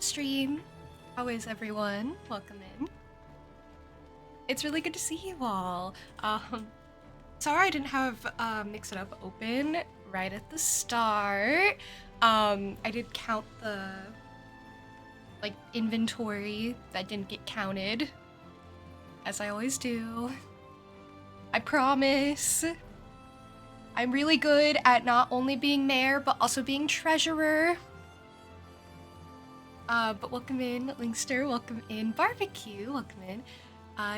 stream. How is everyone? Welcome in. It's really good to see you all. Sorry I didn't have Mix It Up open right at the start. I did count the inventory that didn't get counted, as I always do. I promise. I'm really good at not only being mayor, but also being treasurer. But welcome in, Linkster, welcome in, Barbecue, welcome in.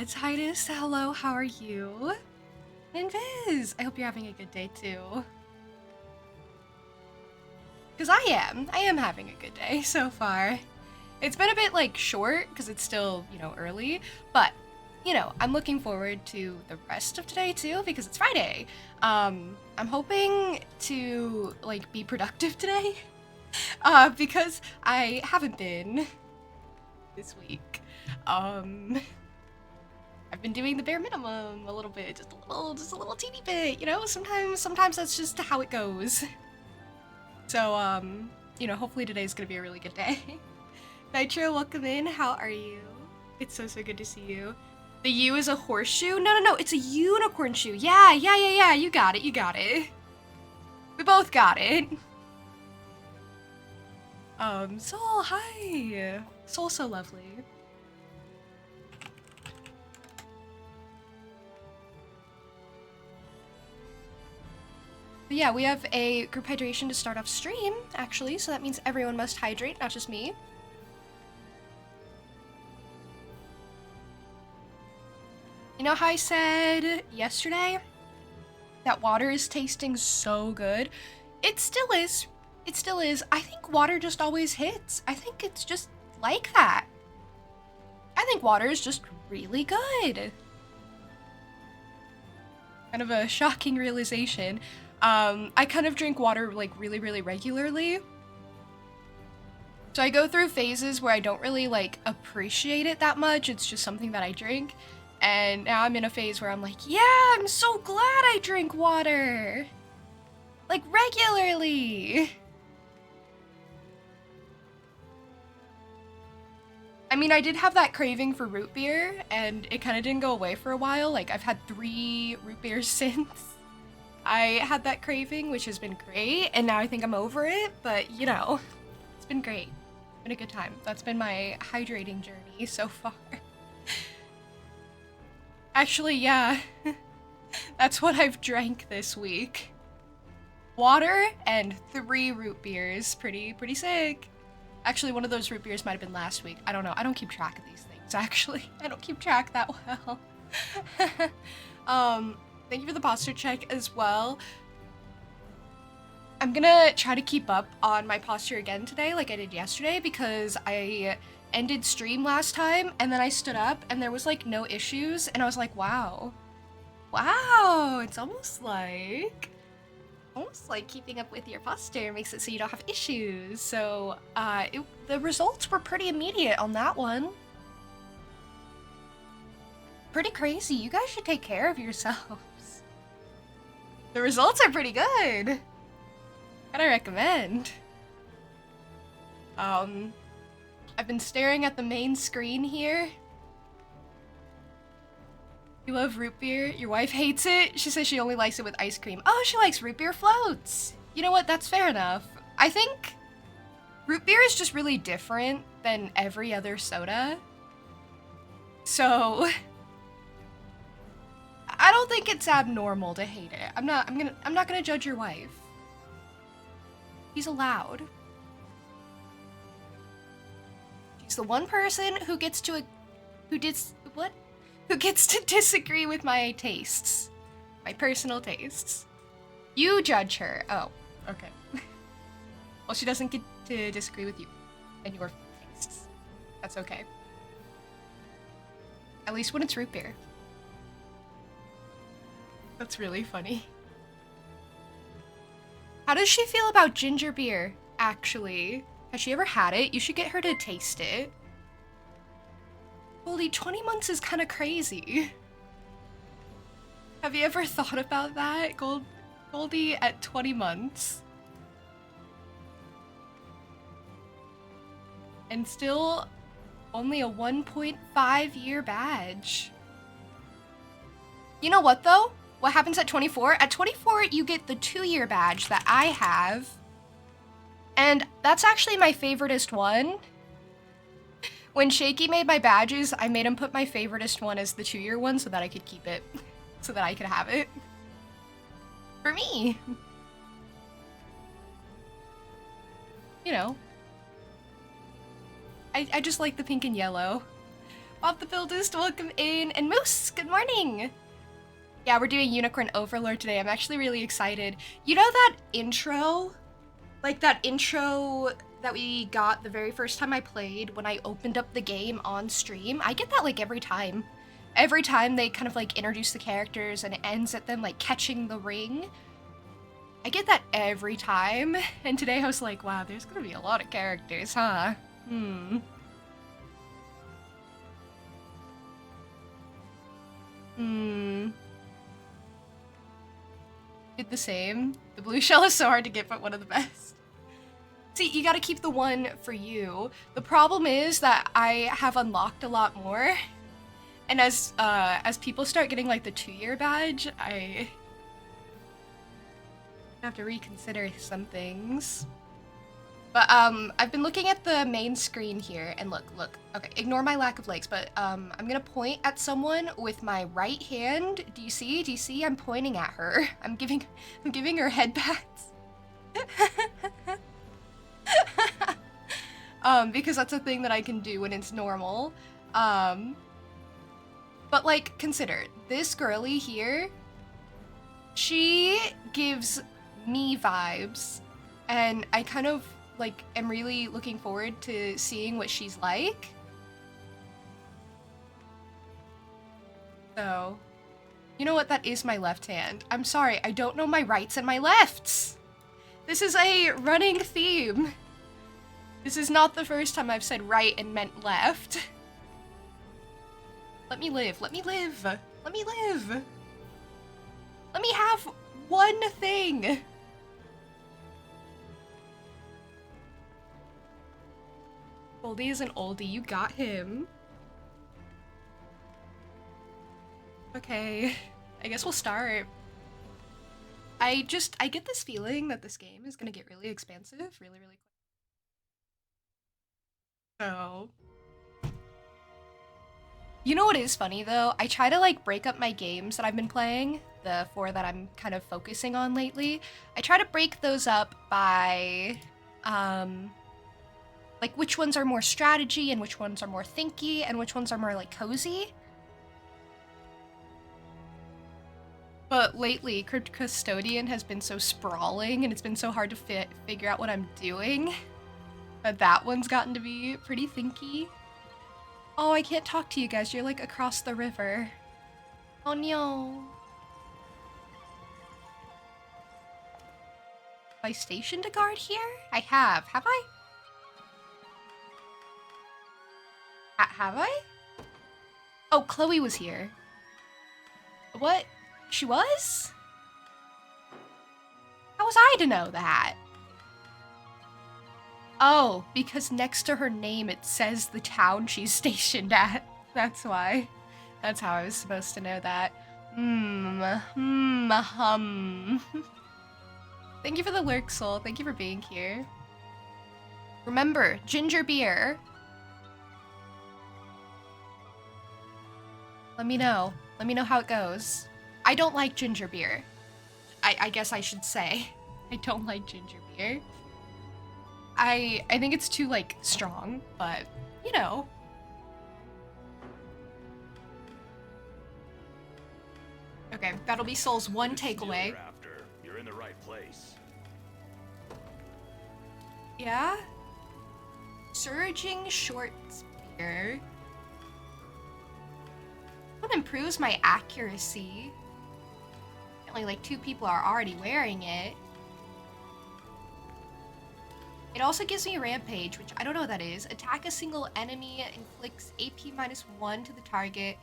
It's Titus, hello, how are you? And Viz, I hope you're having a good day too. Because I am having a good day so far. It's been a bit short, because it's still, early, but, I'm looking forward to the rest of today too, because it's Friday. I'm hoping to, be productive today. Because I haven't been this week. I've been doing the bare minimum a little bit, just a little teeny bit, sometimes that's just how it goes. So, hopefully today's gonna be a really good day. Nitro, welcome in, how are you? It's so good to see you. The U is a horseshoe? No, it's a unicorn shoe. Yeah, you got it. We both got it. Soul, hi! Soul, so lovely. But yeah, we have a group hydration to start off stream, actually, so that means everyone must hydrate, not just me. You know how I said yesterday that water is tasting so good? It still is. It still is. I think water just always hits. I think it's just like that. I think water is just really good. Kind of a shocking realization. I kind of drink water really regularly. So I go through phases where I don't really appreciate it that much. It's just something that I drink. And now I'm in a phase where I'm like, yeah, I'm so glad I drink water. Regularly. I mean, I did have that craving for root beer, and it kind of didn't go away for a while. I've had 3 root beers since I had that craving, which has been great, and now I think I'm over it, but, it's been great. It's been a good time. That's been my hydrating journey so far. Actually, yeah. That's what I've drank this week. Water and 3 root beers. Pretty sick. Actually, one of those root beers might have been last week. I don't know. I don't keep track of these things, actually. I don't keep track that well. Thank you for the posture check as well. I'm gonna try to keep up on my posture again today like I did yesterday because I ended stream last time and then I stood up and there was no issues and I was like, wow. Wow, it's almost like keeping up with your posture makes it so you don't have issues. So the results were pretty immediate on that one. Pretty crazy. You guys should take care of yourselves. The results are pretty good. I'd recommend. I've been staring at the main screen here. You love root beer? Your wife hates it? She says she only likes it with ice cream. Oh, she likes root beer floats. You know what? That's fair enough. I think root beer is just really different than every other soda. So I don't think it's abnormal to hate it. I'm not gonna judge your wife. He's allowed. She's the one person who gets to disagree with my tastes. My personal tastes. You judge her. Oh, okay. Well, she doesn't get to disagree with you and your tastes. That's okay. At least when it's root beer. That's really funny. How does she feel about ginger beer, actually? Has she ever had it? You should get her to taste it. Holy, 20 months is kind of crazy. Have you ever thought about that? Goldie at 20 months. And still only a 1.5 year badge. You know what though? What happens at 24? At 24, you get the 2-year badge that I have. And that's actually my favoritist one. When Shaky made my badges, I made him put my favoritist one as the 2-year one so that I could keep it. So that I could have it. For me. You know. I just like the pink and yellow. Bob the Buildist, welcome in. And Moose, good morning. Yeah, we're doing Unicorn Overlord today. I'm actually really excited. You know that intro? Like that intro that we got the very first time I played when I opened up the game on stream? I get that like every time. Every time they kind of like introduce the characters and it ends at them like catching the ring. I get that every time. And today I was like, wow, there's gonna be a lot of characters, huh? Did the same. The blue shell is so hard to get, but one of the best. See, you gotta keep the one for you. The problem is that I have unlocked a lot more. And as people start getting like the 2-year badge, I have to reconsider some things. But I've been looking at the main screen here, and look. Okay, ignore my lack of legs, but I'm gonna point at someone with my right hand. Do you see? Do you see? I'm pointing at her. I'm giving her headbats. Because that's a thing that I can do when it's normal. But like, consider this girly here. She gives me vibes, and I kind of like am really looking forward to seeing what she's like. So, you know what? That is my left hand. I'm sorry, I don't know my rights and my lefts. This is a running theme. This is not the first time I've said right and meant left. Let me live. Let me live. Let me live. Let me have one thing. Goldie is an oldie. You got him. Okay. I guess we'll start. I get this feeling that this game is gonna get really expansive really, really quick. So... You know what is funny though? I try to like break up my games that I've been playing, the 4 that I'm kind of focusing on lately. I try to break those up by, like which ones are more strategy and which ones are more thinky and which ones are more like cozy. But lately, Crypt Custodian has been so sprawling and it's been so hard to figure out what I'm doing. That one's gotten to be pretty thinky. Oh, I can't talk to you guys. You're like across the river. Oh no. Have I stationed a guard here? I have. Have I? Have I? Oh, Chloe was here. What? She was? How was I to know that? Oh, because next to her name it says the town she's stationed at. That's why. That's how I was supposed to know that. Thank you for the lurk, Soul. Thank you for being here. Remember, ginger beer. Let me know. Let me know how it goes. I don't like ginger beer. I guess I should say. I don't like ginger beer. I think it's too, like, strong, but, you know. Okay, that'll be Soul's one takeaway. You're in the right place. Yeah? Surging short spear. What improves my accuracy? Only like 2 people are already wearing it. It also gives me Rampage, which I don't know what that is. Attack a single enemy, inflicts AP -1 to the target,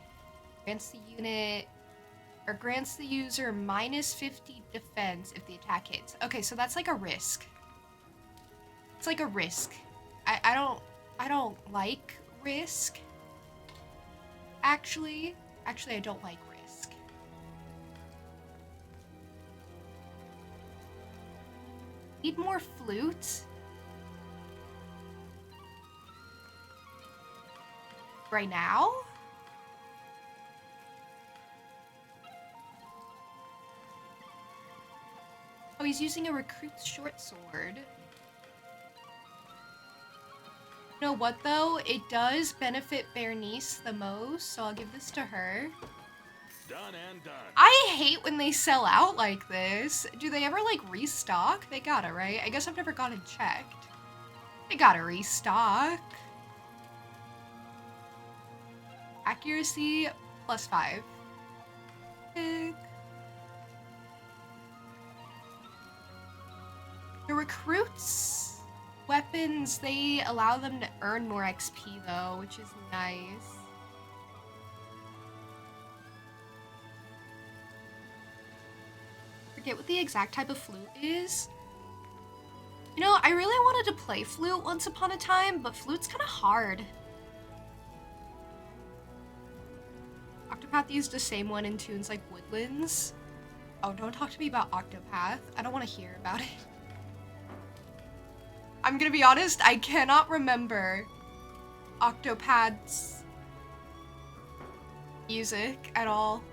grants the unit, or grants the user -50 defense if the attack hits. Okay, so that's like a risk. It's like a risk. I don't I don't like Risk. Actually, I don't like Risk. Need more flute. Right now? Oh, he's using a recruit's short sword. You know what though? It does benefit Bernice the most, so I'll give this to her. Done and done. I hate when they sell out like this. Do they ever like restock? They gotta, right? I guess I've never gone and checked. They gotta restock. Accuracy +5. Pick. The recruits weapons, they allow them to earn more XP though, which is nice. Forget what the exact type of flute is. You know, I really wanted to play flute once upon a time, but flute's kind of hard. Octopath used the same one in tunes like Woodlands. Oh, don't talk to me about Octopath. I don't want to hear about it. I'm gonna be honest, I cannot remember Octopath's music at all.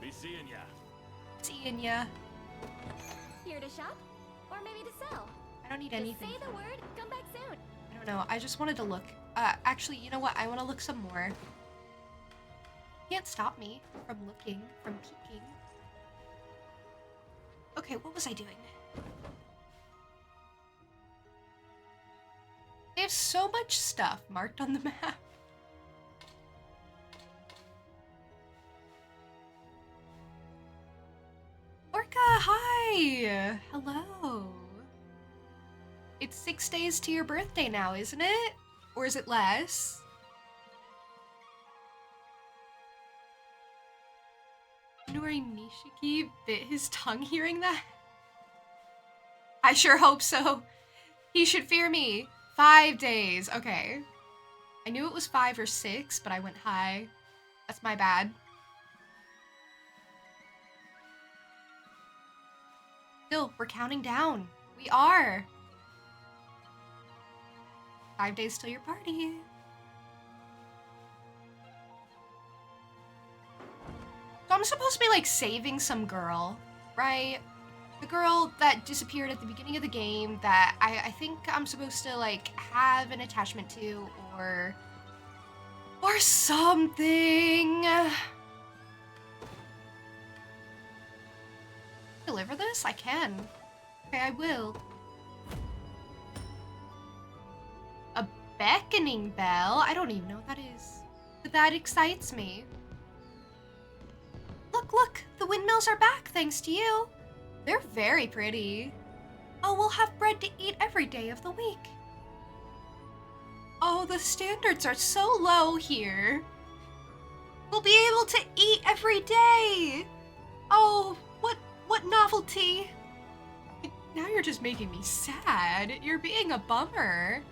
Be seeing ya. Seeing ya. Here to shop? Or maybe to sell? I don't need Just anything. say the word, come back soon. I don't know. I just wanted to look. Actually, you know what? I want to look some more. Can't stop me from looking, from peeking. Okay, what was I doing? They have so much stuff marked on the map. Orca, hi! Hello. It's 6 days to your birthday now, isn't it? Or is it less? Nori Nishiki bit his tongue hearing that? I sure hope so. He should fear me. 5 days. Okay. I knew it was 5 or 6, but I went high. That's my bad. Still, we're counting down. We are. 5 days till your party. So I'm supposed to be like saving some girl, right? The girl that disappeared at the beginning of the game that I think I'm supposed to like have an attachment to or something. Deliver this? I can. Okay, I will. A beckoning bell? I don't even know what that is. But that excites me. Look, the windmills are back thanks to you. They're very pretty. Oh, we'll have bread to eat every day of the week. Oh, the standards are so low here. We'll be able to eat every day. Oh, what novelty. Now you're just making me sad. You're being a bummer.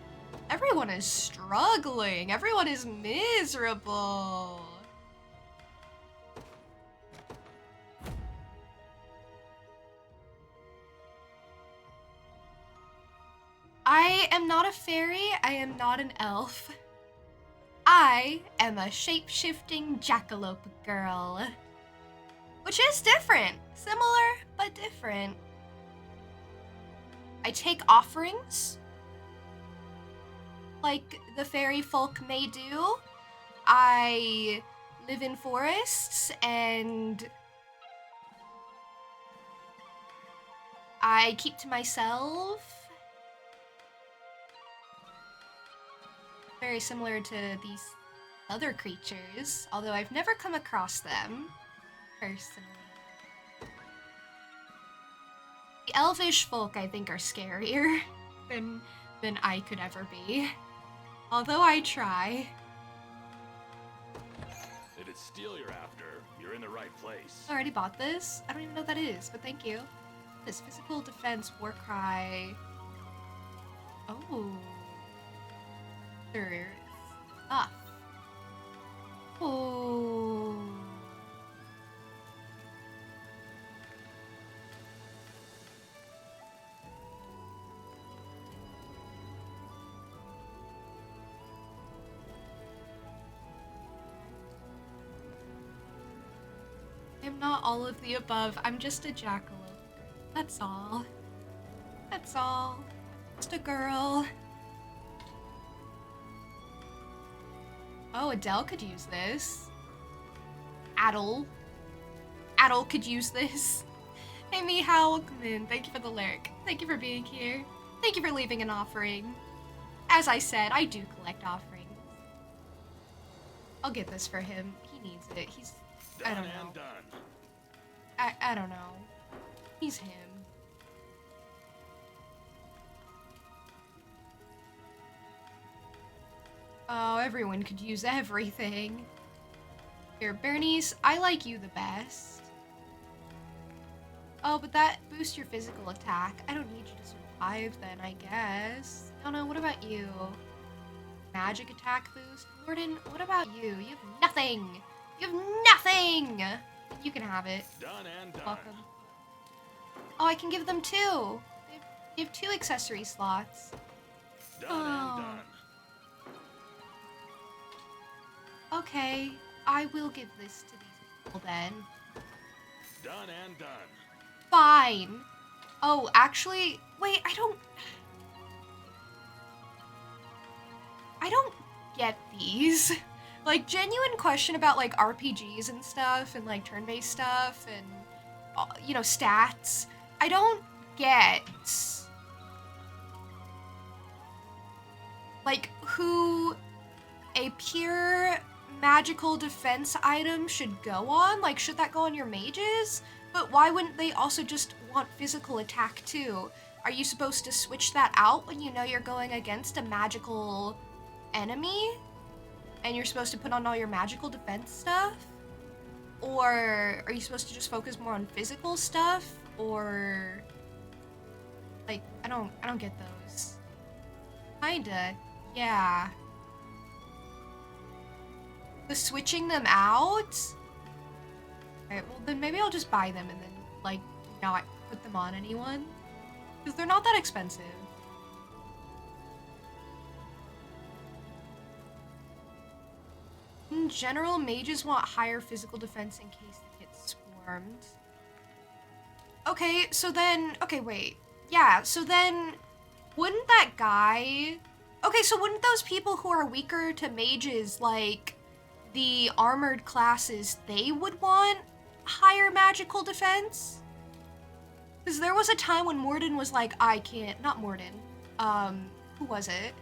Everyone is struggling. Everyone is miserable. I am not a fairy, I am not an elf. I am a shape-shifting jackalope girl. Which is different. Similar, but different. I take offerings, like the fairy folk may do. I live in forests, and I keep to myself. Very similar to these other creatures, although I've never come across them personally. The elvish folk, I think, are scarier than I could ever be. Although I try. If it's steel you're after, you're in the right place. I already bought this. I don't even know what that is, but thank you. This physical defense war cry. Oh. Stuff. Oh. I'm not all of the above. I'm just a jackalope. That's all. That's all. Just a girl. Oh, Adele could use this. Adel. Adel could use this. Hey, Mihao, welcome in. Thank you for the lyric. Thank you for being here. Thank you for leaving an offering. As I said, I do collect offerings. I'll get this for him. He needs it. He's... I don't know. I don't know. He's him. Oh, everyone could use everything. Here, Bernice, I like you the best. Oh, but that boosts your physical attack. I don't need you to survive then, I guess. Oh no, what about you? Magic attack boost? Morden, what about you? You have nothing! You have nothing! You can have it. Done and done. Welcome. Oh, I can give them two. They have 2 accessory slots. Done Oh. and done. Okay, I will give this to these people then. Done and done. Fine. Oh, actually, wait, I don't get these. Like, genuine question about, like, RPGs and stuff, and, like, turn-based stuff, and, you know, stats. I don't get, like, who a pure magical defense item should go on. Like, should that go on your mages? But why wouldn't they also just want physical attack, too? Are you supposed to switch that out when you know you're going against a magical enemy? And you're supposed to put on all your magical defense stuff? Or are you supposed to just focus more on physical stuff? Or like, I don't get those. Kinda, yeah. The switching them out? Alright, well then maybe I'll just buy them and then like not put them on anyone. Because they're not that expensive. In general, mages want higher physical defense in case they get swarmed. Okay, so then... Okay, wait. Yeah, so then... Wouldn't that guy... Okay, so wouldn't those people who are weaker to mages, like, the armored classes, they would want higher magical defense? Because there was a time when Morden was like, I can't... Not Morden. Who was it?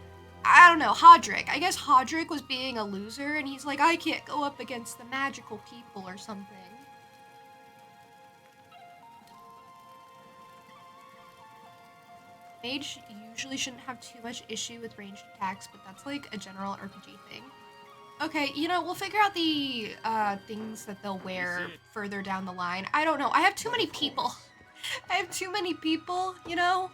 I don't know, Hodrick. I guess Hodrick was being a loser, and he's like, I can't go up against the magical people or something. Mage usually shouldn't have too much issue with ranged attacks, but that's like a general RPG thing. Okay, you know, we'll figure out the things that they'll wear further down the line. I don't know. I have too many people. I have too many people, you know?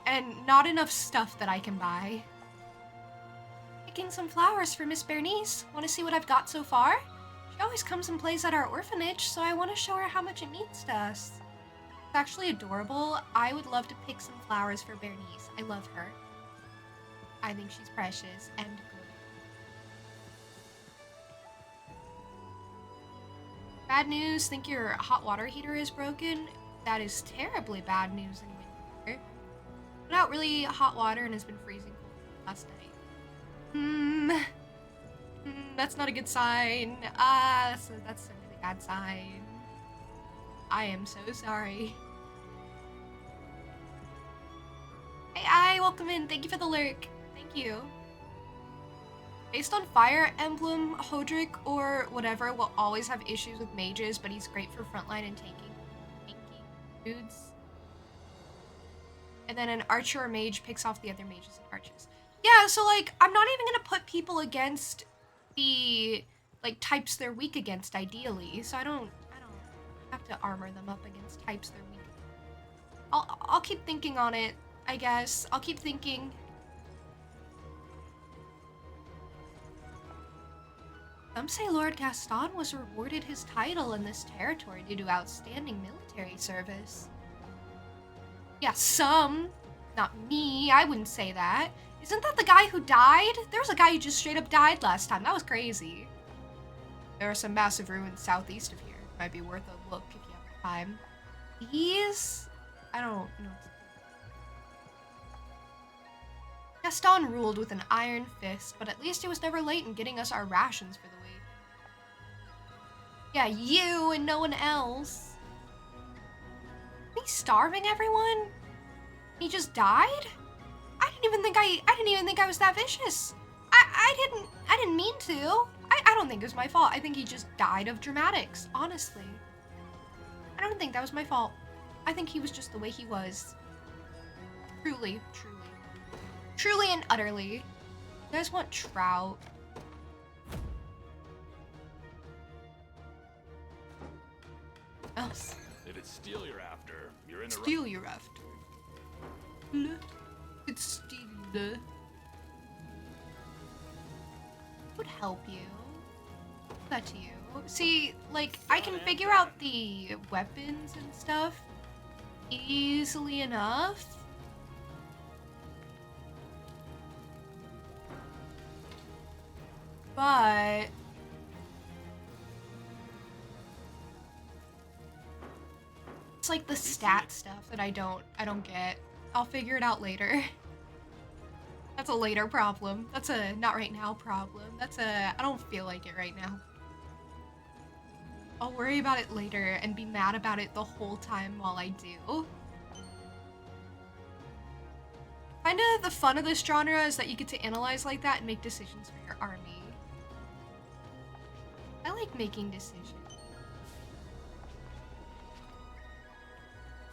And not enough stuff that I can buy. Picking some flowers for Miss Bernice. Want to see what I've got so far? She always comes and plays at our orphanage, so I want to show her how much it means to us. It's actually adorable. I would love to pick some flowers for Bernice. I love her. I think she's precious and good. Bad news, think your hot water heater is broken? That is terribly bad news in winter. Put out really hot water and has been freezing cold last night. That's not a good sign. That's a really bad sign. I am so sorry. Hey, welcome in. Thank you for the lurk. Thank you. Based on Fire Emblem, Hodrick or whatever will always have issues with mages, but he's great for frontline and tanking dudes. And then an archer or mage picks off the other mages and archers. Yeah, so like, I'm not even gonna put people against the, like, types they're weak against, ideally. So I don't have to armor them up against types they're weak. I'll keep thinking on it, I guess. I'll keep thinking. Some say Lord Gaston was rewarded his title in this territory due to outstanding military service. Yeah, some. Not me, I wouldn't say that. Isn't that the guy who died? There was a guy who just straight up died last time. That was crazy. There are some massive ruins southeast of here. Might be worth a look if you have time. These? I don't know. Gaston ruled with an iron fist, but at least he was never late in getting us our rations for the week. Yeah, you and no one else. Are we starving everyone? He just died? I didn't even think I was that vicious. I didn't mean to. I don't think it was my fault. I think he just died of dramatics, honestly. I don't think that was my fault. I think he was just the way he was. Truly and utterly. You guys want trout? Else. If it's steel you're after, you're in the Steel you're after. It's steel. Would help you. That to you. See, like, I can figure out the weapons and stuff easily enough. But it's like the stat stuff that I don't get. I'll figure it out later. That's a later problem. That's a not right now problem. That's a I don't feel like it right now. I'll worry about it later and be mad about it the whole time while I do. Kinda the fun of this genre is that you get to analyze like that and make decisions for your army. I like making decisions.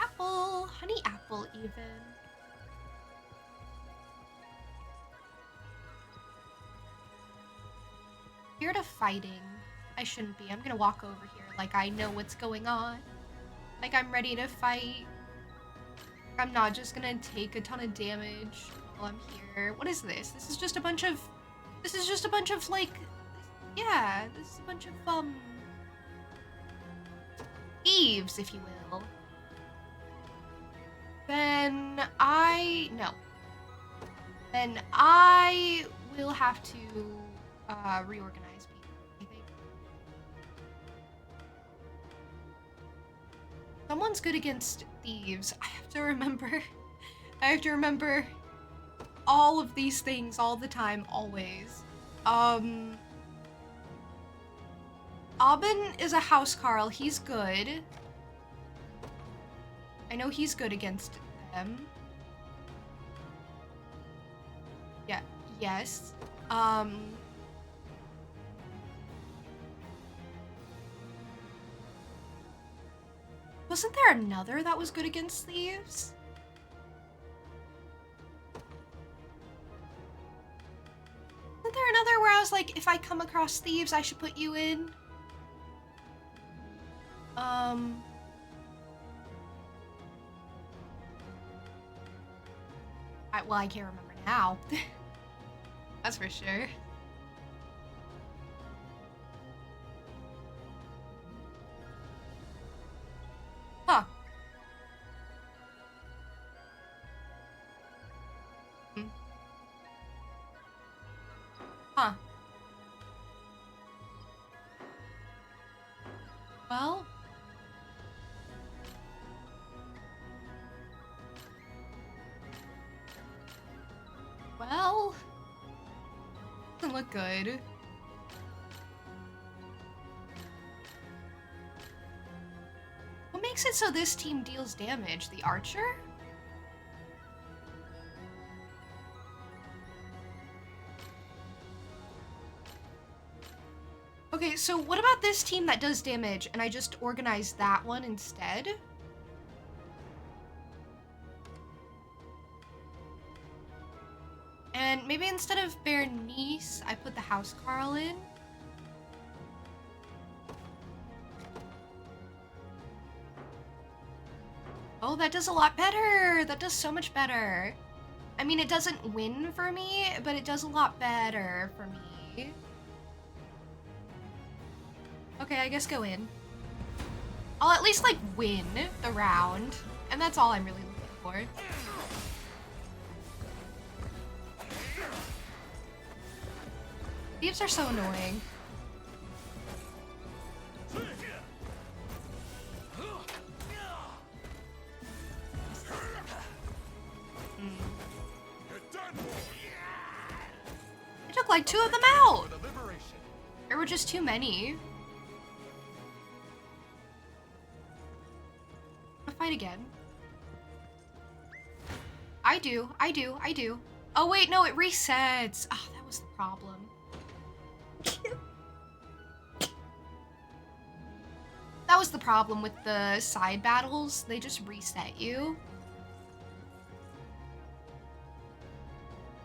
Apple, honey apple even. Here to fighting. I shouldn't be. I'm gonna walk over here like I know what's going on. Like I'm ready to fight. I'm not just gonna take a ton of damage while I'm here. What is this? This is just a bunch of like, yeah, this is a bunch of thieves, if you will. Then I will have to reorganize people, I think. Someone's good against thieves. I have to remember all of these things all the time, always. Aubin is a housecarl. He's good. I know he's good against them. Yeah, yes. Wasn't there another that was good against thieves? Wasn't there another where I was like, if I come across thieves, I should put you in? Well, I can't remember now. That's for sure. Huh. Huh. Well. Well. Doesn't look good. What makes it so this team deals damage? The archer? Okay, so what about this team that does damage and I just organize that one instead? And maybe instead of Bernice, I put the housecarl in. Oh, that does a lot better. That does so much better. I mean, it doesn't win for me, but it does a lot better for me. Okay, I guess go in. I'll at least, like, win the round. And that's all I'm really looking for. Thieves are so annoying. I took like 2 of them out! There were just too many. I'll fight again. I do. Oh wait, no, it resets. Oh, that was the problem. That was the problem with the side battles. They just reset you.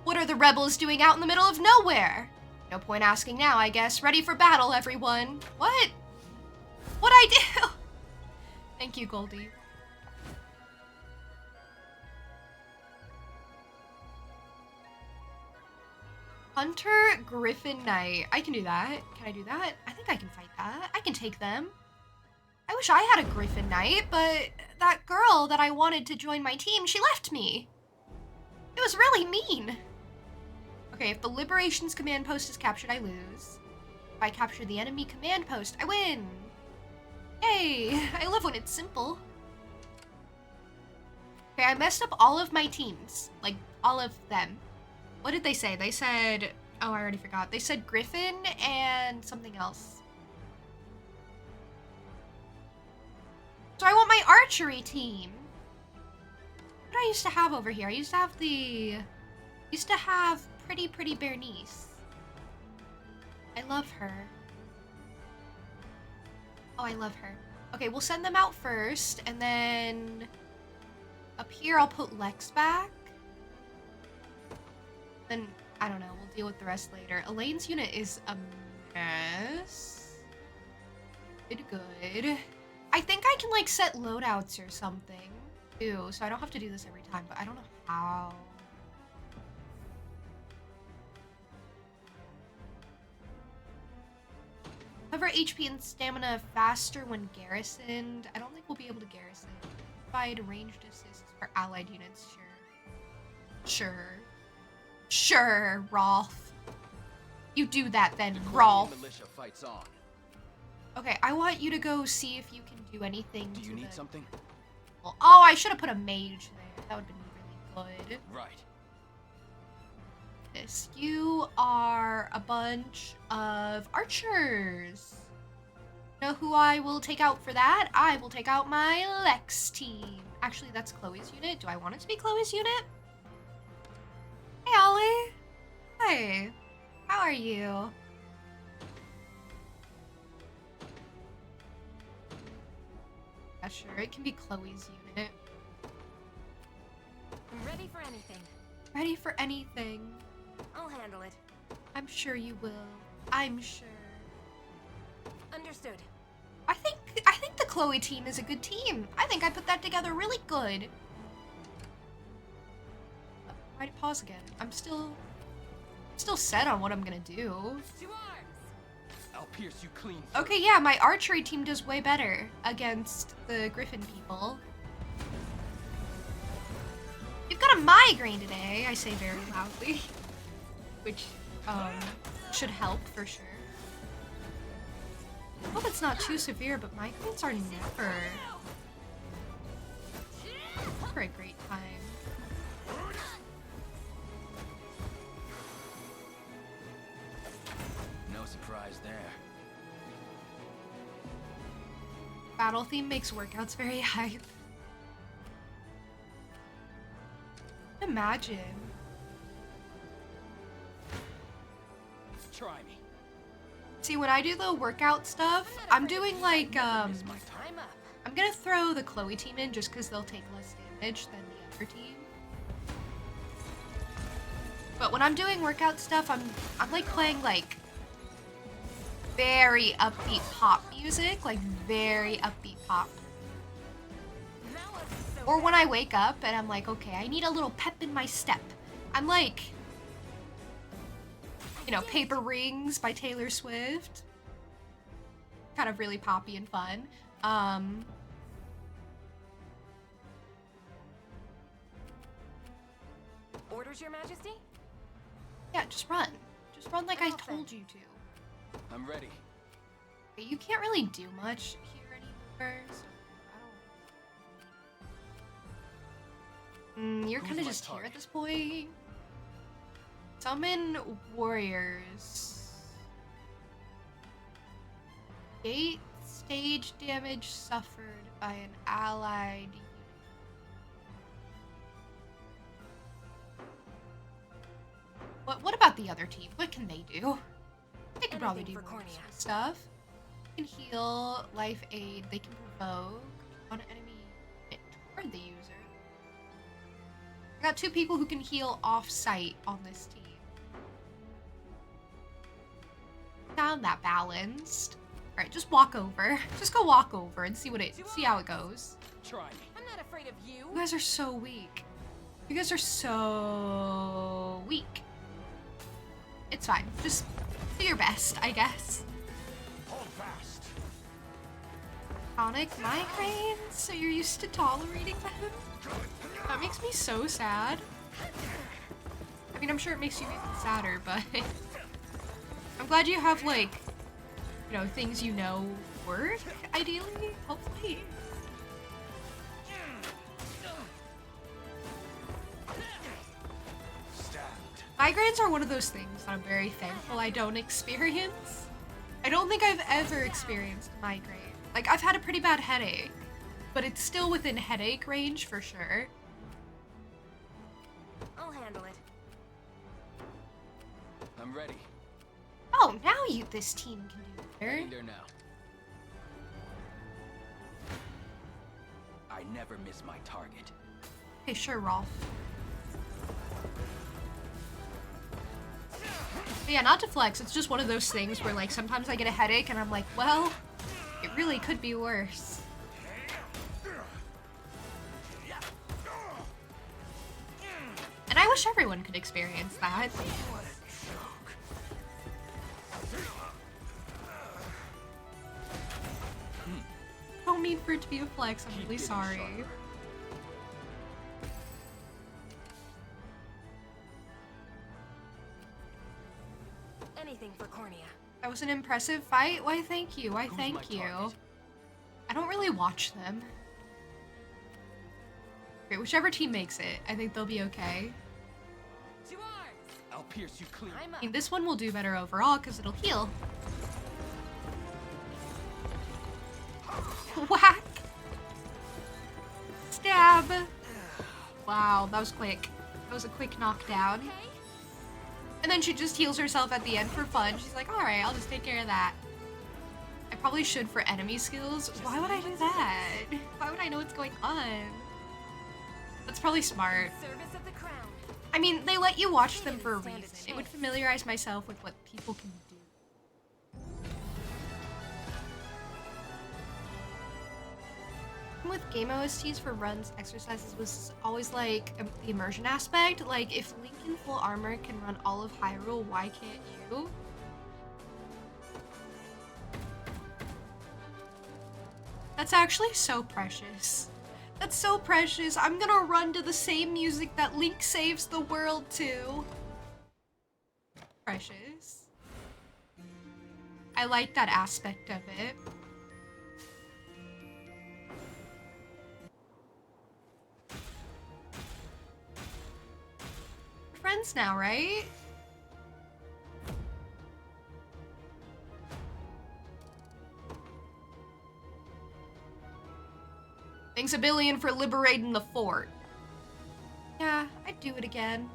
What are the rebels doing out in the middle of nowhere? No point asking now, I guess. Ready for battle, everyone. What? What'd I do? Thank you, Goldie. Hunter Griffin Knight. I can do that. Can I do that? I think I can fight that. I can take them. I wish I had a Griffin Knight, but that girl that I wanted to join my team, she left me. It was really mean. Okay, if the Liberations command post is captured, I lose. If I capture the enemy command post, I win. Yay! I love when it's simple. Okay, I messed up all of my teams. Like, all of them. What did they say? They said... Oh, I already forgot. They said Griffin and something else. So I want my archery team. What did I used to have over here? I used to have the... Used to have Pretty Bernice. I love her. Oh, I love her. Okay, we'll send them out first, and then... Up here, I'll put Lex back. Then, I don't know, we'll deal with the rest later. Elaine's unit is a mess. Good. I think I can, like, set loadouts or something, too, so I don't have to do this every time, but I don't know how. However, HP and stamina faster when garrisoned. I don't think we'll be able to garrison. Provide ranged assists for allied units, Sure, Rolf. You do that then, Rolf. Militia fights on. Okay, I want you to go see if you can do anything. Do you need something? Well, oh, I should have put a mage there. That would have been really good. Right. This. You are a bunch of archers. Know who I will take out for that? I will take out my Lex team. Actually, that's Chloe's unit. Do I want it to be Chloe's unit? Hey, Ollie. Hey. How are you? Yeah, sure. It can be Chloe's unit. I'm ready for anything. Ready for anything. I'll handle it. I'm sure you will. I'm sure. Understood. I think the Chloe team is a good team. I think I put that together really good. Why'd it pause again? I'm still set on what I'm gonna do. To arms! I'll pierce you clean. Okay, yeah, my archery team does way better against the Griffin people. You've got a migraine today, I say very loudly. Which, should help for sure. Hope it's not too severe, but migraines are never a great time. No surprise there. Battle theme makes workouts very hype. Imagine. Try me. See, when I do the workout stuff, I'm doing like, It's my time. I'm up. I'm gonna throw the Chloe team in just because they'll take less damage than the other team. But when I'm doing workout stuff, I'm like playing like very upbeat pop music, like very upbeat pop. Now I'll be so Or when I wake up and I'm like, okay, I need a little pep in my step. I'm like, you know, Paper Rings by Taylor Swift. Kind of really poppy and fun. Orders, Your Majesty? Yeah, just run. Just run like I Off then. told you to. I'm ready. Okay, you can't really do much here anymore, so I don't... you're Who's kind of my just here at target? this point. Summon warriors. Gate stage damage suffered by an allied. What about the other team? What can they do? They can probably do Anything for more Cornea. useful stuff. They can heal, life aid, they can provoke on an enemy unit toward the user. I got 2 people who can heal off-site on this team. Sound that balanced. Alright, just walk over. Just go walk over and see how it goes. Try me. I'm not afraid of you. You guys are so weak. You guys are so weak. It's fine. Just do your best, I guess. Hold fast. Chronic migraines? So you're used to tolerating them? That makes me so sad. I mean, I'm sure it makes you even sadder, but I'm glad you have, like, you know, things you know work, ideally, hopefully. Stabbed. Migraines are one of those things that I'm very thankful I don't experience. I don't think I've ever experienced a migraine. Like, I've had a pretty bad headache, but it's still within headache range for sure. I'll handle it. I'm ready. Oh, now this team can do better. Heading there now. I never miss my target. Okay, sure, Rolf. But yeah, not to flex, it's just one of those things where, like, sometimes I get a headache and I'm like, well, it really could be worse. And I wish everyone could experience that. Don't mean for it to be a flex, I'm really sorry. Anything for Cornea. That was an impressive fight? Why, thank you. Why, Who's thank my you. target? I don't really watch them. Great, whichever team makes it, I think they'll be okay. To arms! I'll pierce you clean. I'm I up. mean, this one will do better overall because it'll heal. Whack! Stab! Wow, that was quick. That was a quick knockdown. Okay? And then she just heals herself at the end for fun. She's like, alright, I'll just take care of that. I probably should for enemy skills. Why would I do that? Why would I know what's going on? That's probably smart. Service of the crown. I mean, they let you watch them for a reason. It would familiarize myself with what people can do. With game OSTs for runs, exercises was always like the immersion aspect. Like, if Link in full armor can run all of Hyrule, why can't you? That's actually so precious. That's so precious. I'm gonna run to the same music that Link saves the world to. Precious. I like that aspect of it. We're friends now, right? Thanks a billion for liberating the fort. Yeah, I'd do it again.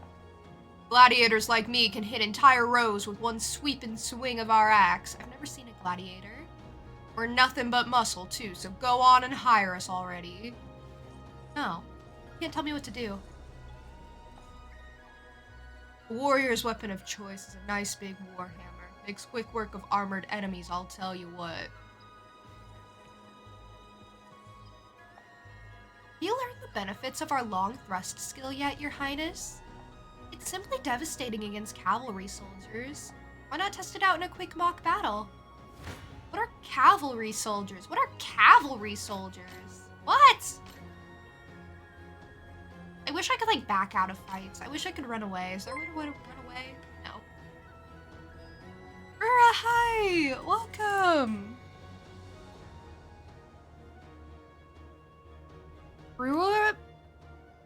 Gladiators like me can hit entire rows with one sweeping swing of our axe. I've never seen a gladiator. We're nothing but muscle, too, so go on and hire us already. No, you can't tell me what to do. A warrior's weapon of choice is a nice big warhammer. Makes quick work of armored enemies, I'll tell you what. You learn the the benefits of our long thrust skill yet, Your Highness? It's simply devastating against cavalry soldiers. Why not test it out in a quick mock battle? What are cavalry soldiers? What are cavalry soldiers? What? I wish I could, like, back out of fights. I wish I could run away. Is there a way to run away? No. Rura, hi! Welcome! Rura...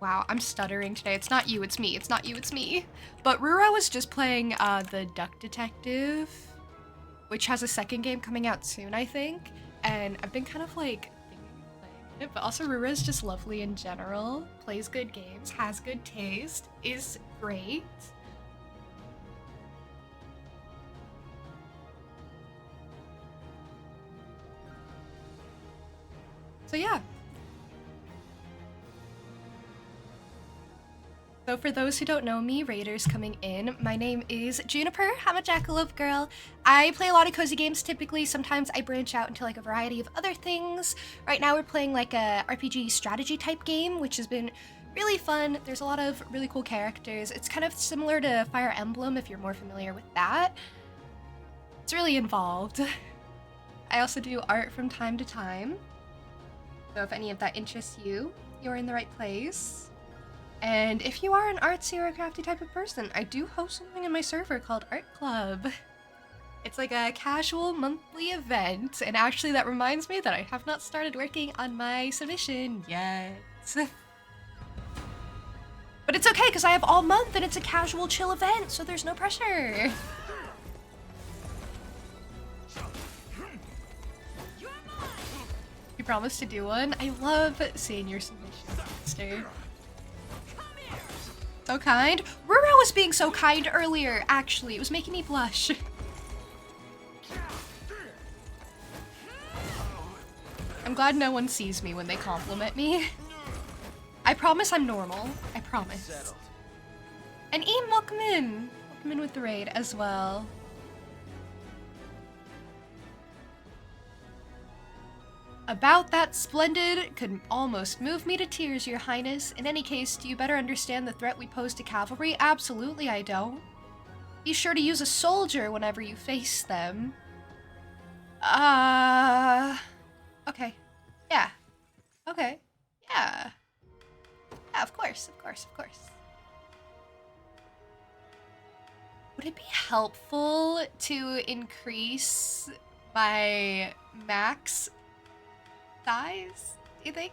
Wow, I'm stuttering today. It's not you, it's me. It's not you, it's me. But Rura was just playing the Duck Detective, which has a second game coming out soon, I think. And I've been kind of, like, but also Rura is just lovely in general, plays good games, has good taste, is great. So yeah. So for those who don't know me, Raiders coming in, my name is Juniper. I'm a Jackalope girl. I play a lot of cozy games typically. Sometimes I branch out into like a variety of other things. Right now we're playing like a RPG strategy type game, which has been really fun. There's a lot of really cool characters. It's kind of similar to Fire Emblem if you're more familiar with that. It's really involved. I also do art from time to time. So if any of that interests you, you're in the right place. And if you are an artsy or a crafty type of person, I do host something in my server called Art Club. It's like a casual monthly event, and actually that reminds me that I have not started working on my submission yet. But it's okay, because I have all month and it's a casual chill event, so there's no pressure. You promised to do one? I love seeing your submissions, sister. So kind. Rura was being so kind earlier, actually. It was making me blush. I'm glad no one sees me when they compliment me. I promise I'm normal. I promise. Settled. And Eam, welcome in. Welcome in with the raid as well. About that splendid could almost move me to tears, Your Highness. In any case, do you better understand the threat we pose to cavalry? Absolutely I don't. Be sure to use a soldier whenever you face them. Okay. Yeah. Okay. Yeah. Yeah, of course, of course, of course. Would it be helpful to increase my max size, do you think?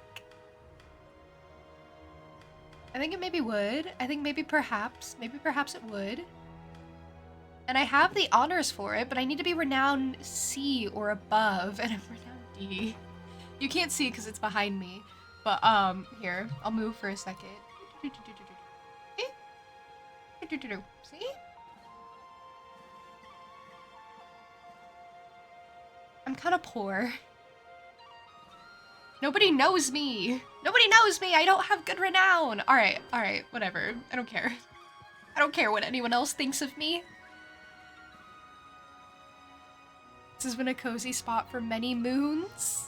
I think it maybe would. I think maybe perhaps it would. And I have the honors for it, but I need to be renowned C or above, and I'm renowned D. You can't see because it's behind me, but here, I'll move for a second. See? I'm kind of poor. Nobody knows me. Nobody knows me. I don't have good renown. All right, whatever. I don't care. I don't care what anyone else thinks of me. This has been a cozy spot for many moons.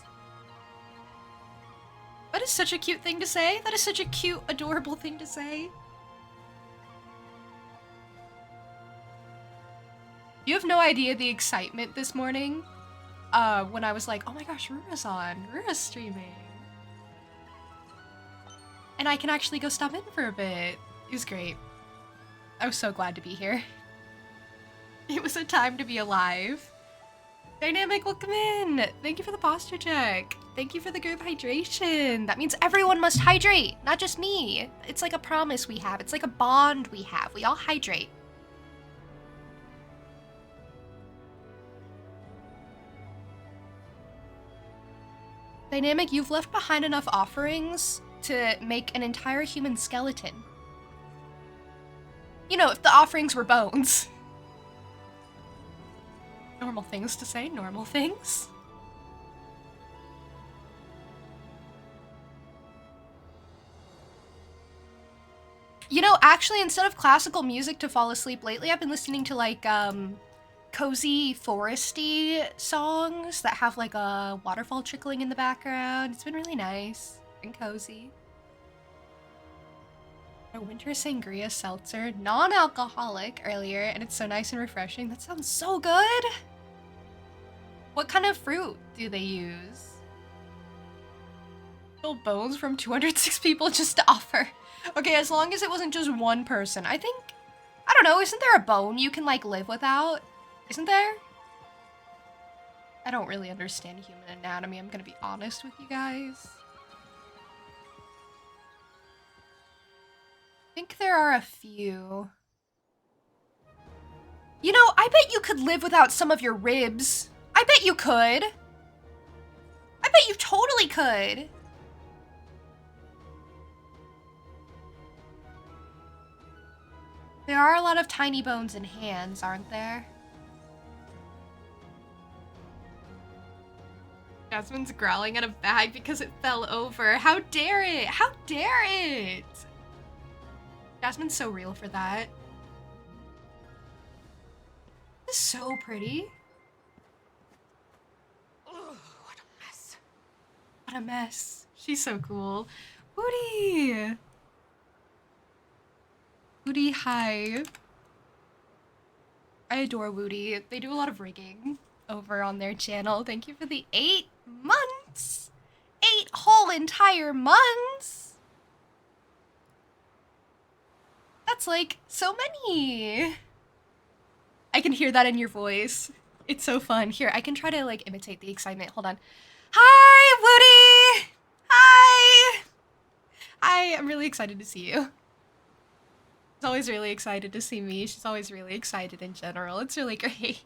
That is such a cute thing to say. That is such a cute, adorable thing to say. You have no idea the excitement this morning. When I was like, oh my gosh, Rura's on. Rura's streaming. And I can actually go stop in for a bit. It was great. I was so glad to be here. It was a time to be alive. Dynamic, welcome in. Thank you for the posture check. Thank you for the group hydration. That means everyone must hydrate, not just me. It's like a promise we have. It's like a bond we have. We all hydrate. Dynamic, you've left behind enough offerings to make an entire human skeleton. You know, if the offerings were bones. Normal things to say, normal things. You know, actually, instead of classical music to fall asleep lately, I've been listening to, like, cozy, foresty songs that have, like, a waterfall trickling in the background. It's been really nice and cozy. A winter sangria seltzer, non-alcoholic earlier, and it's so nice and refreshing. That sounds so good. What kind of fruit do they use? Bones from 206 people just to offer. Okay, as long as it wasn't just one person. I don't know, isn't there a bone you can like live without? Isn't there? I don't really understand human anatomy, I'm gonna be honest with you guys. I think there are a few. You know, I bet you could live without some of your ribs. I bet you could. I bet you totally could. There are a lot of tiny bones in hands, aren't there? Jasmine's growling at a bag because it fell over. How dare it? How dare it? Jasmine's so real for that. This is so pretty. Ugh, what a mess. What a mess. She's so cool. Woody! Woody, hi. I adore Woody. They do a lot of rigging over on their channel. Thank you for the 8 months! 8 whole entire months! That's like so many! I can hear that in your voice. It's so fun. Here, I can try to like imitate the excitement. Hold on. Hi, Woody! Hi! Hi, I'm really excited to see you. She's always really excited to see me. She's always really excited in general. It's really great.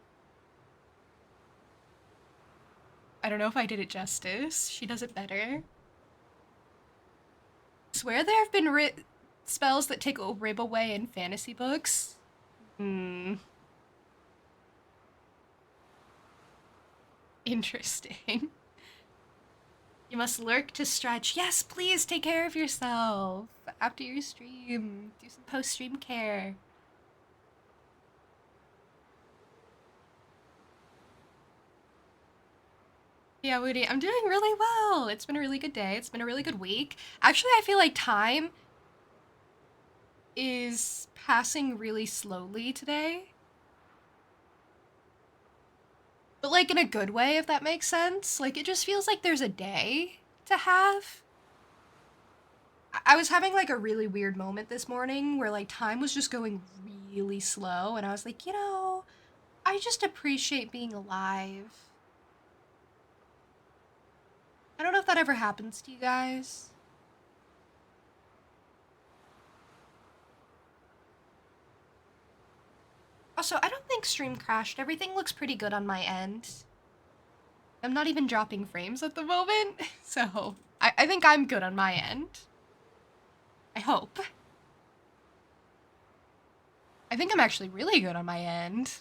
I don't know if I did it justice. She does it better. I swear there have been spells that take a rib away in fantasy books. Interesting. You must lurk to stretch. Yes, please take care of yourself after your stream. Do some post-stream care. Yeah, Woody, I'm doing really well. It's been a really good day. It's been a really good week. Actually, I feel like time is passing really slowly today. But like in a good way, if that makes sense. Like it just feels like there's a day to have. I was having like a really weird moment this morning where like time was just going really slow and I was like, you know, I just appreciate being alive. I don't know if that ever happens to you guys. Also, I don't think stream crashed. Everything looks pretty good on my end. I'm not even dropping frames at the moment, so I think I'm good on my end. I hope. I think I'm actually really good on my end.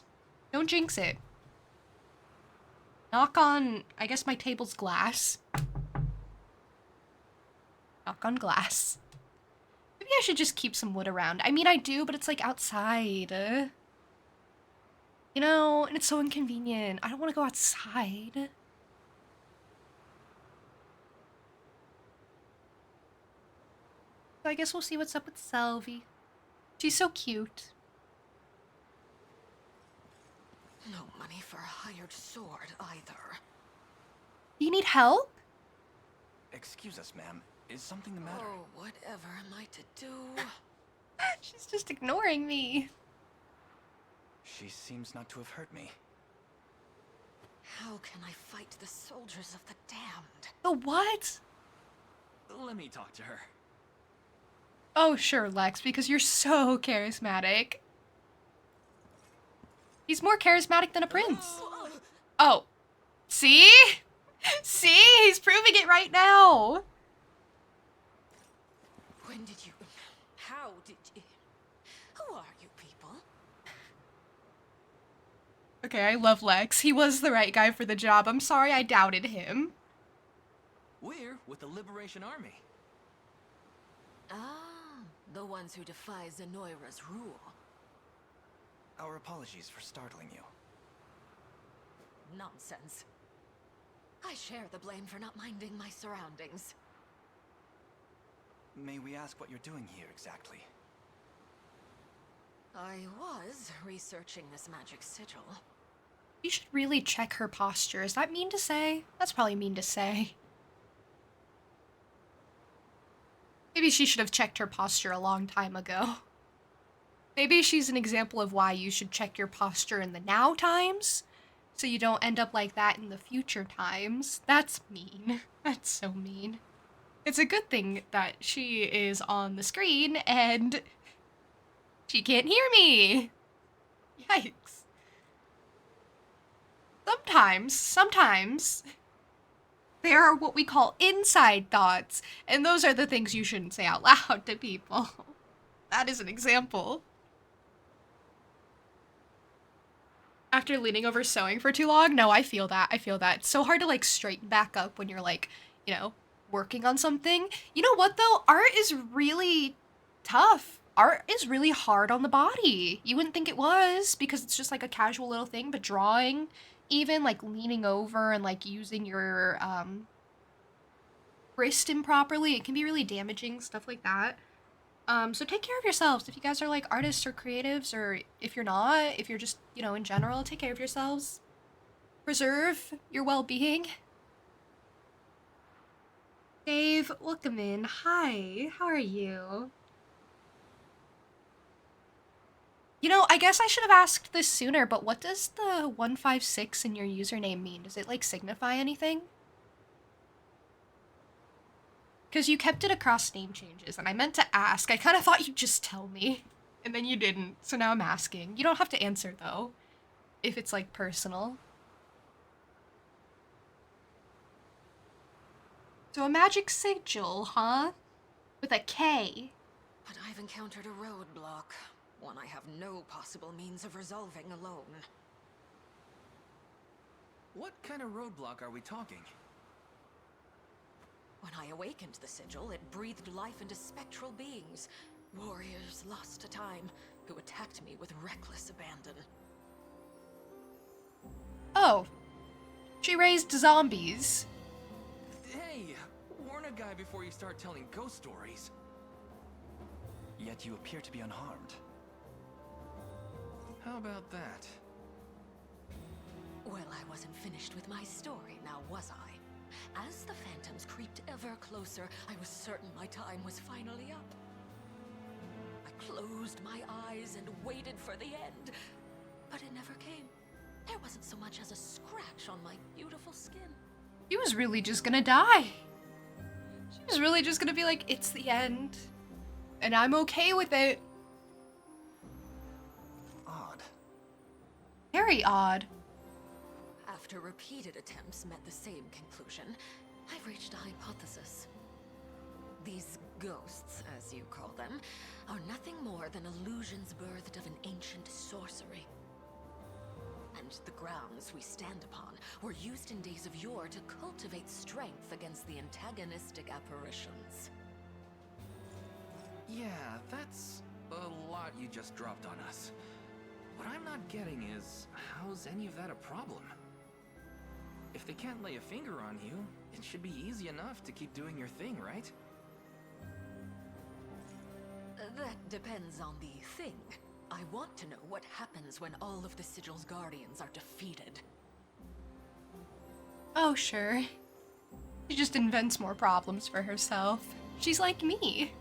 Don't jinx it. Knock on, I guess my table's glass. Knock on glass. Maybe I should just keep some wood around. I mean, I do, but it's like outside. You know, and it's so inconvenient. I don't want to go outside. So I guess we'll see what's up with Selvi. She's so cute. No money for a hired sword either. Do you need help? Excuse us, ma'am. Is something the matter? Oh, whatever am I to do? She's just ignoring me. She seems not to have hurt me. How can I fight the soldiers of the damned? The what? Let me talk to her. Oh, sure, Lex, because you're so charismatic. He's more charismatic than a prince. Oh. See? See? He's proving it right now. When did you... How did you... Who are you people? Okay, I love Lex. He was the right guy for the job. I'm sorry I doubted him. We're with the Liberation Army. Ah, the ones who defy Zenoira's rule. Our apologies for startling you. Nonsense. I share the blame for not minding my surroundings. May we ask what you're doing here exactly? I was researching this magic sigil. You should really check her posture. Is that mean to say? That's probably mean to say. Maybe she should have checked her posture a long time ago. Maybe she's an example of why you should check your posture in the now times, so you don't end up like that in the future times. That's mean. That's so mean. It's a good thing that she is on the screen and she can't hear me. Yikes. Sometimes, there are what we call inside thoughts, and those are the things you shouldn't say out loud to people. That is an example. After leaning over sewing for too long, no, I feel that. It's so hard to, like, straighten back up when you're, like, you know, working on something. You know what, though? Art is really tough. Art is really hard on the body. You wouldn't think it was, because it's just, like, a casual little thing, but drawing, even, like, leaning over and, like, using your, wrist improperly, it can be really damaging, stuff like that. So take care of yourselves. If you guys are, like, artists or creatives, or if you're not, if you're just, you know, in general, take care of yourselves. Preserve your well-being. Dave, welcome in. Hi, how are you? You know, I guess I should have asked this sooner, but what does the 156 in your username mean? Does it, like, signify anything? Because you kept it across name changes, and I meant to ask. I kind of thought you'd just tell me, and then you didn't, so now I'm asking. You don't have to answer, though, if it's, like, personal. So a magic sigil, huh? With a K. But I've encountered a roadblock, one I have no possible means of resolving alone. What kind of roadblock are we talking? When I awakened the sigil, it breathed life into spectral beings, warriors lost to time, who attacked me with reckless abandon. Oh. She raised zombies. Hey, warn a guy before you start telling ghost stories. Yet you appear to be unharmed. How about that? Well, I wasn't finished with my story, now was I? As the phantoms creeped ever closer, I was certain my time was finally up. I closed my eyes and waited for the end, but it never came. There wasn't so much as a scratch on my beautiful skin. She was really just gonna die. She was really just gonna be like, it's the end. And I'm okay with it. Odd. Very odd. After repeated attempts met the same conclusion, I've reached a hypothesis. These ghosts, as you call them, are nothing more than illusions birthed of an ancient sorcery. And the grounds we stand upon were used in days of yore to cultivate strength against the antagonistic apparitions. Yeah, that's a lot you just dropped on us. What I'm not getting is, how's any of that a problem? If they can't lay a finger on you, it should be easy enough to keep doing your thing, right? That depends on the thing. I want to know what happens when all of the Sigil's guardians are defeated. Oh, sure. She just invents more problems for herself. She's like me.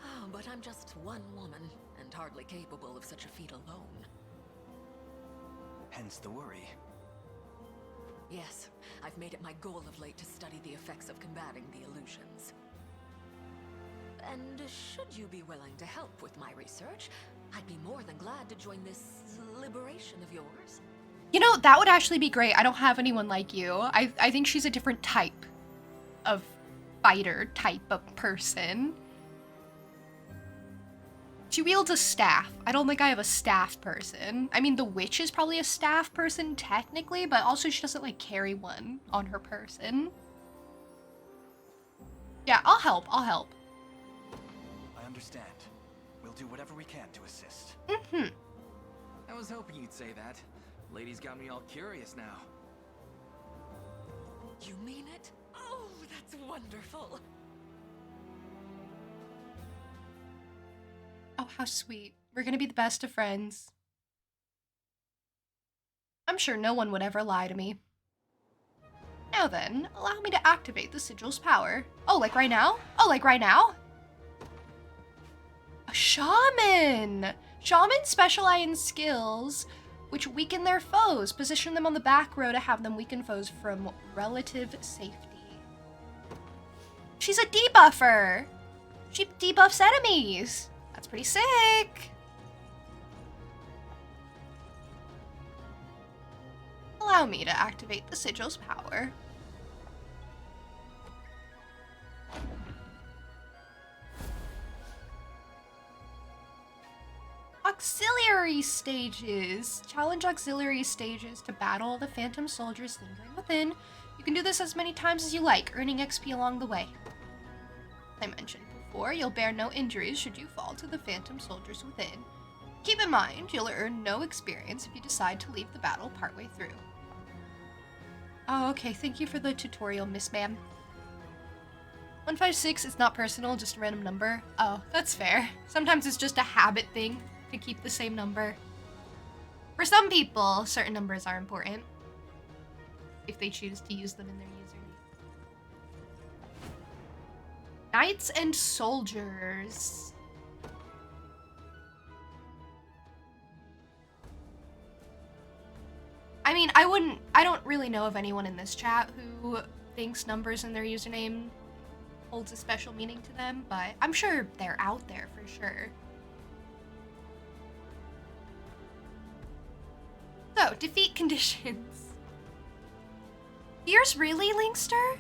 Oh, but I'm just one woman, and hardly capable of such a feat alone. Hence the worry. Yes, I've made it my goal of late to study the effects of combating the illusions. And should you be willing to help with my research, I'd be more than glad to join this liberation of yours. You know, that would actually be great. I don't have anyone like you. I think she's a different type of fighter type of person. She wields a staff. I don't think I have a staff person. I mean, the witch is probably a staff person technically, but also she doesn't, like, carry one on her person. Yeah, I'll help. I understand. We'll do whatever we can to assist. Mm-hmm. I was hoping you'd say that. Lady's got me all curious now. You mean it? Oh, that's wonderful. Oh, how sweet. We're gonna be the best of friends. I'm sure no one would ever lie to me. Now then, allow me to activate the sigil's power. Oh, like right now? Oh, like right now? A shaman! Shamans specialize in skills which weaken their foes. Position them on the back row to have them weaken foes from relative safety. She's a debuffer! She debuffs enemies! That's pretty sick! Allow me to activate the sigil's power. Auxiliary stages. Challenge auxiliary stages to battle the phantom soldiers lingering within. You can do this as many times as you like, earning XP along the way. As I mentioned before, you'll bear no injuries should you fall to the phantom soldiers within. Keep in mind, you'll earn no experience if you decide to leave the battle partway through. Oh, okay, thank you for the tutorial, Miss Ma'am. 156 is not personal, just a random number. Oh, that's fair. Sometimes it's just a habit thing to keep the same number. For some people, certain numbers are important if they choose to use them in their username. Knights and soldiers. I mean, I don't really know of anyone in this chat who thinks numbers in their username holds a special meaning to them, but I'm sure they're out there for sure. So, defeat conditions. Yours really, Linkster?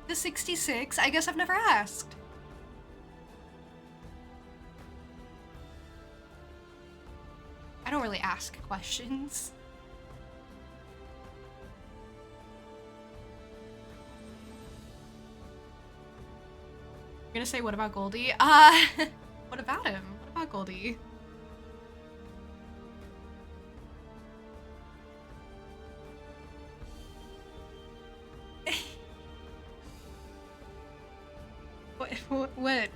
The 66? I guess I've never asked. I don't really ask questions. You're gonna say, what about Goldie? What about him? What about Goldie?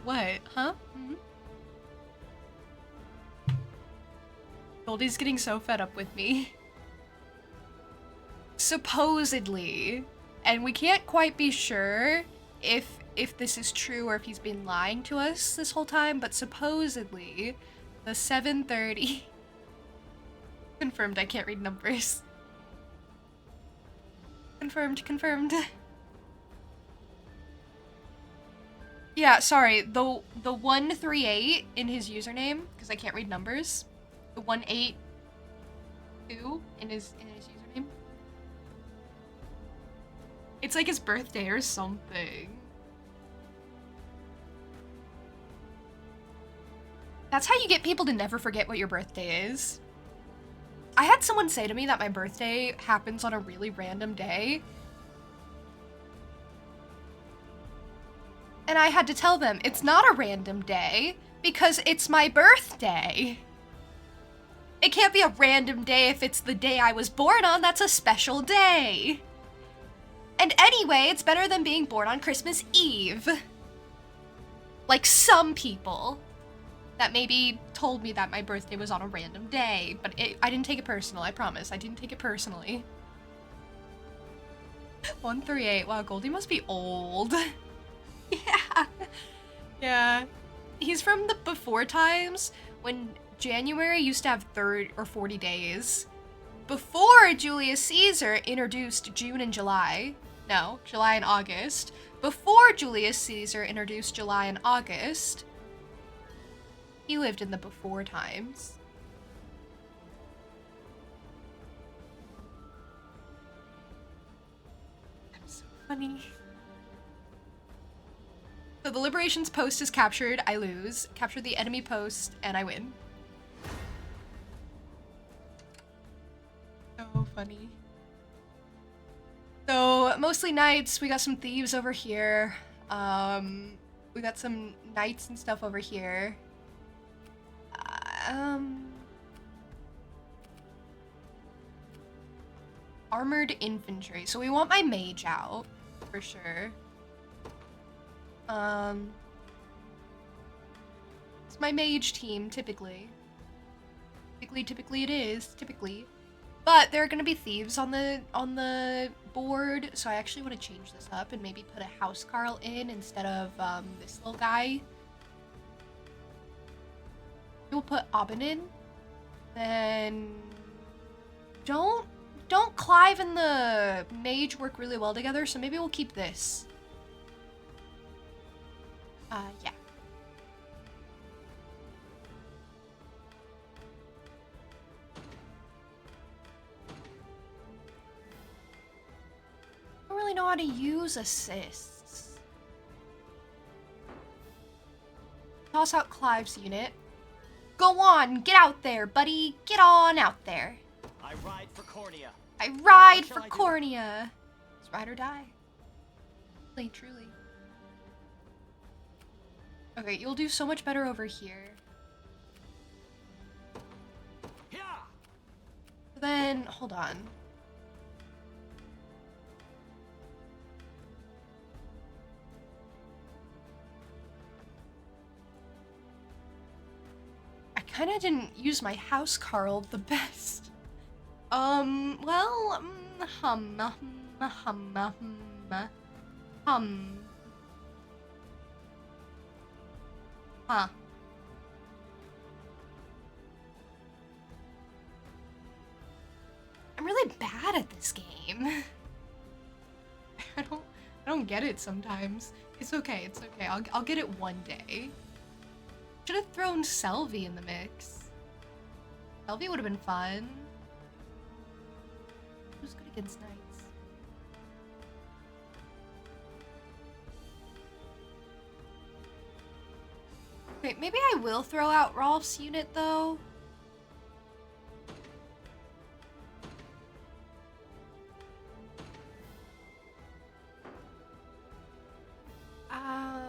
What? Huh? Mm-hmm. Goldie's getting so fed up with me. Supposedly. And we can't quite be sure if this is true or if he's been lying to us this whole time, but supposedly the 7:30 confirmed. I can't read numbers. Confirmed. Yeah, sorry, the 138 in his username, because I can't read numbers. The 182 in his username. It's like his birthday or something. That's how you get people to never forget what your birthday is. I had someone say to me that my birthday happens on a really random day. And I had to tell them, it's not a random day, because it's my birthday. It can't be a random day if it's the day I was born on. That's a special day. And anyway, it's better than being born on Christmas Eve. Like some people that maybe told me that my birthday was on a random day, but I didn't take it personal, I promise. I didn't take it personally. 138, wow, Goldie must be old. Yeah. He's from the before times when January used to have 30 or 40 days. Before Julius Caesar introduced June and July. No, July and August. Before Julius Caesar introduced July and August, he lived in the before times. That's so funny. So the Liberations post is captured, I lose. Capture the enemy post, and I win. So funny. So, mostly knights. We got some thieves over here. We got some knights and stuff over here. Armored infantry. So we want my mage out, for sure. It's my mage team, typically. Typically it is, typically. But there are gonna be thieves on the board, so I actually want to change this up and maybe put a Housecarl in instead of this little guy. We'll put Aubin in. Then don't Clive and the mage work really well together, so maybe we'll keep this. Yeah. I don't really know how to use assists. Toss out Clive's unit. Go on, get out there, buddy. Get on out there. I ride for Cornea. I ride What for shall I do? Cornea. It's ride or die. Really, truly. Okay, you'll do so much better over here. Yeah. Then, hold on. I kind of didn't use my Housecarl the best. Well, Huh. I'm really bad at this game. I don't get it sometimes. It's okay, it's okay. I'll get it one day. Should have thrown Selvi in the mix. Selvi would have been fun. Who's good against knights? Okay, maybe I will throw out Rolf's unit though. I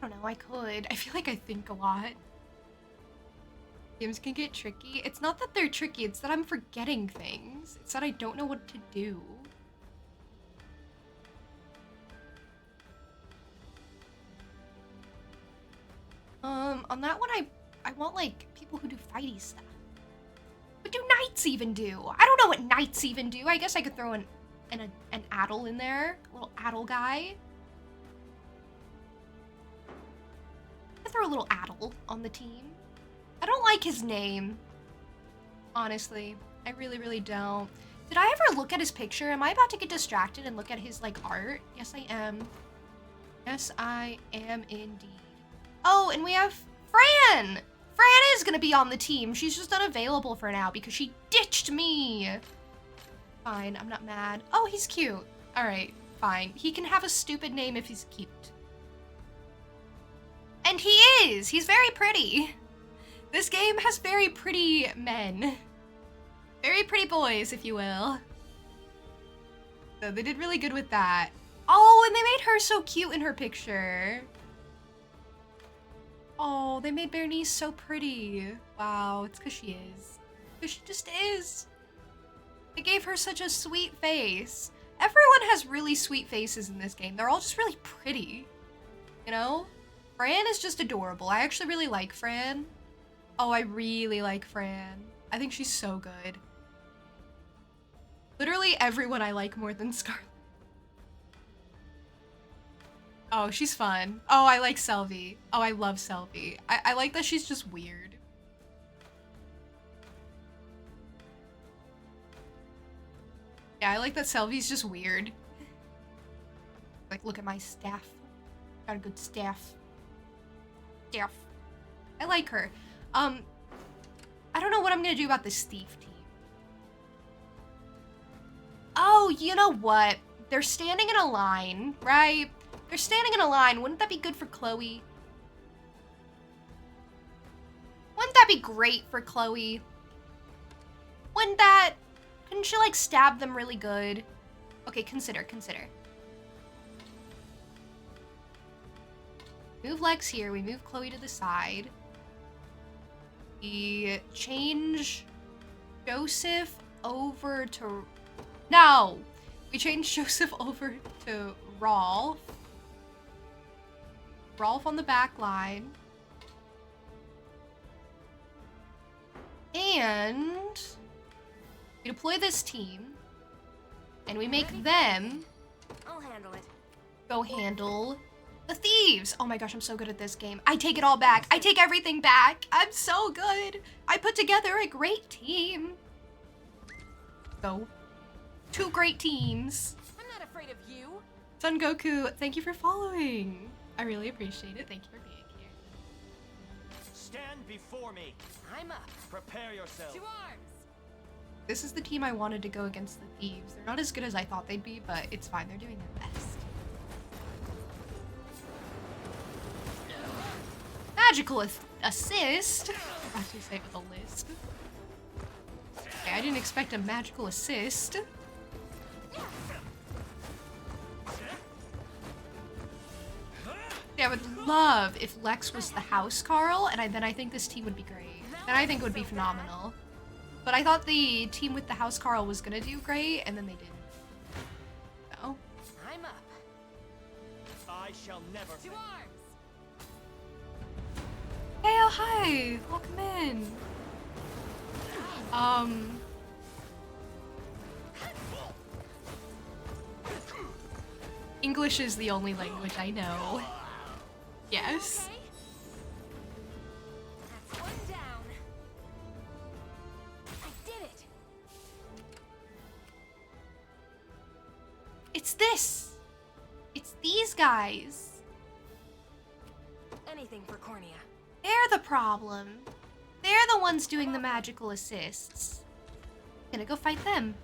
don't know, I could. I feel like I think a lot. Games can get tricky. It's not that they're tricky, it's that I'm forgetting things. It's that I don't know what to do. On that one, I want, like, people who do fighty stuff. What do knights even do? I don't know what knights even do. I guess I could throw an addle in there. A little addle guy. I throw a little addle on the team. I don't like his name. Honestly. I really, really don't. Did I ever look at his picture? Am I about to get distracted and look at his, like, art? Yes, I am. Yes, I am indeed. Oh, and we have Fran! Fran is gonna be on the team. She's just unavailable for now because she ditched me. Fine, I'm not mad. Oh, he's cute. Alright, fine. He can have a stupid name if he's cute. And he is! He's very pretty. This game has very pretty men. Very pretty boys, if you will. So they did really good with that. Oh, and they made her so cute in her picture. Oh, they made Bernice so pretty. Wow, it's because she is. Because she just is. They gave her such a sweet face. Everyone has really sweet faces in this game. They're all just really pretty. You know? Fran is just adorable. I actually really like Fran. Oh, I really like Fran. I think she's so good. Literally everyone I like more than Scarlet. Oh, she's fun. Oh, I like Selvi. Oh, I love Selvi. I like that she's just weird. Yeah, I like that Selvi's just weird. Like, look at my staff. Got a good staff. Staff. I like her. I don't know what I'm gonna do about this thief team. Oh, you know what? They're standing in a line, right? They're standing in a line. Wouldn't that be good for Chloe? Wouldn't that be great for Chloe? Wouldn't that... Couldn't she, like, stab them really good? Okay, consider. Move Lex here. We move Chloe to the side. We change Joseph over to... No! We changed Joseph over to Rolf. Rolf on the back line. And we deploy this team. And we make them I'll handle it. go handle the thieves. Oh my gosh, I'm so good at this game. I take it all back. I take everything back. I'm so good. I put together a great team. Go. 2 great teams. I'm not afraid of you. Son Goku, thank you for following. I really appreciate it. Thank you for being here. Stand before me. I'm up. Prepare yourself. To arms. This is the team I wanted to go against the thieves. They're not as good as I thought they'd be, but it's fine. They're doing their best. Magical assist. I'm about to say it with a lisp. Okay, I didn't expect a magical assist. Yeah, I would love if Lex was the house Carl, and then I think this team would be great. Then I think it would be phenomenal. But I thought the team with the house Carl was gonna do great, and then they didn't. So. I'm up. I shall never To fail. arms. Hey, oh hi! Welcome in. English is the only language I know. Yes. Okay. That's one down. I did it. It's this! It's these guys! Anything for Cornea. They're the problem. They're the ones doing the magical assists. Gonna go fight them.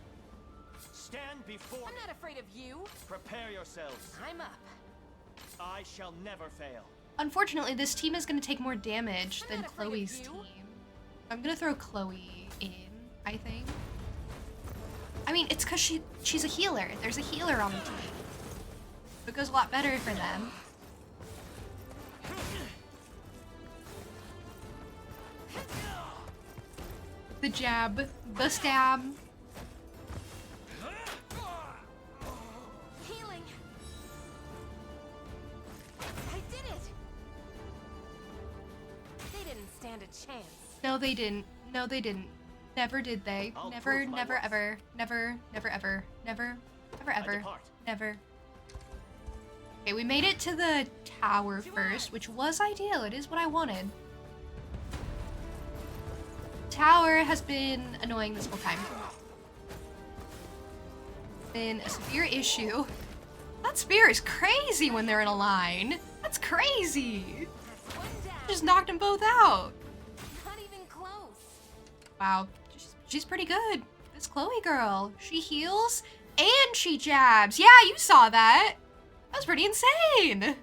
Stand before I'm me. not afraid of you. Prepare yourselves. I'm up. I shall never fail. Unfortunately, this team is gonna take more damage than I'm not afraid of Chloe's you. team. I'm gonna throw Chloe in, I think. I mean, it's because she's a healer. There's a healer on the team. It goes a lot better for them. The jab, the stab. Healing. I did it. They didn't stand a chance. No, they didn't. No, they didn't. Never did they. I'll Never, prove my never, worth. ever. Never, never, ever. Never, never, I ever. depart. Never. Okay, we made it to the tower first, which was ideal. It is what I wanted. Tower has been annoying this whole time. Been a severe issue. That spear is crazy when they're in a line. That's crazy. That's one down. Just knocked them both out. Not even close. Wow, she's pretty good. This Chloe girl. She heals and she jabs. Yeah, you saw that. That was pretty insane.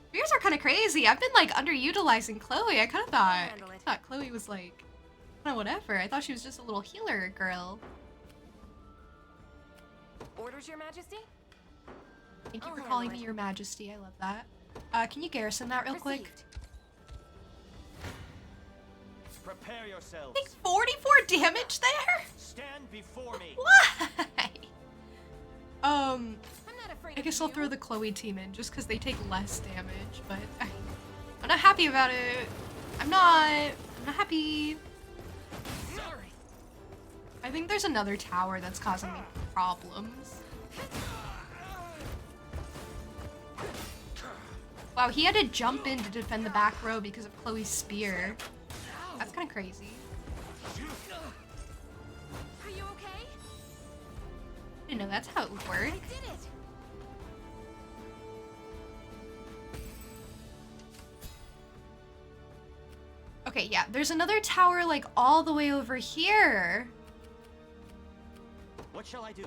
Spears are kind of crazy. I've been like underutilizing Chloe. I kind of handle it. thought Chloe was like, kind of whatever. I thought she was just a little healer girl. Orders, Your Majesty? Thank you I'll for handle calling it. me your majesty. I love that. Can you garrison that real quick? Received. Prepare yourselves. I think 44 damage there? Stand before me. Why? I'm not afraid I of guess you. I'll throw the Chloe team in just because they take less damage, but I'm not happy about it. I'm not happy. Sorry. I think there's another tower that's causing me problems. Wow, he had to jump in to defend the back row because of Chloe's spear. That's kind of crazy. Are you okay? I didn't know that's how it would work. I did it. Okay, yeah, there's another tower like all the way over here. What shall I do?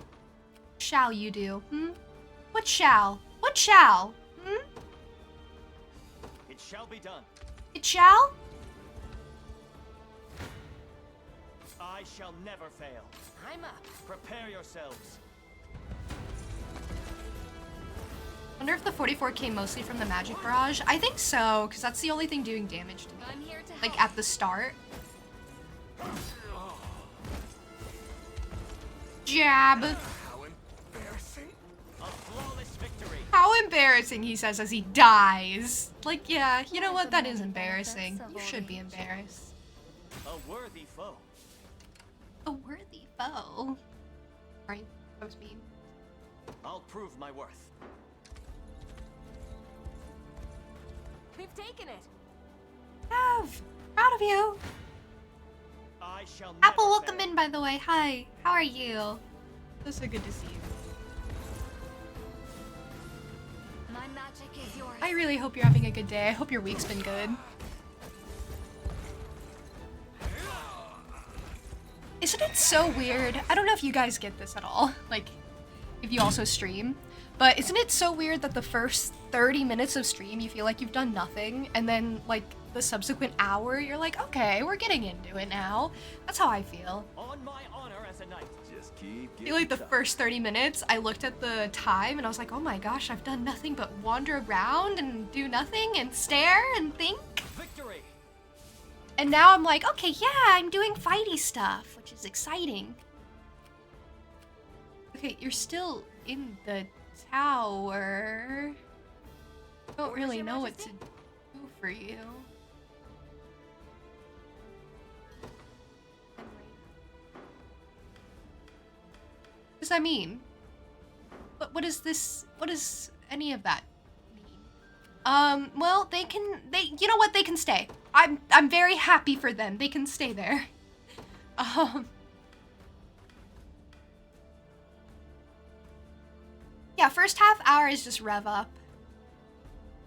Shall you do? What shall? What shall? It shall be done. It shall? I shall never fail. I'm up. Prepare yourselves. Wonder if the 44 came mostly from the magic barrage. I think so, because that's the only thing doing damage to me. I'm here to help. Like at the start. jab. How embarrassing. A flawless victory. How embarrassing, he says as he dies. Like, yeah, you know what? That is embarrassing. You should be embarrassed. A worthy foe. A worthy foe. Right, that was mean. I'll prove my worth. We've taken it. Have. Proud of you. I shall Apple, never welcome fail. in, by the way. Hi. How are you? It's so good to see you. My magic is yours. I really hope you're having a good day. I hope your week's been good. Isn't it so weird? I don't know if you guys get this at all. Like, if you also stream. But isn't it so weird that the first 30 minutes of stream you feel like you've done nothing, and then like the subsequent hour you're like, okay, we're getting into it now. That's how I feel. On my honor as a knight. Just keep I feel like the first 30 minutes I looked at the time and I was like, oh my gosh, I've done nothing but wander around and do nothing and stare and think. Victory. And now I'm like, okay, yeah, I'm doing fighty stuff, which is exciting. Okay, you're still in the tower. I don't Orders, really Your know what to Majesty? do for you. What does that mean? What is this? What does any of that mean? Well, you know what? They can stay. I'm very happy for them. They can stay there. Yeah, first half hour is just rev up.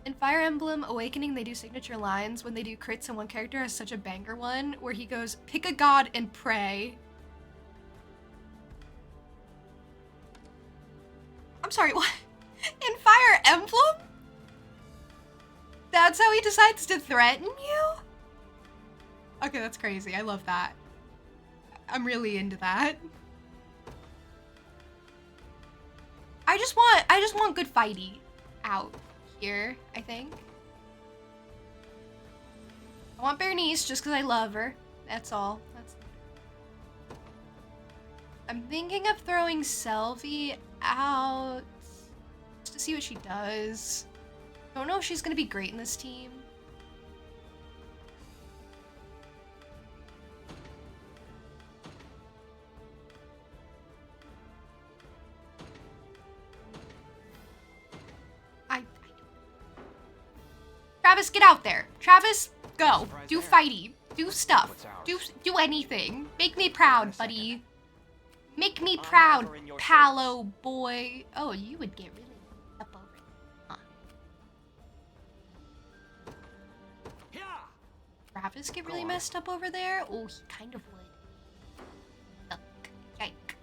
In Fire Emblem Awakening, they do signature lines when they do crits, and one character has such a banger one where he goes, pick a god and pray. I'm sorry, what? In Fire Emblem? That's how he decides to threaten you? Okay, that's crazy. I love that. I'm really into that. I just want good fighty out here, I think. I want Bernice just because I love her. That's all. I'm thinking of throwing Selvi out just to see what she does. Don't know if she's gonna be great in this team. Travis, get out there. Travis, go. Do fighty. Do stuff. Do anything. Make me proud, buddy. Make me proud, never in your Palo boy. Oh, you would get really up over it. Huh. Yeah. Travis get really on. messed up over there? Oh, he kind of would. Yuck. Yike.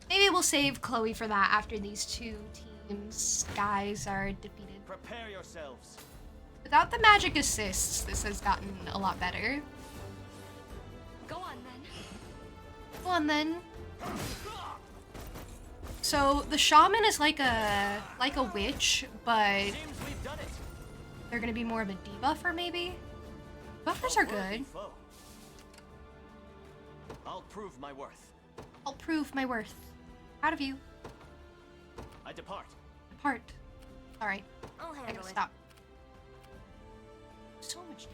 Maybe we'll save Chloe for that after these two teams guys are defeated. Prepare yourselves. Without the magic assists, this has gotten a lot better. Go on then. Go on then. So the shaman is like a witch, but Seems we've done it. they're gonna be more of a debuffer maybe. Buffers are A worthy good. foe. I'll prove my worth. I'll prove my worth. Proud of you. I depart. Depart. Alright, I'll I handle gotta it. stop. So much.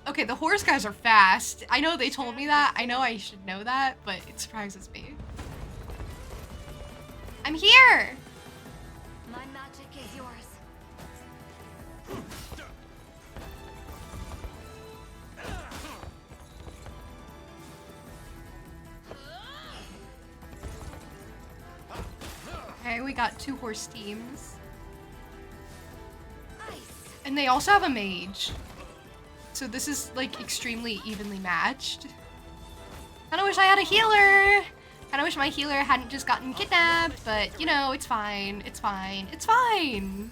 Okay, the horse guys are fast. I know they told me that. I know I should know that, but it surprises me. I'm here! My magic is yours. Okay, we got two horse teams. Ice. And they also have a mage. So this is like extremely evenly matched. Kinda wish I had a healer! Kinda wish my healer hadn't just gotten kidnapped, but you know, it's fine. It's fine. It's fine!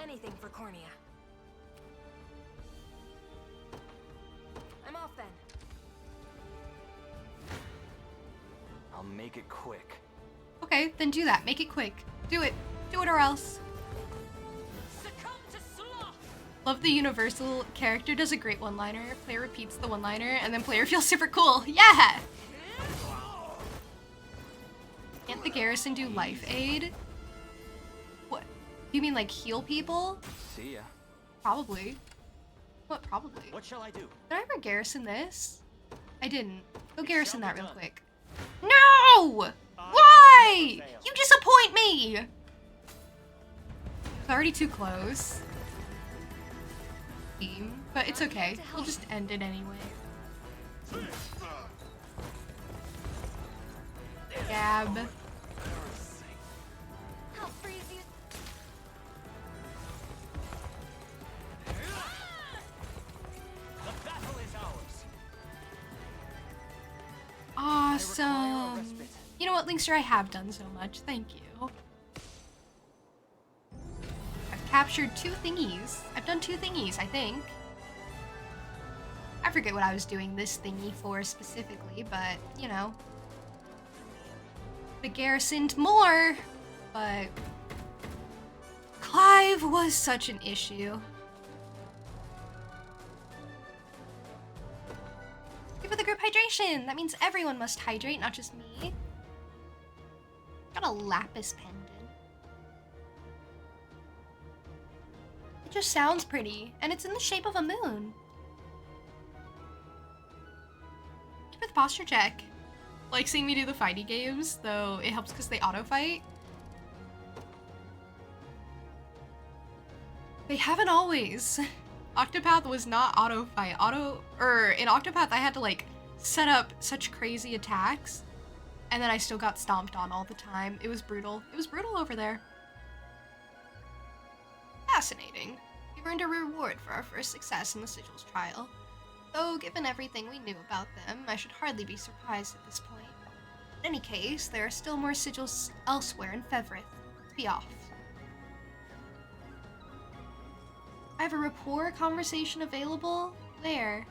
Anything for Cornea. I'm off then. I'll make it quick. Okay, then do that. Make it quick. Do it. Do it or else. Succumb to sloth. Love the universal character does a great one-liner. Player repeats the one-liner, and then player feels super cool. Yeah! Can't the garrison do life aid? What? You mean like heal people? See ya. Probably. What, probably? What shall I do? Did I ever garrison this? I didn't. Go garrison shall that be real done. quick. No! Why? never fail. You disappoint me! It's already too close. But it's okay. We'll just end it anyway. Gab. I'll freeze you. The battle is ours. Awesome. respite. You know what, Linkster, I have done so much. Thank you. I've captured 2 thingies. I've done 2 thingies, I think. I forget what I was doing this thingy for specifically, but, you know. The garrisoned more, but Clive was such an issue. Give it the group hydration. That means everyone must hydrate, not just me. Got a lapis pendant. It just sounds pretty, and it's in the shape of a moon. Give it the posture check. Like seeing me do the fighty games, though it helps because they auto-fight. They haven't always. Octopath was not auto-fight. In Octopath I had to like set up such crazy attacks, and then I still got stomped on all the time. It was brutal. It was brutal over there. Fascinating. We've earned a reward for our first success in the Sigils trial. Though, given everything we knew about them, I should hardly be surprised at this point. In any case, there are still more sigils elsewhere in Fevrith. Let's be off. I have a rapport conversation available? Where?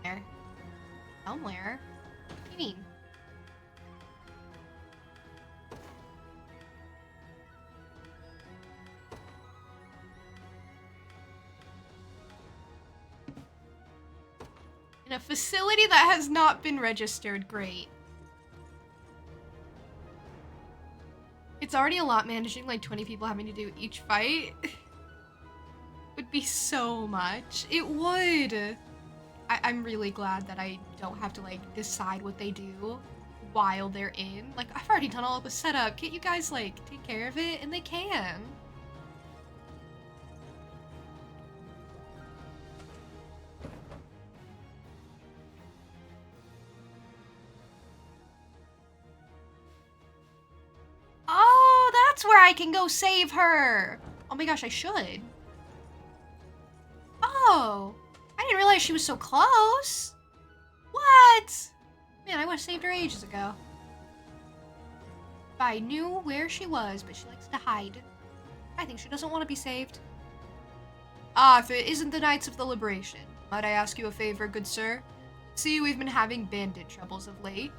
Where? Somewhere? What do you mean? In a facility that has not been registered. Great. It's already a lot managing like 20 people having to do each fight. Would be so much. It would. I'm really glad that I don't have to like decide what they do while they're in. Like, I've already done all of the setup. Can't you guys like take care of it? And they can. Oh, that's where I can go save her. Oh my gosh, I should. Oh, I didn't realize she was so close. What? Man, I would have saved her ages ago. If I knew where she was, but she likes to hide. I think she doesn't want to be saved. Ah, if it isn't the Knights of the Liberation, might I ask you a favor, good sir? See, we've been having bandit troubles of late.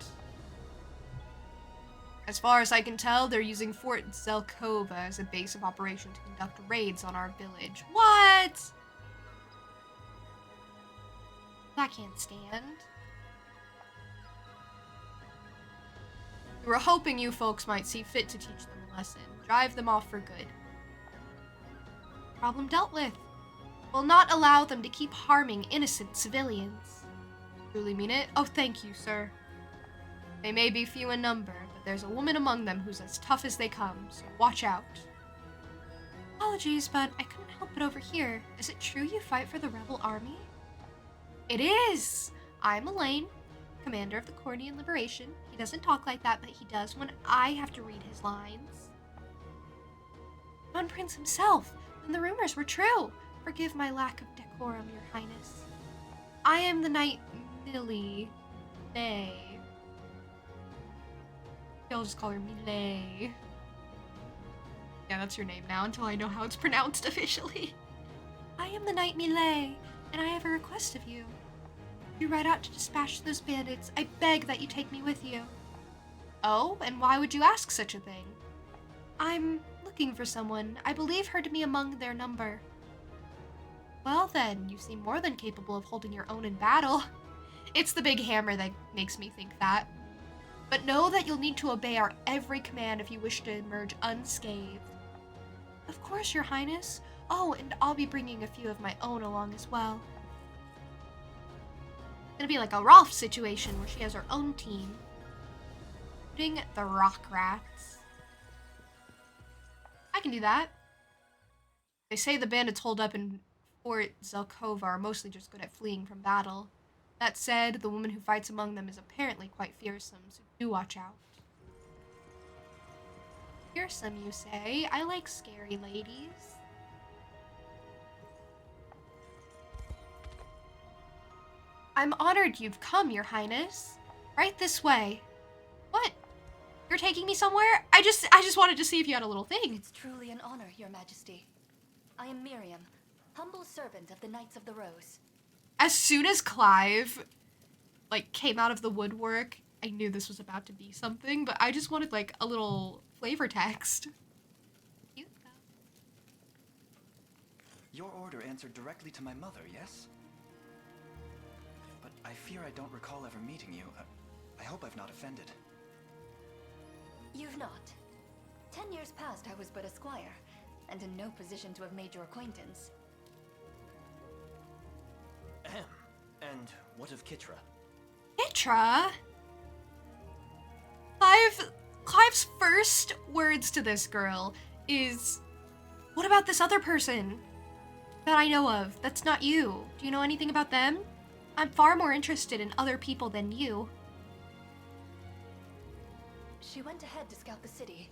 As far as I can tell, they're using Fort Zelkova as a base of operation to conduct raids on our village. What? I can't stand. We were hoping you folks might see fit to teach them a lesson. Drive them off for good. Problem dealt with. Will not allow them to keep harming innocent civilians. Truly mean it? Oh, thank you, sir. They may be few in number, but there's a woman among them who's as tough as they come, so watch out. Apologies, but I couldn't help but overhear. Is it true you fight for the rebel army? It is! I'm Elaine, commander of the Cornian Liberation. He doesn't talk like that, but he does when I have to read his lines. Von Prince himself, then the rumors were true. Forgive my lack of decorum, your highness. I am the knight Millie. May. I'll just call her Millie. Yeah, that's your name now until I know how it's pronounced officially. I am the knight Millie, and I have a request of you. You ride out to dispatch those bandits. I beg that you take me with you. Oh, and why would you ask such a thing? I'm looking for someone. I believe her to be among their number. Well then, you seem more than capable of holding your own in battle. It's the big hammer that makes me think that. But know that you'll need to obey our every command if you wish to emerge unscathed. Of course, Your Highness. Oh, and I'll be bringing a few of my own along as well. It's gonna be like a Rolf situation where she has her own team. Including the Rock Rats. I can do that. They say the bandits holed up in Fort Zelkova are mostly just good at fleeing from battle. That said, the woman who fights among them is apparently quite fearsome, so do watch out. Fearsome, you say? I like scary ladies. I'm honored you've come, Your Highness. Right this way. What? You're taking me somewhere? I just wanted to see if you had a little thing. It's truly an honor, Your Majesty. I am Miriam, humble servant of the Knights of the Rose. As soon as Clive, came out of the woodwork, I knew this was about to be something, but I just wanted, a little flavor text. Cute. Your order answered directly to my mother, yes? But I fear I don't recall ever meeting you. I hope I've not offended. You've not. 10 years past, I was but a squire, and in no position to have made your acquaintance. Ahem. And what of Kitra? Kitra? Clive's first words to this girl is, what about this other person that I know of that's not you? Do you know anything about them? I'm far more interested in other people than you. She went ahead to scout the city,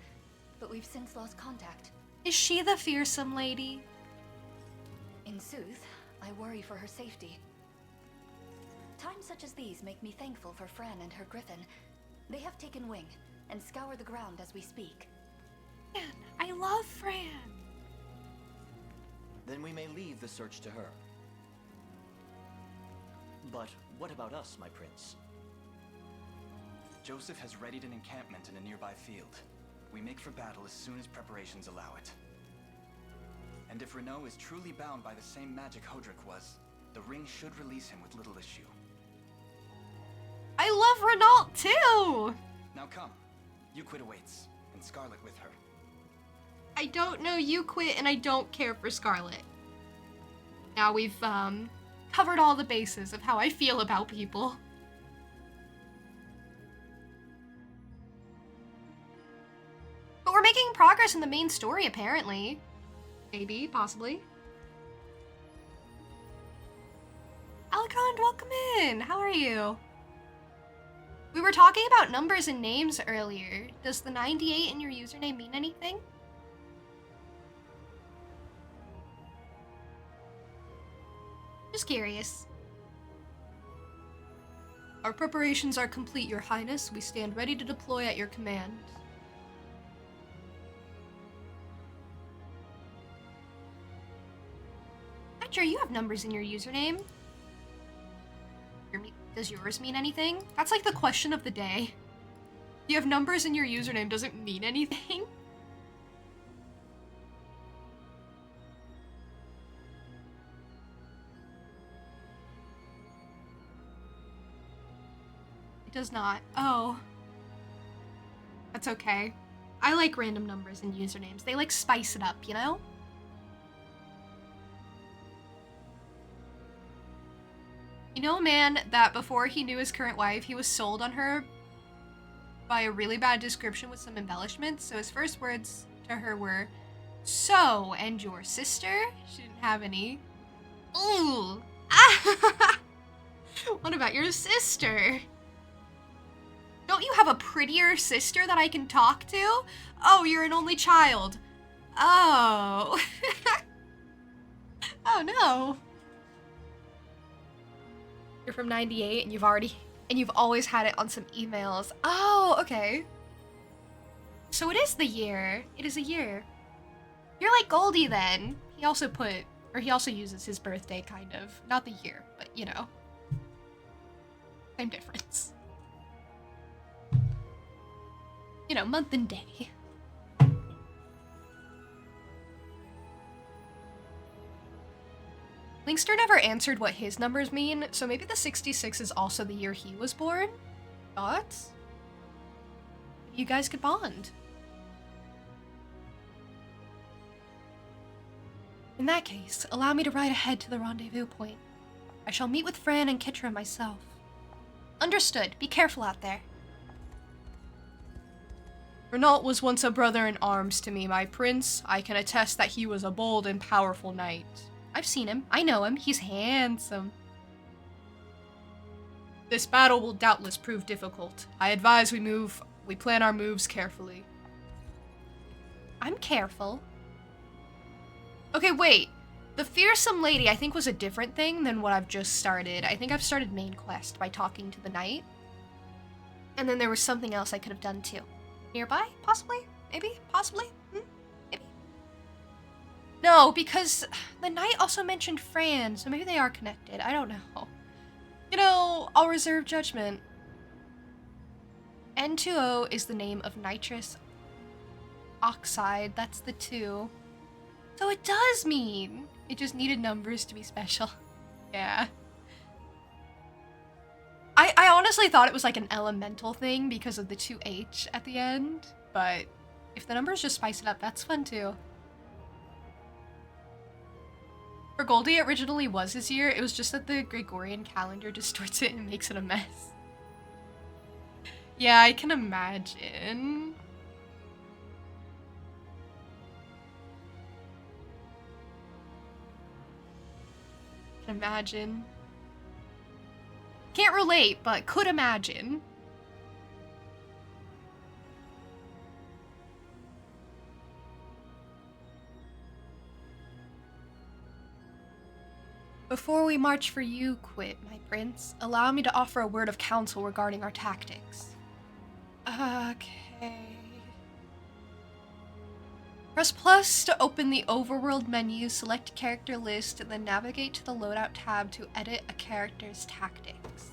but we've since lost contact. Is she the fearsome lady? In sooth, I worry for her safety. Times such as these make me thankful for Fran and her griffin. They have taken wing and scour the ground as we speak. Man, I love Fran. Then we may leave the search to her. But what about us, my prince? Joseph has readied an encampment in a nearby field. We make for battle as soon as preparations allow it. And if Renaud is truly bound by the same magic Hodrick was, the ring should release him with little issue. I love Renault too! Now come. Euquid awaits, and Scarlet with her. I don't know Euquid and I don't care for Scarlet. Now we've, covered all the bases of how I feel about people. But we're making progress in the main story, apparently. Maybe, possibly. Alicond, welcome in! How are you? We were talking about numbers and names earlier. Does the 98 in your username mean anything? Just curious. Our preparations are complete, Your Highness. We stand ready to deploy at your command. Not sure you have numbers in your username. Does yours mean anything? That's like the question of the day. You have numbers in your username doesn't mean anything? It does not. Oh. That's okay. I like random numbers and usernames. They spice it up, you know? You know a man that before he knew his current wife, he was sold on her by a really bad description with some embellishments. So his first words to her were, "So, and your sister?" She didn't have any. Ooh. Ah. What about your sister? Don't you have a prettier sister that I can talk to? Oh, you're an only child. Oh. Oh no. You're from 98 and you've always had it on some emails. Oh, okay. So it is the year. It is a year. You're like Goldie then. He also uses his birthday kind of. Not the year, but you know. Same difference. You know, month and day. Linkster never answered what his numbers mean, so maybe the 66 is also the year he was born? Thoughts? You guys could bond. In that case, allow me to ride ahead to the rendezvous point. I shall meet with Fran and Kitra myself. Understood. Be careful out there. Renault was once a brother in arms to me, my prince. I can attest that he was a bold and powerful knight. I've seen him. I know him. He's handsome. This battle will doubtless prove difficult. I advise we plan our moves carefully. I'm careful. Okay, wait. The fearsome lady, I think, was a different thing than what I've just started. I think I've started main quest by talking to the knight. And then there was something else I could have done too. Nearby? Possibly? Maybe? Possibly? Maybe? No, because the knight also mentioned Fran, so maybe they are connected. I don't know. You know, I'll reserve judgment. N2O is the name of nitrous oxide. That's the 2. So it does mean it just needed numbers to be special. Yeah. I honestly thought it was like an elemental thing because of the 2H at the end, but if the numbers just spice it up, that's fun too. For Goldie, it originally was his year. It was just that the Gregorian calendar distorts it and makes it a mess. Yeah, I can imagine. Imagine. Can't relate, but could imagine. Before we march for you, Quit, my prince, allow me to offer a word of counsel regarding our tactics. Okay. Press plus to open the overworld menu, select character list, and then navigate to the loadout tab to edit a character's tactics.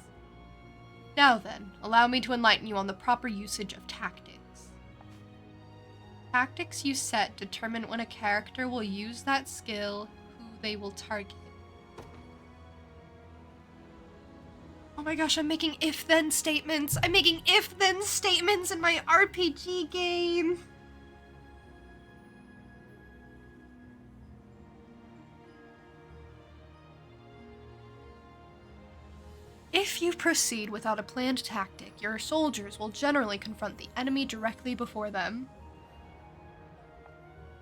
Now then, allow me to enlighten you on the proper usage of tactics. Tactics you set determine when a character will use that skill, who they will target. Oh my gosh, I'm making if-then statements! I'm making if-then statements in my RPG game! If you proceed without a planned tactic, your soldiers will generally confront the enemy directly before them.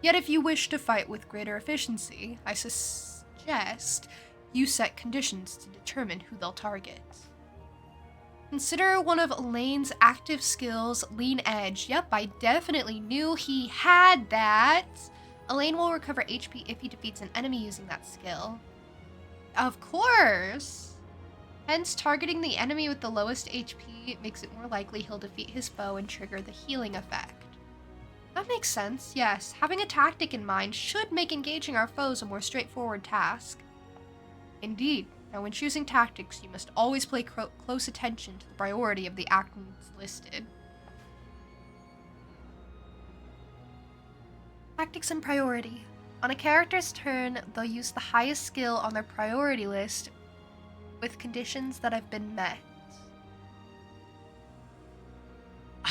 Yet if you wish to fight with greater efficiency, I suggest you set conditions to determine who they'll target. Consider one of Elaine's active skills, Lean Edge. Yep, I definitely knew he had that. Elaine will recover HP if he defeats an enemy using that skill. Of course! Hence, targeting the enemy with the lowest HP makes it more likely he'll defeat his foe and trigger the healing effect. That makes sense, yes. Having a tactic in mind should make engaging our foes a more straightforward task. Indeed. Now, when choosing tactics, you must always pay close attention to the priority of the actions listed. Tactics and priority. On a character's turn, they'll use the highest skill on their priority list with conditions that have been met.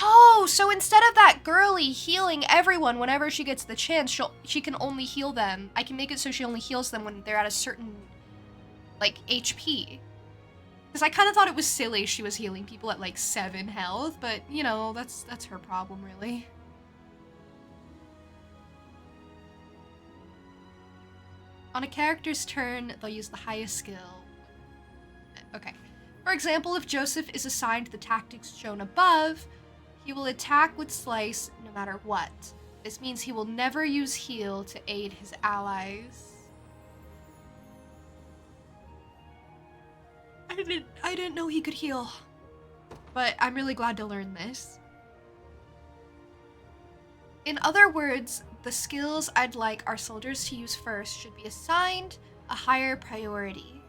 Oh, so instead of that girly healing everyone whenever she gets the chance, she can only heal them. I can make it so she only heals them when they're at a certain, like, HP. Because I kind of thought it was silly she was healing people at, like, 7 health, but, you know, that's her problem, really. On a character's turn, they'll use the highest skill. Okay. For example, if Joseph is assigned the tactics shown above, he will attack with Slice no matter what. This means he will never use heal to aid his allies. I didn't know he could heal. But I'm really glad to learn this. In other words, the skills I'd like our soldiers to use first should be assigned a higher priority.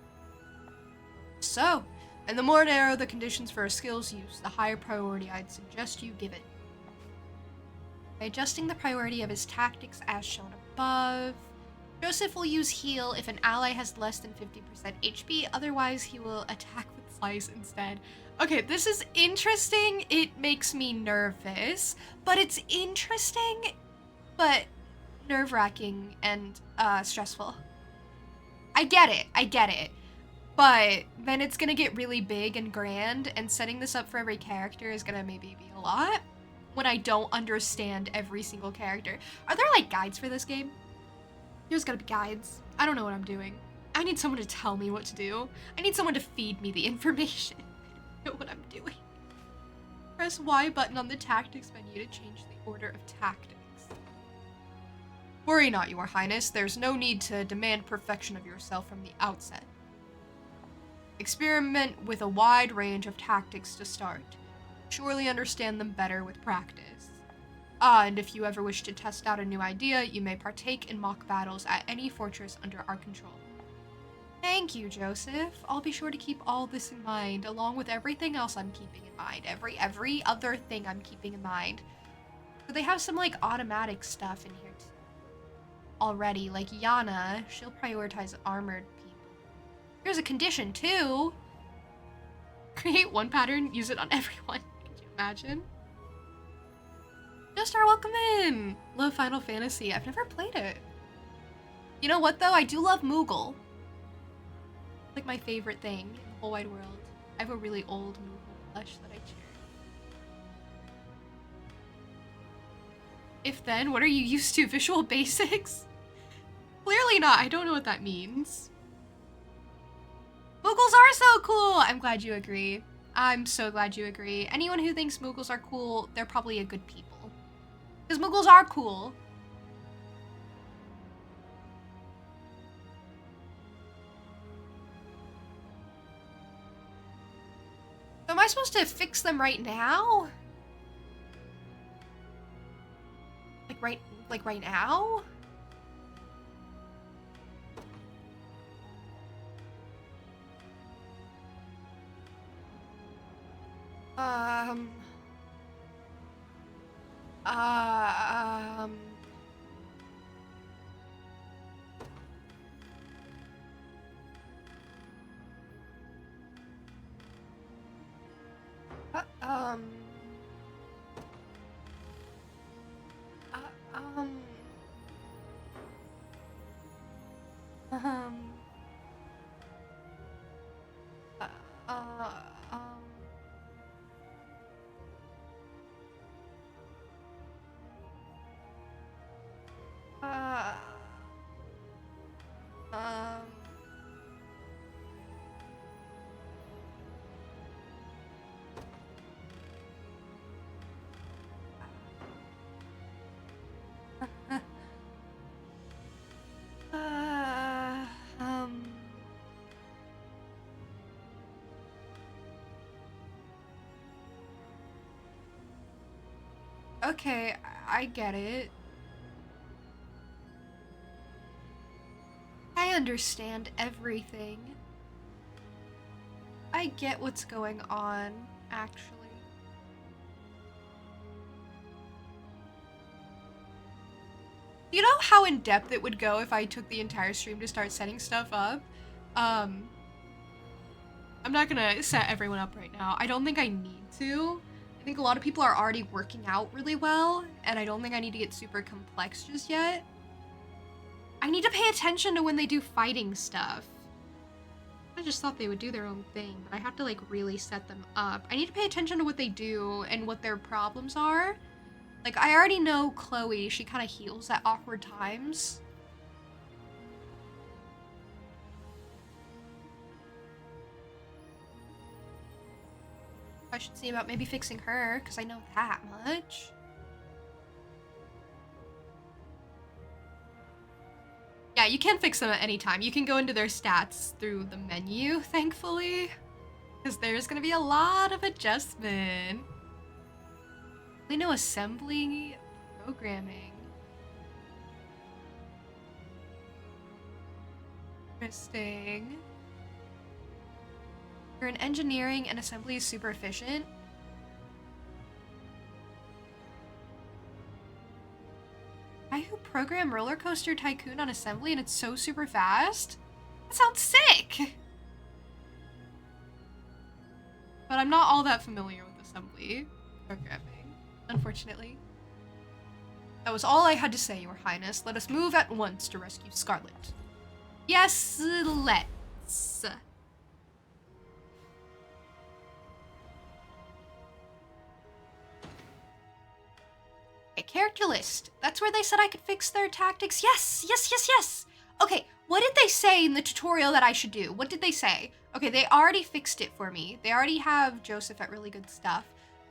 So, and the more narrow the conditions for a skill's use, the higher priority I'd suggest you give it. By adjusting the priority of his tactics as shown above, Joseph will use heal if an ally has less than 50% HP, otherwise he will attack with slice instead. Okay, this is interesting. It makes me nervous, but it's interesting, but nerve-wracking and stressful. I get it. But then it's gonna get really big and grand, and setting this up for every character is gonna maybe be a lot when I don't understand every single character. Are there like guides for this game? There's gotta be guides. I don't know what I'm doing. I need someone to tell me what to do. I need someone to feed me the information. I don't know what I'm doing. Press Y button on the tactics menu to change the order of tactics. Worry not, Your Highness. There's no need to demand perfection of yourself from the outset. Experiment with a wide range of tactics to start. Surely understand them better with practice. And if you ever wish to test out a new idea, you may partake in mock battles at any fortress under our control. Thank you, Joseph. I'll be sure to keep all this in mind, along with everything else I'm keeping in mind. Every other thing I'm keeping in mind. So they have some, like, automatic stuff in here already. Like, Yana, she'll prioritize armored people. Here's a condition, too. Create one pattern, use it on everyone. Could you imagine? Just our welcome in. Love Final Fantasy. I've never played it. You know what, though? I do love Moogle. Like my favorite thing in the whole wide world. I have a really old Moogle plush that I cherish. If then, what are you used to? Visual Basics? Clearly not. I don't know what that means. Moogles are so cool! I'm glad you agree. I'm so glad you agree. Anyone who thinks Moogles are cool, they're probably a good people. Because Moogles are cool. So am I supposed to fix them right now? Like right now? Um, Okay, I get it. I understand everything. I get what's going on, actually. You know how in-depth it would go if I took the entire stream to start setting stuff up? I'm not gonna set everyone up right now. I don't think I need to. I think a lot of people are already working out really well, and I don't think I need to get super complex just yet. I need to pay attention to when they do fighting stuff. I just thought they would do their own thing, but I have to like really set them up. I need to pay attention to what they do and what their problems are. Like, I already know Chloe, she kind of heals at awkward times. I should see about maybe fixing her, because I know that much. Yeah, you can fix them at any time. You can go into their stats through the menu, thankfully. Because there's going to be a lot of adjustment. We know assembly, programming. Interesting. You're in engineering and assembly is super efficient. Guy who program Roller Coaster Tycoon on Assembly and it's so super fast? That sounds sick! But I'm not all that familiar with Assembly programming, unfortunately. That was all I had to say, Your Highness. Let us move at once to rescue Scarlet. Yes, let's. A character list. That's where they said I could fix their tactics. Yes, yes, yes, yes. Okay, what did they say in the tutorial that I should do? What did they say? Okay, they already fixed it for me. They already have Joseph at really good stuff.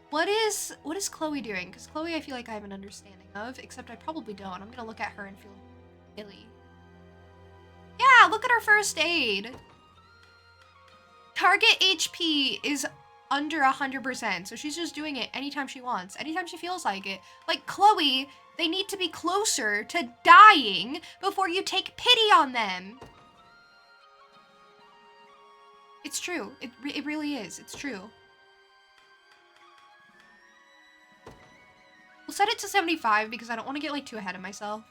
What is Chloe doing? Because Chloe I feel like I have an understanding of, except I probably don't. I'm gonna look at her and feel silly. Yeah, look at her first aid. Target HP is under 100%, so she's just doing it anytime she wants, anytime she feels like it. Like Chloe, they need to be closer to dying before you take pity on them. It's true. It really is. It's true. We'll set it to 75 because I don't want to get like too ahead of myself.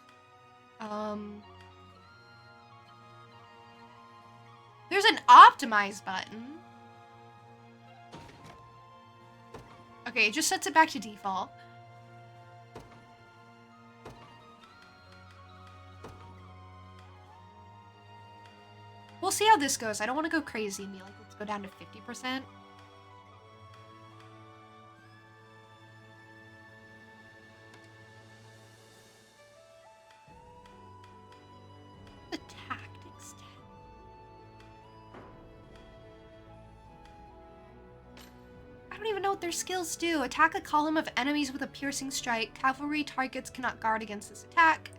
There's an optimize button. Okay, it just sets it back to default. We'll see how this goes. I don't want to go crazy and be like, let's go down to 50%. The tactics tab. I don't even know what their skills do. Attack a column of enemies with a piercing strike. Cavalry targets cannot guard against this attack.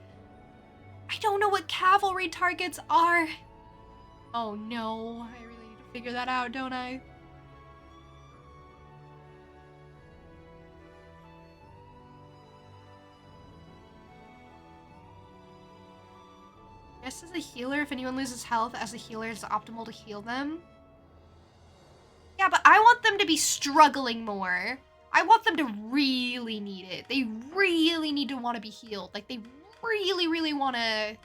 I don't know what cavalry targets are. Oh no, I really need to figure that out, don't I? Yes, as a healer, if anyone loses health, as a healer, it's optimal to heal them. Yeah, but I want them to be struggling more. I want them to really need it. They really need to want to be healed. Like, they really, really want to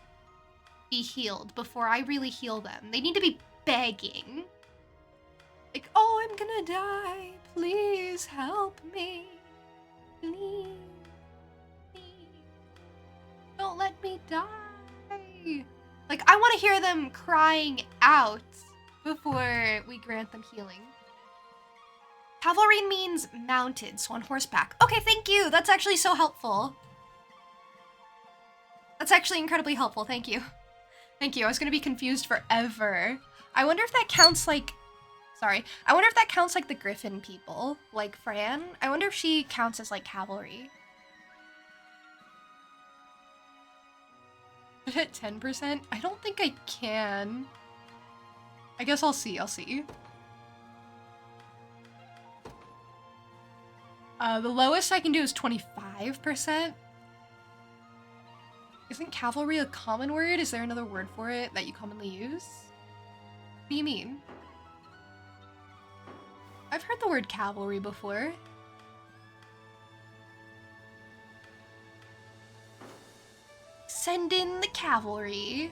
be healed before I really heal them. They need to be begging. Like, oh, I'm gonna die. Please help me. Please. Please. Don't let me die. Like, I want to hear them crying out before we grant them healing. Cavalry means mounted, so on horseback. Okay, thank you. That's actually so helpful. That's actually incredibly helpful. Thank you. Thank you. I was going to be confused forever. I wonder if that counts like... Sorry. I wonder if that counts like the Griffin people. Like Fran. I wonder if she counts as like cavalry. At 10%? I don't think I can. I guess I'll see. I'll see. The lowest I can do is 25%. Isn't cavalry a common word? Is there another word for it that you commonly use? What do you mean? I've heard the word cavalry before. Send in the cavalry.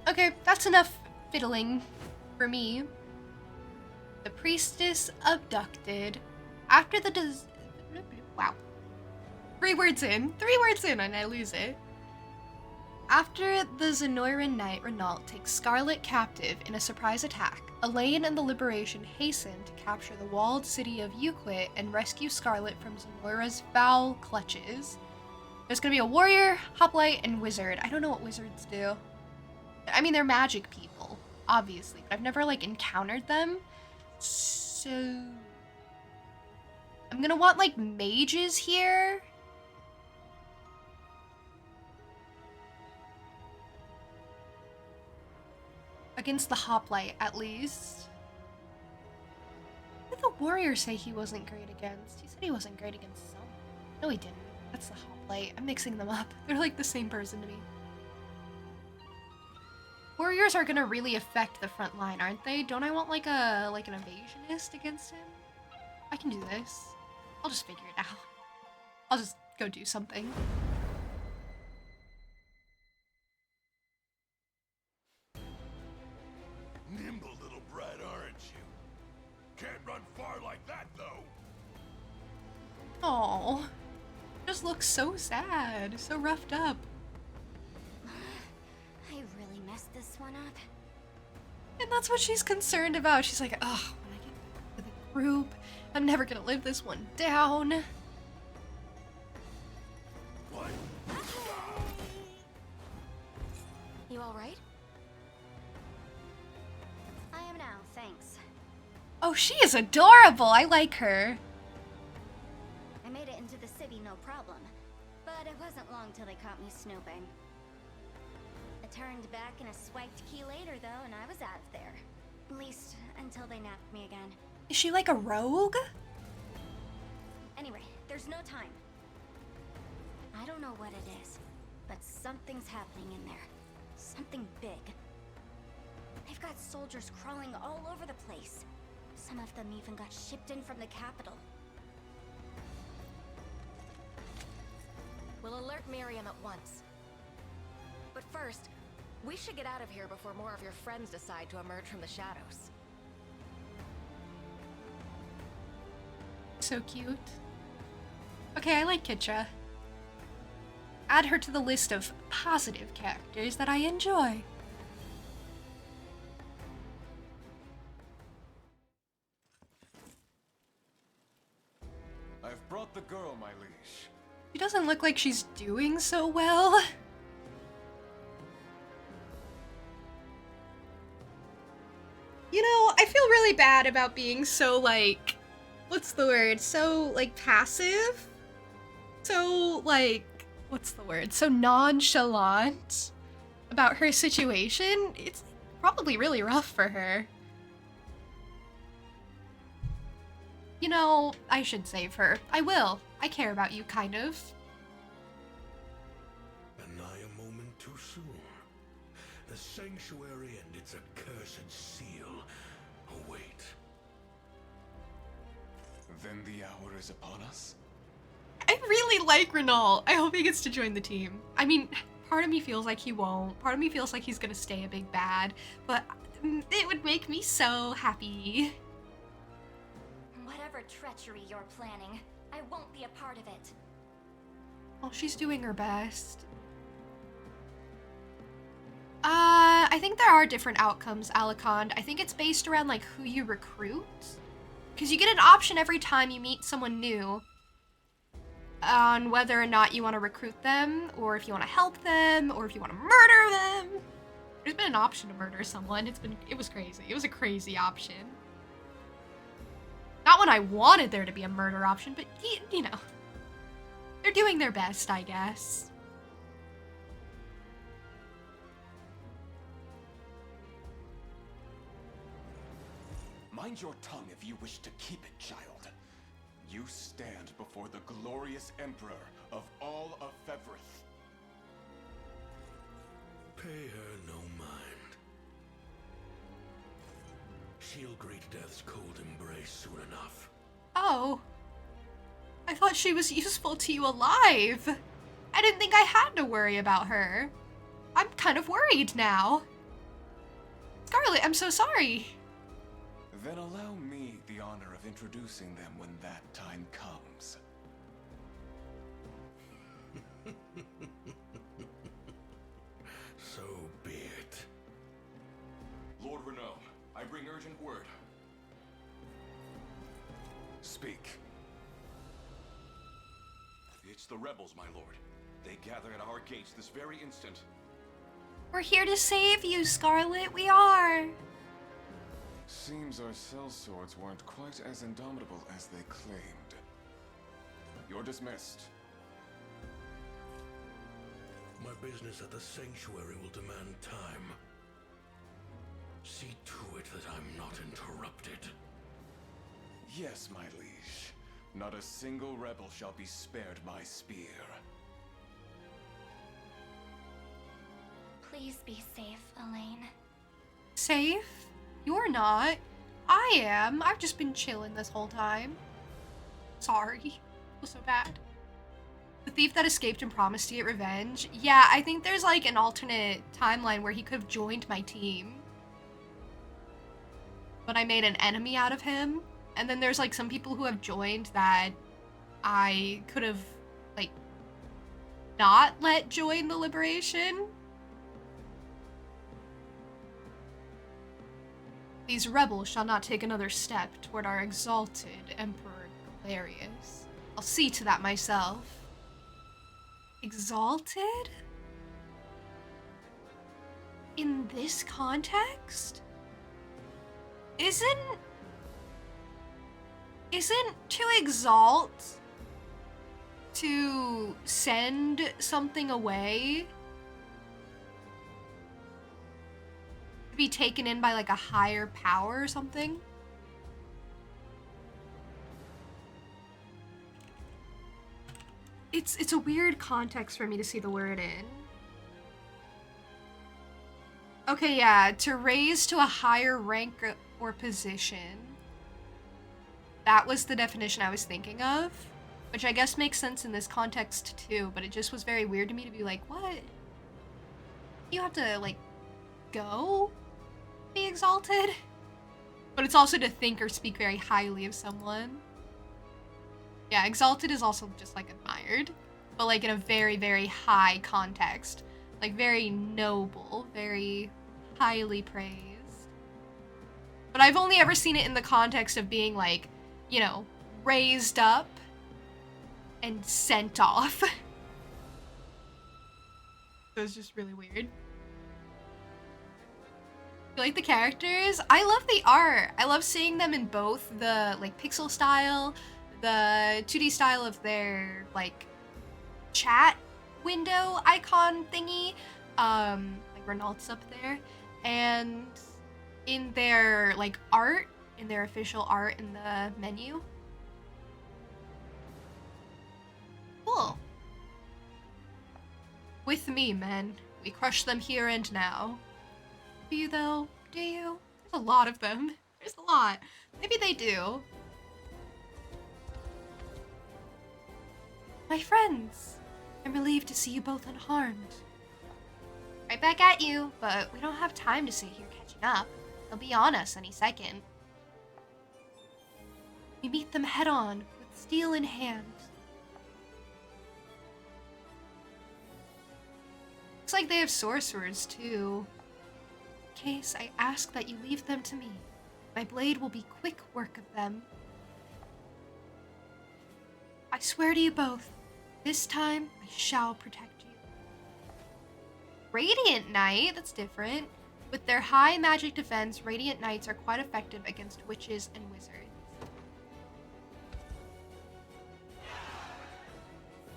Okay, that's enough fiddling for me. The priestess abducted. After the wow. 3 words in and I lose it. After the Zenoiran knight Renault takes Scarlet captive in a surprise attack, Elaine and the Liberation hasten to capture the walled city of Euclid and rescue Scarlet from Zenoira's foul clutches. There's gonna be a warrior, hoplite, and wizard. I don't know what wizards do. I mean, they're magic people, obviously, but I've never, like, encountered them. So... I'm gonna want, like, mages here. Against the hoplite, at least. What did the warrior say he wasn't great against? He said he wasn't great against some. No, he didn't. That's the hoplite. I'm mixing them up. They're like the same person to me. Warriors are gonna really affect the front line, aren't they? Don't I want like an evasionist against him? I can do this. I'll just figure it out. go do something. Nimble little brat, aren't you? Can't run far like that, though. Oh, just looks so sad, so roughed up. I really messed this one up. And that's what she's concerned about. She's like, oh, when I get back to the group, I'm never gonna live this one down. What? You alright? I am now, thanks. Oh, she is adorable. I like her. I made it into the city no problem, but it wasn't long till they caught me snooping. I turned back and I swiped key later though, and I was out of there. At least until they nabbed me again. Is she like a rogue? Anyway, there's no time. I don't know what it is, but something's happening in there. Something big. They've got soldiers crawling all over the place. Some of them even got shipped in from the capital. We'll alert Miriam at once. But first, we should get out of here before more of your friends decide to emerge from the shadows. So cute. Okay, I like Kitra. Add her to the list of positive characters that I enjoy. I've brought the girl, my liege. She doesn't look like she's doing so well. You know, I feel really bad about being so, like, what's the word? So, like, passive? So, like, what's the word? So nonchalant about her situation. It's probably really rough for her. You know, I should save her. I will. I care about you, kind of. And nigh a moment too soon. The sanctuary and its accursed seal await. Then the hour is upon us? I really like Renault. I hope he gets to join the team. I mean, part of me feels like he won't. Part of me feels like he's gonna stay a big bad. But it would make me so happy. Whatever treachery you're planning, I won't be a part of it. Well, she's doing her best. I think there are different outcomes, Alicond. I think it's based around, like, who you recruit. Because you get an option every time you meet someone new on whether or not you want to recruit them, or if you want to help them, or if you want to murder them. There's been an option to murder someone. It was crazy. It was a crazy option. Not when I wanted there to be a murder option, but, you know. They're doing their best, I guess. Mind your tongue if you wish to keep it, child. You stand before the glorious Emperor of all of Fevrith. Pay her no mind. She'll greet death's cold embrace soon enough. Oh. I thought she was useful to you alive. I didn't think I had to worry about her. I'm kind of worried now. Scarlet, I'm so sorry. Then allow me the honor of introducing them when that time comes. So be it. Lord Renault, I bring urgent word. Speak. It's the rebels, my lord. They gather at our gates this very instant. We're here to save you, Scarlet. We are. Seems our sellswords weren't quite as indomitable as they claimed. You're dismissed. My business at the sanctuary will demand time. See to it that I'm not interrupted. Yes, my liege. Not a single rebel shall be spared my spear. Please be safe, Elaine. Safe? You're not. I am. I've just been chilling this whole time. Sorry. It was so bad. thief that escaped and promised to get revenge. Yeah, I think there's like an alternate timeline where he could have joined my team. But I made an enemy out of him. And then there's like some people who have joined that I could have like not let join the Liberation. These rebels shall not take another step toward our exalted Emperor Galerius. I'll see to that myself. Exalted? In this context? Isn't to exalt to send something away? To be taken in by like a higher power or something? It's a weird context for me to see the word in. Okay, yeah, to raise to a higher rank or position. That was the definition I was thinking of, which I guess makes sense in this context too, but it just was very weird to me to be like, what? You have to, like, go be exalted? But it's also to think or speak very highly of someone. Yeah, exalted is also just, like, admired, but, like, in a very, very high context. Like, very noble, very highly praised. But I've only ever seen it in the context of being, like, you know, raised up and sent off. So it's just really weird. You like the characters? I love the art. I love seeing them in both the, like, pixel style, the 2D style of their, like, chat window icon thingy, like Renault's up there, and in their, like, art, in their official art in the menu. Cool. With me, men. We crush them here and now. Do you, though? Do you? There's a lot of them. There's a lot. Maybe they do. My friends, I'm relieved to see you both unharmed. Right back at you, but we don't have time to sit here catching up. They'll be on us any second. We meet them head on, with steel in hand. Looks like they have sorcerers, too. In case, I ask that you leave them to me. My blade will be quick work of them. I swear to you both, this time I shall protect you. Radiant Knight? That's different. With their high magic defense, Radiant Knights are quite effective against witches and wizards.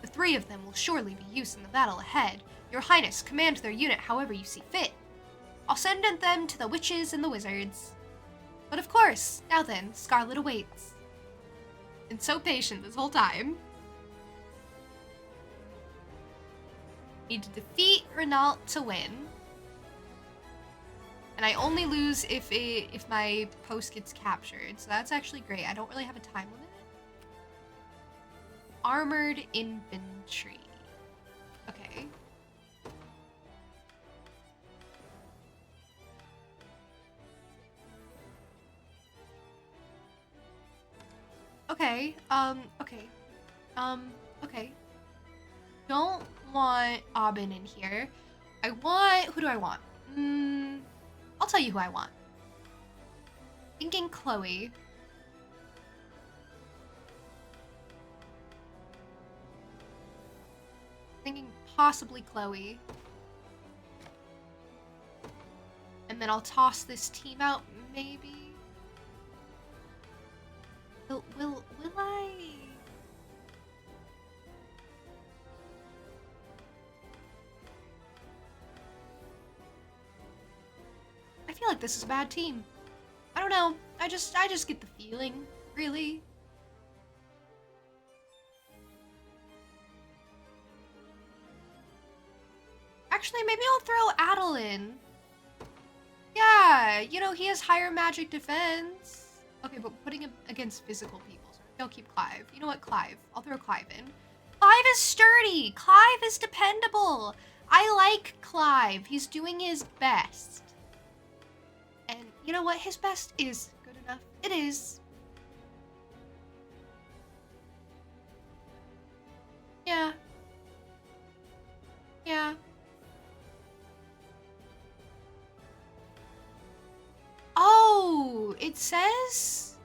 The three of them will surely be used in the battle ahead. Your Highness, command their unit however you see fit. I'll send them to the witches and the wizards. But of course, now then, Scarlet awaits. Been so patient this whole time. Need to defeat Renault to win. And I only lose if my post gets captured, so that's actually great. I don't really have a time limit. Armored infantry. Okay. Okay, okay. Don't want Aubin in here. Who do I want? I'll tell you who I want. Thinking Chloe. Thinking possibly Chloe. And then I'll toss this team out, maybe. Will I? I feel like this is a bad team. I don't know. I just get the feeling, really. Actually, maybe I'll throw Adel in. Yeah, you know, he has higher magic defense. Okay, but putting him against physical people. So I'll keep Clive. You know what, Clive? I'll throw Clive in. Clive is sturdy. Clive is dependable. I like Clive. He's doing his best. And you know what? His best is good enough. It is. Yeah. Yeah. Oh, it says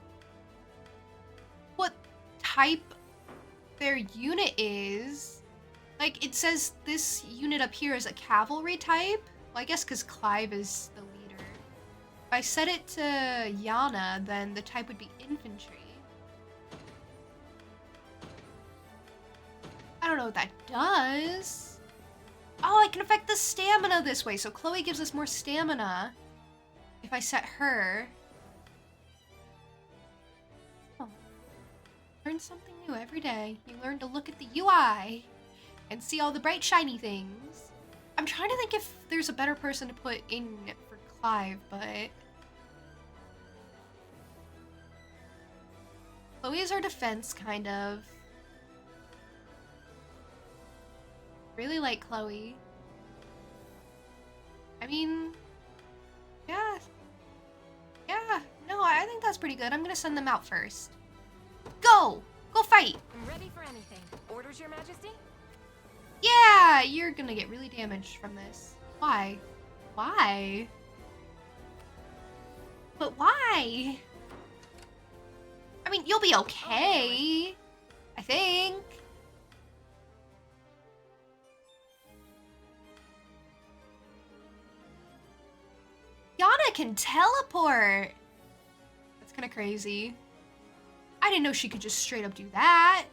what type their unit is. Like, it says this unit up here is a cavalry type. Well, I guess because Clive is the leader. If I set it to Yana, then the type would be infantry. I don't know what that does. Oh, I can affect the stamina this way. So Chloe gives us more stamina if I set her. Oh. Learn something new every day. You learn to look at the UI and see all the bright shiny things. I'm trying to think if there's a better person to put in for Clive, but Chloe is our defense, kind of. Really like Chloe. I mean, yeah. Yeah, no, I think that's pretty good. I'm gonna send them out first. Go! Go fight! I'm ready for anything. Orders, Your Majesty? Yeah, you're gonna get really damaged from this. Why? Why? But why? I mean, you'll be okay. I think. Yana can teleport! That's kind of crazy. I didn't know she could just straight up do that.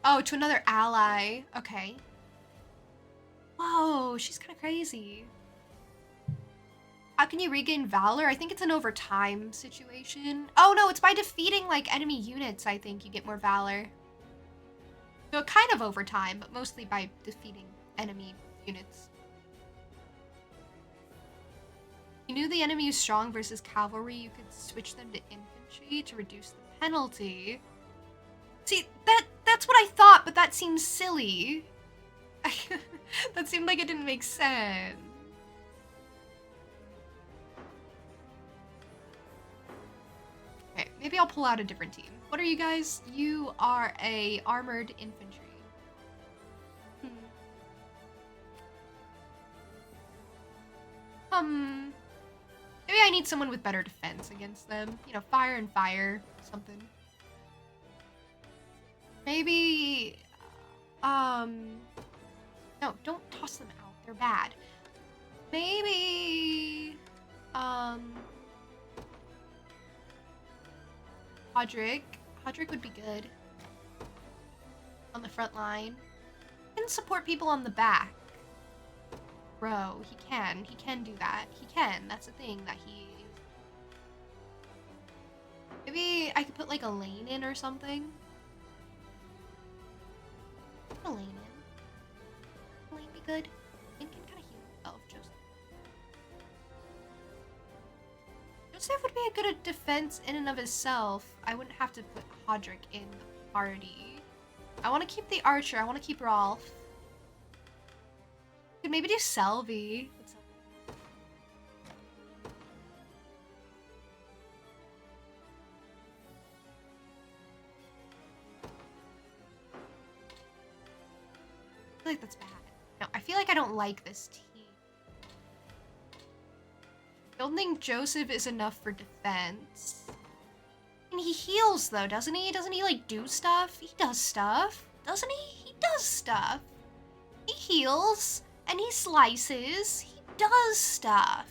Oh, to another ally. Okay. Whoa, she's kind of crazy. How can you regain Valor? I think it's an over time situation. Oh no, it's by defeating like enemy units, I think you get more Valor. So kind of over time, but mostly by defeating enemy units. You knew the enemy is strong versus cavalry, you could switch them to infantry to reduce the penalty. See, that's what I thought, but that seems silly. That seemed like it didn't make sense. Okay, maybe I'll pull out a different team. What are you guys? You are a armored infantry. Maybe I need someone with better defense against them. You know, fire and fire, something. Maybe, no, don't toss them out. They're bad. Maybe, Hodrick. Hodrick would be good. On the front line. He can support people on the back. Bro, he can do that. He can, that's the thing that he... Maybe I could put like a lane in or something. Put a lane in. Lane be good. Lane can kind of heal himself, Joseph. Joseph would be a good defense in and of itself. I wouldn't have to put Hodrick in the party. I want to keep the archer, I want to keep Rolf. Could maybe do Selvi. I feel like that's bad. No, I feel like I don't like this team. I don't think Joseph is enough for defense. And he heals though, doesn't he? Doesn't he like do stuff? He does stuff, doesn't he? He does stuff. He heals. And he slices. He does stuff.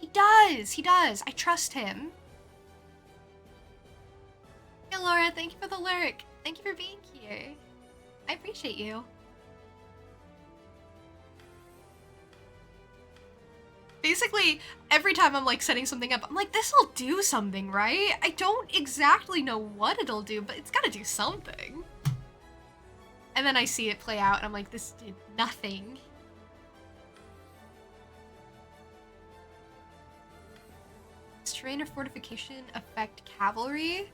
He does. He does. I trust him. Hey, Laura. Thank you for the lyric. Thank you for being here. I appreciate you. Basically, every time I'm like setting something up, I'm like, this'll do something, right? I don't exactly know what it'll do, but it's gotta do something. And then I see it play out, and I'm like, this did nothing. Terrain or fortification affect cavalry?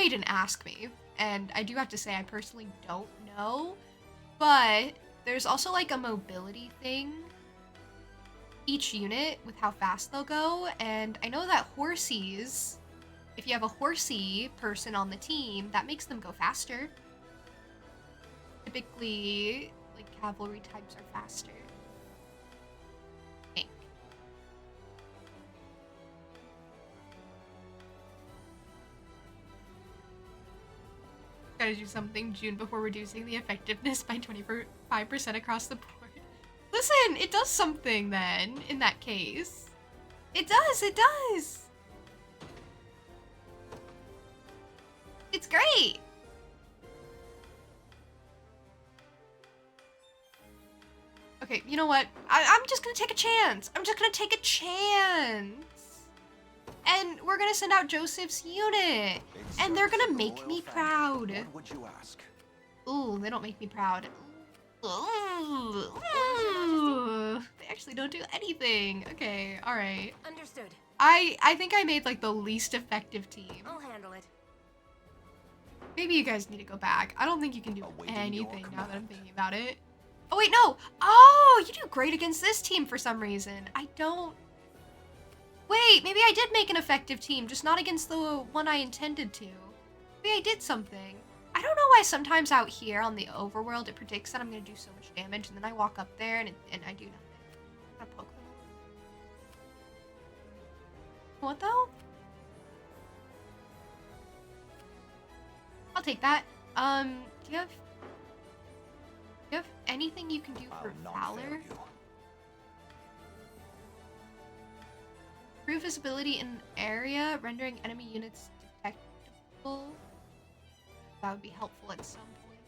you didn't ask me, and I do have to say I personally don't know, but there's also like a mobility thing each unit with how fast they'll go, and I know that horsies, if you have a horsey person on the team, that makes them go faster. Typically, like cavalry types are faster. I think. Gotta do something, June, before reducing the effectiveness by 25% across the board. Listen, it does something then, in that case. It does! It's great! Okay, you know what? I'm just gonna take a chance. I'm just gonna take a chance. And we're gonna send out Joseph's unit. And they're gonna make me proud. What would you ask? Ooh, they don't make me proud. Ooh. They actually don't do anything. Okay, alright. Understood. I think I made like the least effective team. I'll handle it. Maybe you guys need to go back. I don't think you can do Awaiting anything your now that I'm command. thinking about it. Oh wait, no! Oh, you do great against this team for some reason. I don't... Wait, maybe I did make an effective team, just not against the one I intended to. Maybe I did something. I don't know why sometimes out here on the overworld it predicts that I'm gonna do so much damage, and then I walk up there and I do nothing. I poke them. What though? I'll take that. Do you have anything you can do for I'll not Valor? fail you. Improve visibility in an area, rendering enemy units detectable. That would be helpful at some point.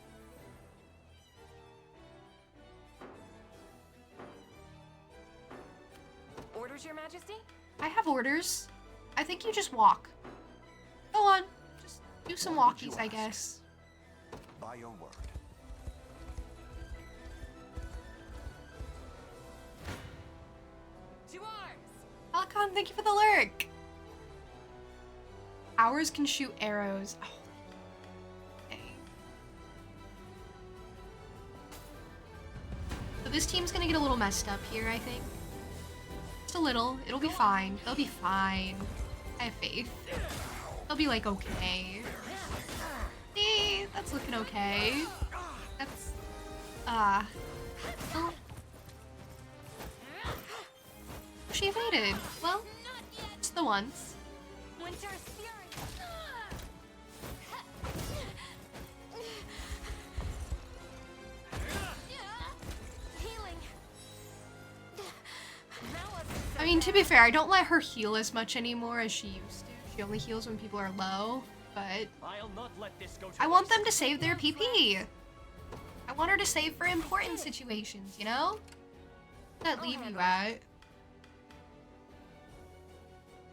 Orders, Your Majesty? I have orders. I think you just walk. Go on. Just do some What would you walkies, I ask? guess. By your word. To arms! Falcon, thank you for the lurk. Ours can shoot arrows. Oh. Okay. So this team's gonna get a little messed up here, I think. Just a little. It'll be fine. They'll be fine. I have faith. They'll be like, okay. See, that's looking okay. That's, oh. She evaded. Well, it's the once. Winter's Fury! Healing! I mean, to be fair, I don't let her heal as much anymore as she used to. She only heals when people are low, but I'll not let this go to I want waste. them to save their PP. I want her to save for important situations, you know? That leave you at?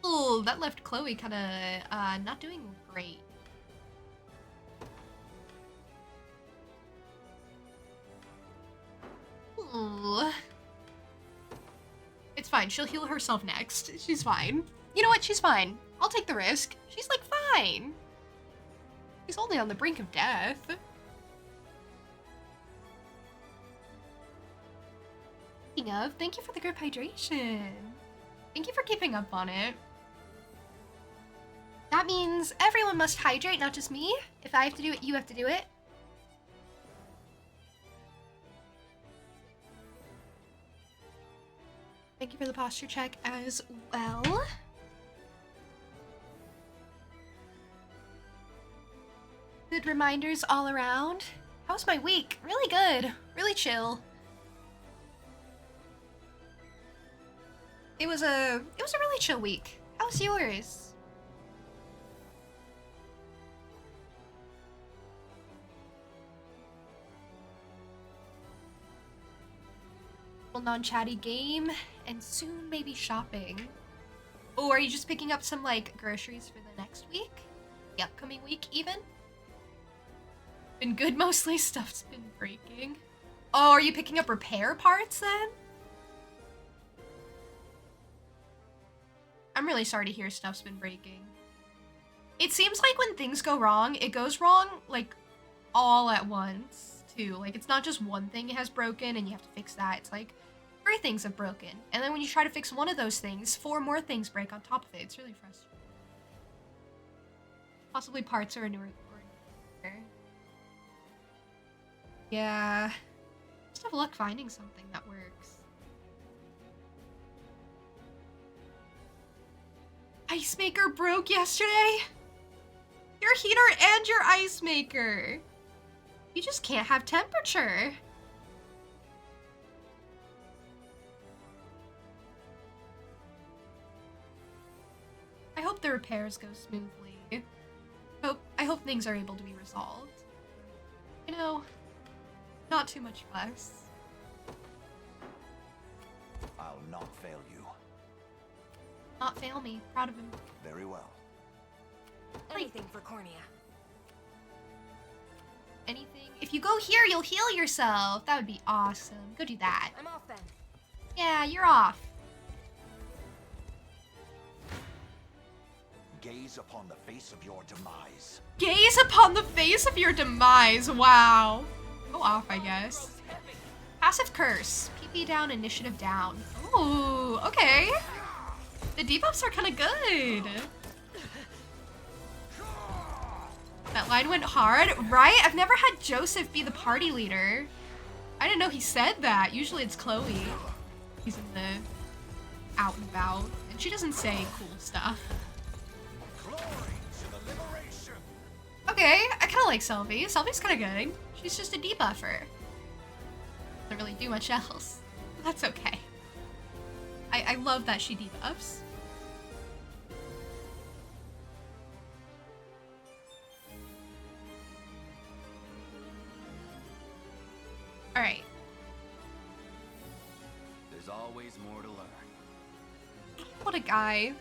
Ooh, that left Chloe kinda, not doing great. Ooh. It's fine, she'll heal herself next. She's fine. You know what, she's fine. I'll take the risk. She's like, fine. She's only on the brink of death. Speaking of, thank you for the group hydration. Thank you for keeping up on it. That means everyone must hydrate, not just me. If I have to do it, you have to do it. Thank you for the posture check as well. Good reminders all around. How was my week? Really good. Really chill. It was a really chill week. How was yours? Non-chatty game and soon maybe shopping. Oh, are you just picking up some like groceries for the next week? The upcoming week even? Been good mostly, stuff's been breaking. Oh, are you picking up repair parts then? I'm really sorry to hear stuff's been breaking. It seems like when things go wrong, it goes wrong, like, all at once, too. Like, it's not just one thing has broken and you have to fix that. It's like, 3 things have broken. And then when you try to fix one of those things, 4 more things break on top of it. It's really frustrating. Possibly parts are newer. Yeah. Just have luck finding something that works. Ice maker broke yesterday? Your heater and your ice maker. You just can't have temperature. I hope the repairs go smoothly. I hope things are able to be resolved. You know, not too much fuss. I'll not fail you. Not fail me. Proud of him. Very well. Anything for Cornea. Anything? If you go here, you'll heal yourself. That would be awesome. Go do that. I'm off then. Yeah, you're off. Gaze upon the face of your demise. Gaze upon the face of your demise. Wow. Go off, I guess. Passive curse. PP down, initiative down. Ooh, okay. The debuffs are kind of good. That line went hard, right? I've never had Joseph be the party leader. I didn't know he said that. Usually it's Chloe. He's in the out and about. And she doesn't say cool stuff. Okay, I kind of like Sylvie. Sylvie's kind of good. She's just a debuffer. Doesn't really do much else. That's okay. I love that she debuffs. Alright. There's always more to learn. What a guy.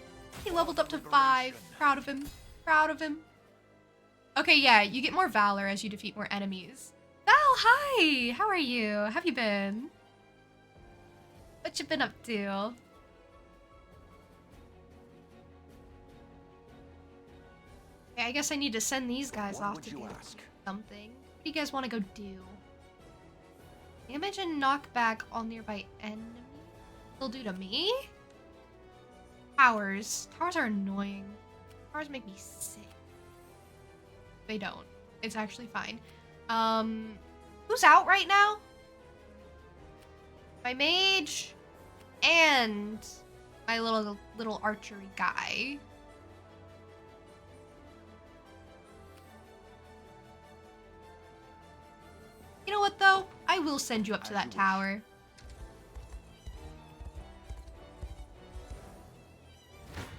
He leveled up to 5. Proud of him. Proud of him. Okay, yeah, you get more Valor as you defeat more enemies. Val, hi! How are you? How have you been? What you been up to? Okay, I guess I need to send these guys What off would to you do ask? something. What do you guys want to go do? Damage and knockback all nearby enemies? They'll do to me? Towers. Towers are annoying. Towers make me sick. They don't. It's actually fine. Who's out right now? My mage and my little archery guy. You know what though? I will send you up to that tower.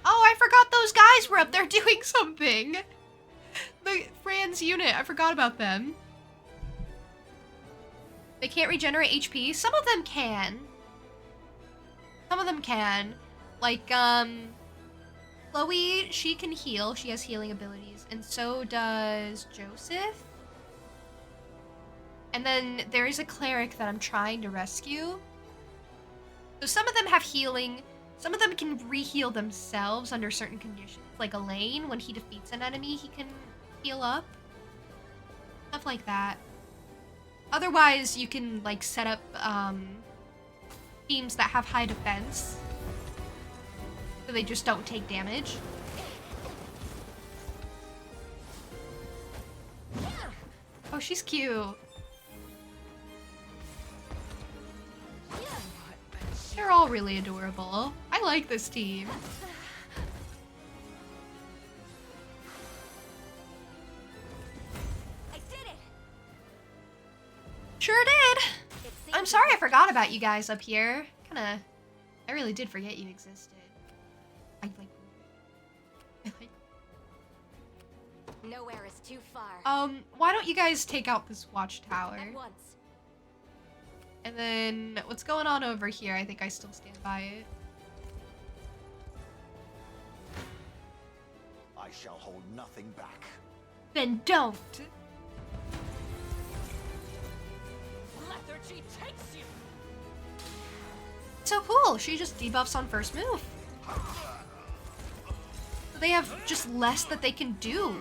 Oh, I forgot those guys were up there doing something. The Fran's unit, I forgot about them. They can't regenerate HP. Some of them can. Some of them can. Like, Chloe, she can heal. She has healing abilities. And so does Joseph. And then there is a cleric that I'm trying to rescue. So some of them have healing. Some of them can re-heal themselves under certain conditions. Like Elaine, when he defeats an enemy, he can heal up. Stuff like that. Otherwise, you can like set up teams that have high defense. So they just don't take damage. Oh, she's cute. They're all really adorable. I like this team. I did it. Sure did. I'm sorry I forgot about you guys up here. I really did forget you existed. I like Nowhere is too far. why don't you guys take out this watchtower? At once. And then what's going on over here? I think I still stand by it. I shall hold nothing back. Then don't. Lethargy takes you. So cool. She just debuffs on first move. they have just less that they can do.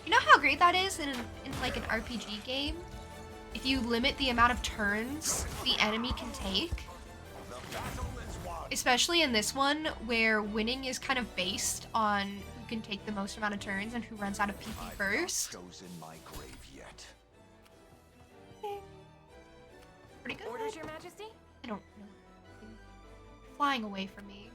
You know how great that is in like an RPG game? If you limit the amount of turns the enemy can take. Especially in this one, where winning is kind of based on who can take the most amount of turns and who runs out of PP first. Goes in my grave yet. Pretty good. Orders, Your Majesty? I don't know. Flying away from me.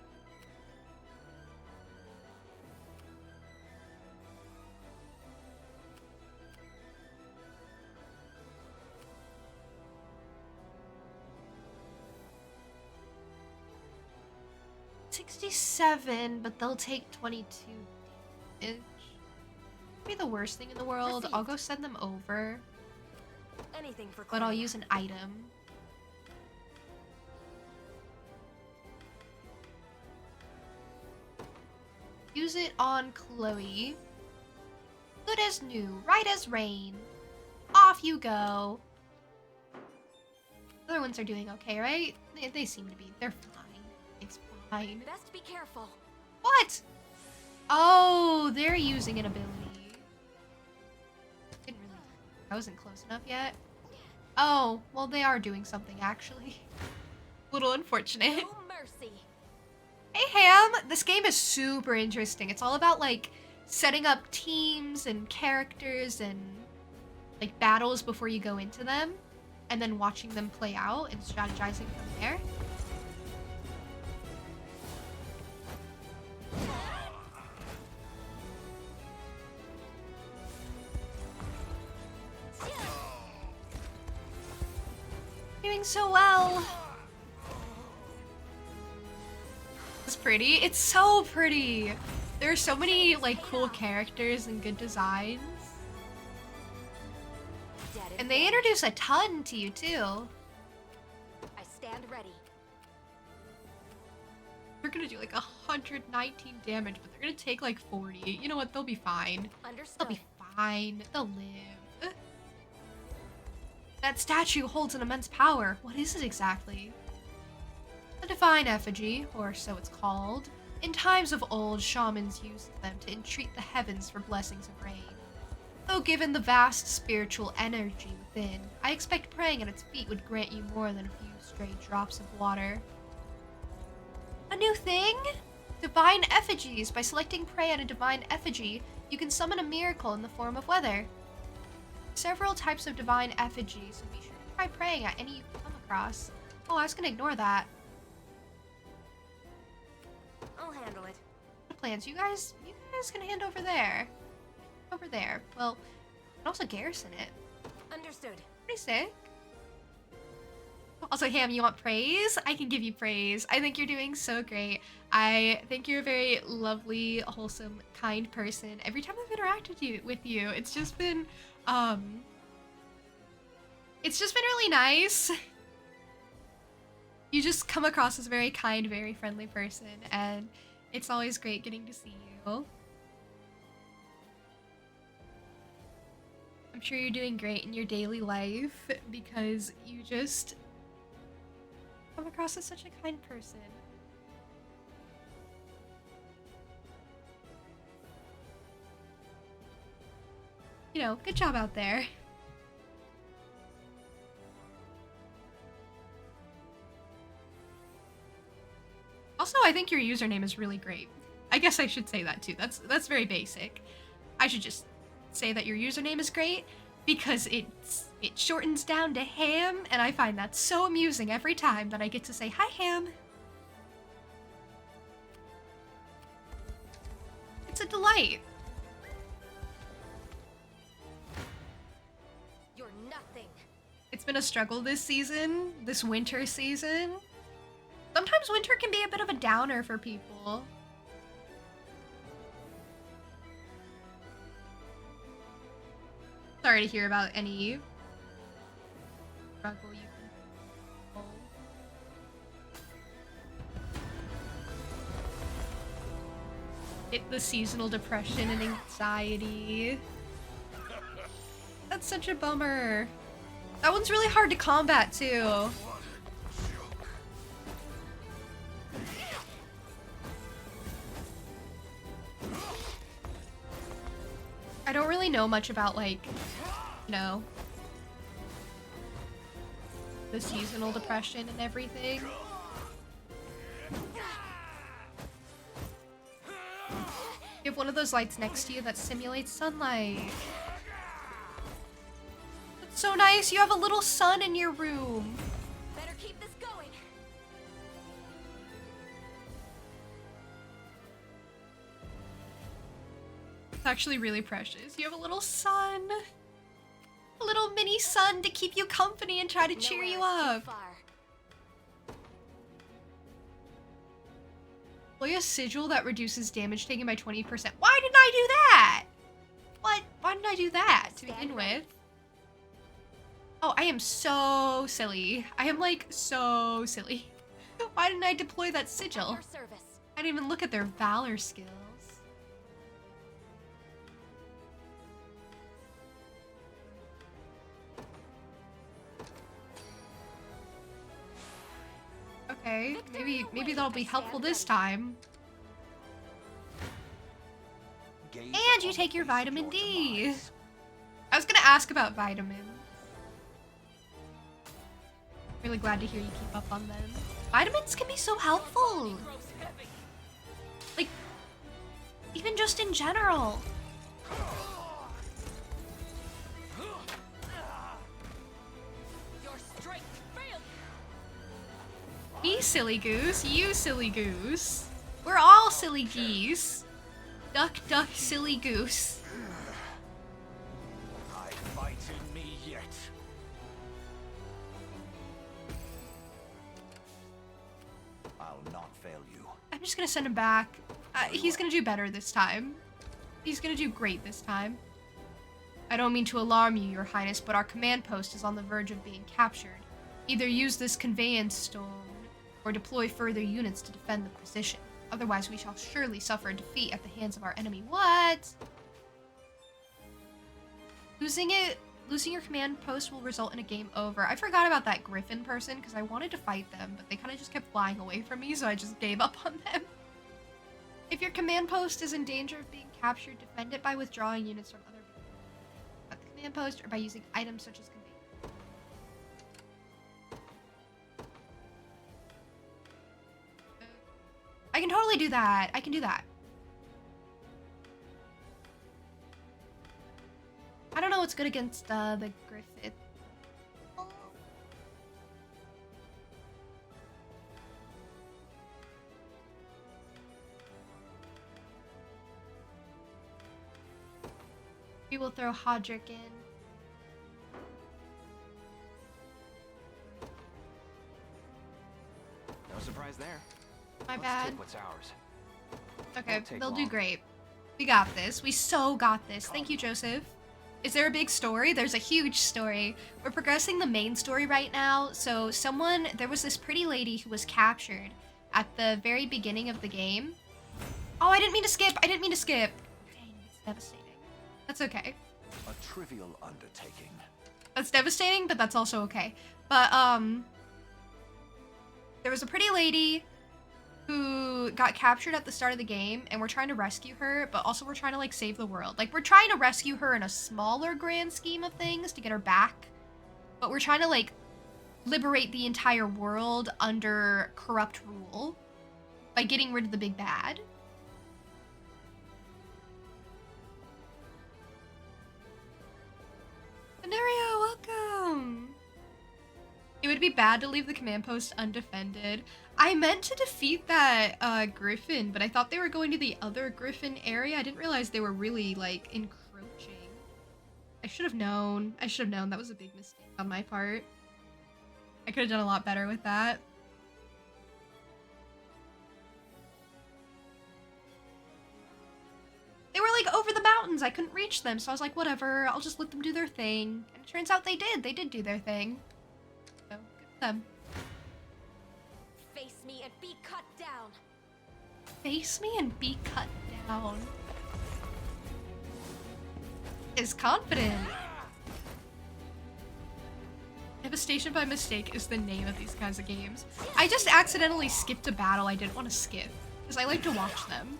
$67, but they'll take 22 damage. Be the worst thing in the world. I'll go send them over, Anything for but I'll Chloe. use an item. Use it on Chloe. Good as new, right as rain. Off you go. Other ones are doing okay, right? They seem to be. They're fine. It's fine. Best be careful. What? Oh, they're using an ability. Didn't really. I wasn't close enough yet. Oh, well, they are doing something actually. Little unfortunate. No mercy. Hey Ham, this game is super interesting. It's all about like setting up teams and characters and like battles before you go into them, and then watching them play out and strategizing from there. Doing so well. It's pretty. It's so pretty. There are so many like cool characters and good designs. And they introduce a ton to you too. I stand ready. They're gonna do like 119 damage, but they're gonna take like 40. You know what? They'll be fine. Understood. They'll be fine. They'll live. That statue holds an immense power. What is it exactly? A divine effigy, or so it's called. In times of old, shamans used them to entreat the heavens for blessings of rain. Though given the vast spiritual energy within, I expect praying at its feet would grant you more than a few stray drops of water. A new thing? Divine effigies. By selecting prey on a divine effigy, you can summon a miracle in the form of weather. Several types of divine effigies, so be sure to try praying at any you come across. Oh, I was gonna ignore that. I'll handle it. What plans? You guys gonna hand over there. Over there. Well, and also garrison it. Understood. Pretty sick. Also, Ham, you want praise? I can give you praise. I think you're doing so great. I think you're a very lovely, wholesome, kind person. Every time I've interacted with you, it's just been really nice. You just come across as a very kind, very friendly person, and it's always great getting to see you. I'm sure you're doing great in your daily life because you just come across as such a kind person. You know, good job out there. Also, I think your username is really great. I guess I should say that too. That's very basic. I should just say that your username is great because it shortens down to Ham, and I find that so amusing every time that I get to say hi Ham. It's a delight. You're nothing. It's been a struggle this season, this winter season. Sometimes winter can be a bit of a downer for people. Sorry to hear about any struggle you can pull. Hit the seasonal depression and anxiety. That's such a bummer. That one's really hard to combat too. don't really know much about, like, you know, the seasonal depression and everything. You have one of those lights next to you that simulates sunlight. That's so nice. You have a little sun in your room. Better keep this going. It's actually really precious. You have a little sun. A little mini sun to keep you company and try to cheer you up. Play a sigil that reduces damage taken by 20%. Why didn't I do that? What? Why didn't I do that to begin with? Oh, I am so silly. I am like so silly. Why didn't I deploy that sigil? I didn't even look at their valor skills. Okay, maybe that'll be helpful this time. And you take your vitamin D. I was gonna ask about vitamins. Really glad to hear you keep up on them. Vitamins can be so helpful. Like, even just in general. Me, silly goose. You, silly goose. We're all silly geese. Duck, duck, silly goose. I fight in me yet. I'll not fail you. I'm just gonna send him back. He's gonna do better this time. He's gonna do great this time. I don't mean to alarm you, Your Highness, but our command post is on the verge of being captured. Either use this conveyance stone or deploy further units to defend the position. Otherwise, we shall surely suffer defeat at the hands of our enemy. What? Losing your command post will result in a game over. I forgot about that Griffin person because I wanted to fight them, but they kind of just kept flying away from me, so I just gave up on them. If your command post is in danger of being captured, defend it by withdrawing units from other at the command post or by using items such as conveyance. I can totally do that. I can do that. I don't know what's good against the Griffith. We will throw Hodrick in. No surprise there. My Let's bad. take what's ours. Okay, Won't take they'll do long. great. We got this. We so got this. Thank you, Joseph. Is there a big story? There's a huge story. We're progressing the main story right now. So there was this pretty lady who was captured at the very beginning of the game. Oh, I didn't mean to skip. I didn't mean to skip. Dang, it's devastating. That's okay. A trivial undertaking. That's devastating, but that's also okay. But, there was a pretty lady who got captured at the start of the game, and we're trying to rescue her, but also we're trying to, like, save the world. Like, we're trying to rescue her in a smaller grand scheme of things to get her back, but we're trying to, like, liberate the entire world under corrupt rule by getting rid of the big bad. Venerio, welcome! It would be bad to leave the command post undefended. I meant to defeat that Griffin, but I thought they were going to the other Griffin area. I didn't realize they were really, like, encroaching. I should have known. I should have known. That was a big mistake on my part. I could have done a lot better with that. They were, like, over the mountains. I couldn't reach them, so I was like, whatever. I'll just let them do their thing. And it turns out they did. They did do their thing. So, good for them. Face me and be cut down. Face me and be cut down. Is confident. Devastation by mistake is the name of these kinds of games. I just accidentally skipped a battle I didn't want to skip, because I like to watch them.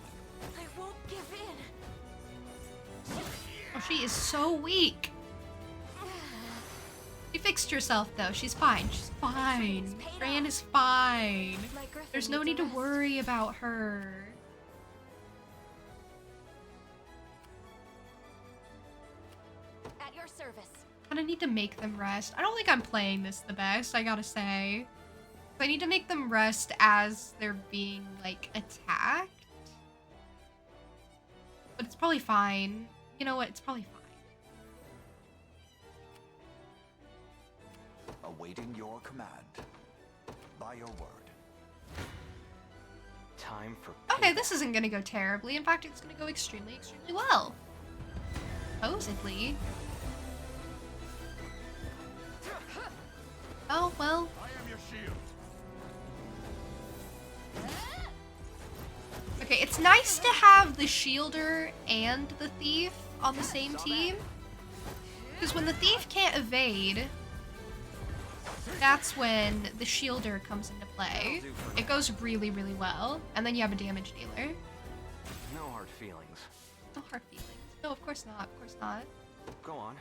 I won't give in. Oh She is so weak. You fixed yourself though. She's fine. She's fine. Fran is fine. There's no need to worry about her. At your service. I need to make them rest. I don't think I'm playing this the best, I gotta say. I need to make them rest as they're being, like, attacked. But it's probably fine. You know what? It's probably fine. Awaiting your command. By your word. Time for Okay, this isn't gonna go terribly. In fact, it's gonna go extremely, extremely well. Supposedly. Oh, well. I am your shield. Okay, it's nice to have the shielder and the thief on the same team. Because when the thief can't evade, that's when the shielder comes into play. It goes really, really well. And then you have a damage dealer. No hard feelings. No hard feelings. No, of course not. Of course not. Go on.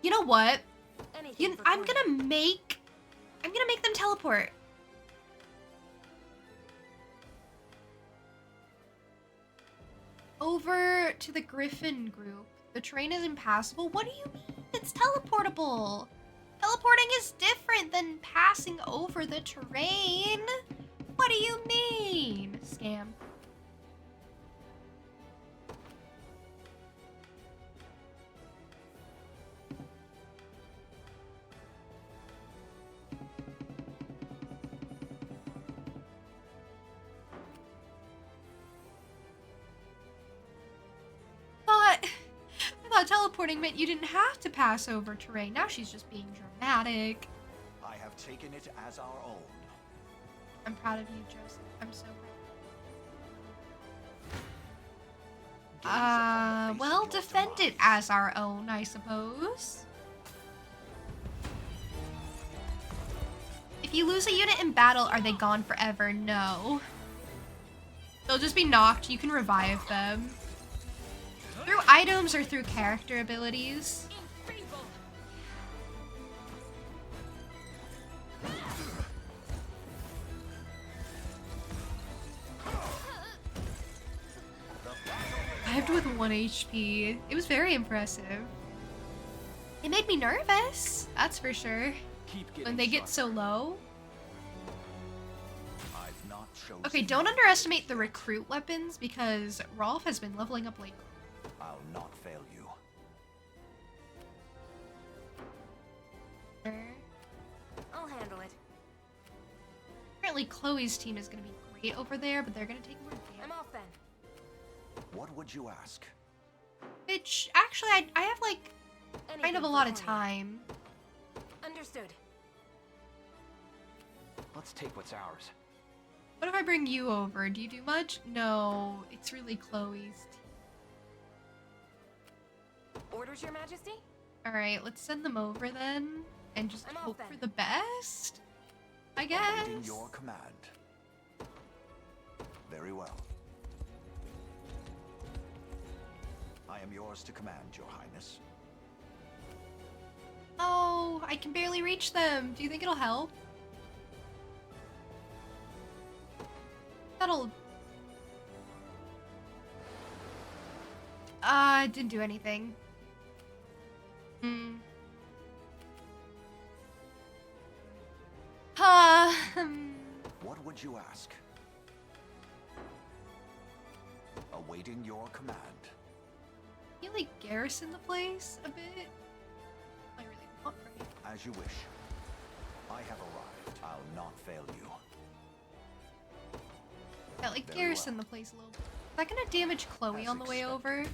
You know what? Anything for I'm Corny. gonna make them teleport. Over to the Griffin group. The terrain is impassable. What do you mean? It's teleportable. Teleporting is different than passing over the terrain. What do you mean? Scam. I thought teleporting meant you didn't have to pass over terrain. Now she's just being dramatic. I have taken it as our own. I'm proud of you, Joseph. I'm so proud. Gaze upon the face Well, of your defend it demise. as our own, I suppose. If you lose a unit in battle, are they gone forever? No. They'll just be knocked. You can revive them. Through items or through character abilities. Survived with 1 HP. It was very impressive. It made me nervous, that's for sure. Keep getting When they get so sharper. low. I've not chosen. Okay, don't underestimate the recruit weapons because Rolf has been leveling up lately. I'll not fail you. I'll handle it. Apparently Chloe's team is going to be great over there, but they're going to take more I'm damage. off then. What would you ask? Which, actually, I have, like, kind Anything of a for lot of Corny. time. Understood. Let's take what's ours. What if I bring you over? Do you do much? No, it's really Chloe's. Orders, Your Majesty? Alright, let's send them over then. And just I'm off hope then. for the best? I Awaiting guess. your command. Very well. I am yours to command, Your Highness. Oh, I can barely reach them. Do you think it'll help? That'll... it didn't do anything. Hmm. What would you ask? Awaiting your command. Can you, like, garrison the place a bit? I really want from you. As you wish. I have arrived. I'll not fail you. Yeah, like, Very garrison well. the place a little bit. Is that gonna damage Chloe As on the way expected. over?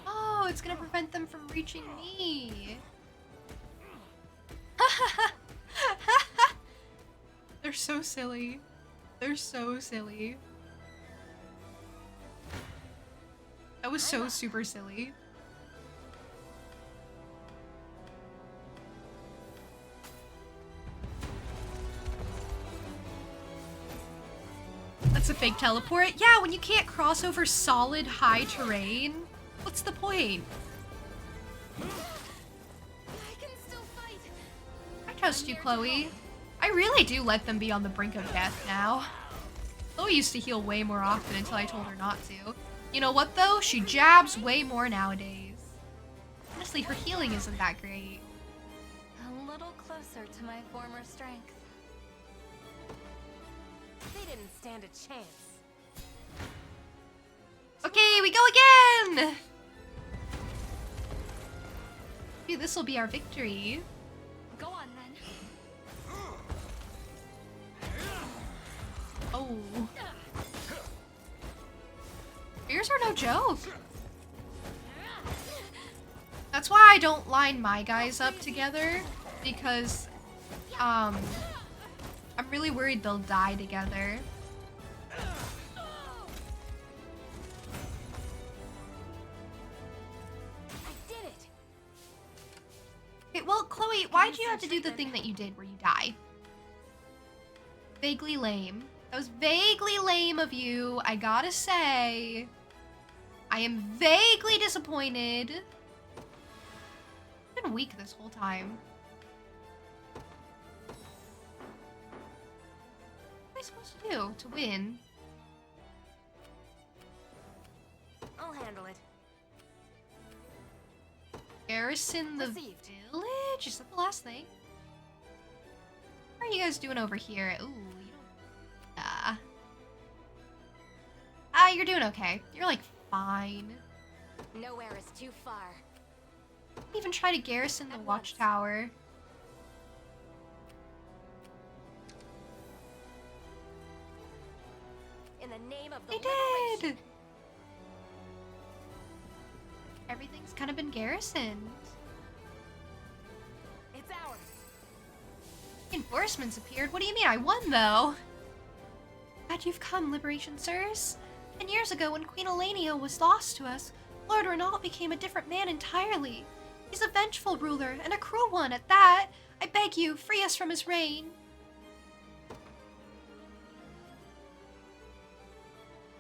Oh, it's gonna prevent them from reaching me. They're so silly. They're so silly. That was so super silly. It's a fake teleport. Yeah, when you can't cross over solid high terrain, what's the point? I can still fight. I trust you, Chloe. I really do let them be on the brink of death now. Chloe used to heal way more often until I told her not to. You know what though? She jabs way more nowadays. Honestly, her healing isn't that great. A little closer to my former strength. They didn't stand a chance. Okay, we go again! Dude, this will be our victory. Go on then. Oh. Spears are no joke. That's why I don't line my guys up together, because I'm really worried they'll die together. I did it. Okay, well, Chloe, why'd you have to do the thing that you did where you die? Vaguely lame. That was vaguely lame of you, I gotta say. I am vaguely disappointed. I've been weak this whole time. What am I supposed to do to win? I'll handle it. Garrison the Received. village? Is that the last thing? How are you guys doing over here? Ooh, you don't... you're doing okay. You're like fine. Nowhere is too far. Even try to garrison the At once. watchtower. In the name of the They liberation. did! Everything's kind of been garrisoned. It's ours. Reinforcements appeared? What do you mean? I won, though. Glad you've come, Liberation Sirs. 10 years ago, when Queen Elenia was lost to us, Lord Renault became a different man entirely. He's a vengeful ruler, and a cruel one at that. I beg you, free us from his reign.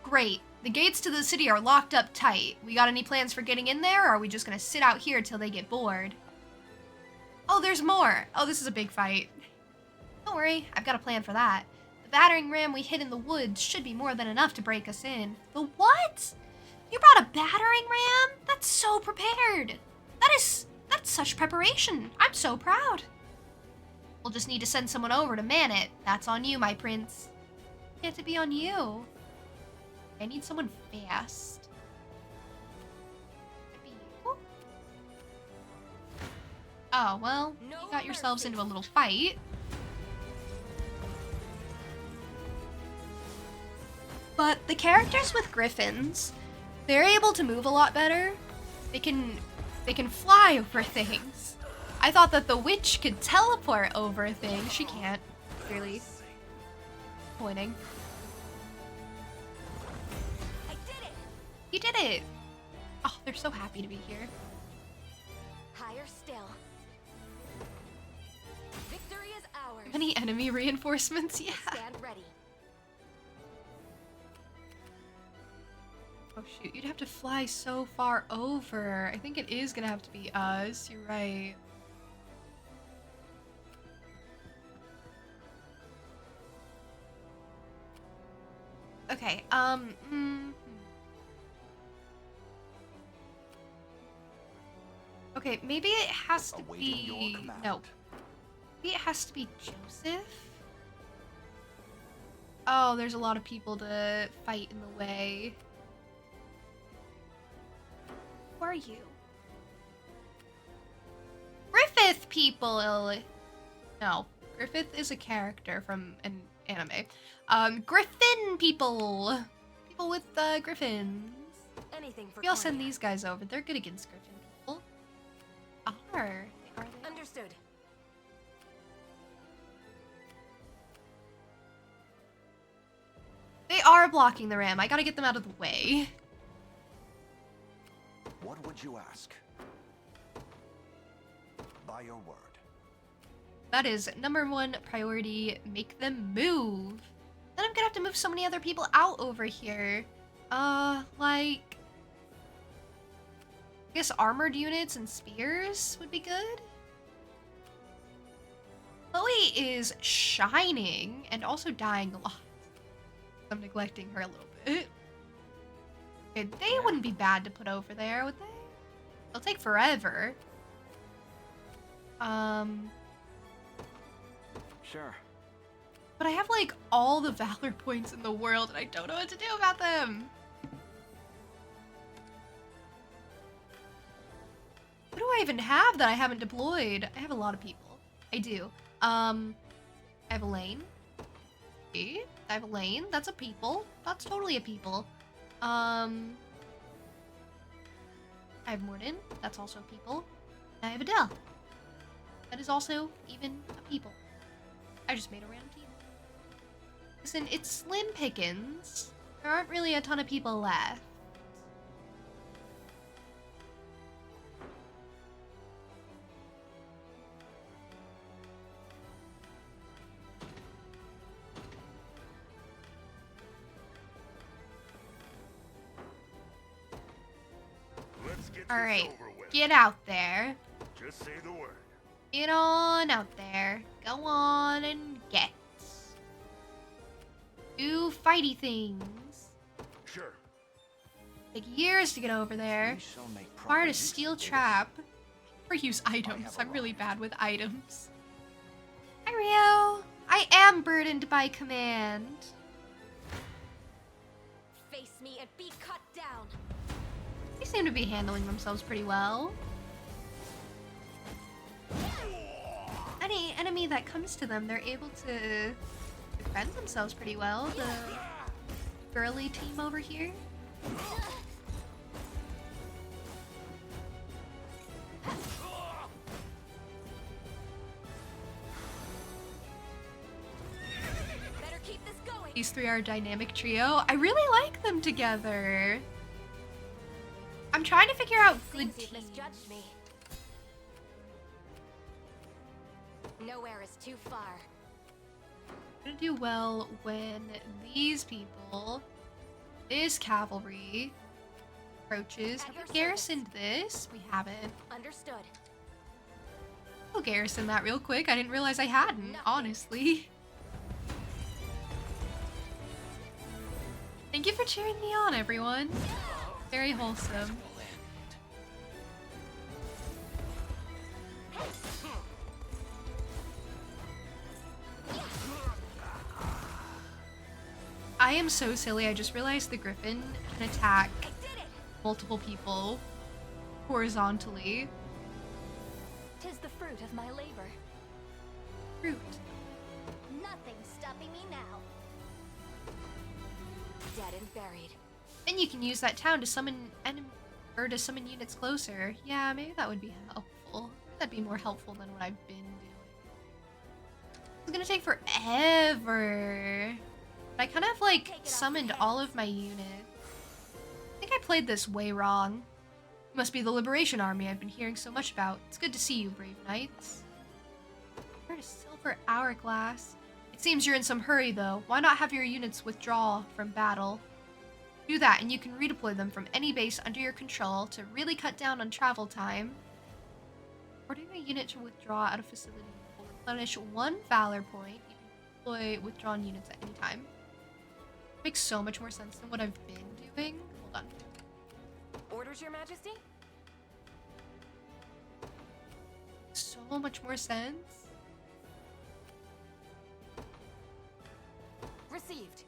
Great. The gates to the city are locked up tight. We got any plans for getting in there, or are we just gonna sit out here till they get bored? Oh, there's more. Oh, this is a big fight. Don't worry, I've got a plan for that. The battering ram we hid in the woods should be more than enough to break us in. The what? You brought a battering ram? That's so prepared. That's such preparation. I'm so proud. We'll just need to send someone over to man it. That's on you, my prince. Get to be on you. I need someone fast. Could be you? Oh, well, you got yourselves into a little fight. But the characters with griffins, they're able to move a lot better. They can fly over things. I thought that the witch could teleport over things. She can't, clearly. Pointing. I did it. You did it! Oh, they're so happy to be here. Higher still. Victory is ours. Any enemy reinforcements? Yeah. Stand ready. Oh shoot, you'd have to fly so far over. I think it is gonna have to be us. You're right. Okay, Okay, maybe it has to Awaiting your be... command. No. Maybe it has to be Joseph? Oh, there's a lot of people to fight in the way. Who are you? Griffith people! No. Griffith is a character from an anime. Griffin people! People with, griffins. Anything for Maybe I'll send Cornelia. these guys over. They're good against griffin people. Are they? Understood. They are blocking the ram. I gotta get them out of the way. What would you ask? By your word. That is number one priority. Make them move. Then I'm gonna have to move so many other people out over here. Like... I guess armored units and spears would be good. Chloe is shining and also dying a lot. I'm neglecting her a little bit. Okay, they wouldn't be bad to put over there, would they? They'll take forever. Sure. But I have like all the valor points in the world and I don't know what to do about them. What do I even have that I haven't deployed? I have a lot of people. I do. I have Elaine. Okay. I have Elaine. That's a people. That's totally a people. I have Morden. That's also a people. And I have Adele. That is also even a people. I just made a random team. Listen, it's slim pickings. There aren't really a ton of people left. Alright, get out there. Just say the word. Get on out there. Go on and get. Do fighty things. Sure. Take years to get over there. We shall make Fire to progress. steel trap. Or use items. I'm really bad with items. Hi, Rio. I am burdened by command. Face me and be cut down. They seem to be handling themselves pretty well. Any enemy that comes to them, they're able to defend themselves pretty well. The girly team over here. Better keep this going. These three are a dynamic trio. I really like them together. I'm trying to figure out good Seems you've teams. misjudged me. Nowhere is too far. I'm gonna do well when these people, this cavalry, approaches. Have we garrisoned this? We haven't. Understood. I'll garrison that real quick. I didn't realize I hadn't, honestly. Thank you for cheering me on, everyone. Very wholesome. I am so silly. I just realized the Griffin can attack multiple people horizontally. 'Tis the fruit of my labor. Fruit. Nothing's stopping me now. Dead and buried. Then you can use that town to summon to summon units closer. Yeah, maybe that would be helpful. That'd be more helpful than what I've been doing. It's gonna take forever. But I kind of like summoned all of my units. I think I played this way wrong. It must be the Liberation Army I've been hearing so much about. It's good to see you, brave knights. Heard a silver hourglass. It seems you're in some hurry though. Why not have your units withdraw from battle? Do that and you can redeploy them from any base under your control to really cut down on travel time. Ordering a unit to withdraw out of facility will replenish 1 valor point. You can deploy withdrawn units at any time. Makes so much more sense than what I've been doing. Hold on. Orders, Your Majesty? So much more sense. Received.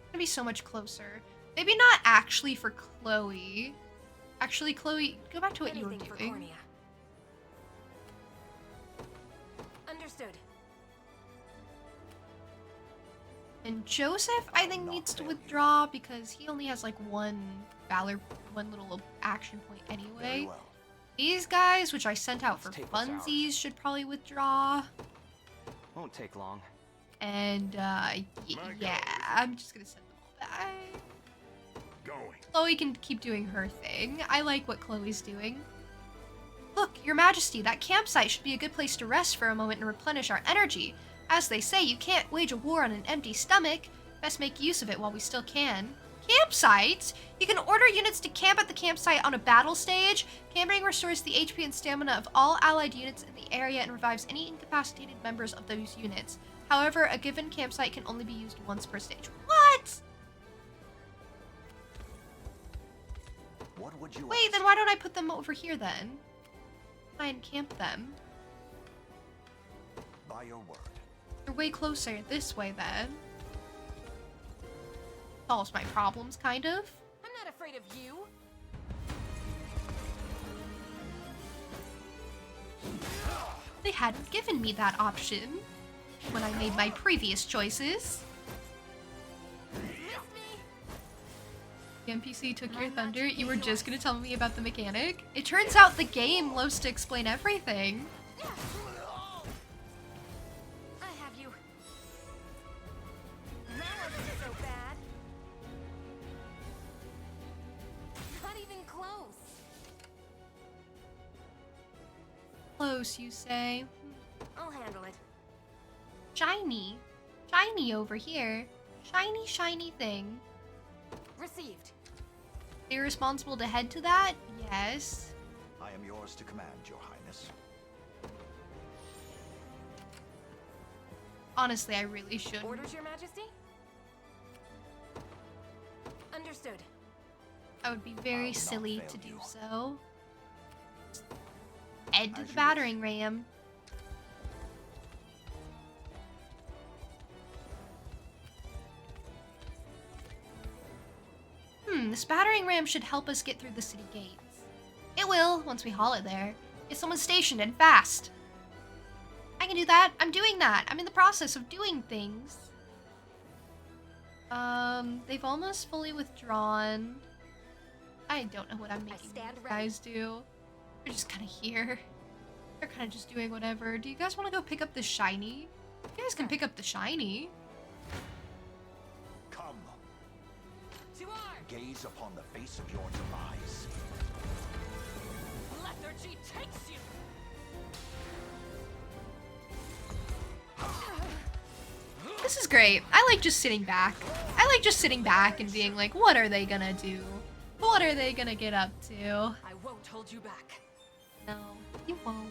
Gonna be so much closer. Maybe not actually for Chloe. Actually, Chloe, go back to what you were Anything for doing. Cornea. Understood. And Joseph, I think, needs to withdraw because he only has like one little action point anyway. Very well. These guys, which I sent out for Let's take what's ours. funsies, should probably withdraw. Won't take long. And, yeah, I'm just gonna send them all back. Going. Chloe can keep doing her thing. I like what Chloe's doing. Look, Your Majesty, that campsite should be a good place to rest for a moment and replenish our energy. As they say, you can't wage a war on an empty stomach. Best make use of it while we still can. Campsite? You can order units to camp at the campsite on a battle stage. Camping restores the HP and stamina of all allied units in the area and revives any incapacitated members of those units. However, a given campsite can only be used once per stage. What? What would you Wait, then why don't I put them over here then? Try and camp them. By your word. They're way closer this way then. Solves my problems, kind of. I'm not afraid of you. They hadn't given me that option when I made my previous choices. The NPC took your thunder. You were just gonna tell me about the mechanic? It turns out the game loves to explain everything. I have you. Now it's so bad. Not even close. Close, you say? I'll handle it. Shiny. Shiny over here. Shiny, shiny thing. Received. You're responsible to head to that? Yes. I am yours to command, Your Highness. Honestly, I really should. Orders, Your Majesty? Understood. I would be very I'll silly not to fail do you. so. Head to As the you battering ram. This battering ram should help us get through the city gates. It will, once we haul it there. Get someone stationed and fast. I can do that. I'm doing that. I'm in the process of doing things. They've almost fully withdrawn. I don't know what I'm making these guys do. They're just kind of here. They're kind of just doing whatever. Do you guys want to go pick up the shiny? You guys can pick up the shiny. Come. To arms! Gaze upon the face of your demise. Lethargy takes you! This is great. I like just sitting back. I like just sitting back and being like, what are they gonna do? What are they gonna get up to? I won't hold you back. No, you won't.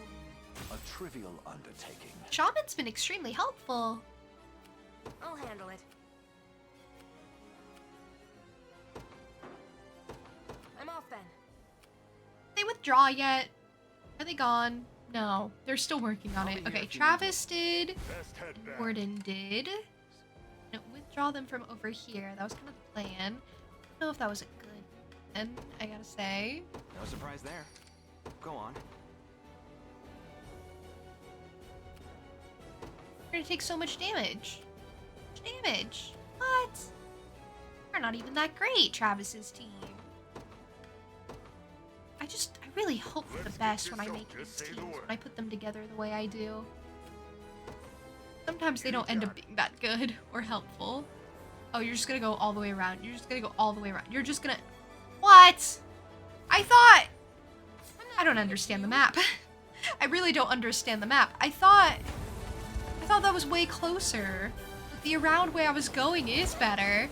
A trivial undertaking. Shaman's been extremely helpful. I'll handle it. I'm off then. They withdraw yet? Are they gone? No, they're still working on I'll it. be here Okay, if you Travis did. Best head back. Warden did. No, withdraw them from over here. That was kind of the plan. I don't know if that was a good plan, I gotta say. No surprise there. Go on. We're gonna take so much damage. So much damage. What? They're not even that great, Travis's team. I really hope for the Let's best get when I this make out. these Just say teams, the when word. I put them together the way I do. Sometimes they don't end up being that good or helpful. Oh, you're just gonna go all the way around. You're just gonna go all the way around. You're just gonna... What? I thought... I don't understand the map. I really don't understand the map. I thought that was way closer. The around way I was going is better.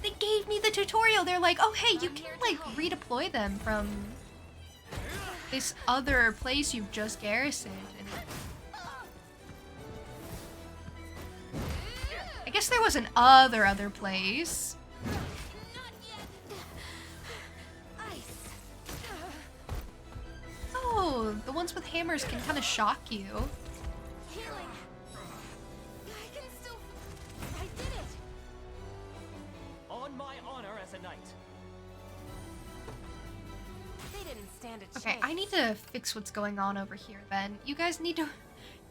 They gave me the tutorial. They're like, oh hey, you can like redeploy them from this other place you've just garrisoned. And I guess there was an other place. Not yet. Ice. Oh, the ones with hammers can kind of shock you. Healing. I can still. I did it. On my honor as a knight. They didn't stand a chance. Okay, I need to fix what's going on over here then. You guys need to...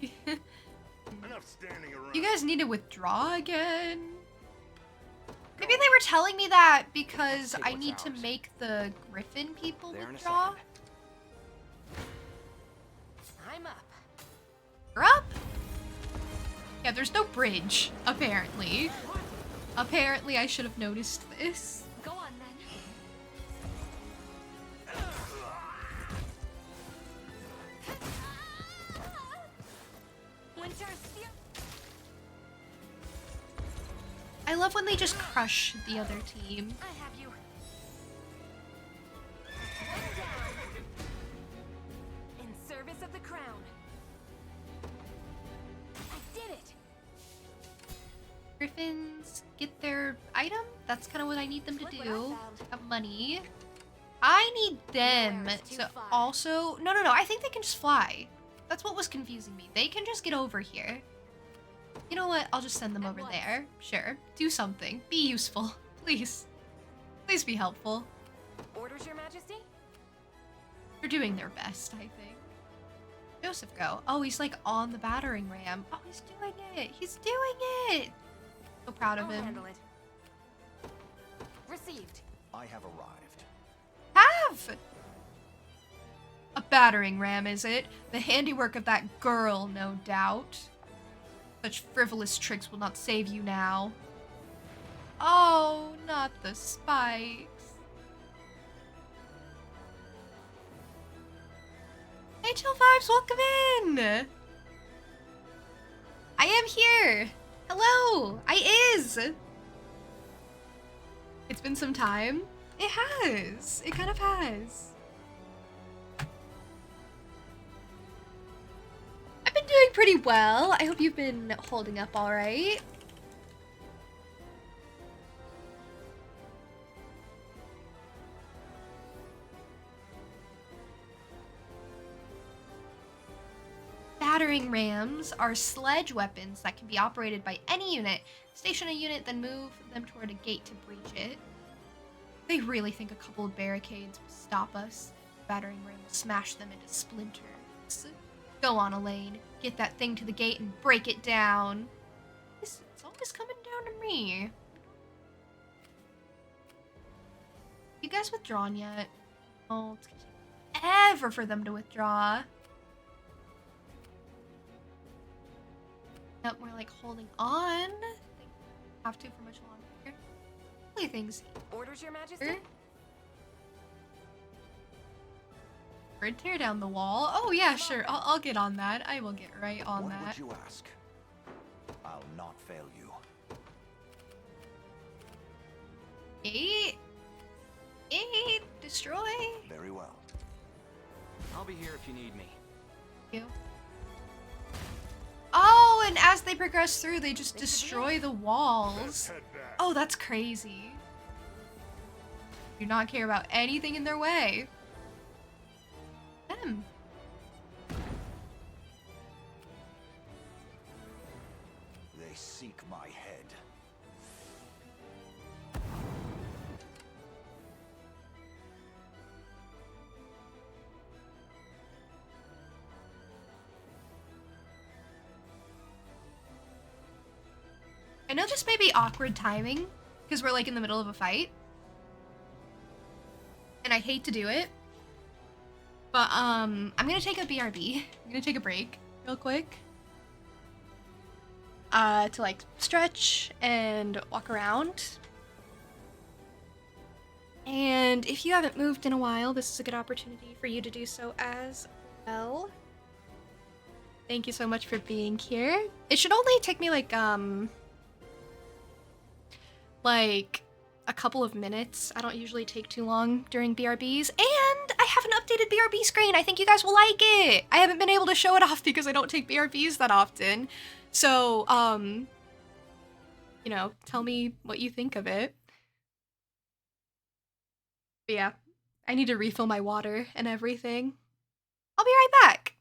Enough standing around. You guys need to withdraw again? Maybe they were telling me that because Take I what's need to ours. make the Griffin people There in a withdraw. second. I'm up. You're up? Yeah, there's no bridge, apparently. Apparently I should have noticed this. Go on then. love when they just crush the other team. I have you. One down. In service of the crown. I did it. Griffins get their item? That's kind of what I need them to Look what I do. found. Have money. I need them Nowhere is too to far. also... No, I think they can just fly. That's what was confusing me. They can just get over here. You know what? I'll just send them At over once. there. Sure. Do something. Be useful. Please. Please be helpful. Orders, Your Majesty? They're doing their best, I think. Joseph go. Oh, he's like on the battering ram. Oh, he's doing it. He's doing it. So proud of I'll him. handle it. Received. I have arrived. Have a battering ram, is it? The handiwork of that girl, no doubt. Such frivolous tricks will not save you now. Oh, not the spikes. Hey, Chill Vibes, welcome in! I am here! Hello! I is! It's been some time. It has. It kind of has. I've been doing pretty well. I hope you've been holding up all right. Battering rams are sledge weapons that can be operated by any unit. Station a unit, then move them toward a gate to breach it. They really think a couple of barricades will stop us. Battering ram will smash them into splinters. Go on, Elaine. Get that thing to the gate and break it down. It's always coming down to me. You guys withdrawn yet? Oh, it's gonna take ever for them to withdraw. Nope, we're like holding on. They have to for much longer. Hopefully things Orders, Your Majesty? or tear down the wall. Oh yeah, sure. I'll get on that. I will get right on What that. would you ask? I'll not fail you. 8, destroy. Very well. I'll be here if you need me. You. Oh, and as they progress through, they just This is destroy the Let's walls. head back. Oh, that's crazy. Do not care about anything in their way. Them. They seek my head. I know this may be awkward timing because we're like in the middle of a fight. And I hate to do it. But I'm going to take a BRB. I'm going to take a break real quick. To like stretch and walk around. And if you haven't moved in a while, this is a good opportunity for you to do so as well. Thank you so much for being here. It should only take me like a couple of minutes. I don't usually take too long during BRBs. And I have an updated BRB screen. I think you guys will like it. I haven't been able to show it off because I don't take BRBs that often. So, you know, tell me what you think of it. But yeah, I need to refill my water and everything. I'll be right back.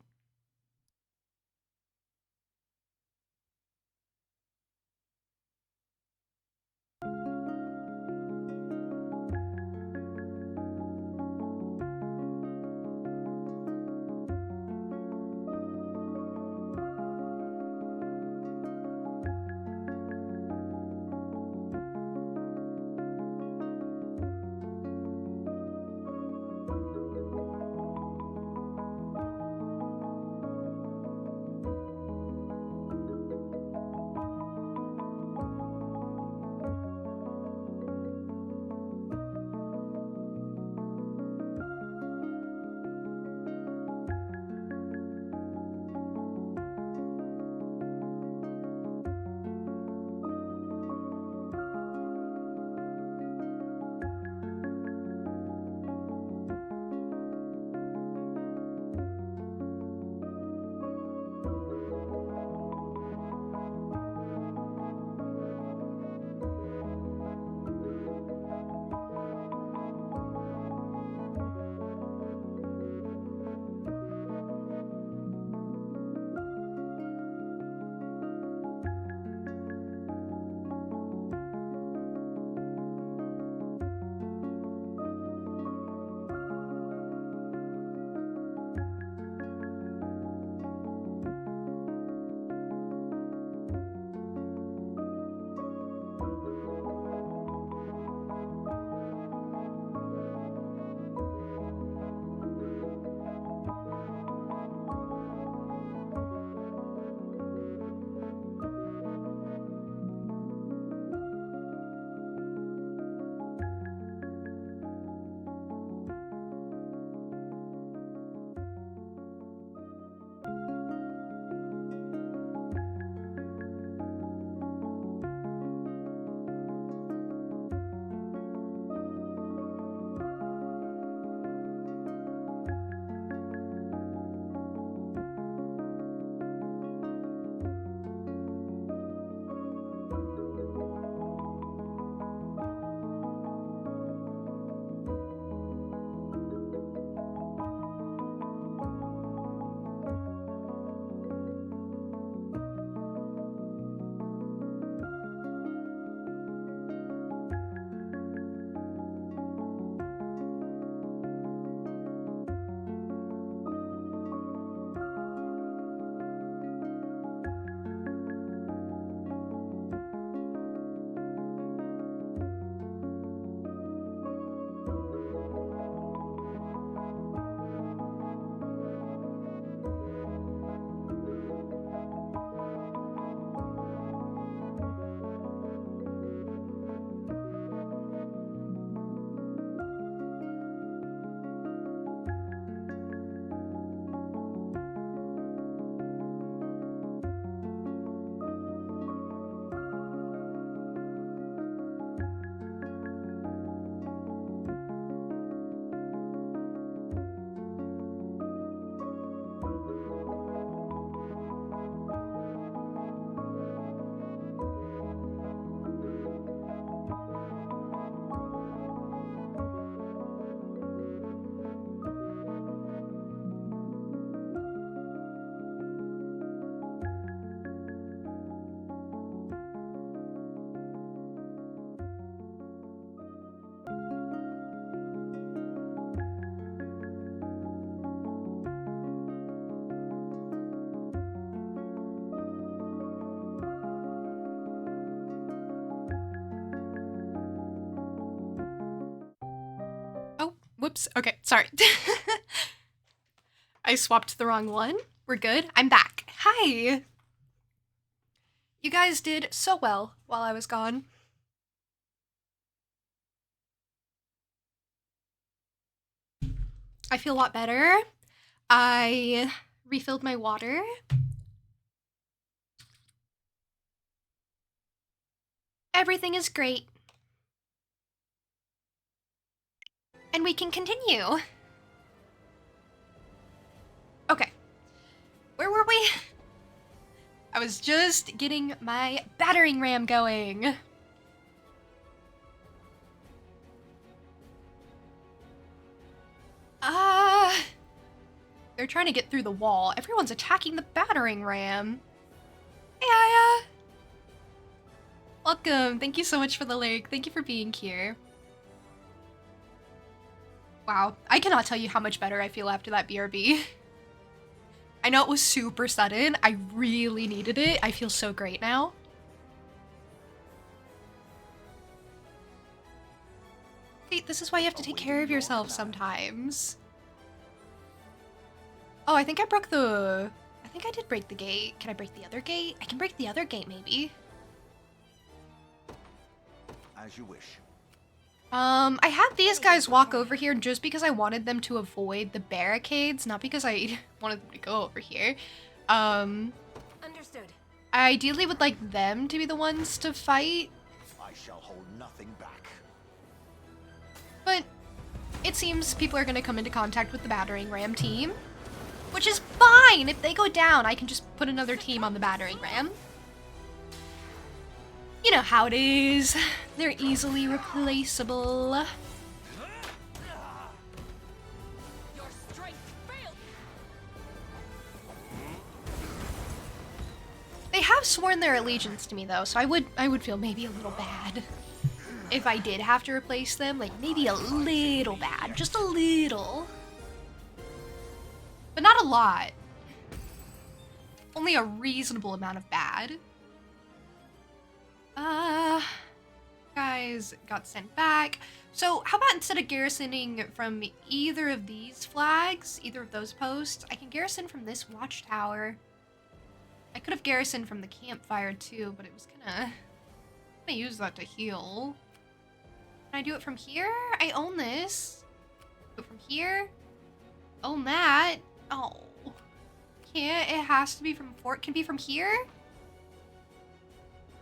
Whoops. Okay, sorry. I swapped the wrong one. We're good. I'm back. Hi. You guys did so well while I was gone. I feel a lot better. I refilled my water. Everything is great. And we can continue. Okay. Where were we? I was just getting my battering ram going. They're trying to get through the wall. Everyone's attacking the battering ram. Hey, Aya. Welcome. Thank you so much for the lyric. Thank you for being here. Wow. I cannot tell you how much better I feel after that BRB. I know it was super sudden. I really needed it. I feel so great now. See, this is why you have to take care of yourself sometimes. Oh, I think I broke the... I think I did break the gate. Can I break the other gate? I can break the other gate, maybe. As you wish. I had these guys walk over here just because I wanted them to avoid the barricades, not because I wanted them to go over here. Understood. I ideally would like them to be the ones to fight. I shall hold nothing back. But it seems people are going to come into contact with the battering ram team, which is fine. If they go down, I can just put another team on the battering ram. You know how it is. They're easily replaceable. Your strength failed. They have sworn their allegiance to me though, so I would feel maybe a little bad if I did have to replace them, like maybe a little bad, just a little. But not a lot. Only a reasonable amount of bad. Guys got sent back. So how about instead of garrisoning from either of these flags, either of those posts, I can garrison from this watchtower. I could have garrisoned from the campfire too, but it was gonna use that to heal. Can I do it from here? I own this. Do it from here? Own that. Oh. Can't. It has to be from fort. Can it be from here?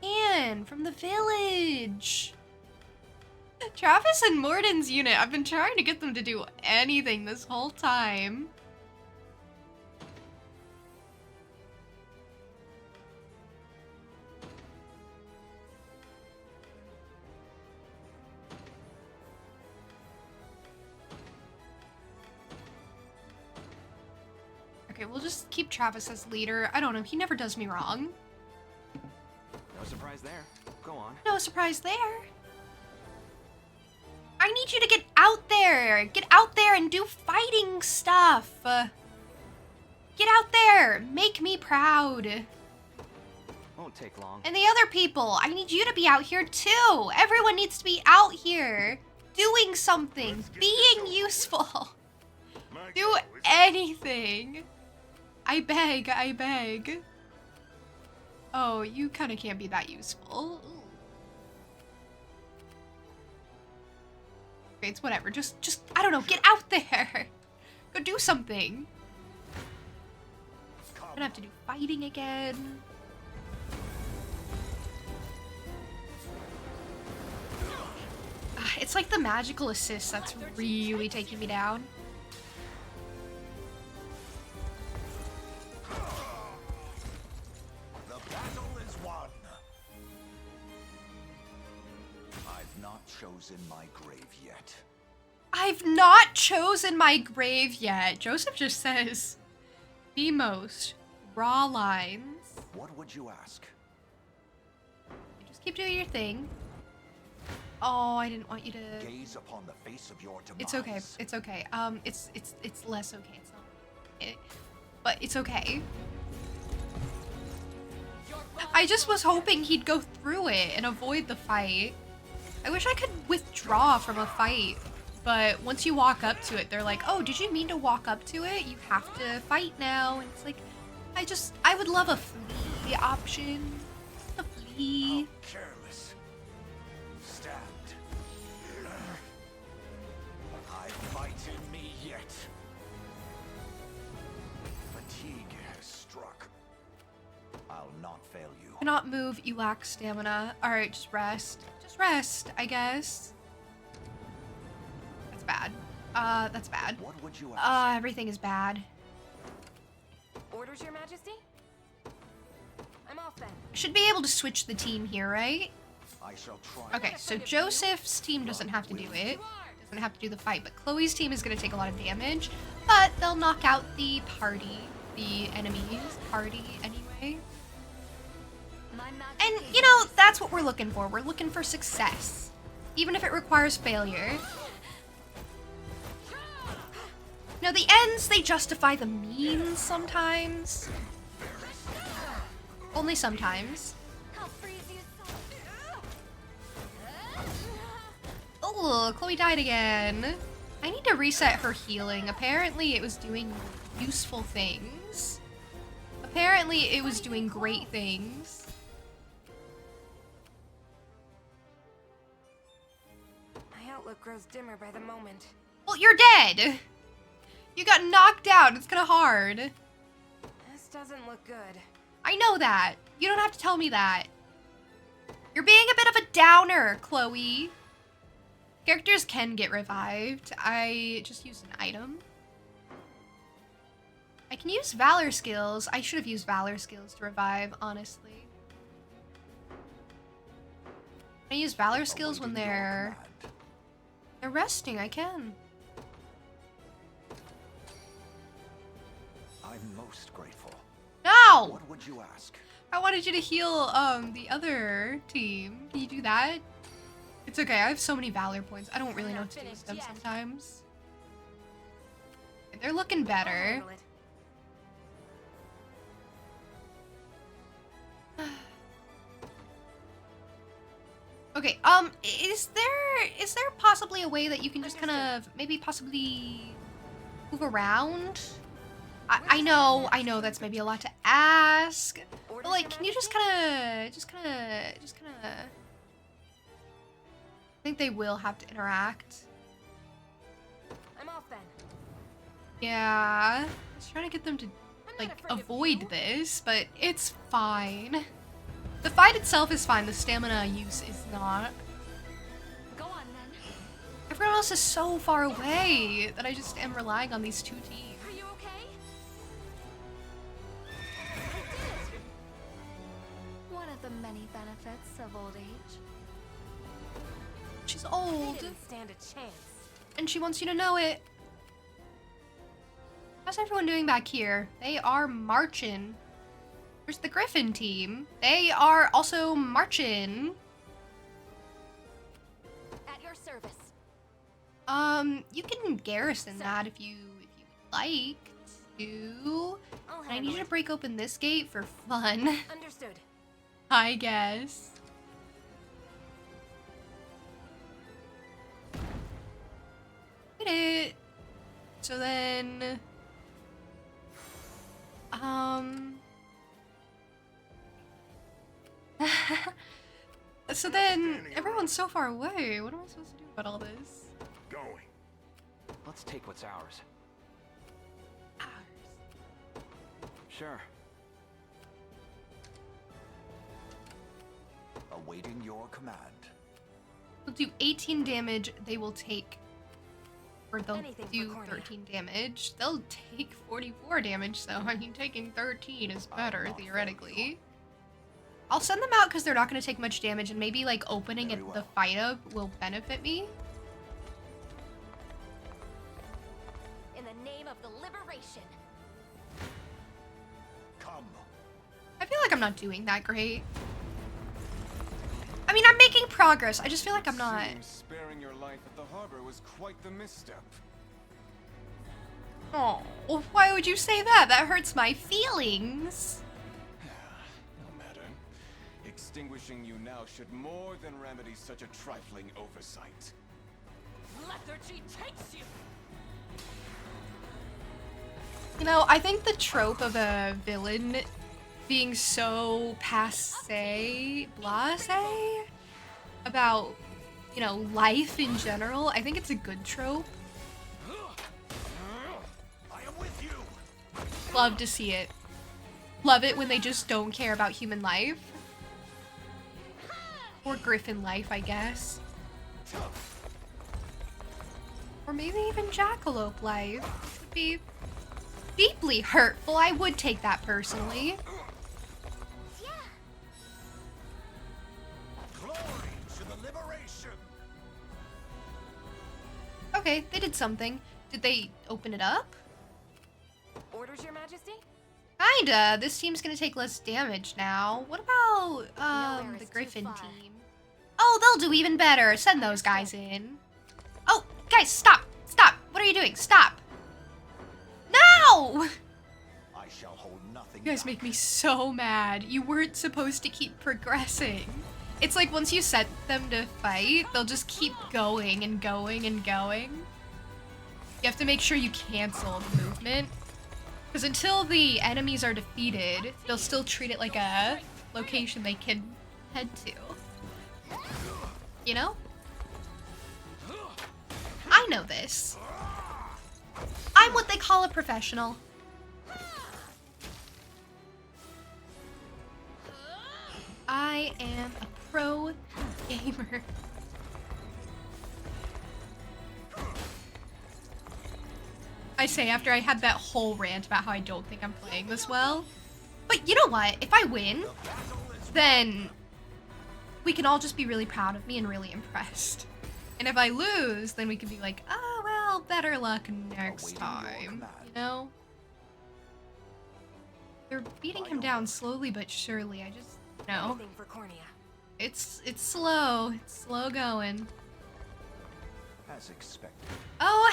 And from the village. Travis and Morden's unit. I've been trying to get them to do anything this whole time. Okay, we'll just keep Travis as leader. I don't know. He never does me wrong. No surprise there. Go on. No surprise there. I need you to get out there. Get out there and do fighting stuff. Get out there. Make me proud. Won't take long. And the other people, I need you to be out here too. Everyone needs to be out here doing something, being useful. Do anything. I beg, I beg. Oh, you kind of can't be that useful. Okay, it's whatever. Just, I don't know, get out there. Go do something. I'm gonna have to do fighting again. It's like the magical assist that's really taking me down. The battle is won. I've not chosen my grave yet. I've not chosen my grave yet. Joseph just says the most raw lines. What would you ask? You just keep doing your thing. Oh, I didn't want you to gaze upon the face of your demise. It's okay. It's okay. It's less okay. It's not but it's okay. I just was hoping he'd go through it and avoid the fight. I wish I could withdraw from a fight but once you walk up to it, they're like, oh, did you mean to walk up to it? You have to fight now. And it's like, I would love a flee option. A flee. Careless. Stabbed. I fight in me yet. Fatigue has struck. I'll not fail you. Cannot move, you lack stamina. Alright, just rest. Just rest, I guess. That's bad. That's bad. What would you ask? Everything is bad. Orders, Your Majesty? I'm off then. Should be able to switch the team here, right? I shall try. Okay, so Joseph's team doesn't have to do it. Doesn't have to do the fight, but Chloe's team is going to take a lot of damage. But they'll knock out the party, the enemies party anyway. And, you know, that's what we're looking for. We're looking for success. Even if it requires failure. No, the ends, they justify the means sometimes. Only sometimes. Oh, Chloe died again. I need to reset her healing. Apparently it was doing useful things. Apparently it was doing great things. My outlook grows dimmer by the moment. Well, you're dead. You got knocked out. It's kind of hard. This doesn't look good. I know that. You don't have to tell me that. You're being a bit of a downer, Chloe. Characters can get revived. I just used an item. I can use Valor skills. I should have used Valor skills to revive, honestly. Can I use Valor skills when they're resting? I can. I'm most grateful. No! What would you ask? I wanted you to heal the other team. Can you do that? It's okay, I have so many Valor points. I don't really know what to do with them sometimes. They're looking better. Okay, is there possibly a way that you can just kind of maybe possibly move around? I know that's maybe a lot to ask, but like, can you just kind of I think they will have to interact. I'm off then. Yeah, I was trying to get them to like avoid this, but it's fine. The fight itself is fine. The stamina use is not. Go on then. Everyone else is so far away that I just am relying on these two teams. Are you okay? One of the many benefits of old age. She's old. They didn't stand a chance. And she wants you to know it. How's everyone doing back here? They are marching. Where's the Griffin team? They are also marching. At your service. You can garrison that if you like to. And I need you to break open this gate for fun. Understood. I guess. Did it. So then so then everyone's so far away. What am I supposed to do about all this? Going. Let's take what's ours. Sure. Awaiting your command. We'll do 18 damage. They will take, or they'll Anything do for Cornia. 13 damage. They'll take 44 damage, though. I mean, taking 13 is better, theoretically. I'll send them out because they're not going to take much damage, and maybe, like, opening it, the fight up will benefit me. In the name of the liberation. Come. I feel like I'm not doing that great. I mean, I'm making progress. I just feel like I'm not. Seems sparing your life at the harbor was quite the misstep. Oh, why would you say that? That hurts my feelings. No matter. Extinguishing you now should more than remedy such a trifling oversight. Let their energy takes you. You know, I think the trope of a villain being so blasé about, you know, life in general, I think it's a good trope. I am with you. Love to see it. Love it when they just don't care about human life. Or Griffin life, I guess. Or maybe even Jackalope life, which would be deeply hurtful. I would take that personally. Glory to the liberation. Okay, they did something. Did they open it up? Orders, Your Majesty? Kinda. This team's gonna take less damage now. What about, Nowhere the is too Griffin far. team? Oh, they'll do even better. Send those guys in. Oh, guys, stop! Stop! What are you doing? Stop! No! I shall hold nothing You guys back. make me so mad. You weren't supposed to keep progressing. It's like once you set them to fight, they'll just keep going and going and going. You have to make sure you cancel the movement. Because until the enemies are defeated, they'll still treat it like a location they can head to. You know? I know this. I'm what they call a professional. I am a pro gamer. I say after I had that whole rant about how I don't think I'm playing this well. But you know what? If I win, then we can all just be really proud of me and really impressed. And if I lose, then we can be like, oh, well, better luck next time. You know? They're beating him down slowly but surely. I just, you know. Anything for Cornea. It's slow. It's slow going. As expected. Oh,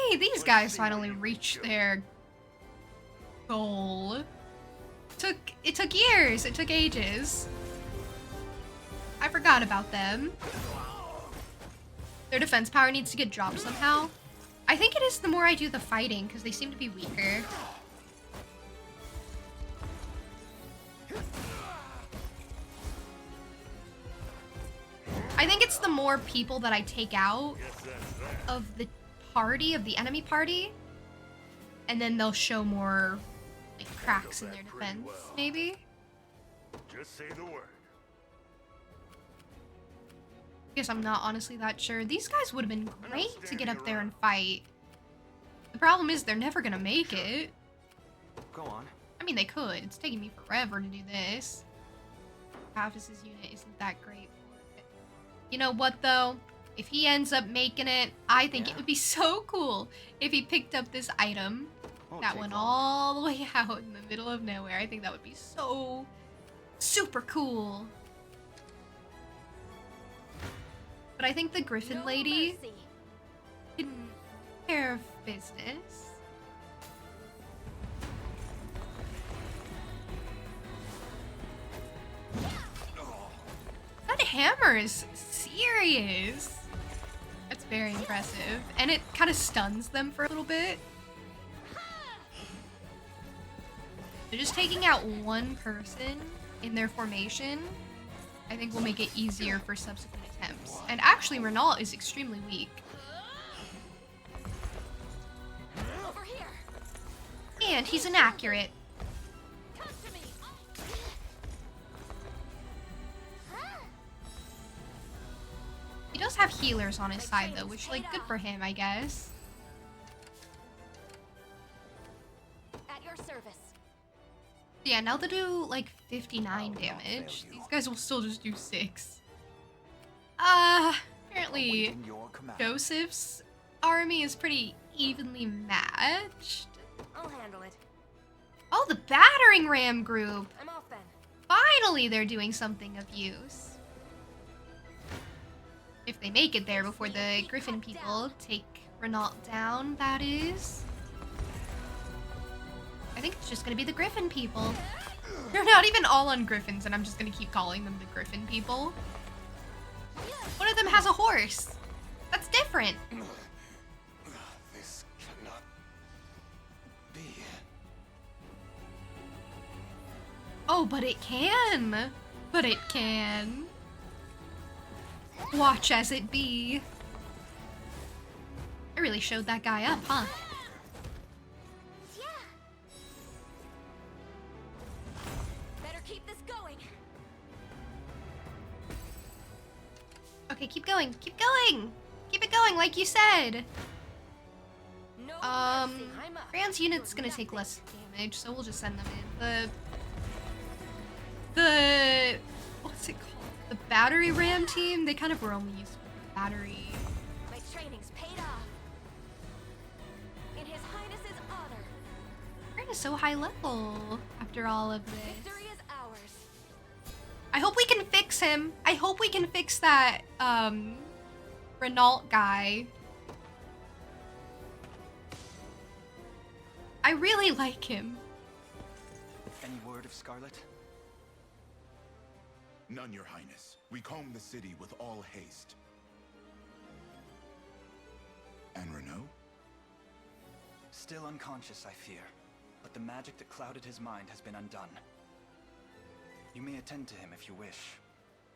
hey! These guys finally reached their goal. It took years. It took ages. I forgot about them. Their defense power needs to get dropped somehow. I think it is the more I do the fighting, because they seem to be weaker. I think it's the more people that I take out of the party, of the enemy party, and then they'll show more like cracks in their defense, maybe? Just say the word. Guess I'm not honestly that sure. These guys would have been great to get up there and fight. The problem is they're never gonna make it. Go on. I mean, they could. It's taking me forever to do this. Hafiz's unit isn't that great for it. You know what, though? If he ends up making it, I think it would be so cool if he picked up this item that went all the way out in the middle of nowhere. I think that would be so super cool. But I think the Griffin lady can take care of business. That hammer is serious. That's very impressive. And it kind of stuns them for a little bit. They're just taking out one person in their formation. I think will make it easier for subsequent attempts. And actually, Renault is extremely weak. Over here. And he's inaccurate. Come to me. He does have healers on his side though, which like good for him, I guess. At your service. Yeah, now they do like 59 damage. These guys will still just do 6. Apparently Joseph's army is pretty evenly matched. I'll handle it. Oh, the battering ram group! I'm off then. Finally, they're doing something of use. If they make it there before the Griffin people take Renault down, that is. I think it's just gonna be the Griffin people. They're not even all on Griffins, and I'm just gonna keep calling them the Griffin people. One of them has a horse. That's different. Oh, but it can. But it can. Watch as it be. I really showed that guy up, huh? Yeah. Better keep this going. Okay, keep going. Keep going. Keep it going, like you said. No mercy. I'm up. Rand's unit's gonna take less damage, so we'll just send them in. The what's it called? The battery ram team, they kind of were only used for the battery. My training's paid off. In His Highness's honor. Rand is so high level after all of this. Victory is ours. I hope we can fix him. I hope we can fix that Renault guy. I really like him. Any word of Scarlet? None, Your Highness. We comb the city with all haste. And Renault? Still unconscious, I fear. But the magic that clouded his mind has been undone. You may attend to him if you wish.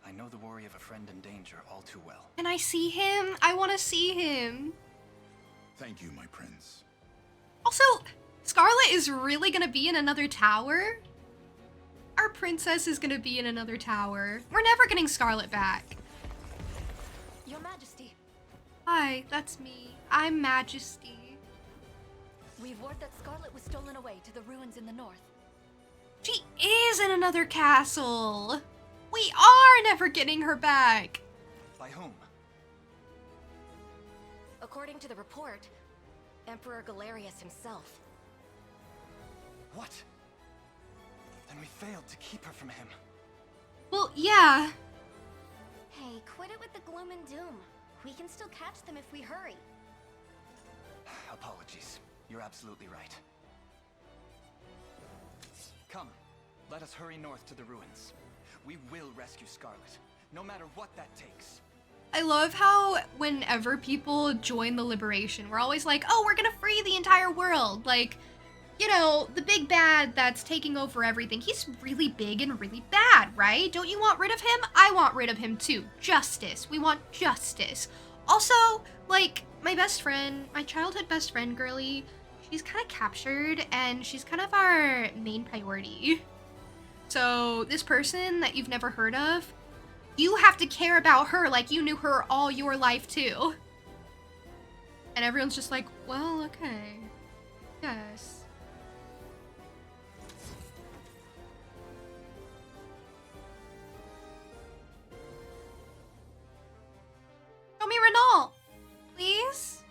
I know the worry of a friend in danger all too well. Can I see him? I want to see him. Thank you, my prince. Also, Scarlet is really gonna be in another tower? Our princess is gonna be in another tower. We're never getting Scarlet back. Your Majesty. Hi, that's me. I'm Majesty. We've word that Scarlet was stolen away to the ruins in the north. She is in another castle. We are never getting her back. By whom? According to the report, Emperor Galerius himself. What? Then we failed to keep her from him. Well, yeah. Hey, quit it with the gloom and doom. We can still catch them if we hurry. Apologies. You're absolutely right. Come, let us hurry north to the ruins. We will rescue Scarlet, no matter what that takes. I love how whenever people join the Liberation, we're always like, oh, we're gonna free the entire world. Like, you know, the big bad that's taking over everything, he's really big and really bad, right? Don't you want rid of him? I want rid of him too. Justice. We want justice. Also, like, my best friend, my childhood best friend, Girly, she's kind of captured and she's kind of our main priority. So this person that you've never heard of, you have to care about her like you knew her all your life too. And everyone's just like, well, okay. Yes. Show me Renault, please.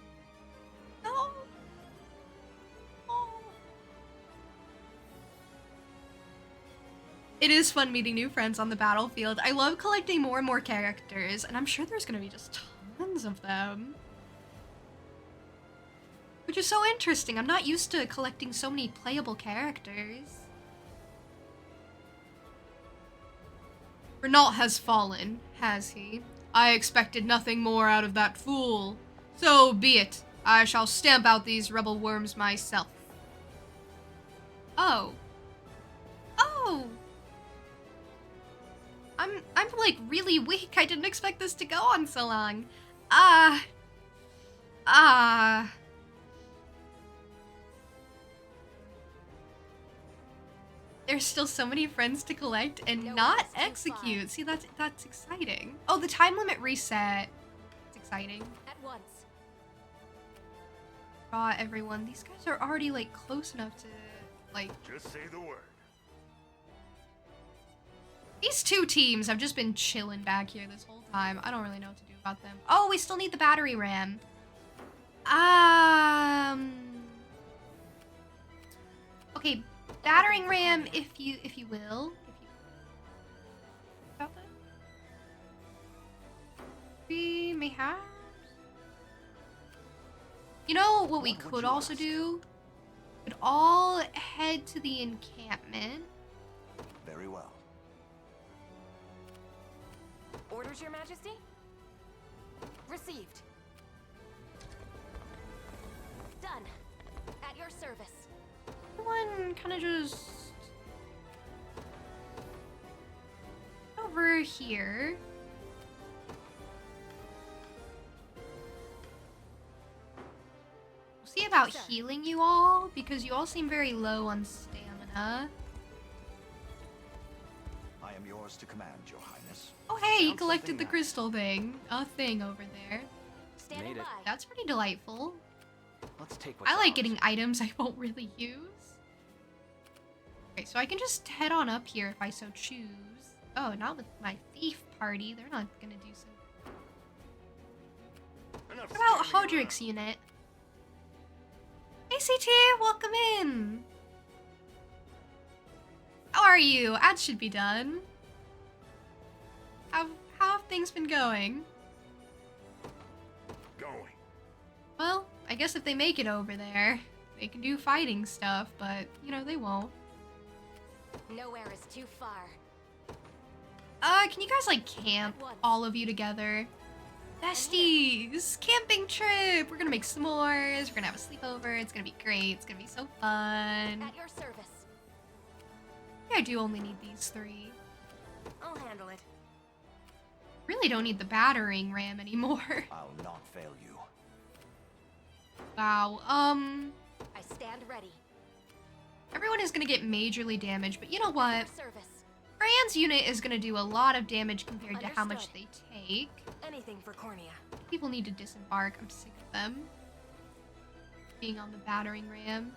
No. Oh. It is fun meeting new friends on the battlefield. I love collecting more and more characters, and I'm sure there's gonna be just tons of them. Which is so interesting. I'm not used to collecting so many playable characters. Renault has fallen, has he? I expected nothing more out of that fool. So be it. I shall stamp out these rebel worms myself. Oh. Oh! I'm like really weak. I didn't expect this to go on so long. There's still so many friends to collect and not execute. See, that's exciting. Oh, the time limit reset. It's exciting. At once. Draw everyone. These guys are already like close enough to like. Just say the word. These two teams have just been chilling back here this whole time. I don't really know what to do about them. Oh, we still need the battery ram. Okay, battering ram, if you will. About that? We may have. You know what we could also do? We could all head to the encampment. Very well. Orders, Your Majesty? Received. Done. At your service. Everyone kind of just here. We'll see about healing you all, because you all seem very low on stamina. I am yours to command, Your Highness. Oh hey, you collected the crystal thing. A thing over there. Standing by. That's pretty delightful. Let's take what's I like ours. getting items I won't really use. Okay, so I can just head on up here if I so choose. Oh, not with my thief party. They're not gonna do so. What about Hodrick's unit? Hey CT, welcome in! How are you? Ads should be done. How have things been going? Well, I guess if they make it over there, they can do fighting stuff, but, you know, they won't. Nowhere is too far. Can you guys, like, camp, all of you together? Besties! Camping trip! We're gonna make s'mores, we're gonna have a sleepover, it's gonna be great, it's gonna be so fun. At your service. I do only need these 3. I'll handle it. Really don't need the battering ram anymore. I'll not fail you. Wow, I stand ready. everyone is gonna get majorly damaged, but you know what? At your service. Fran's unit is gonna do a lot of damage compared to how much they take. Anything for Cornea. People need to disembark. I'm sick of them being on the battering ram.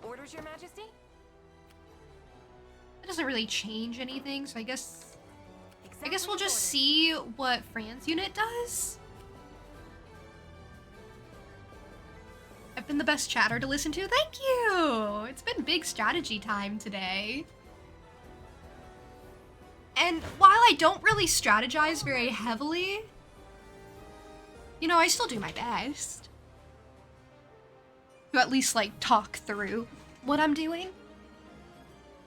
Orders, Your Majesty? That doesn't really change anything, so I guess we'll as just ordered. see what Fran's unit does. I've been the best chatter to listen to. Thank you! It's been big strategy time today. And while I don't really strategize very heavily, you know, I still do my best to at least, like, talk through what I'm doing.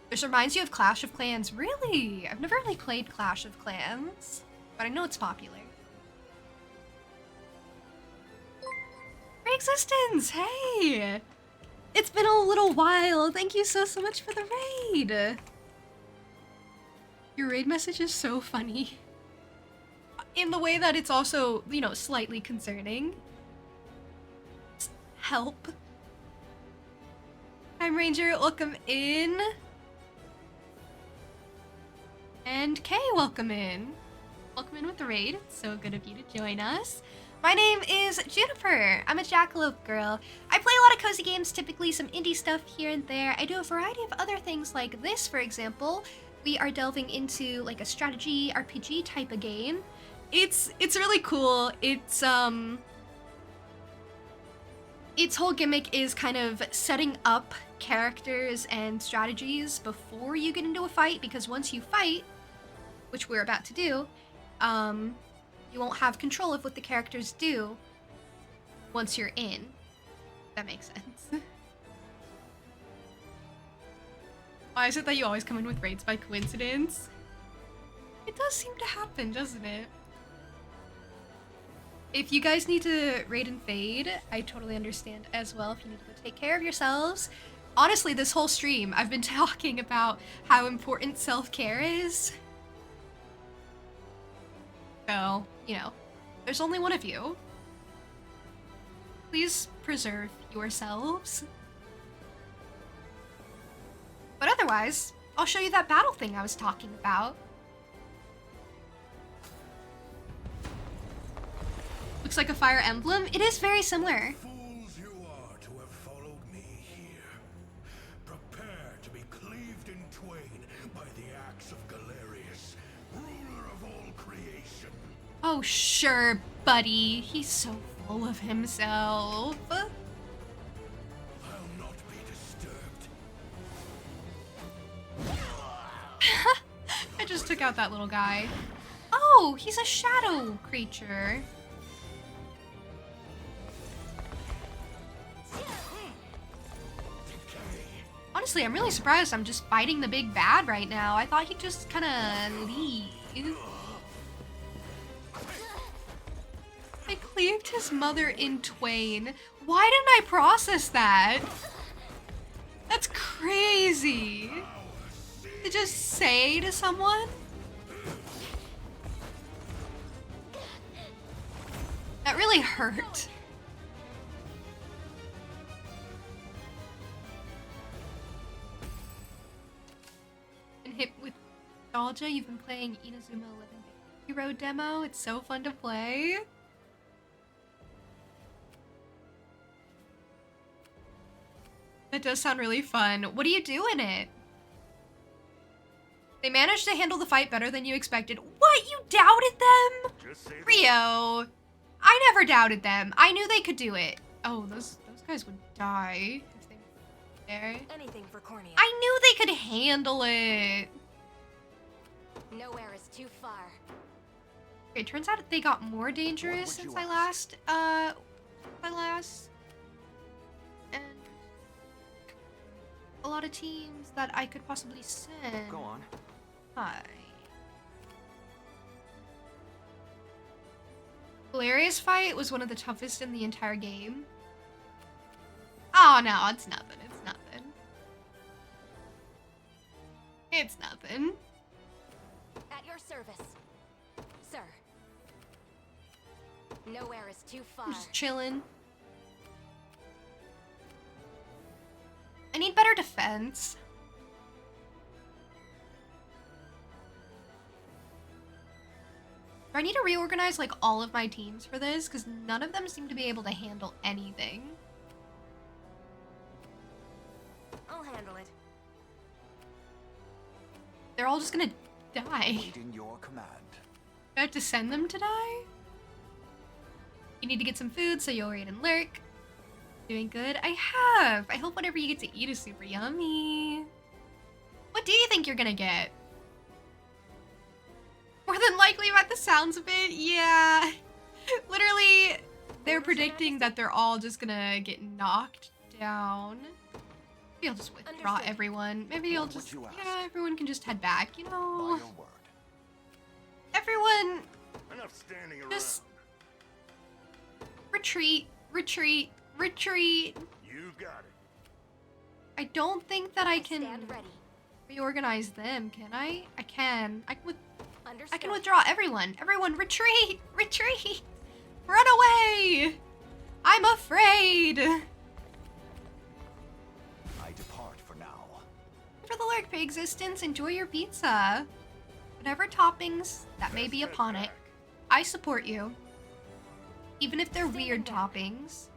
This reminds you of Clash of Clans. Really? I've never really played Clash of Clans, but I know it's popular. Pre-existence! Hey! It's been a little while. Thank you so much for the raid. Your raid message is so funny. In the way that it's also, you know, slightly concerning. Help. Time Ranger, welcome in. And Kay, welcome in. Welcome in with the raid. It's so good of you to join us. My name is Juniper. I'm a Jackalope girl. I play a lot of cozy games, typically some indie stuff here and there. I do a variety of other things like this, for example. We are delving into like a strategy RPG type of game. It's really cool. Its whole gimmick is kind of setting up characters and strategies before you get into a fight, because once you fight, which we're about to do, you won't have control of what the characters do once you're in. That makes sense. Why is it that you always come in with raids by coincidence? It does seem to happen, doesn't it? If you guys need to raid and fade, I totally understand as well. If you need to go take care of yourselves. Honestly, this whole stream, I've been talking about how important self-care is. So, you know, there's only one of you. Please preserve yourselves. But otherwise, I'll show you that battle thing I was talking about. Looks like a Fire Emblem. It is very similar. Fools you are to have followed me here. Prepare to be cleaved in twain by the axe of Galerius, ruler of all creation. Oh, sure, buddy. He's so full of himself. I'll not be disturbed. I just took out that little guy. Oh, he's a shadow creature. Honestly, I'm really surprised I'm just fighting the big bad right now. I thought he'd just kind of leave. I cleaved his mother in twain. Why didn't I process that? That's crazy. The just say to someone? That really hurt. And hit with nostalgia, you've been playing Inazuma 11 Hero demo. It's so fun to play. That does sound really fun. What do you do in it? They managed to handle the fight better than you expected. What? You doubted them? Rio. I never doubted them. I knew they could do it. Oh, those guys would die if they were there. Anything for Cornea. I knew they could handle it. Nowhere is too far. Okay, turns out they got more dangerous since I last, and a lot of teams that I could possibly send. Go on. Hi. Galeria's fight was one of the toughest in the entire game. Oh no, it's nothing. It's nothing. It's nothing. At your service, sir. Nowhere is too far. I'm just chilling. I need better defense. Do I need to reorganize like all of my teams for this? Because none of them seem to be able to handle anything. I'll handle it. They're all just gonna die. Waiting your command. Do I have to send them to die? You need to get some food, so you'll read and lurk. Doing good? I have. I hope whatever you get to eat is super yummy. What do you think you're gonna get? More than likely, by the sounds of it, yeah. Literally, they're predicting that they're all just gonna get knocked down. Maybe I'll just withdraw everyone. Maybe I'll just, yeah, everyone can just head back, you know. Everyone, Enough standing around. just retreat, retreat, retreat. You've got it. I don't think that I can Stand ready. reorganize them, can I? I can. I can Understood. withdraw everyone. Everyone, retreat! Retreat! Run away! I'm afraid! I depart for now. For the lurk existence, enjoy your pizza. Whatever toppings that may be upon it, I support you. Even if they're weird toppings.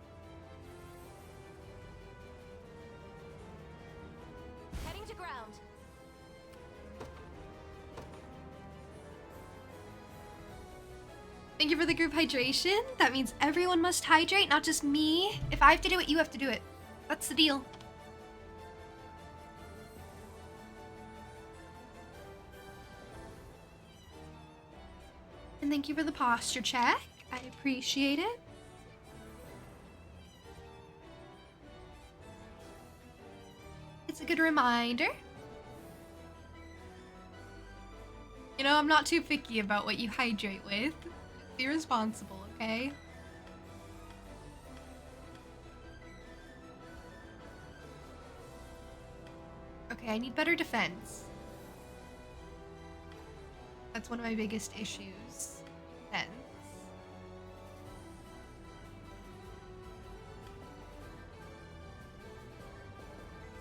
Heading to ground. Thank you for the group hydration. That means everyone must hydrate, not just me. If I have to do it, you have to do it. That's the deal. And thank you for the posture check. I appreciate it. It's a good reminder. You know, I'm not too picky about what you hydrate with. Be responsible, okay? Okay, I need better defense. That's one of my biggest issues. Defense.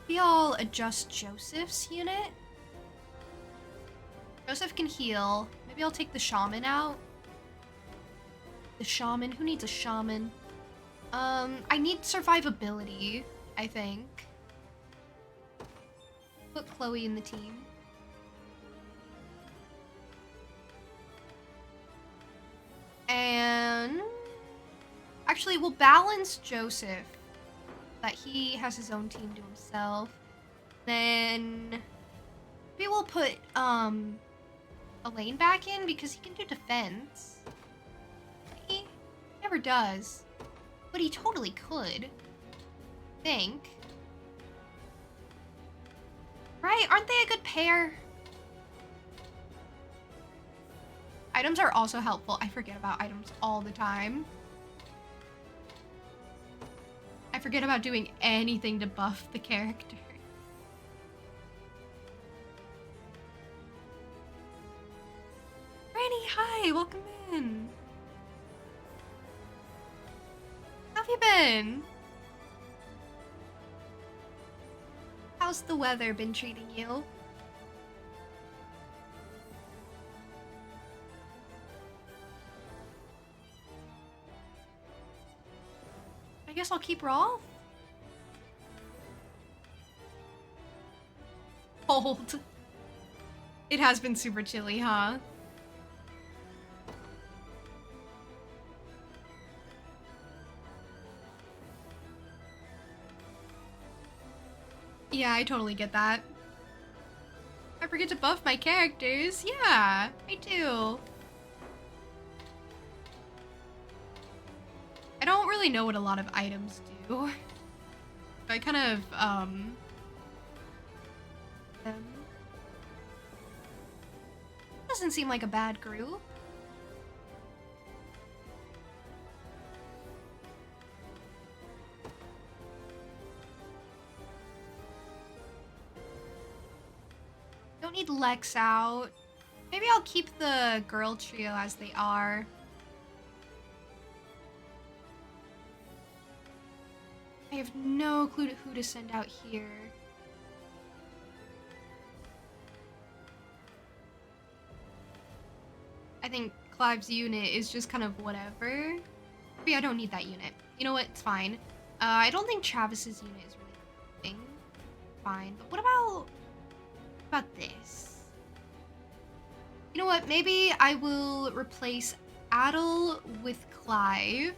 Maybe I'll adjust Joseph's unit. Joseph can heal. Maybe I'll take the shaman out. The shaman? Who needs a shaman? I need survivability, I think. Put Chloe in the team. And actually, we'll balance Joseph. That he has his own team to himself. Then maybe we'll put Elaine back in because he can do defense. He never does. But he totally could. Think. Right? Aren't they a good pair? Items are also helpful. I forget about items all the time. I forget about doing anything to buff the character. you been? How's the weather been treating you? I guess I'll keep Rolf. Cold. It has been super chilly, huh? Yeah, I totally get that. I forget to buff my characters. Yeah, I do. I don't really know what a lot of items do. I kind of, doesn't seem like a bad group. Don't need Lex out. Maybe I'll keep the girl trio as they are. I have no clue to who to send out here. I think Clive's unit is just kind of whatever. Maybe I don't need that unit. You know what? It's fine. I don't think Travis's unit is really a thing. Fine. But what about this? You know what? Maybe I will replace Adel with Clive.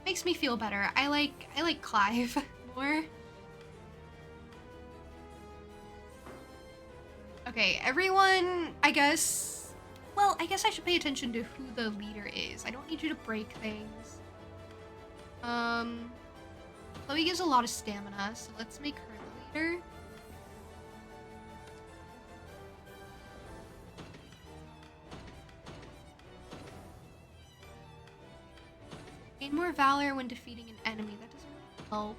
Makes me feel better. I like Clive more. Okay, everyone, I guess... Well, I guess I should pay attention to who the leader is. I don't need you to break things. Chloe gives a lot of stamina, so let's make her the leader. Gain more valor when defeating an enemy. That doesn't really help.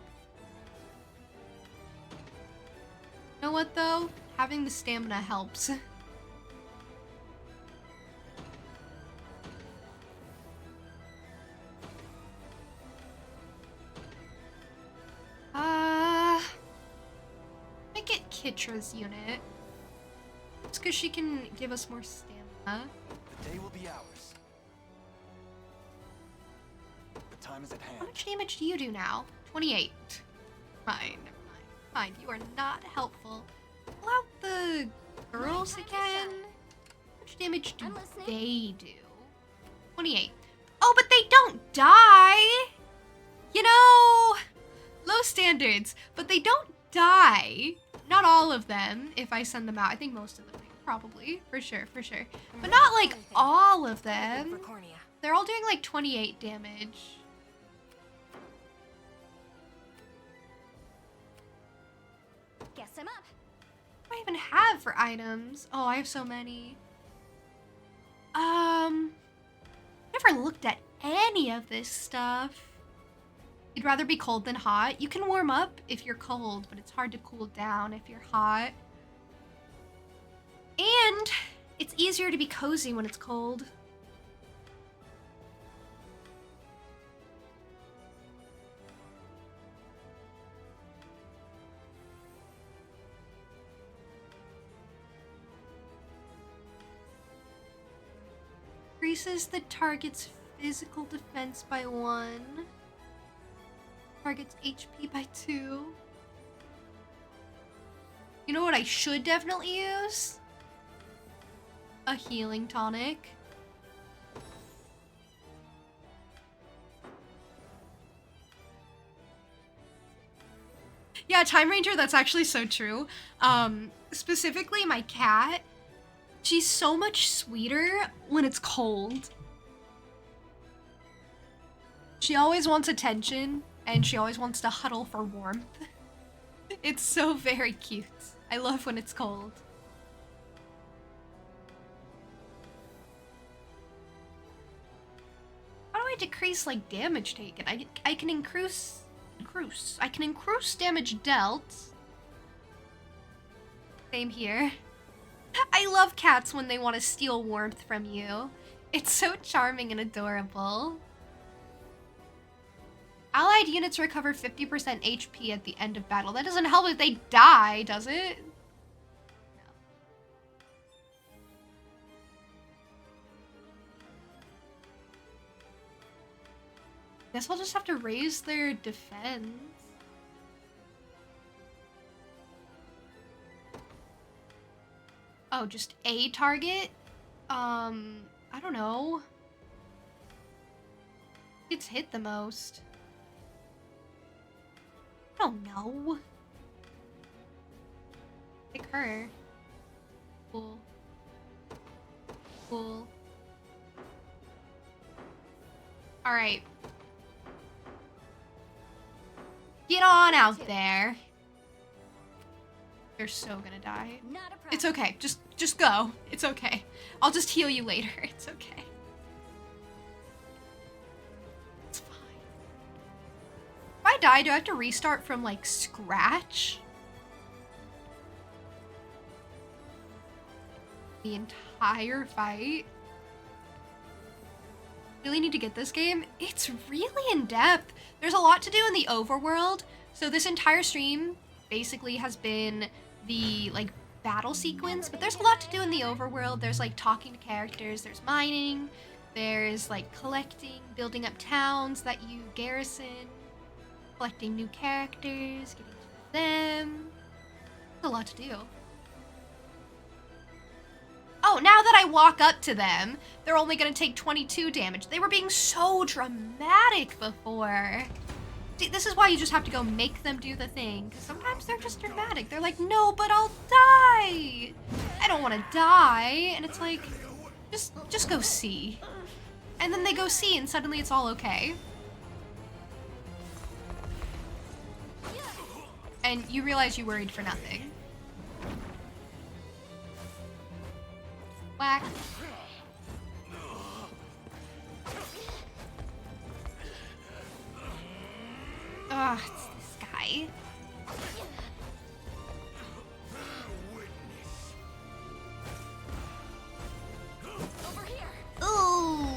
You know what, though? Having the stamina helps. Make it Kitra's unit. It's because she can give us more stamina. The day will be ours. The time is at hand. How much damage do you do now? 28. Fine, never mind. Fine, you are not helpful. Pull out the girls again. How much damage do they do? 28. Oh, but they don't die! You know, low standards, but they don't die. Not all of them, if I send them out. I think most of them do, probably. For sure, for sure. But not like all of them. They're all doing like 28 damage. Guess I'm up. What do I even have for items? Oh, I have so many. Never looked at any of this stuff. You'd rather be cold than hot. You can warm up if you're cold, but it's hard to cool down if you're hot. And it's easier to be cozy when it's cold. Increases the target's physical defense by 1. Target's HP by 2. You know what I should definitely use? A healing tonic. Yeah, Time Ranger, that's actually so true. Specifically my cat. She's so much sweeter when it's cold. She always wants attention, and she always wants to huddle for warmth. It's so very cute. I love when it's cold. How do I decrease like damage taken? I can increase damage dealt. Same here. I love cats when they want to steal warmth from you. It's so charming and adorable. Allied units recover 50% HP at the end of battle. That doesn't help if they die, does it? No. Guess I'll just have to raise their defense. Oh, just a target? I don't know. It's hit the most. I don't know. Pick her. Cool. Cool. Alright. Get on out there. You're so gonna die. It's okay. Just go. It's okay. I'll just heal you later. It's okay. It's fine. If I die, do I have to restart from like scratch? The entire fight? Really need to get this game. It's really in depth. There's a lot to do in the overworld. So this entire stream basically has been the like battle sequence, but there's a lot to do in the overworld. There's like talking to characters, there's mining, there's like collecting, building up towns that you garrison, collecting new characters, getting to them. There's a lot to do. Oh, now that I walk up to them, they're only gonna take 22 damage. They were being so dramatic before. See, this is why you just have to go make them do the thing. Because sometimes they're just dramatic. They're like, no, but I'll die. I don't want to die. And it's like, just go see. And then they go see and suddenly it's all okay. And you realize you worried for nothing. Whack. Ugh, it's this guy. Over here. Ooh.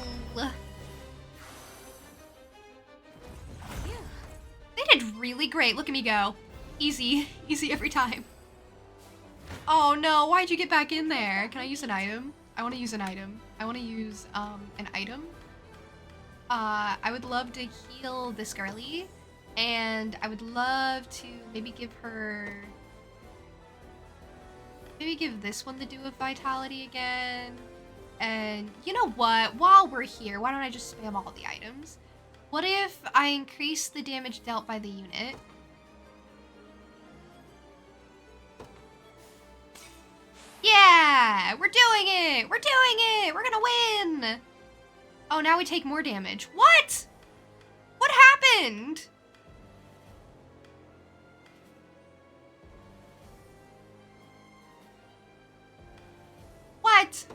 They did really great. Look at me go. Easy. Easy every time. Oh no, why'd you get back in there? Can I use an item? I want to use an item. I want to use an item. I would love to heal this girlie. And I would love to maybe give her... Maybe give this one the Dew of Vitality again. And you know what? While we're here, why don't I just spam all the items? What if I increase the damage dealt by the unit? Yeah! We're doing it! We're doing it! We're gonna win! Oh, now we take more damage. What? What happened? What?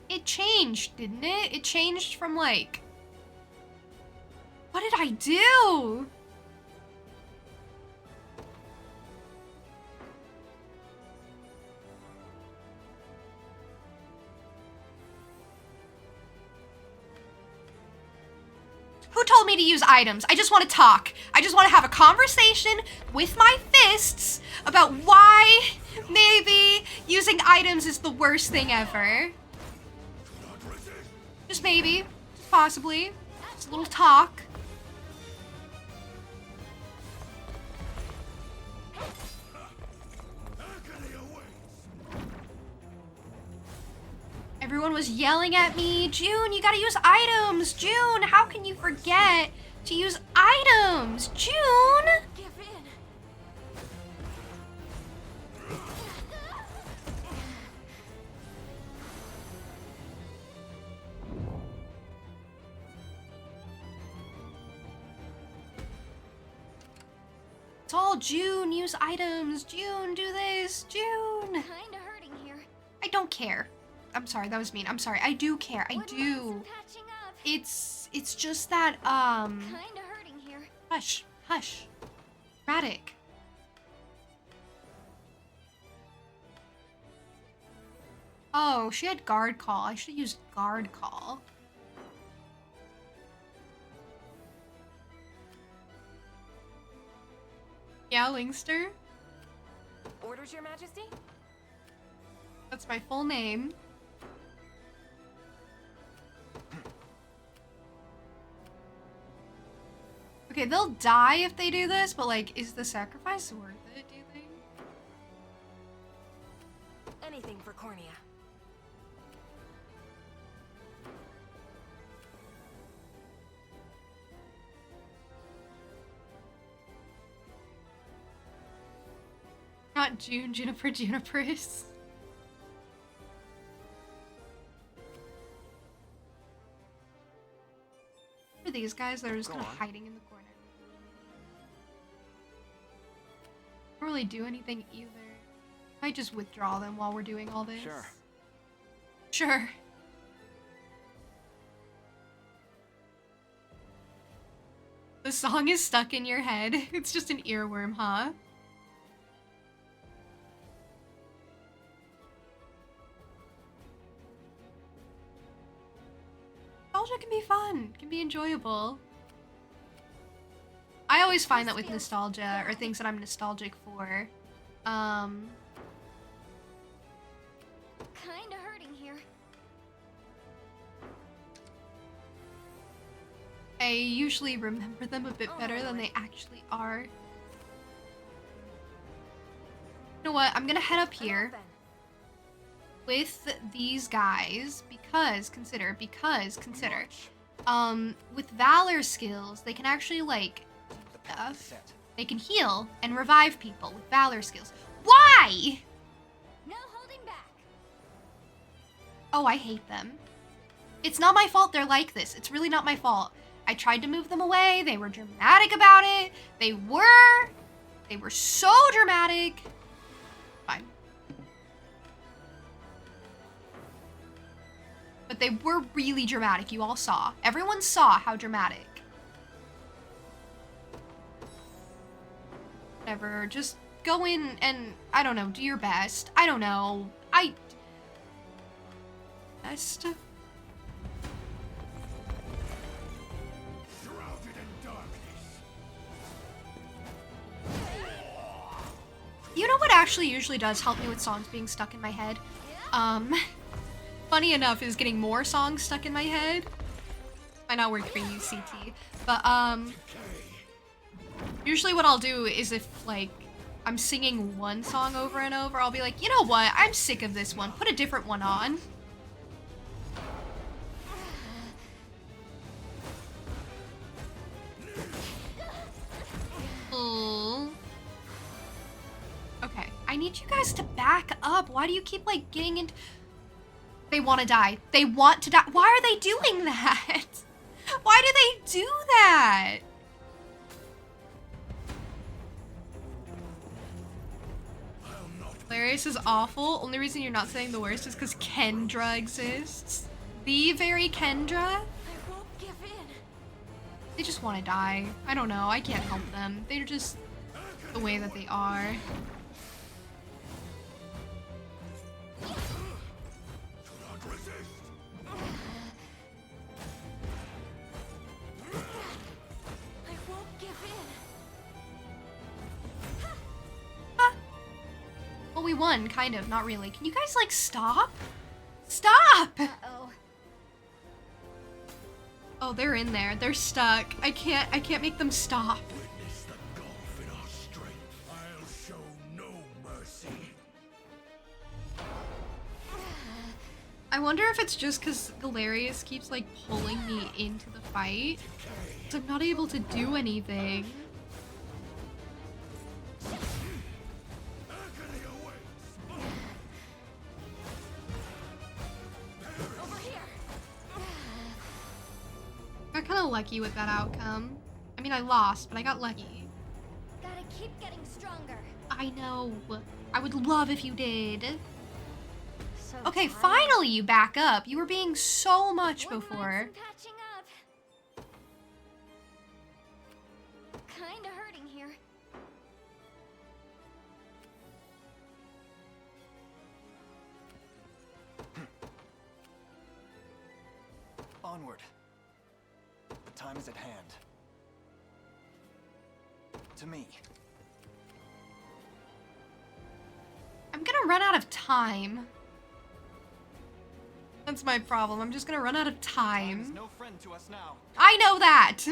It changed, didn't it? It changed from like... What did I do? Who told me to use items? I just want to talk. I just want to have a conversation with my fists about why maybe using items is the worst thing ever. Just maybe. Just possibly. Just a little talk. Everyone was yelling at me, June, you gotta use items. June, how can you forget to use items? June! Give in. It's all June, use items. June, do this. June. Kinda hurting here. I don't care. I'm sorry, that was mean. I'm sorry. I do care. I do. It's just that, Kinda hurting here. Hush. Hush. Radic. Oh, she had guard call. I should have used guard call. Yeah, Linkster. Orders, Your Majesty? That's my full name. Okay, they'll die if they do this, but like, is the sacrifice worth it, do you think? Anything for Cornea. Not June, Juniper, Junipers. Who are these guys that are just kind of hiding in the corner? Don't really do anything either. Might just withdraw them while we're doing all this. Sure. Sure. The song is stuck in your head. It's just an earworm, huh? Nostalgia can be fun, can be enjoyable. I always find that with nostalgia, or things that I'm nostalgic for, Kinda hurting here. I usually remember them a bit better than they actually are. You know what? I'm gonna head up here with these guys because consider, with Valor skills, they can actually like they can heal and revive people with Valor skills. Why? No holding back. Oh, I hate them. It's not my fault they're like this. It's really not my fault. I tried to move them away. They were dramatic about it. They were so dramatic. Fine. But they were really dramatic. You all saw. Everyone saw how dramatic. Whatever. Just go in and, I don't know, do your best. I don't know. Best. Shrouded in darkness. You know what actually usually does help me with songs being stuck in my head? Funny enough is getting more songs stuck in my head. Might not work for you, CT. But, usually what I'll do is if, like, I'm singing one song over and over, I'll be like, you know what? I'm sick of this one. Put a different one on. Okay, I need you guys to back up. Why do you keep, like, getting into... They want to die. They want to die. Why are they doing that? Why do they do that? Hilarious is awful. Only reason you're not saying the worst is because Kendra exists. The very Kendra? I won't give in. They just want to die. I don't know. I can't help them. They're just the way that they are. I won't give in. Well, we won, kind of. Not really. Can you guys, like, stop? Stop! Uh-oh. Oh, they're in there. They're stuck. I can't make them stop. Witness the gulf in our strength. I'll show no mercy. I wonder if it's just because Galerius keeps, like, pulling me into the fight. So I'm not able to do anything. Over here. Got kind of lucky with that outcome. I mean, I lost, but I got lucky. Gotta keep getting stronger. I know. I would love if you did. So Okay, tired. finally you back up. You were being so much Wouldn't mind before. some patching up. Kinda hurting here. Onward. The time is at hand. To me. I'm gonna run out of time. That's my problem. I'm just gonna run out of Time is time. no friend to us now. I know that!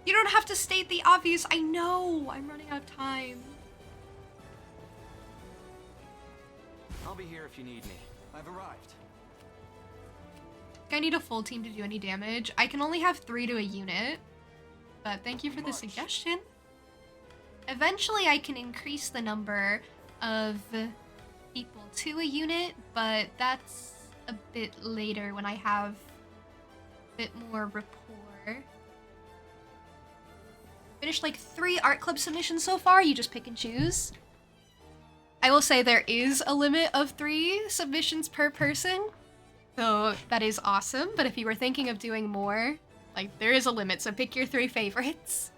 You don't have to state the obvious. I know. I'm running out of time. I'll be here if you need me. I've arrived. I need a full team to do any damage. I can only have 3 to a unit. But thank you for the suggestion. Eventually I can increase the number of people to a unit, but that's a bit later when I have a bit more rapport. Finished like 3 art club submissions so far. You just pick and choose. I will say there is a limit of 3 submissions per person. So that is awesome. But if you were thinking of doing more, like there is a limit. So pick your 3 favorites.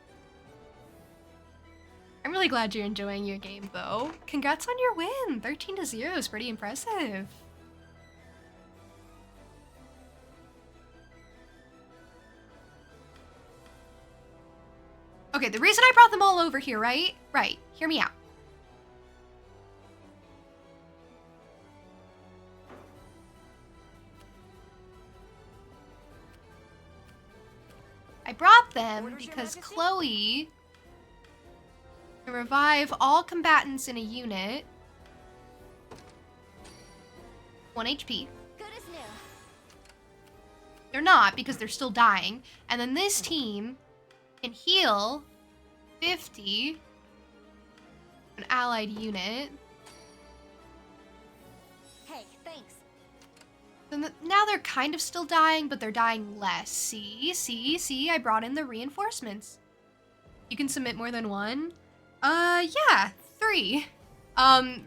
I'm really glad you're enjoying your game though. Congrats on your win. 13-0 is pretty impressive. Okay, the reason I brought them all over here, right? Right, hear me out. I brought them because Chloe can revive all combatants in a unit. 1 HP. Good as new. They're not because they're still dying. And then this team can heal 50 an allied unit. Hey, thanks. Now they're kind of still dying, but they're dying less. See, I brought in the reinforcements. You can submit more than 1. Yeah, 3.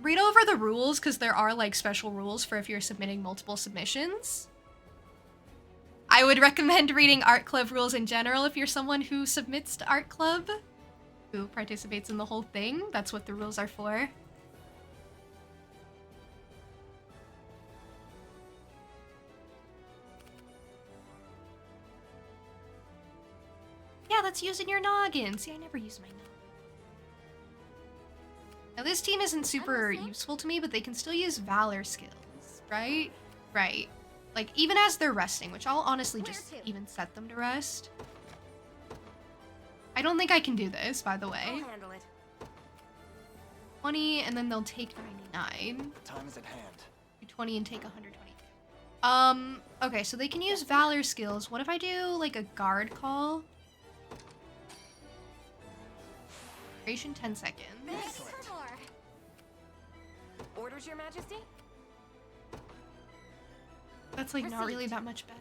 Read over the rules, because there are, like, special rules for if you're submitting multiple submissions. I would recommend reading Art Club rules in general if you're someone who submits to Art Club, who participates in the whole thing. That's what the rules are for. Yeah, that's using your noggin. See, I never use my noggin. Now, this team isn't super useful to me, but they can still use Valor skills, right? Right. Like, even as they're resting, which I'll honestly just even set them to rest. I don't think I can do this, by the way. I'll handle it. 20, and then they'll take 99. Time is at hand. Do 20 and take 120. Okay, so they can use Valor skills. What if I do, like, a guard call? Duration 10 seconds. Thanks for more. Orders, Your Majesty? That's, like, not really that much better.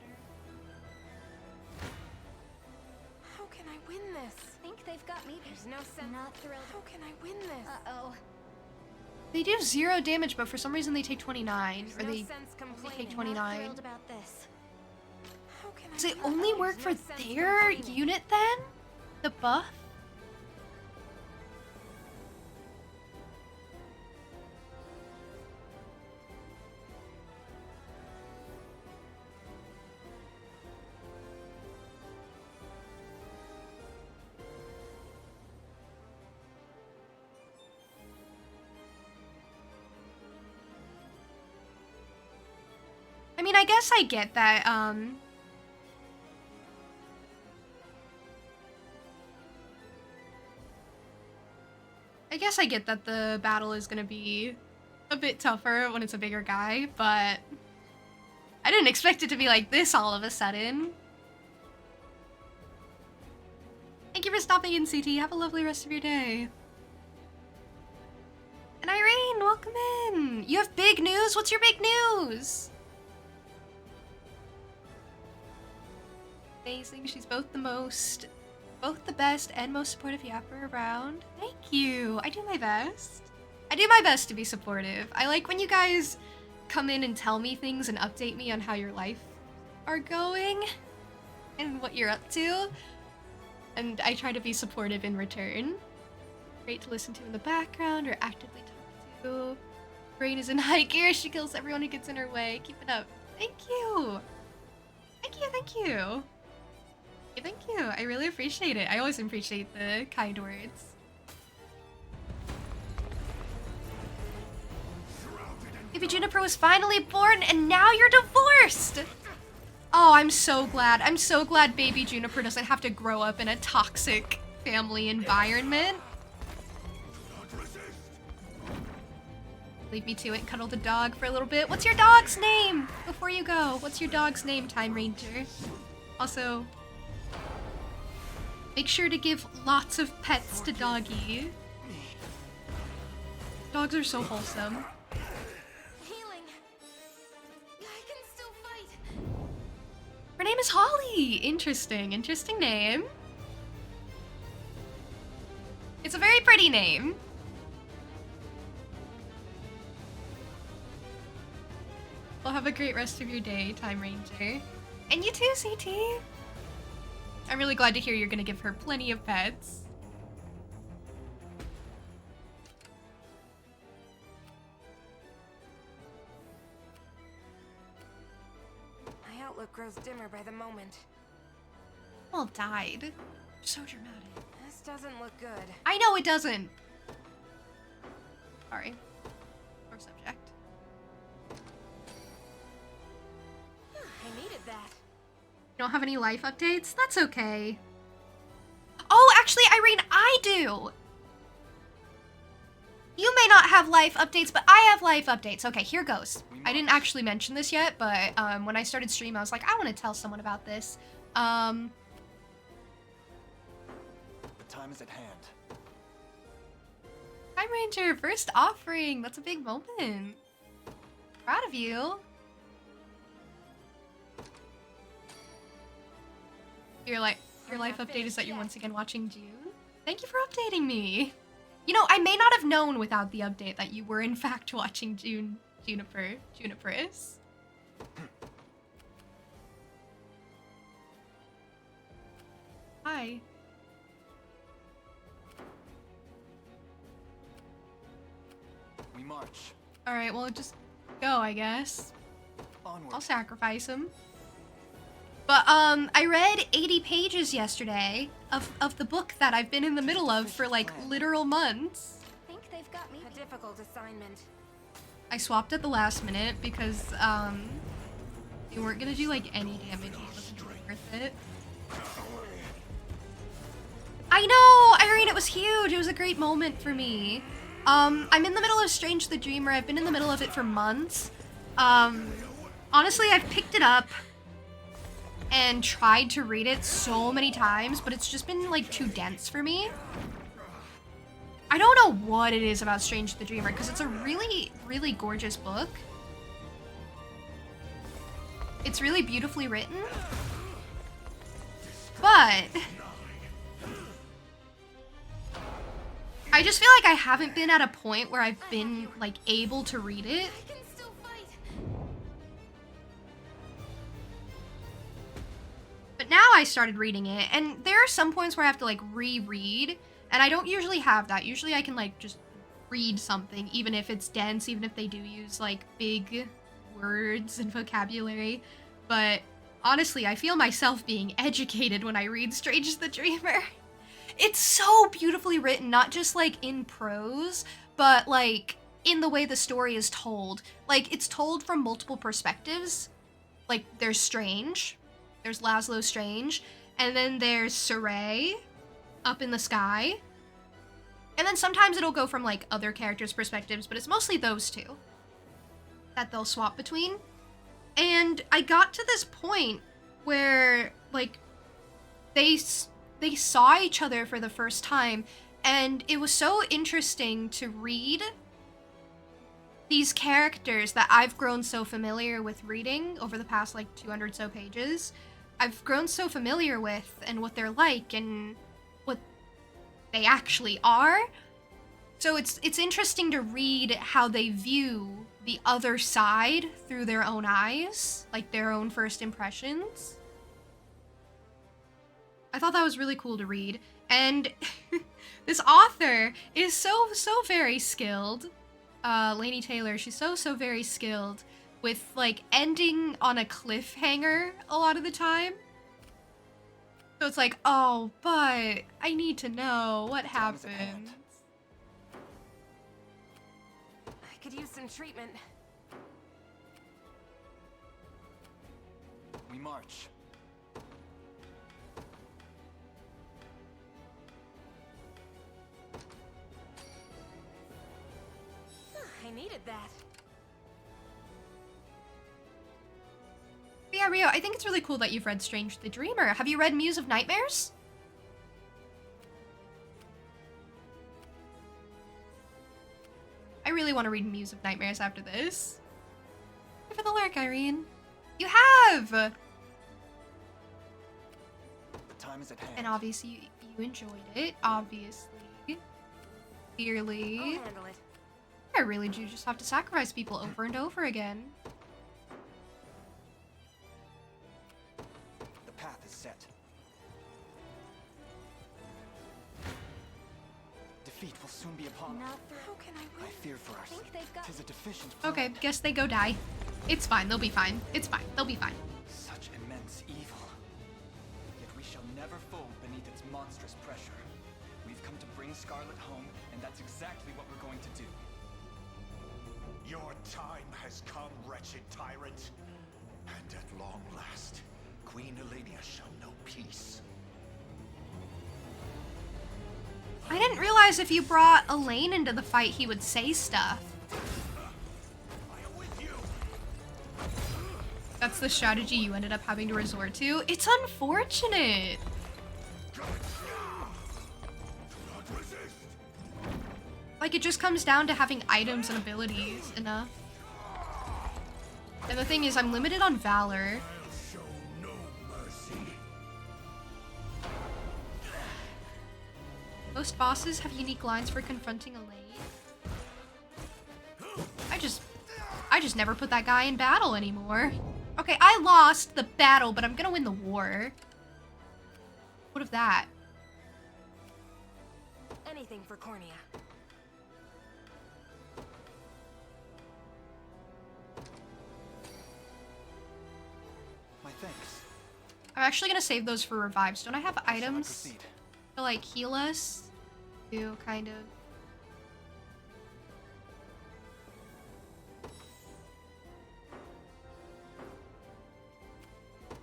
How can I win this? Think they've got me. There's no sense. Not thrilled. How can I win this? Uh-oh. They do 0 damage, but for some reason they take 29. There's Or no they sense complaining. take 29. Thrilled about this. How can I Does it win? only There's work no for sense their complaining. unit then? The buff? I mean, I guess I get that, I guess I get that the battle is gonna be a bit tougher when it's a bigger guy, but I didn't expect it to be like this all of a sudden. Thank you for stopping in, CT. Have a lovely rest of your day. And Irene, welcome in. You have big news? What's your big news? Amazing. She's both the best and most supportive yapper around. Thank you. I do my best. I do my best to be supportive. I like when you guys come in and tell me things and update me on how your life are going and what you're up to. And I try to be supportive in return. Great to listen to in the background or actively talk to. Brain is in high gear. She kills everyone who gets in her way. Keep it up. Thank you. Thank you, thank you. Thank you. I really appreciate it. I always appreciate the kind words. Baby Juniper was finally born and now you're divorced! Oh, I'm so glad. I'm so glad Baby Juniper doesn't have to grow up in a toxic family environment. Leave me to it, cuddle the dog for a little bit. What's your dog's name? Before you go, what's your dog's name, Time Ranger? Also, make sure to give lots of pets to Doggy. Dogs are so wholesome. Healing. I can still fight. Her name is Holly. Interesting, interesting name. It's a very pretty name. Well, have a great rest of your day, Time Ranger. And you too, CT. I'm really glad to hear you're gonna give her plenty of pets. My outlook grows dimmer by the moment. All died. So dramatic. This doesn't look good. I know it doesn't. Sorry. Or subject. I needed that. You don't have any life updates? That's okay. Oh, actually, Irene, I do! You may not have life updates, but I have life updates. Okay, here goes. I didn't actually mention this yet, but when I started stream, I was like, I want to tell someone about this. The time is at hand. Time Ranger, first offering. That's a big moment. Proud of you. Your life update is that you're once again watching June. Thank you for updating me. You know, I may not have known without the update that you were in fact watching Juniper's. Hi. We march. All right, well, just go, I guess. Onward. I'll sacrifice him. But I read 80 pages yesterday of the book that I've been in the middle of for like literal months. Think they've got me. A difficult assignment. I swapped at the last minute because you weren't gonna do like any damage. It wasn't worth it. I know, Irene, it was huge. It was a great moment for me. I'm in the middle of Strange the Dreamer. I've been in the middle of it for months. Honestly, I've picked it up and tried to read it so many times, but it's just been like too dense for me. I don't know what it is about Strange the Dreamer because it's a really, really gorgeous book. It's really beautifully written. But I just feel like I haven't been at a point where I've been like able to read it. But now I started reading it, and there are some points where I have to like reread, and I don't usually have that. Usually I can like just read something, even if it's dense, even if they do use like big words and vocabulary. But honestly, I feel myself being educated when I read Strange the Dreamer. It's so beautifully written, not just like in prose, but like in the way the story is told. Like it's told from multiple perspectives. Like there's Strange. There's Laszlo Strange, and then there's Saray up in the sky. And then sometimes it'll go from like other characters' perspectives, but it's mostly those two that they'll swap between. And I got to this point where like they saw each other for the first time, and it was so interesting to read these characters that I've grown so familiar with reading over the past like 200 so pages. I've grown so familiar with and what they're like and what they actually are. So it's interesting to read how they view the other side through their own eyes, like their own first impressions. I thought that was really cool to read. And this author is so very skilled. Laini Taylor, she's so very skilled with like ending on a cliffhanger a lot of the time. So it's like, oh, but I need to know what happened. I could use some treatment. We march. I needed that. But yeah, Rio, I think it's really cool that you've read Strange the Dreamer. Have you read Muse of Nightmares? I really want to read Muse of Nightmares after this. Thank you for the lurk, Irene. You have! The time is at hand. And obviously you enjoyed it, obviously. Clearly. I'll handle it. I really do just have to sacrifice people over and over again. The path is set. Defeat will soon be upon us. How can I win? I fear for our think they've got- Tis a deficient plan. Okay, guess they go die. It's fine, they'll be fine. It's fine, they'll be fine. Such immense evil. Yet we shall never fold beneath its monstrous pressure. We've come to bring Scarlet home, and that's exactly what we're going to do. Your time has come, wretched tyrant. And at long last, Queen Elenia shall know peace. I didn't realize if you brought Elaine into the fight, he would say stuff. That's the strategy you ended up having to resort to. It's unfortunate. Like, it just comes down to having items and abilities enough. And the thing is, I'm limited on Valor. Most bosses have unique lines for confronting Elaine. I just never put that guy in battle anymore. Okay, I lost the battle, but I'm gonna win the war. What of that? Anything for Cornea. My thanks. I'm actually gonna save those for revives. Don't I have Shall I items proceed? to like heal us? To kind of...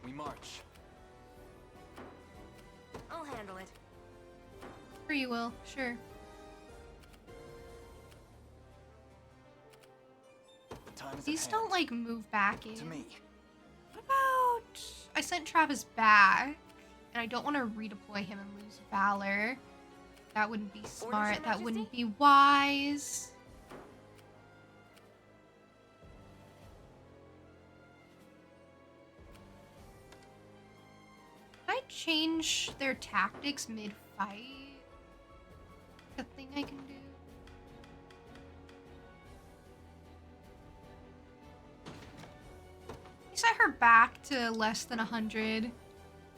We march. I'll handle it. Sure you will, sure. The time is These at don't hand. like move back in. To me. What about... I sent Travis back, and I don't want to redeploy him and lose Valor. That wouldn't be smart, that wouldn't be wise. Can I change their tactics mid-fight? A thing I can do? Set her back to less than 100.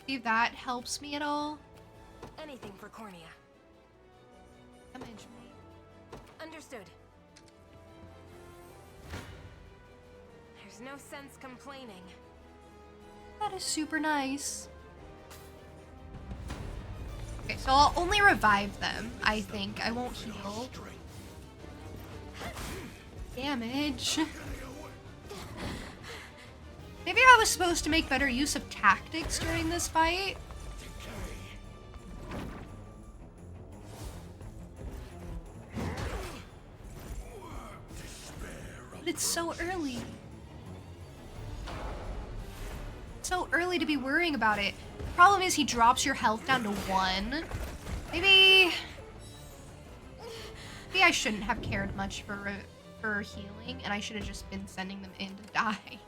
See if that helps me at all. Anything for Cornea. Damage me. Understood. There's no sense complaining. That is super nice. Okay, so I'll only revive them, I think. I won't heal. Damage. Maybe I was supposed to make better use of tactics during this fight. But it's so early. It's so early to be worrying about it. The problem is he drops your health down to 1. Maybe I shouldn't have cared much for healing, and I should have just been sending them in to die.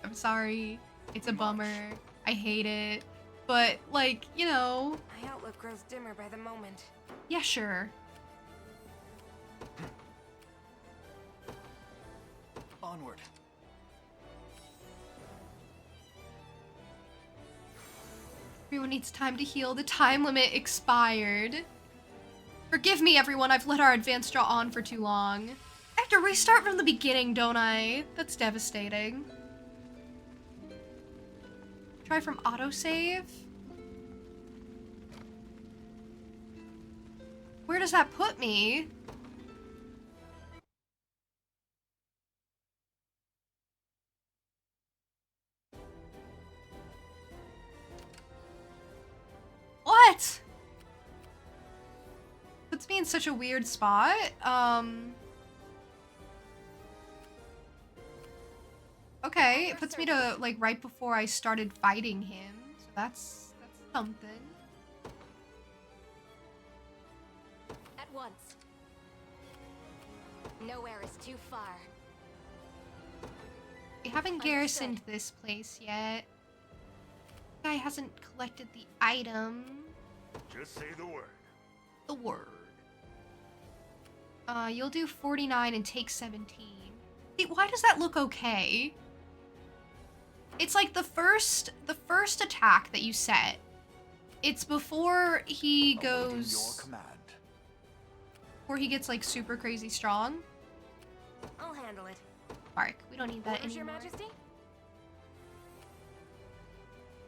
I'm sorry. It's a bummer. I hate it. But, like, you know. My outlook grows dimmer by the moment. Yeah, sure. Onward. Everyone needs time to heal. The time limit expired. Forgive me, everyone. I've let our advance draw on for too long. I have to restart from the beginning, don't I? That's devastating. Try from autosave? Where does that put me? What? Puts me in such a weird spot. Okay, it puts me to like right before I started fighting him. So that's something. At once. Nowhere is too far. We haven't garrisoned this place yet. Guy hasn't collected the item. Just say the word. The word. You'll do 49 and take 17. See, why does that look okay? It's like the first attack that you set. It's before he goes. Your command. Before he gets like super crazy strong. I'll handle it. Bark. We don't need that Orders, anymore. Your Majesty?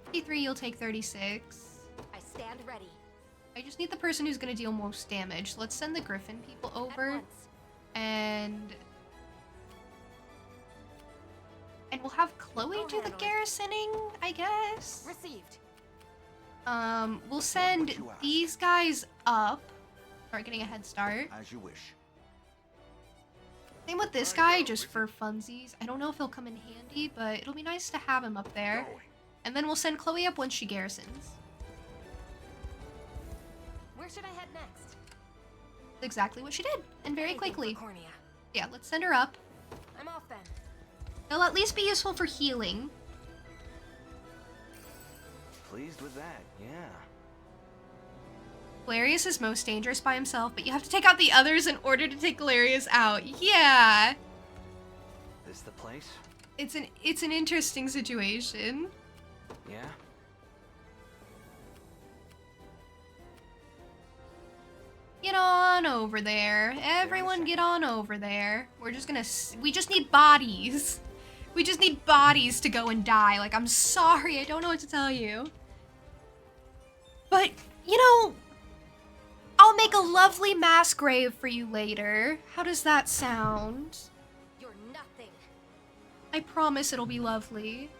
53, you'll take 36. I stand ready. I just need the person who's gonna deal most damage. Let's send the Griffin people over. And we'll have Chloe do the garrisoning, I guess. Received. We'll send these guys up. Start getting a head start. As you wish. Same with this guy, just for funsies. I don't know if he'll come in handy, but it'll be nice to have him up there. And then we'll send Chloe up once she garrisons. Where should I head next? Exactly what she did, and very quickly. Cornea. Yeah, let's send her up. I'm off then. It'll at least be useful for healing. Pleased with that, yeah. Galerius is most dangerous by himself, but you have to take out the others in order to take Galerius out. Yeah. This the place? It's an interesting situation. Yeah? Get on over there. Everyone get on over there. We just need bodies. We just need bodies to go and die. Like, I'm sorry, I don't know what to tell you. But, you know, I'll make a lovely mass grave for you later. How does that sound? You're nothing. I promise it'll be lovely.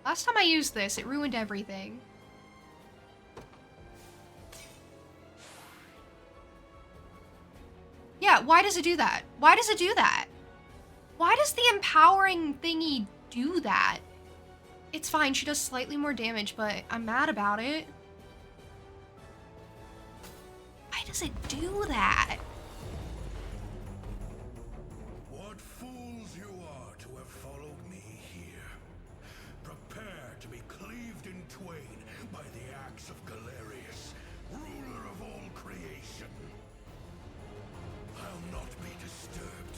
Last time I used this, it ruined everything. Yeah, why does it do that? Why does it do that? Why does the empowering thingy do that? It's fine, she does slightly more damage, but I'm mad about it. Why does it do that? What fools you are to have followed me here. Prepare to be cleaved in twain by the axe of Galerius, ruler of all creation. I'll not be disturbed.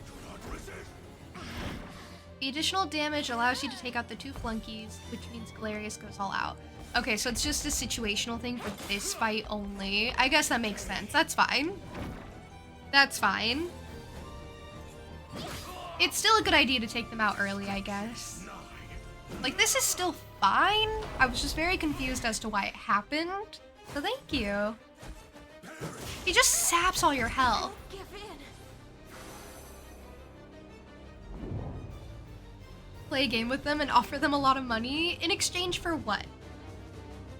Do not resist. The additional damage allows you to take out the 2 flunkies, which means Galerius goes all out. Okay, so it's just a situational thing for this fight only. I guess that makes sense. That's fine. That's fine. It's still a good idea to take them out early, I guess. Like, this is still fine. I was just very confused as to why it happened. So thank you. He just saps all your health. Give in. Play a game with them and offer them a lot of money in exchange for what?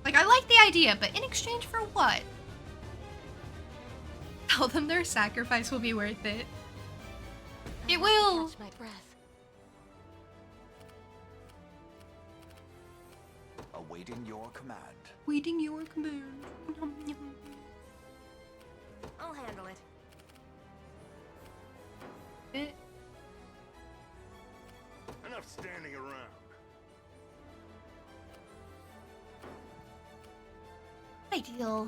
Like, I like the idea, but in exchange for what? Tell them their sacrifice will be worth it. It will. Catch my breath. Awaiting your command. Waiting your command. I'll handle it. Enough standing around. Ideal.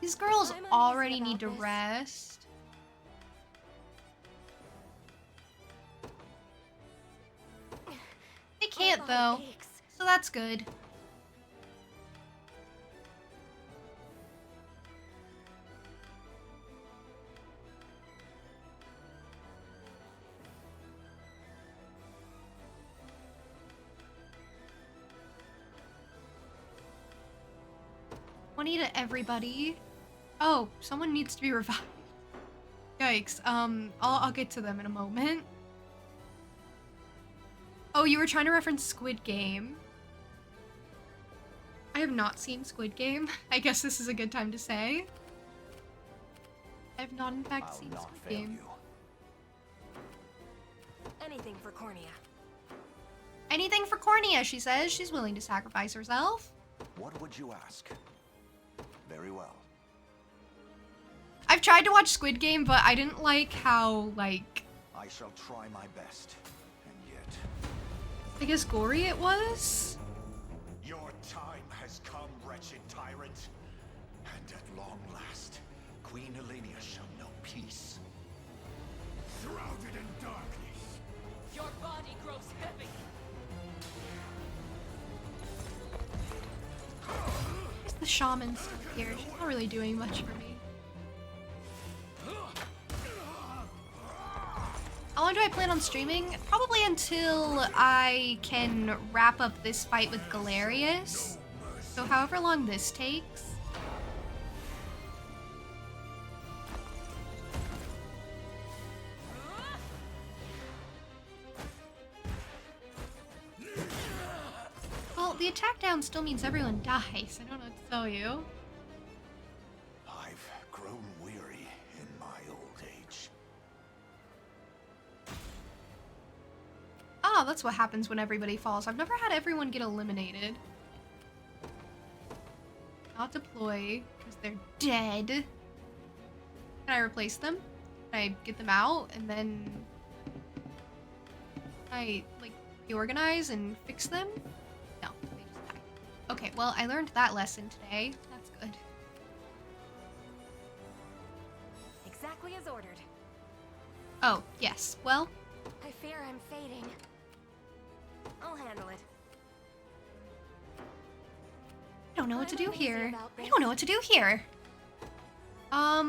These girls already need to rest. They it though, so that's good. To everybody. Oh, someone needs to be revived. Yikes. I'll get to them in a moment. Oh, you were trying to reference Squid Game. I have not seen Squid Game. I guess this is a good time to say. I have not in fact seen Squid Game. Anything for Cornea. Anything for Cornea, she says. She's willing to sacrifice herself. What would you ask? Very well. I've tried to watch Squid Game, but I didn't like how, like... I shall try my best, and yet... I guess gory it was? Your time has come, wretched tyrant. And at long last, Queen Elenia shall know peace. Shrouded in darkness. Your body grows heavy. The shaman still here. She's not really doing much for me. How long do I plan on streaming? Probably until I can wrap up this fight with Galerius. So however long this takes. Well, the attack down still means everyone dies. I don't know what to tell you. I've grown weary in my old age. Ah, that's what happens when everybody falls. I've never had everyone get eliminated. Not deploy, because they're dead. Can I replace them? Can I get them out, and then... Can I, like, reorganize and fix them? No, they just die. Okay, well, I learned that lesson today. That's good. Exactly as ordered. Oh, yes. Well... I fear I'm fading. I'll handle it. I don't know what to do here. I don't know what to do here. I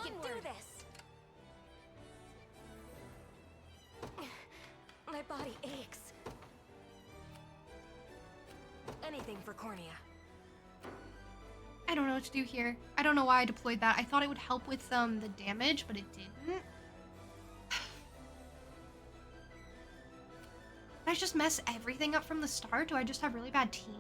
can do this. My body aches. Anything for Cornea. I don't know what to do here. I don't know why I deployed that. I thought it would help with the damage, but it didn't. Did I just mess everything up from the start? Do I just have really bad teams?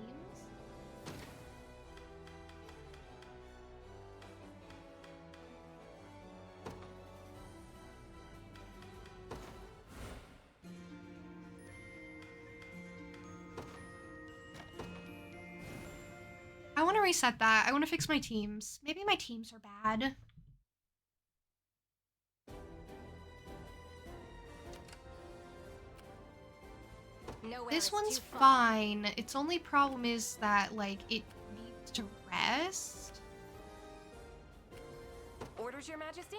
I want to reset that. I want to fix my teams. Maybe my teams are bad. This one's fine. Its only problem is that, like, it needs to rest. Orders, Your Majesty?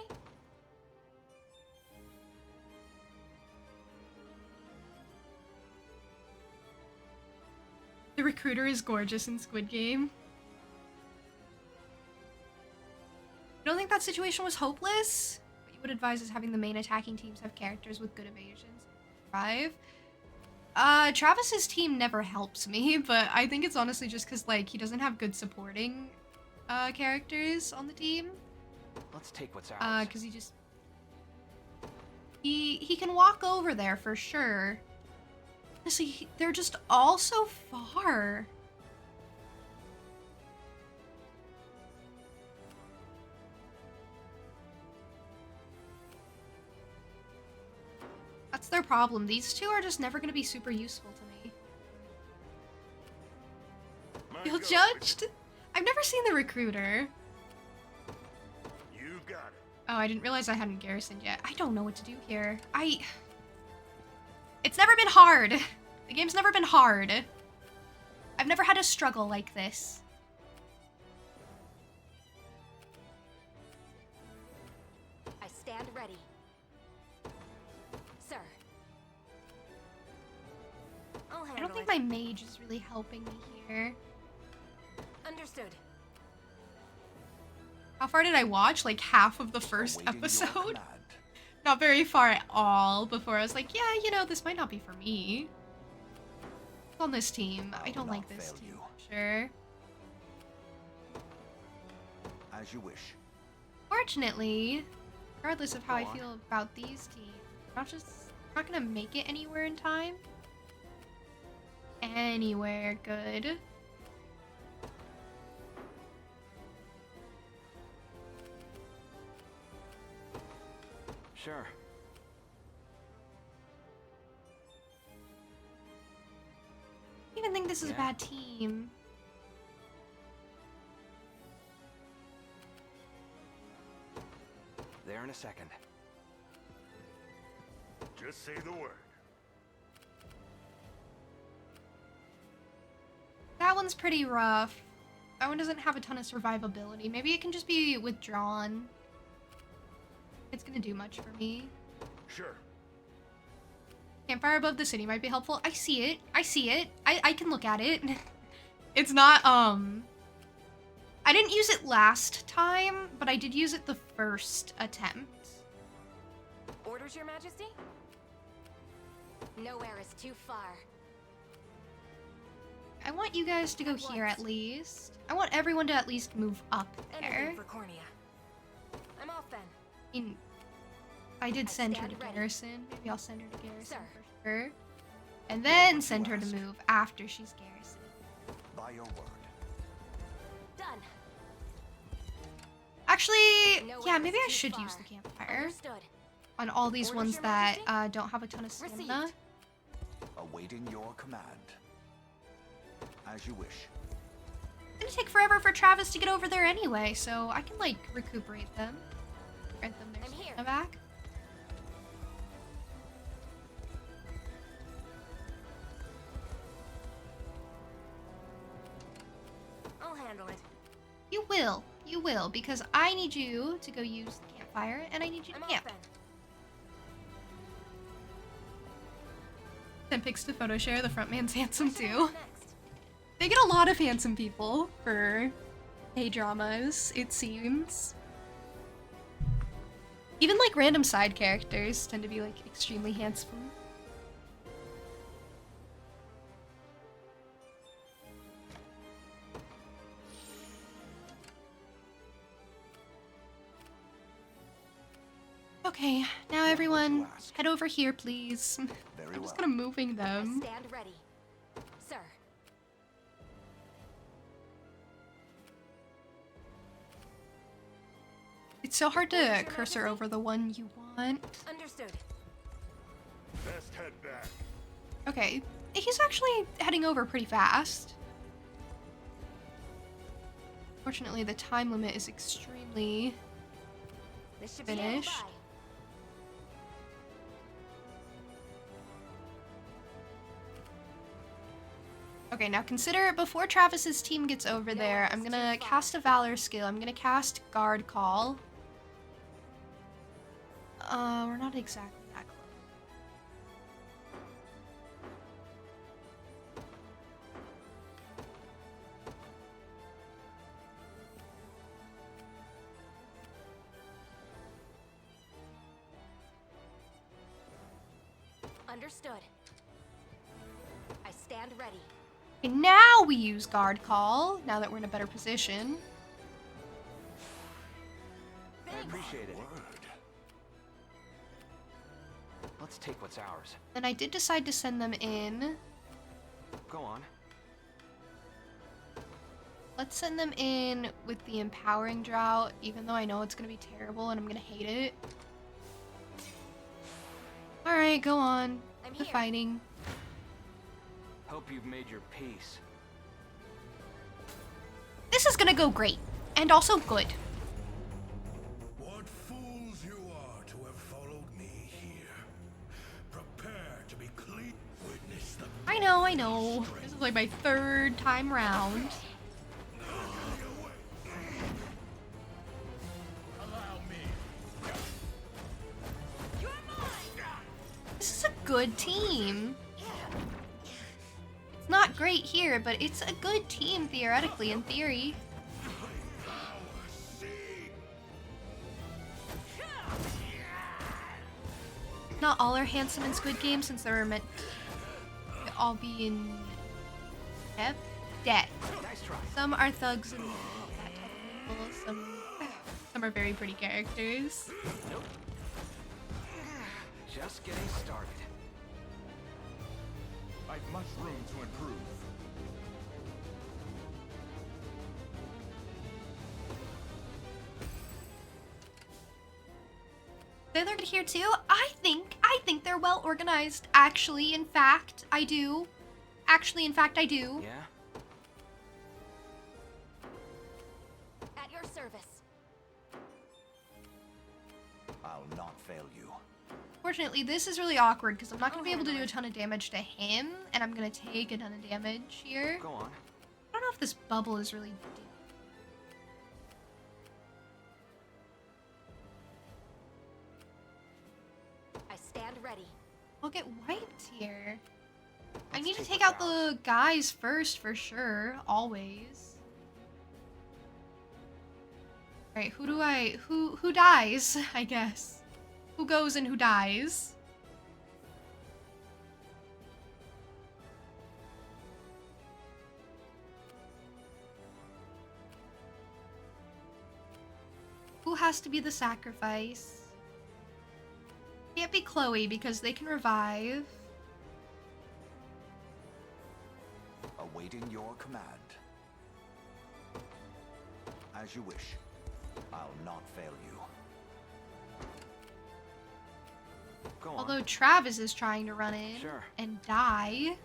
The recruiter is gorgeous in Squid Game. You don't think that situation was hopeless? What you would advise is having the main attacking teams have characters with good evasions. 5. Travis's team never helps me, but I think it's honestly just because, like, he doesn't have good supporting characters on the team. Let's take what's ours. Because he can walk over there for sure. Honestly, they're just all so far. That's their problem. These two are just never going to be super useful to me. Feel judged? I've never seen the recruiter. You got it. Oh, I didn't realize I hadn't garrisoned yet. I don't know what to do here. It's never been hard. The game's never been hard. I've never had a struggle like this. I stand ready. Sir. I'll handle I don't think it. my mage is really helping me here. Understood. How far did I watch? Like half of the first episode? Not very far at all before I was like, yeah, you know, this might not be for me. On this team. I don't like this team. Sure. As you wish. Fortunately, regardless of how I feel about these teams, I'm not gonna make it anywhere in time. Anywhere good. Sure. I don't even think this is a bad team. There in a second. Just say the word. That one's pretty rough. That one doesn't have a ton of survivability. Maybe it can just be withdrawn. It's gonna do much for me. Sure. Campfire above the city might be helpful. I see it. I see it. I can look at it. It's not, I didn't use it last time, but I did use it the first attempt. Orders, Your Majesty? Nowhere is too far. I want you guys to go here at least. I want everyone to at least move up there. Anything for Cornea. I'm off then. I mean, I did send her to Garrison. Maybe I'll send her to Garrison for sure. And then send her to move after she's Garrison. By your word. Done. Actually, yeah, maybe I should use the campfire Understood. on all these Orders, ones Your that Majesty? don't have a ton of stamina. Received. Awaiting your command. As you wish. It's gonna take forever for Travis to get over there anyway, so I can like recuperate them. Grant them their stamina back. I'll handle it. You will, because I need you to go use the campfire, and I need you to camp. Send pics to photo share, the front man's handsome too. They get a lot of handsome people for K-dramas, it seems. Even like random side characters tend to be like extremely handsome. Okay, now everyone, head over here, please. I'm just kind of moving them. Stand ready. Sir. It's so hard to cursor over the one you want. Understood. Best head back. Okay, he's actually heading over pretty fast. Fortunately, the time limit is extremely This should finished. Be Okay, now consider before Travis's team gets over there, I'm gonna cast a Valor skill. I'm gonna cast Guard Call. We're not exactly that close. Understood. I stand ready. Okay, now we use Guard Call, now that we're in a better position. I appreciate it. Let's take what's ours. Then I did decide to send them in. Go on. Let's send them in with the Empowering Drought, even though I know it's gonna be terrible and I'm gonna hate it. Alright, go on. We're fighting. Hope you've made your peace. This is gonna go great. And also good. What fools you are to have followed me here. Prepare to be clean. Witness the I know. This is Like my third time round. This is a good team. It's not great here, but it's a good team theoretically, in theory. Not all are handsome in Squid Game since they were meant to all be in debt. Some are thugs and that type of people. Some are very pretty characters. Nope. Just getting started. I've much room to improve. They're good here too. I think they're well organized. Actually, in fact, I do. Actually, in fact, I do. Yeah. At your service. I'll not fail you. Fortunately, this is really awkward because I'm not going to be able to do a ton of damage to him, and I'm going to take a ton of damage here. Go on. I don't know if this bubble is really deep. I stand ready. I'll get wiped here. I need to take out the guys first for sure, always. Alright, who dies, I guess. Who goes and who dies? Who has to be the sacrifice? Can't be Chloe because they can revive. Awaiting your command. As you wish. I'll not fail you. Go on. Although Travis is trying to run in and die.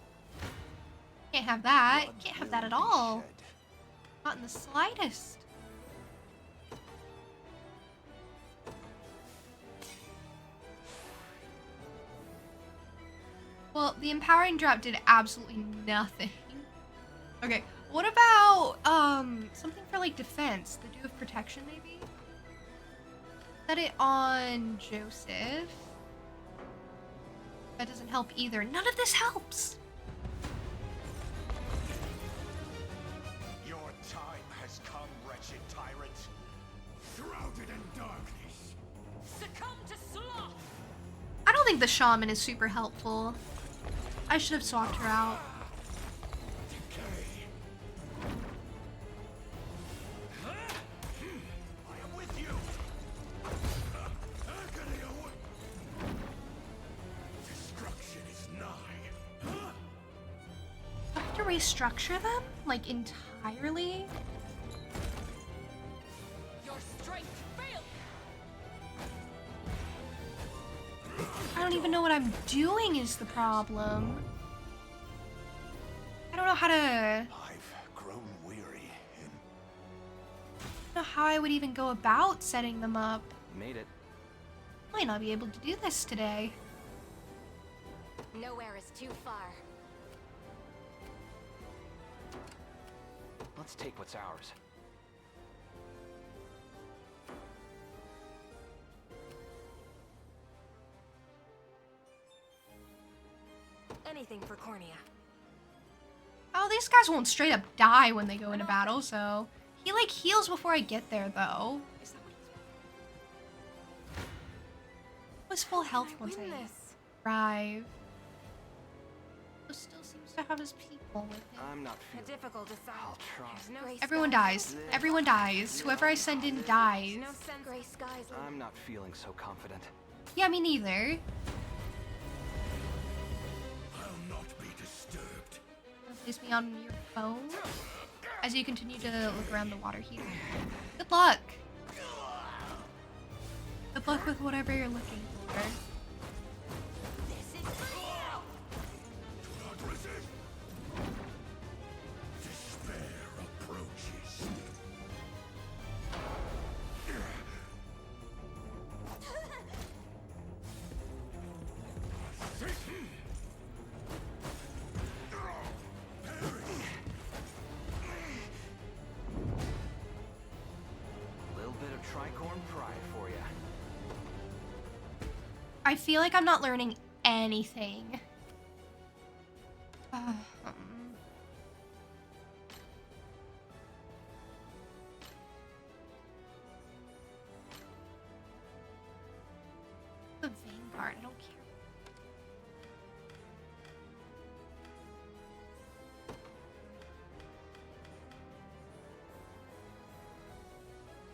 Can't have that. Can't have that at all. Not in the slightest. Well, the empowering drop did absolutely nothing. Okay, what about something for like defense? The Dew of Protection maybe? Set it on Joseph. That doesn't help either. None of this helps. Your time has come, wretched tyrant. Shrouded in darkness. Succumb to sloth. I don't think the shaman is super helpful. I should have swapped her out. I am with you. Destruction is nigh. Do I have to restructure them? Like entirely? Your strength failed. I don't even know what I'm doing is the problem. I don't know how to... I've grown weary in... I don't know how I would even go about setting them up. Made it. Might not be able to do this today. Nowhere is too far. Let's take what's ours. Anything for Cornea. Oh, these guys won't straight up die when they go into battle, so... He, like, heals before I get there, though. Is that what he's... Was full health once I arrive. He still seems to have his people with him. I'm not A feeling. difficult decide. I'll try. No Everyone dies. Everyone dies. Whoever I send in dies. No sense. Gray skies. I'm not feeling so confident. Yeah, me neither. I'll not be disturbed. Place me on your phone as you continue to look around the water heater. Good luck. Good luck with whatever you're looking for. Do not resist. Despair approaches. I feel like I'm not learning anything. The Vanguard, I don't care.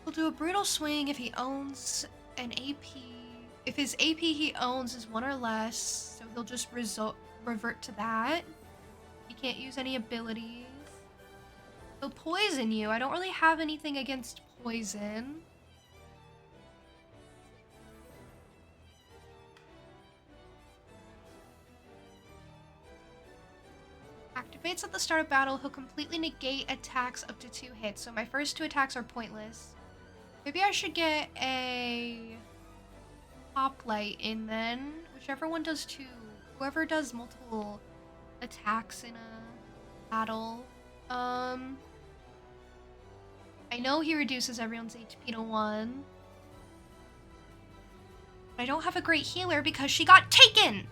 He'll do a brutal swing if he owns an AP. If his AP he owns is 1 or less, so he'll just revert to that. He can't use any abilities. He'll poison you. I don't really have anything against poison. Activates at the start of battle. He'll completely negate attacks up to 2 hits. So my first 2 attacks are pointless. Maybe I should get a Hoplite in then. Whichever one does 2. Whoever does multiple attacks in a battle. I know he reduces everyone's HP to 1. But I don't have a great healer because she got taken!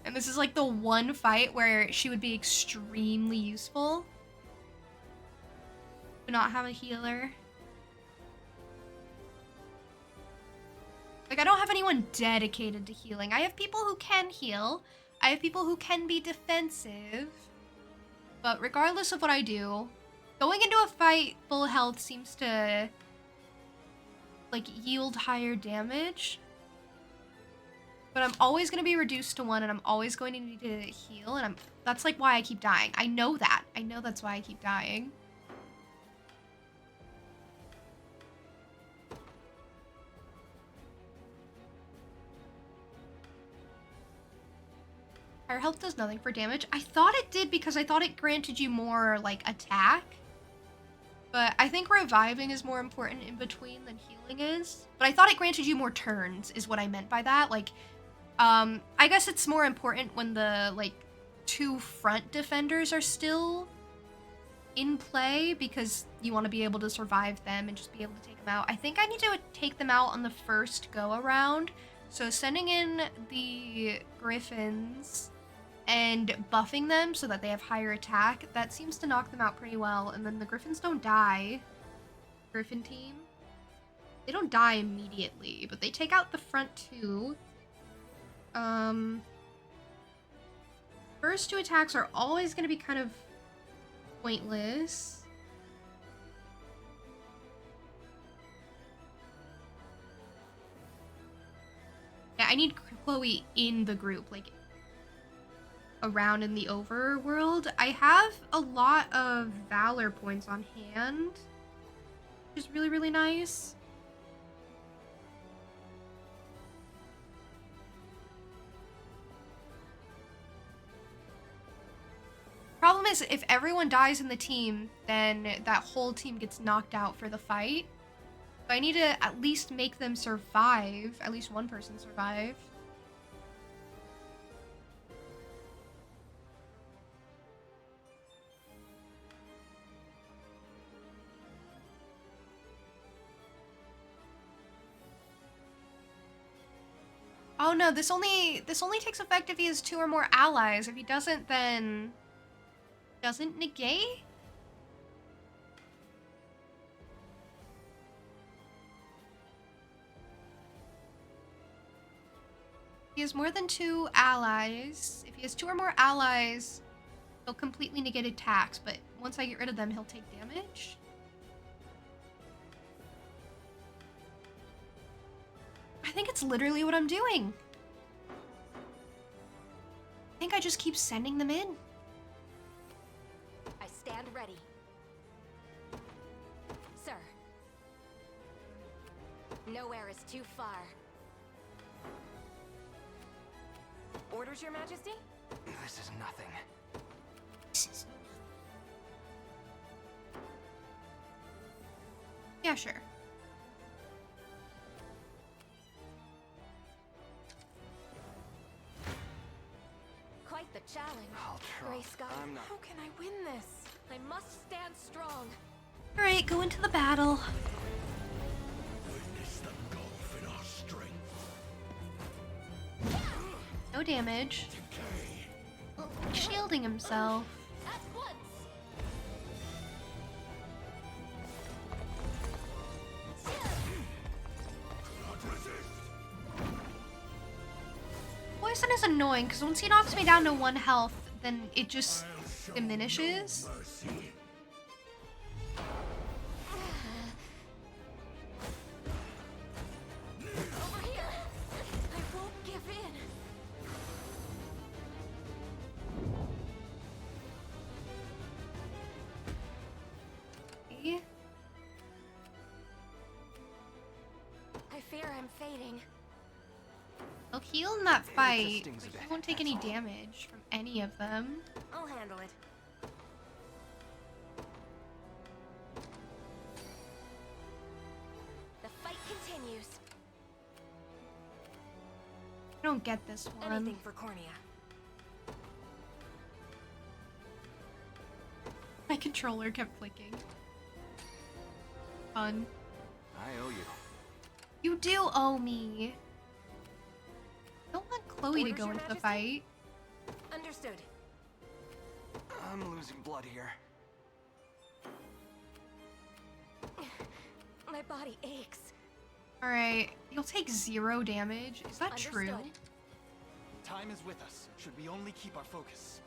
And this is like the one fight where she would be extremely useful. Do not have a healer. Like, I don't have anyone dedicated to healing. I have people who can heal. I have people who can be defensive. But regardless of what I do, going into a fight full health seems to, like, yield higher damage. But I'm always going to be reduced to 1, and I'm always going to need to heal, and that's, like, why I keep dying. I know that. I know that's why I keep dying. Higher health does nothing for damage. I thought it did because I thought it granted you more, like, attack. But I think reviving is more important in between than healing is. But I thought it granted you more turns, is what I meant by that. Like, I guess it's more important when the, like, 2 front defenders are still in play because you want to be able to survive them and just be able to take them out. I think I need to take them out on the first go around. So sending in the Griffins and buffing them so that they have higher attack, that seems to knock them out pretty well. And then the Griffins don't die. Griffin team. They don't die immediately, but they take out the front 2. First 2 attacks are always going to be kind of pointless. Yeah, I need Chloe in the group, like, around in the overworld. I have a lot of Valor points on hand, which is really, really nice. Problem is, if everyone dies in the team, then that whole team gets knocked out for the fight. So I need to at least make them survive. At least one person survive. Oh no, this only takes effect if he has 2 or more allies. If he doesn't, then doesn't negate? He has more than 2 allies. If he has 2 or more allies, he'll completely negate attacks, but once I get rid of them, he'll take damage. I think it's literally what I'm doing. I think I just keep sending them in. I stand ready. Sir. Nowhere is too far. Orders, Your Majesty? This is nothing. Yeah, sure. Quite the challenge. I'll try. Grayskull. I'm not. How can I win this? I must stand strong. Alright, go into the battle. Witness the gulf in our strength. No damage. Shielding himself. At once. Poison is annoying because once he knocks me down to 1 health, then it just diminishes. Over here! I won't give in! Okay. I fear I'm fading. I'll heal in that fight, but he won't take any damage from any of them. I'll handle it. The fight continues. I don't get this one. Anything for Cornea. My controller kept clicking. Fun. I owe you. You do owe me. I don't want Chloe to Orders, go Your into the Majesty? fight. Understood. I'm losing blood here. My body aches. Alright, you'll take 0 damage. Is that true? Understood. Time is with us. Should we only keep our focus?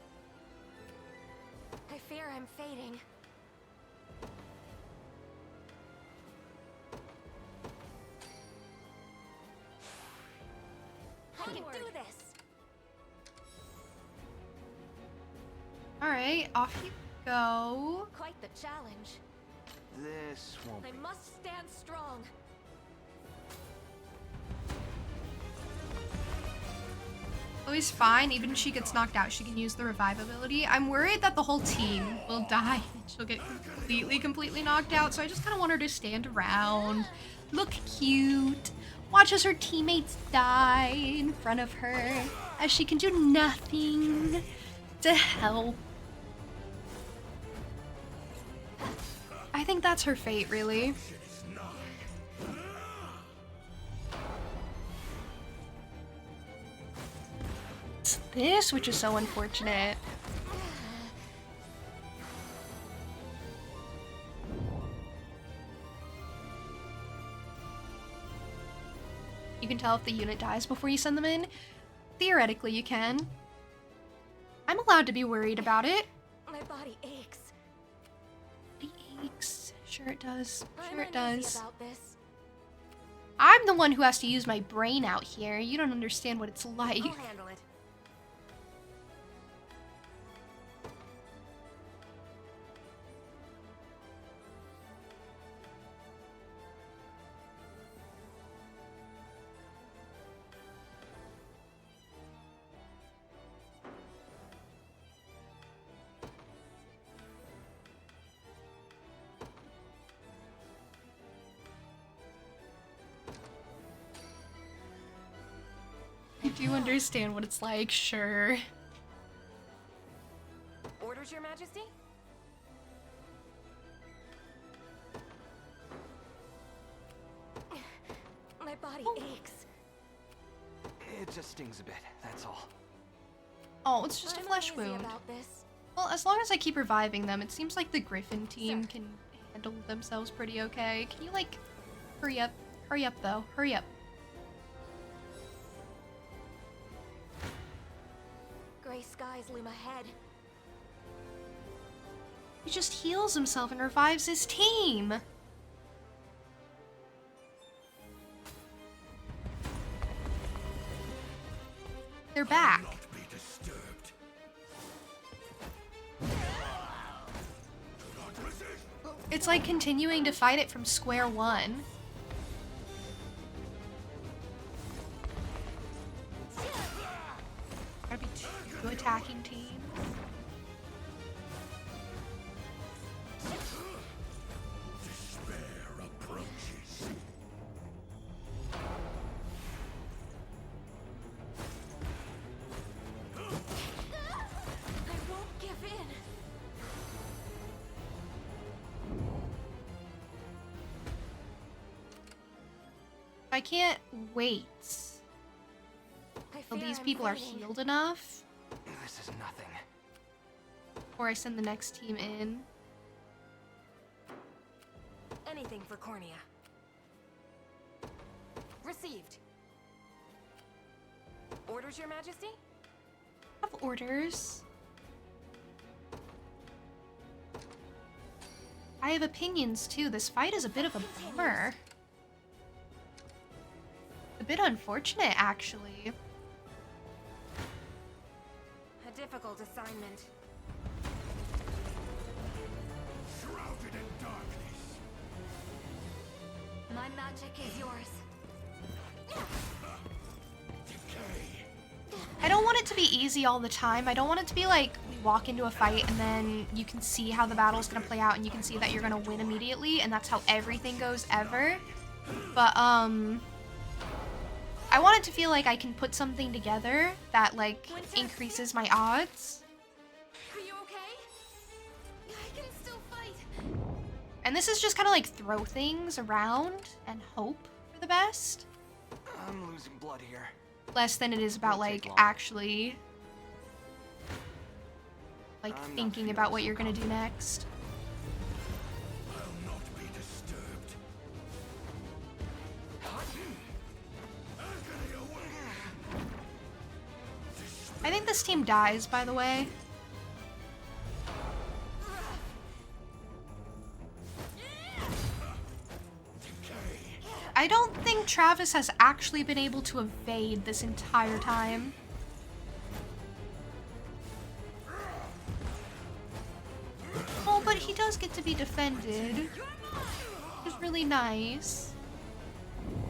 I fear I'm fading. I can do this. Alright, off you go. Quite the challenge. This won't I be. must stand strong. Chloe's fine, even if she gets knocked out, she can use the revive ability. I'm worried that the whole team will die. She'll get completely knocked out, so I just kind of want her to stand around, look cute, watch as her teammates die in front of her, as she can do nothing to help. I think that's her fate, really. It's this, which is so unfortunate. You can tell if the unit dies before you send them in. Theoretically, you can. I'm allowed to be worried about it. My body aches. It aches. Sure it does. I'm Sure it uneasy does. about this. I'm the one who has to use my brain out here. You don't understand what it's like. I'll handle it. I do understand what it's like, sure. Orders, Your Majesty? My body aches. It just stings a bit, that's all. Oh, it's just a I'm flesh uneasy wound. about this. Well, as long as I keep reviving them, it seems like the Griffin team can handle themselves pretty okay. Can you, like, hurry up? Hurry up, though. Hurry up. Gray skies loom ahead. He just heals himself and revives his team. They're back. Be disturbed. It's like continuing to fight it from square one. Gotta be two attacking teams. Despair approaches. I won't give in. I can't wait. I till these people are healed enough. This is nothing. Before I send the next team in. Anything for Cornea. Received. Orders, Your Majesty? I have orders. I have opinions too. This fight is a bit of a bummer. A bit unfortunate, actually. A difficult assignment. Shrouded in darkness. My magic is yours. I don't want it to be easy all the time. I don't want it to be like we walk into a fight and then you can see how the battle's gonna play out and you can see that you're gonna win immediately and that's how everything goes ever. But I want it to feel like I can put something together that like increases my odds. Are you okay? I can still fight. And this is just kind of like throw things around and hope for the best. I'm losing blood here. Less than it is about like actually like thinking about what you're gonna do next. I'll not be disturbed. I think this team dies, by the way. I don't think Travis has actually been able to evade this entire time. Oh, but he does get to be defended, which is really nice.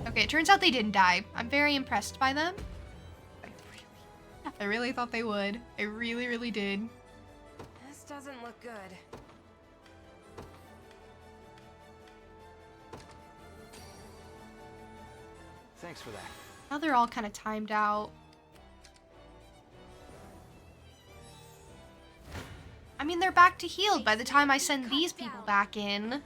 Okay, it turns out they didn't die. I'm very impressed by them. I really thought they would. I really, really did. This doesn't look good. Thanks for that. Now they're all kind of timed out. I mean, they're back to healed by the time I send these people back in.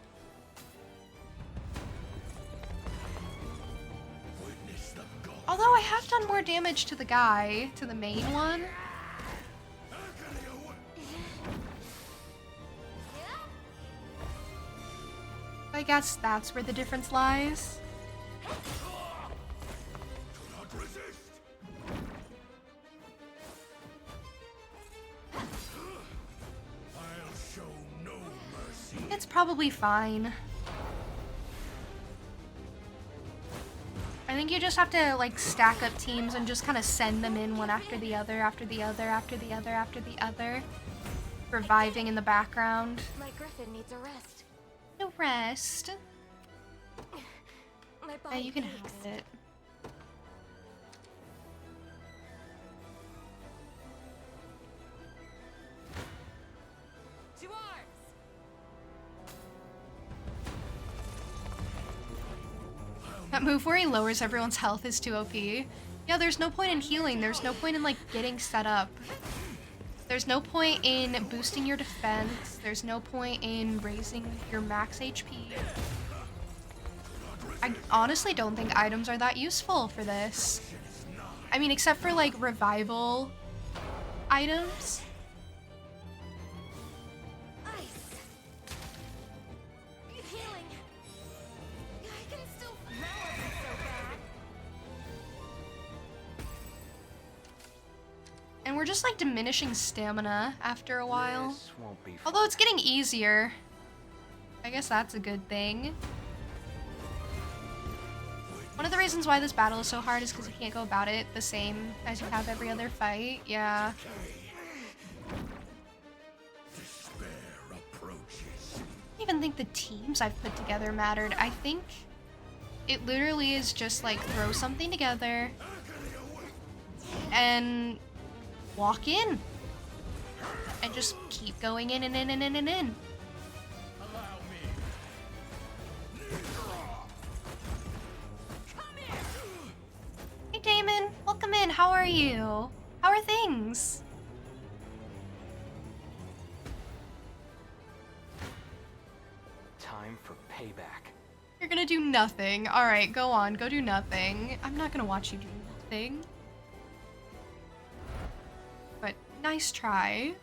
Although I have done more damage to the guy, to the main one. I guess that's where the difference lies. It's probably fine. I think you just have to like stack up teams and just kind of send them in one after the other, after the other, after the other, after the other. Reviving in the background. My griffin needs a rest. No rest. My body Yeah, you can aches. have it. To arms! That move where he lowers everyone's health is too OP. Yeah, there's no point in healing. There's no point in like getting set up. There's no point in boosting your defense. There's no point in raising your max HP. I honestly don't think items are that useful for this. I mean, except for like revival items. Ice! Healing! I can still... That wasn't so bad. And we're just like diminishing stamina after a while. This won't be fun. Although it's getting easier. I guess that's a good thing. One of the reasons why this battle is so hard is because you can't go about it the same as you have every other fight. Yeah. Despair approaches. I don't even think the teams I've put together mattered. I think it literally is just like throw something together and walk in and just keep going in and in and in and in. Hey Damon, welcome in. How are you? How are things? Time for payback. You're gonna do nothing. Alright, go on. Go do nothing. I'm not gonna watch you do nothing. nice try.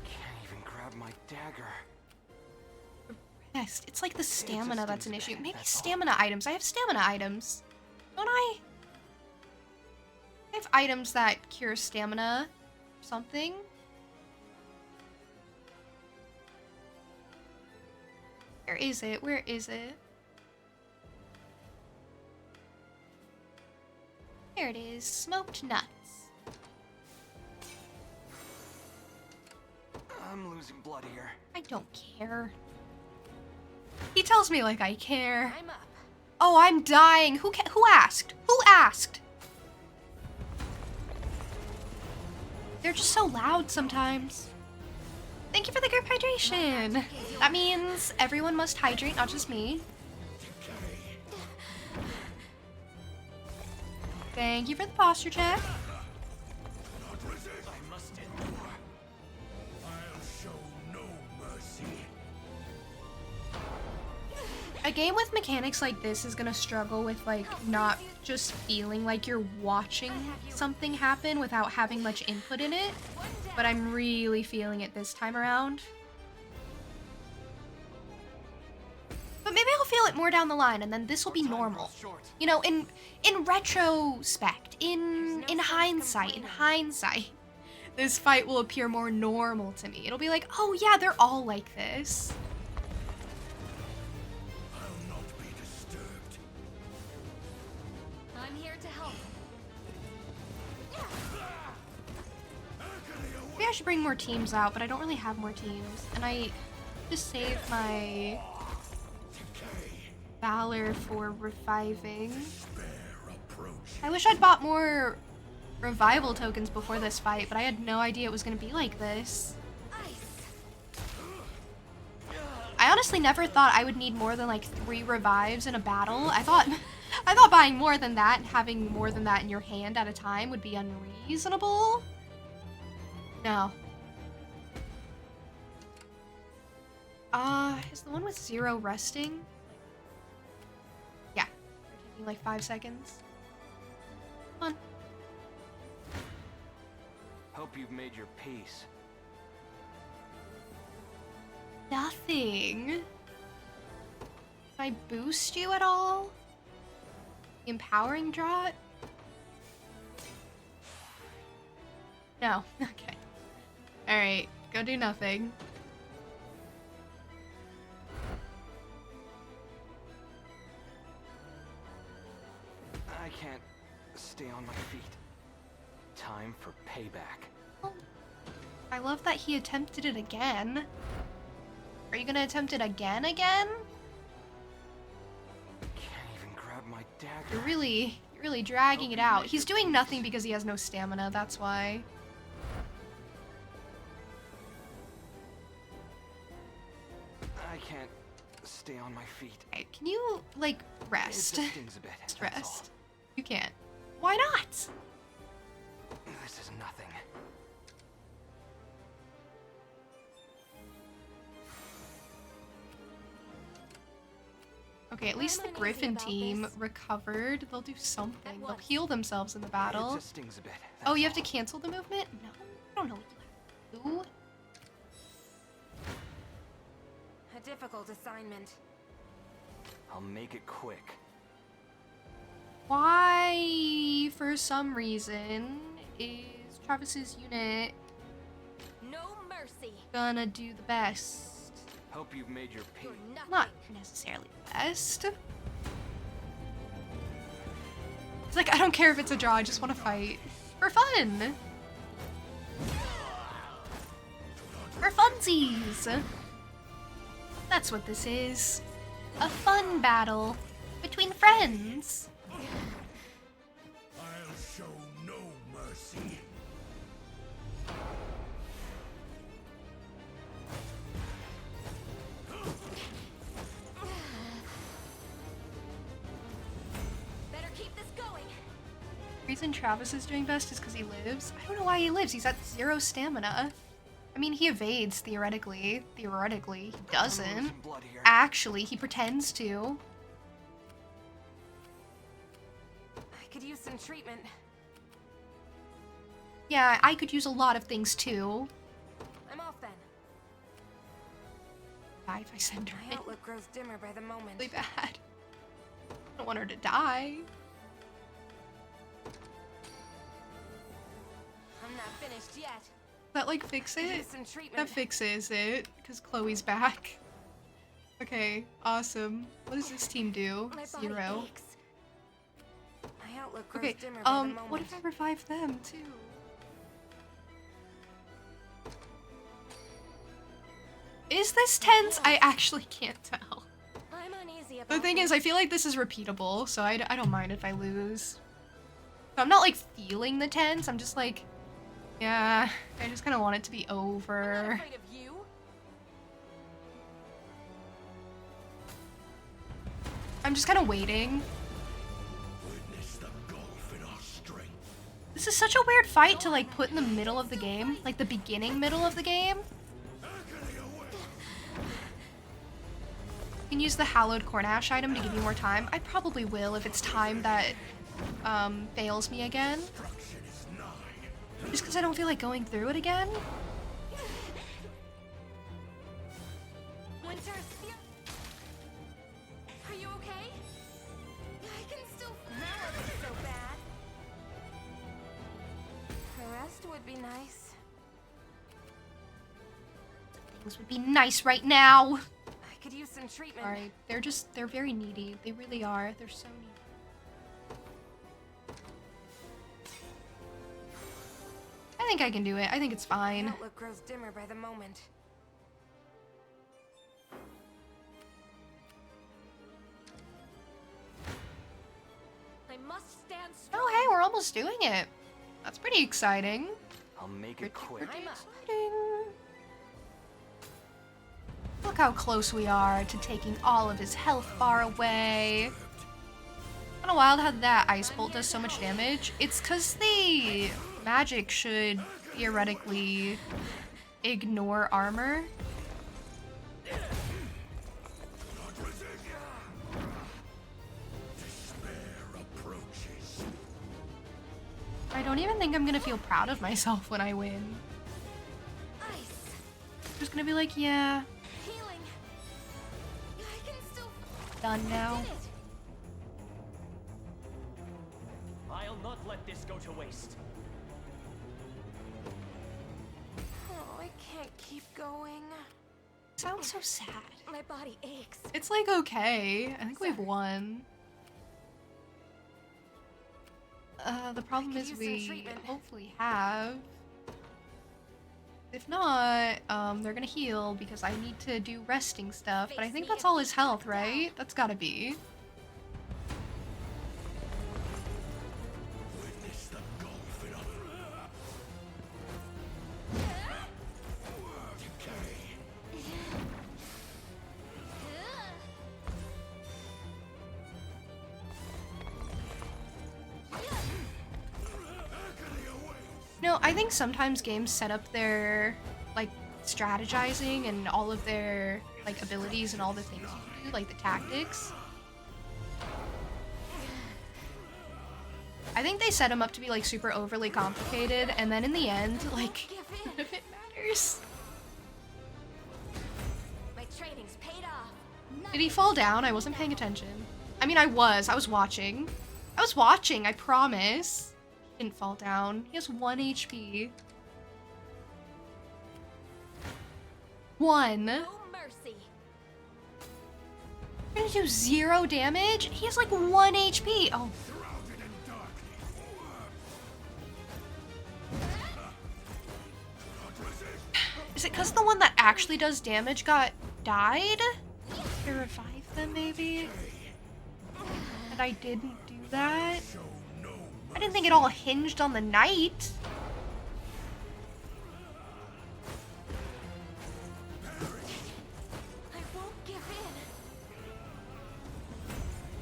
Can't even grab my dagger. Rest. It's like the stamina that's an issue. Maybe stamina items. I have stamina items. Don't I? I have items that cure stamina. Something. Where is it? Where is it? There it is. Smoked nuts. I'm losing blood here. I don't care. He tells me like I care. I'm up. Oh, I'm dying. Who asked? Who asked? They're just so loud sometimes. Thank you for the group hydration. That means everyone must hydrate, not just me. Thank you for the posture check. I must endure. I'll show no mercy. A game with mechanics like this is gonna struggle with like not just feeling like you're watching something happen without having much input in it, but I'm really feeling it this time around. But maybe I'll feel it more down the line, and then this will be normal. You know, in retrospect, in hindsight, this fight will appear more normal to me. It'll be like, oh yeah, they're all like this. I'll not be disturbed. I'm here to help. Maybe I should bring more teams out, but I don't really have more teams. And I just saved my Valor for reviving. I wish I'd bought more revival tokens before this fight, but I had no idea it was going to be like this. I honestly never thought I would need more than like 3 revives in a battle. I thought buying more than that and having more than that in your hand at a time would be unreasonable. No. Is the one with 0 resting? Yeah. They're taking like 5 seconds. Come on. Hope you've made your peace. Nothing. Can I boost you at all? Empowering draught? No. Okay. Alright. Go do nothing. I can't stay on my feet. Time for payback. Oh. I love that he attempted it again. Are you gonna attempt it again? Can't even grab my dagger. You're really dragging it out. He's doing nothing because he has no stamina, that's why. I can't stay on my feet. Okay, can you, like, rest? It just stings a bit. Just that's rest. You can't. Why not? all. This is nothing. Okay, at least the Griffin team recovered. They'll do something. They'll heal themselves in the battle. It just stings a bit. Oh, you have to cancel the movement? No, I don't know what you have to do. A difficult assignment. I'll make it quick. Why, for some reason, is Travis's unit No mercy. gonna do the best? Hope you've made your peace. Not necessarily the best. It's like, I don't care if it's a draw, I just want to fight. For fun! For funsies! That's what this is. A fun battle between friends. I'll show no mercy. Better keep this going. The reason Travis is doing best is because he lives. I don't know why he lives. He's at 0 stamina. I mean, he evades, theoretically. Theoretically, he doesn't. Actually, he pretends to. I could use some treatment. Yeah, I could use a lot of things too. I'm off then. Die if I send her My in. outlook grows dimmer by the moment. Really bad. I don't want her to die. I'm not finished yet. That like fix Give it? some treatment. That fixes it, because Chloe's back. Okay, awesome. What does this team do? My body 0. aches. My outlook grows Okay, dimmer by the moment. what if I revive them too? Is this tense? I actually can't tell. I'm uneasy about The thing is, I feel like this is repeatable, so I don't mind if I lose. So I'm not like feeling the tense, I'm just like, yeah, I just kind of want it to be over. afraid of you. I'm just kind of waiting. Witness the gulf in our strength. This is such a weird fight to like put in the middle of the game, like the beginning middle of the game. You can use the Hallowed Cornash item to give you more time. I probably will if it's time that fails me again. Just because I don't feel like going through it again. Winter's here. Are you okay? I can still smell it so bad. A rest would be nice. This would be nice right now. I could use some treatment. Sorry, they're very needy. They really are. They're so needy. I think I can do it. I think it's fine. My outlook grows dimmer by the moment. I must stand strong. Oh, hey, we're almost doing it. That's pretty exciting. I'll make it quick. I'm up. Look how close we are to taking all of his health bar away. Kind of wild how that ice bolt does so much damage. It's because the magic should theoretically ignore armor. I don't even think I'm gonna feel proud of myself when I win. I'm just gonna be like, yeah, Healing. I can still done now. did it. I'll not let this go to waste. Oh, I can't keep going. Sounds so sad. My body aches. It's like okay. I think we've won. The problem is use some we treatment. hopefully have. If not, they're gonna heal because I need to do resting stuff. But I think that's all his health, right? That's gotta be. Witness the gulf in our No, I think sometimes games set up their like strategizing and all of their like abilities and all the things you do, like the tactics. I think they set them up to be like super overly complicated, and then in the end, like none of it matters. My training's paid off. Did he fall down? I wasn't paying attention. I mean, I was watching. I was watching, I promise. He didn't fall down. He has 1 HP. 1. No mercy. We're gonna do 0 damage? He has like 1 HP. Oh. Is it because the one that actually does damage died? To revive them, maybe? And I didn't do that? I didn't think it all hinged on the knight. I won't give in.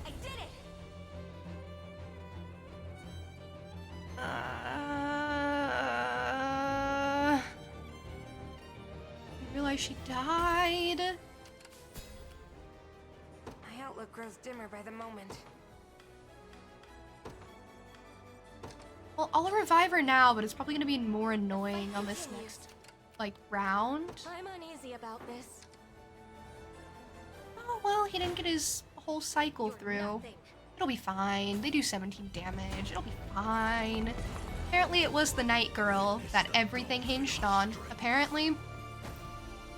I did it. I realized she died. My outlook grows dimmer by the moment. Well, I'll revive her now, but it's probably gonna be more annoying on this next, like, round. I'm uneasy about this. Oh, well, he didn't get his whole cycle through. It'll be fine. They do 17 damage. It'll be fine. Apparently it was the Night Girl that everything hinged on. Apparently,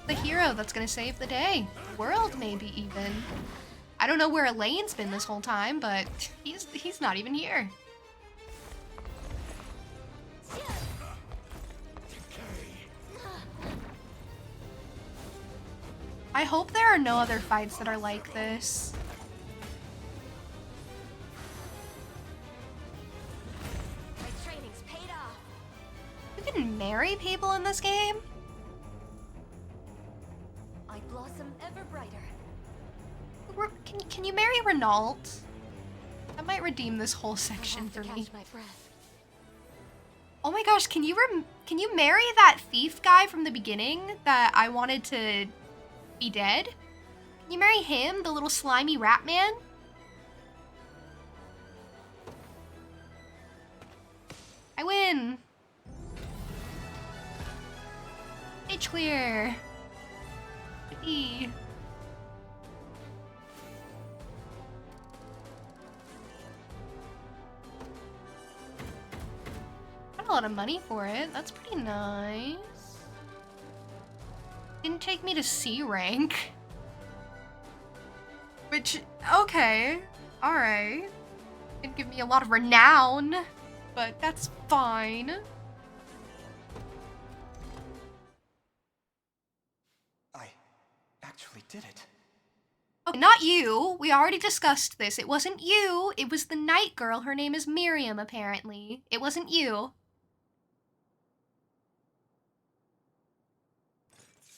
the hero that's gonna save the day. The world, maybe, even. I don't know where Elaine's been this whole time, but he's not even here. I hope there are no other fights that are like this. My training's paid off. You can marry people in this game? I blossom ever brighter. Can you marry Renault? That might redeem this whole section for me. My breath. Oh my gosh, can you marry that thief guy from the beginning that I wanted to be dead? Can you marry him, the little slimy rat man? I win. Stage clear. E. Got a lot of money for it. That's pretty nice. Didn't take me to C rank. Which, okay. Alright. Didn't give me a lot of renown, but that's fine. I actually did it. Okay, not you. We already discussed this. It wasn't you. It was the Night Girl. Her name is Miriam, apparently. It wasn't you.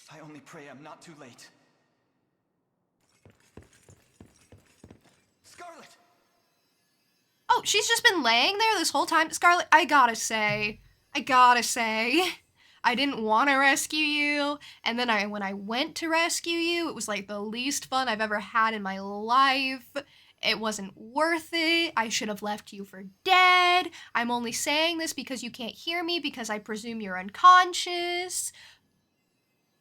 I only pray I'm not too late. Scarlet! Oh, she's just been laying there this whole time? Scarlet, I gotta say, I didn't want to rescue you, and then when I went to rescue you, it was like the least fun I've ever had in my life. It wasn't worth it. I should have left you for dead. I'm only saying this because you can't hear me because I presume you're unconscious.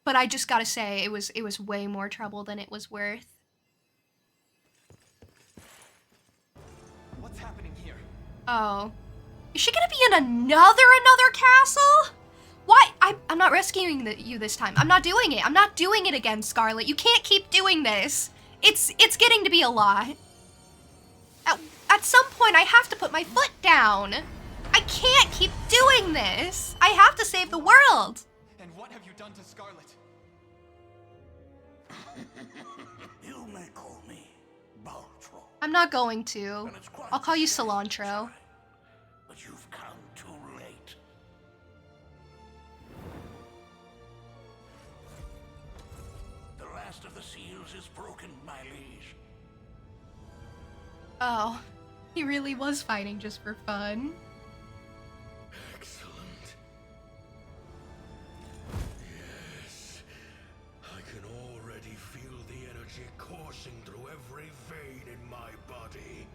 But I just gotta say, it was way more trouble than it was worth. What's happening here? Oh. Is she gonna be in another castle? Why? I'm not rescuing you this time. I'm not doing it. I'm not doing it again, Scarlet. You can't keep doing this. It's getting to be a lot. At some point, I have to put my foot down. I can't keep doing this. I have to save the world. And what have you done to Scarlet? You may call me Baltro. I'm not going to. I'll call you Cilantro. But you've come too late. The last of the seals is broken, my liege. Oh, he really was fighting just for fun. Excellent. Yes. I can already feel the energy coursing through every vein in my body.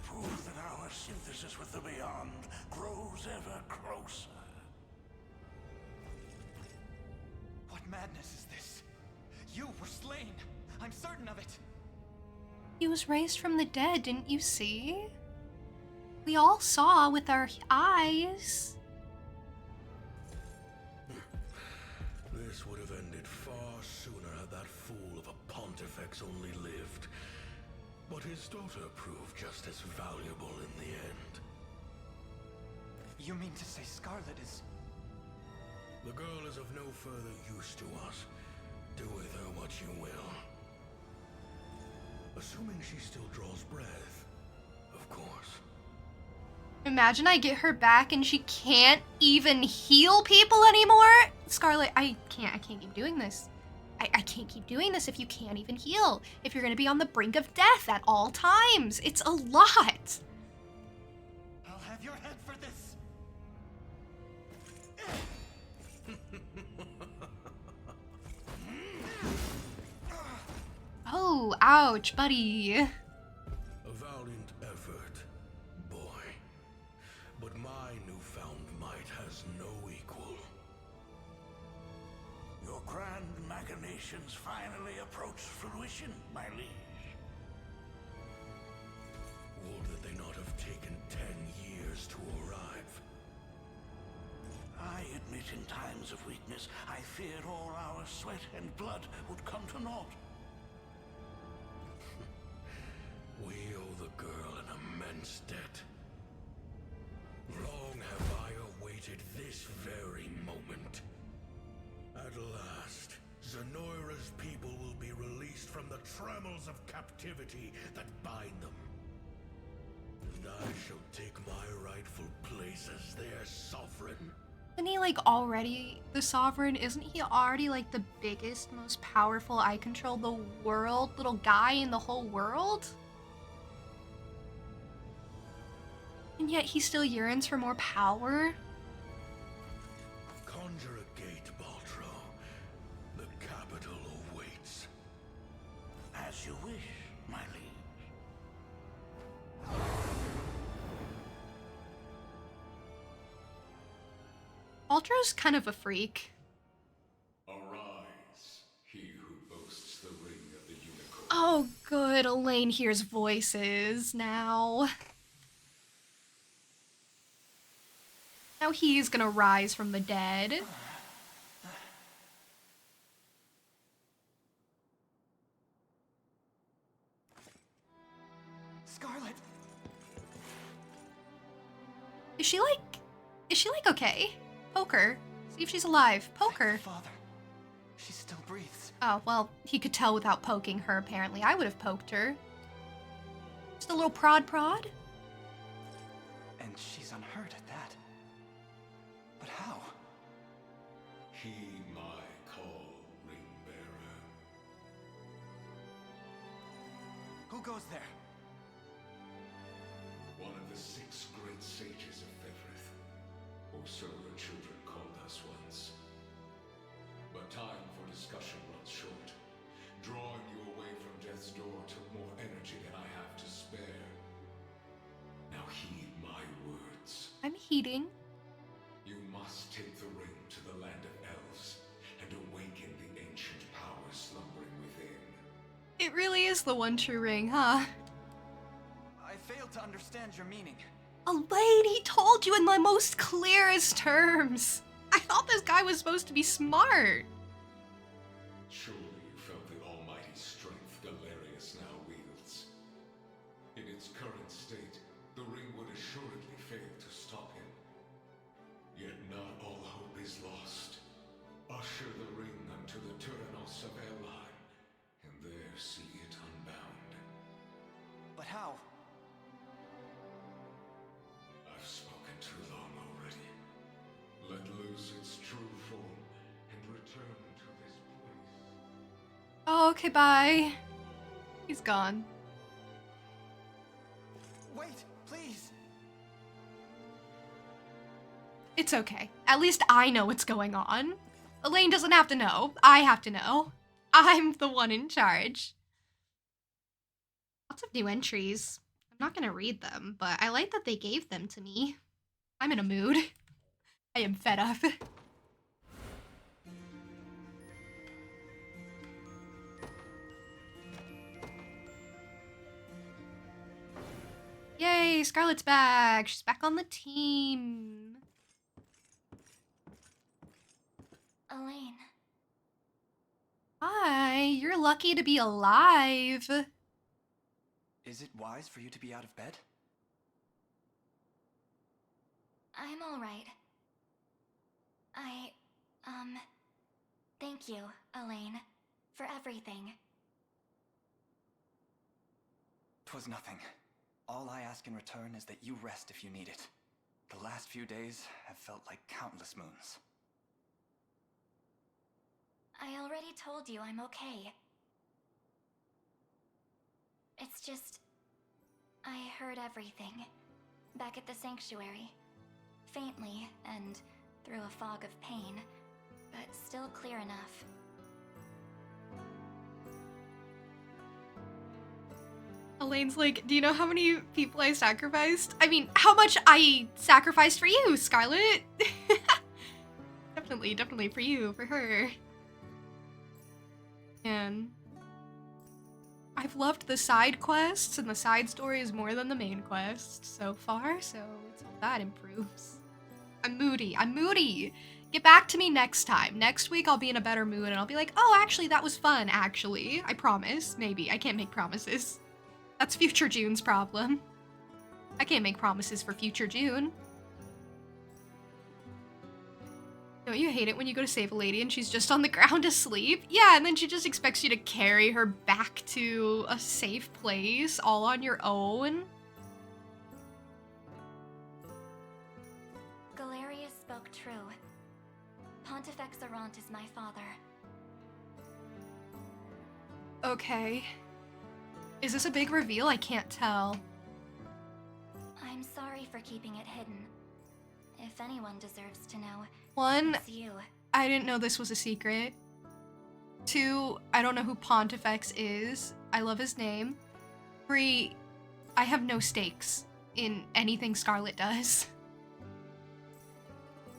Prove that our synthesis with the Beyond grows ever closer. What madness is this? You were slain. I'm certain of it. He was raised from the dead, didn't you see? We all saw with our eyes. This would have ended far sooner had that fool of a Pontifex only lived. But his daughter proved just as valuable in the end. You mean to say Scarlet is... The girl is of no further use to us. Do with her what you will. Assuming she still draws breath, of course. Imagine I get her back and she can't even heal people anymore? Scarlet, I can't keep doing this. I can't keep doing this if you can't even heal. If you're gonna be on the brink of death at all times. It's a lot. I'll have your head for this. Oh, ouch, buddy. A valiant effort, boy. But your grand machinations finally approach fruition, my liege? Would that they not have taken 10 years to arrive. I admit in times of weakness, I feared all our sweat and blood would come to naught. We owe the girl an immense debt. Long have I awaited this very moment. At last, Zenoira's people will be released from the trammels of captivity that bind them. And I shall take my rightful place as their sovereign. Isn't he like already the sovereign? Isn't he already like the biggest, most powerful, I control the world little guy in the whole world? And yet he still yearns for more power? Conjure a gate, Baltro. The capital awaits. As you wish, my liege. Baltro's kind of a freak. Arise, he who boasts the ring of the unicorn. Oh good, Elaine hears voices now. Now he's gonna rise from the dead. Scarlet! Is she like okay? Poke her. See if she's alive. Poke her. Father, she still breathes. Oh, well, he could tell without poking her, apparently. I would have poked her. Just a little prod. And she's unhurt at that. But how? Heed my call, Ring-bearer. Who goes there? One of the 6 great sages of Fevryth, or so your children called us once. But time for discussion runs short. Drawing you away from death's door took more energy than I have to spare. Now heed my words. I'm heeding. You must take the ring to the land of elves and awaken the ancient power slumbering within. It really is the one true ring, huh? I failed to understand your meaning. Elaine, he told you in the most clearest terms. I thought this guy was supposed to be smart. Surely you felt the almighty strength Galerius now wields. In its current state, the ring would assuredly fail to stop him. Yet not all hope is lost. Usher the ring unto the Tyrannos of Airline, and there see it unbound. But how? I've spoken too long already. Let loose its true form and return to this place. Oh, okay, bye. He's gone. Wait, please! It's okay. At least I know what's going on. Elaine doesn't have to know. I have to know. I'm the one in charge. Lots of new entries. I'm not gonna read them, but I like that they gave them to me. I'm in a mood. I am fed up. Yay, Scarlet's back. She's back on the team. Elaine. Hi, you're lucky to be alive. Is it wise for you to be out of bed? I'm alright. Thank you, Elaine, for everything. 'Twas nothing. All I ask in return is that you rest if you need it. The last few days have felt like countless moons. I already told you I'm okay. It's just... I heard everything. Back at the sanctuary. Faintly, and through a fog of pain. But still clear enough. Elaine's like, do you know how many people I sacrificed? I mean, how much I sacrificed for you, Scarlet? Definitely for you, for her. Man. I've loved the side quests and the side stories more than the main quest so far, so let's hope that improves. I'm moody. Get back to me next time. Next week I'll be in a better mood and I'll be like, oh, actually, that was fun, actually. I promise. Maybe. I can't make promises. That's future June's problem. I can't make promises for future June. Don't you hate it when you go to save a lady and she's just on the ground asleep? Yeah, and then she just expects you to carry her back to a safe place all on your own. Galerius spoke true. Pontifex Arant is my father. Okay. Is this a big reveal? I can't tell. I'm sorry for keeping it hidden. If anyone deserves to know, One, it's you. I didn't know this was a secret. Two, I don't know who Pontifex is. I love his name. Three, I have no stakes in anything Scarlet does.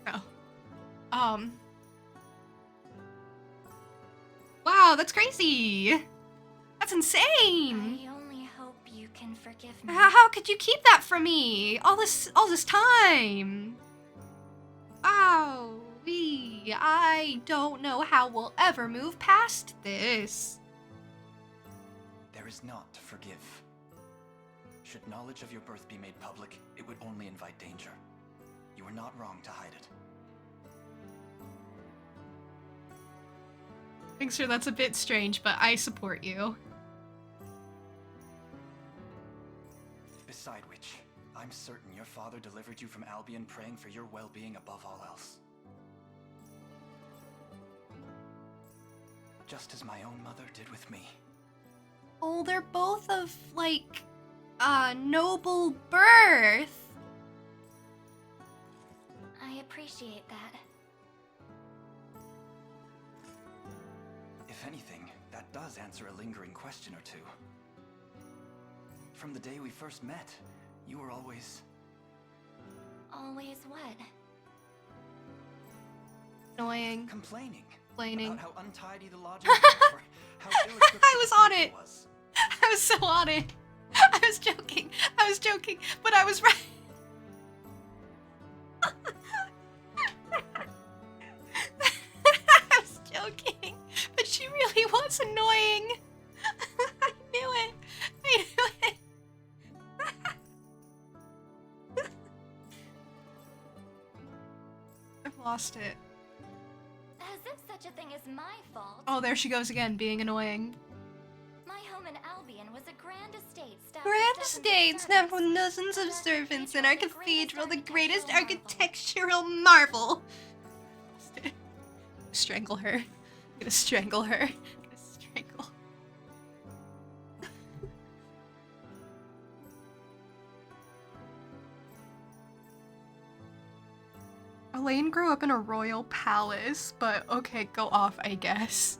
No. Wow, that's crazy! That's insane! I only hope you can forgive me. How could you keep that from me? All this time! Wow, I don't know how we'll ever move past this. There is naught to forgive. Should knowledge of your birth be made public, it would only invite danger. You were not wrong to hide it. Thanks, sir, that's a bit strange, but I support you. Beside which, I'm certain your father delivered you from Albion praying for your well-being above all else. Just as my own mother did with me. Oh, they're both of, like, noble birth. I appreciate that. If anything, that does answer a lingering question or two. From the day we first met, you were always... Always what? Annoying. Complaining. Complaining. About how untidy the lodging was, or how ill-equipped I was the on food it. was. I was so on it. I was joking, but I was right. I was joking, but she really was annoying. I knew it. I've lost it. As if such a thing is my fault. Oh, there she goes again, being annoying. My home in Albion was a grand estate staffed Grand with dozens of estates servants. now with dozens of servants in our cathedral, the greatest architectural marvel. Strangle her. I'm gonna strangle her. I'm gonna strangle. Elaine grew up in a royal palace, but okay, go off, I guess.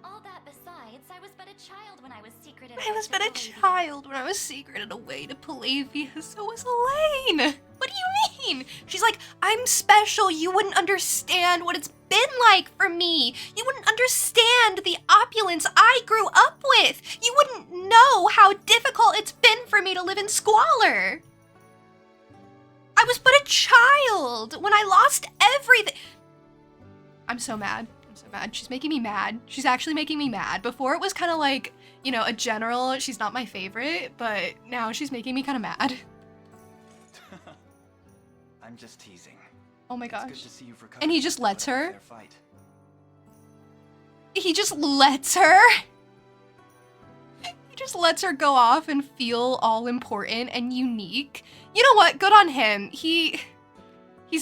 All that besides, I was but a child when I was secreted I was but a child when I was secreted away to Palavia, so was Elaine! What do you mean? She's like, I'm special, you wouldn't understand what it's been like for me. You wouldn't understand the opulence I grew up with. You wouldn't know how difficult it's been for me to live in squalor. I was but a child when I lost everything. I'm so mad. I'm so mad. She's making me mad. She's actually making me mad. Before it was kind of like, you know, a general, she's not my favorite, but now she's making me kind of mad. I'm just teasing. Oh my gosh. It's good to see you've recovered And he just lets from a her? fair fight. He just lets her? He just lets her go off and feel all important and unique. You know what? Good on him. He's